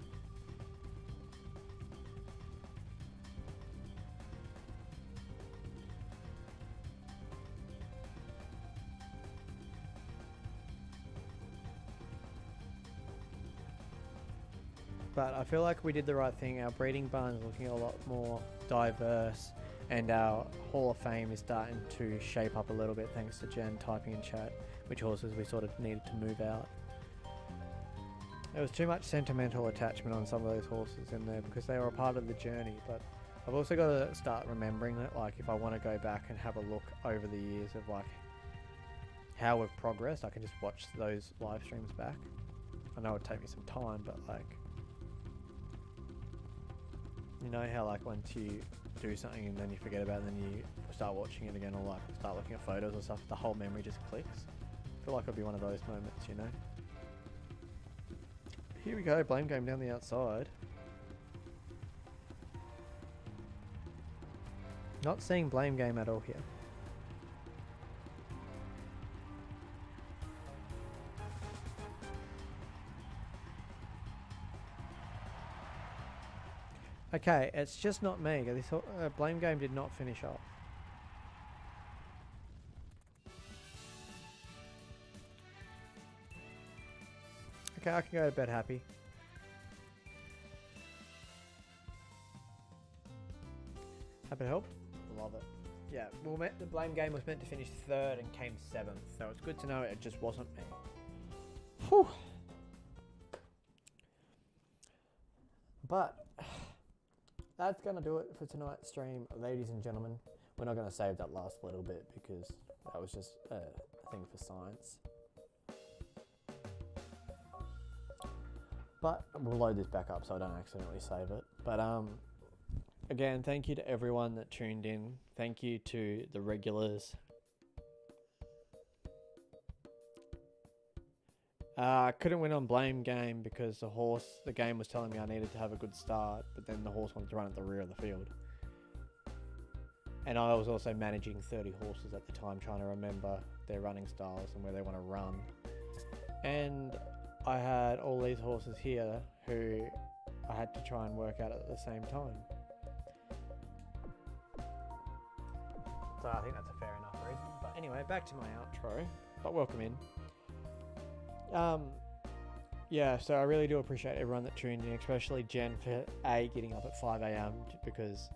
But I feel like we did the right thing. Our breeding barn is looking a lot more diverse, and our Hall of Fame is starting to shape up a little bit thanks to Jen typing in chat. which horses we sort of needed to move out. There was too much sentimental attachment on some of those horses in there because they were a part of the journey, but I've also got to start remembering that, like, if I want to go back and have a look over the years of, like, how we've progressed, I can just watch those live streams back. I know it'd take me some time, but, like, you know how, like, once you do something and then you forget about it and then you start watching it again, or, like, start looking at photos or stuff, the whole memory just clicks. I feel like it'll be one of those moments, you know? Here we go, blame game down the outside. Not seeing blame game at all here. Okay, it's just not me. This blame game did not finish off. Okay, I can go to bed happy. Happy to help? Love it. Yeah, well, the blame game was meant to finish 3rd and came 7th, so it's good to know it just wasn't me. Whew. But that's going to do it for tonight's stream, ladies and gentlemen. We're not going to save that last little bit because that was just a thing for science. But we'll load this back up so I don't accidentally save it. But again, thank you to everyone that tuned in. Thank you to the regulars. Couldn't win on blame game because the game was telling me I needed to have a good start, but then the horse wanted to run at the rear of the field. And I was also managing 30 horses at the time, trying to remember their running styles and where they want to run. And I had all these horses here who I had to try and work out at the same time. So I think that's a fair enough reason. But anyway, back to my outro. But welcome in. Yeah, so I really do appreciate everyone that tuned in, especially Jen for getting up at 5 AM because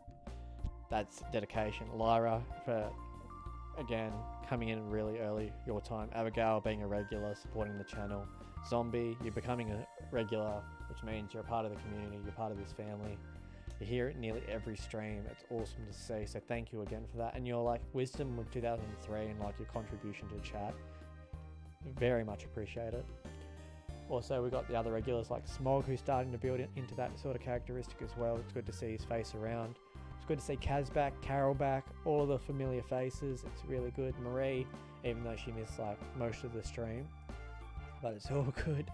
that's dedication. Lyra for, again, coming in really early your time. Abigail being a regular, supporting the channel. Zombie, you're becoming a regular, which means you're a part of the community, you're part of this family. You're here at nearly every stream. It's awesome to see, so thank you again for that. And your, like, wisdom of 2003 and, like, your contribution to chat, very much appreciate it. Also, we got the other regulars like Smog, who's starting to build into that sort of characteristic as well. It's good to see his face around. It's good to see Kaz back, Carol back, all of the familiar faces. It's really good. Marie, even though she missed like most of the stream, but it's all good.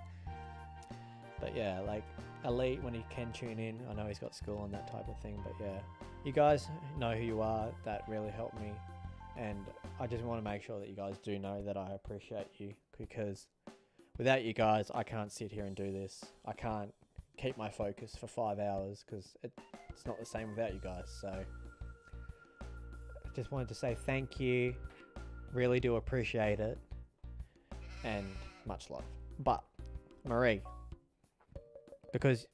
But yeah, like Elite, when he can tune in, I know he's got school and that type of thing, but yeah, you guys know who you are. That really helped me, and I just want to make sure that you guys do know that I appreciate you, because without you guys, I can't sit here and do this. I can't keep my focus for 5 hours because it's not the same without you guys. So I just wanted to say thank you. Really do appreciate it. And much love. But, Marie, because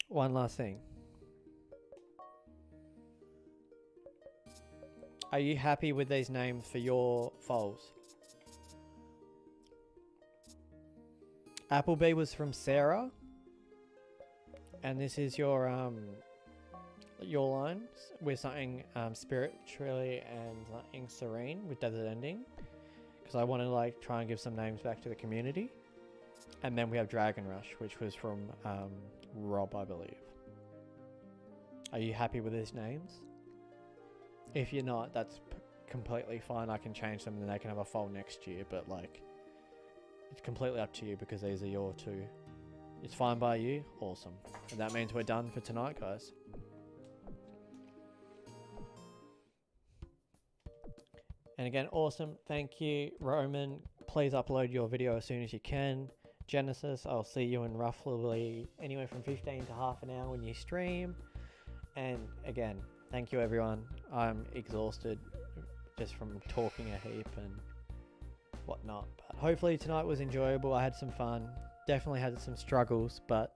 one last thing. Are you happy with these names for your foals? Applebee was from Sarah, and this is your line with something spiritually and something serene with desert ending, because I want to like try and give some names back to the community. And then we have Dragon Rush, which was from Rob, I believe. Are you happy with these names? If you're not, that's completely fine. I can change them and then they can have a foal next year, but like, it's completely up to you because these are your two. It's fine by you? Awesome. And that means we're done for tonight, guys. And again, awesome. Thank you, Roman. Please upload your video as soon as you can. Genesis, I'll see you in roughly anywhere from 15 to half an hour when you stream. And again, thank you, everyone. I'm exhausted just from talking a heap and whatnot, but hopefully tonight was enjoyable. I had some fun, definitely had some struggles, but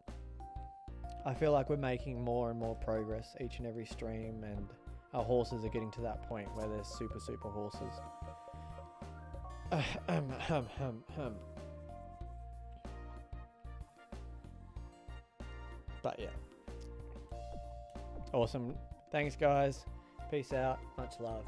I feel like we're making more and more progress each and every stream, and our horses are getting to that point where they're super horses. But yeah. Awesome. Thanks, guys. Peace out. Much love.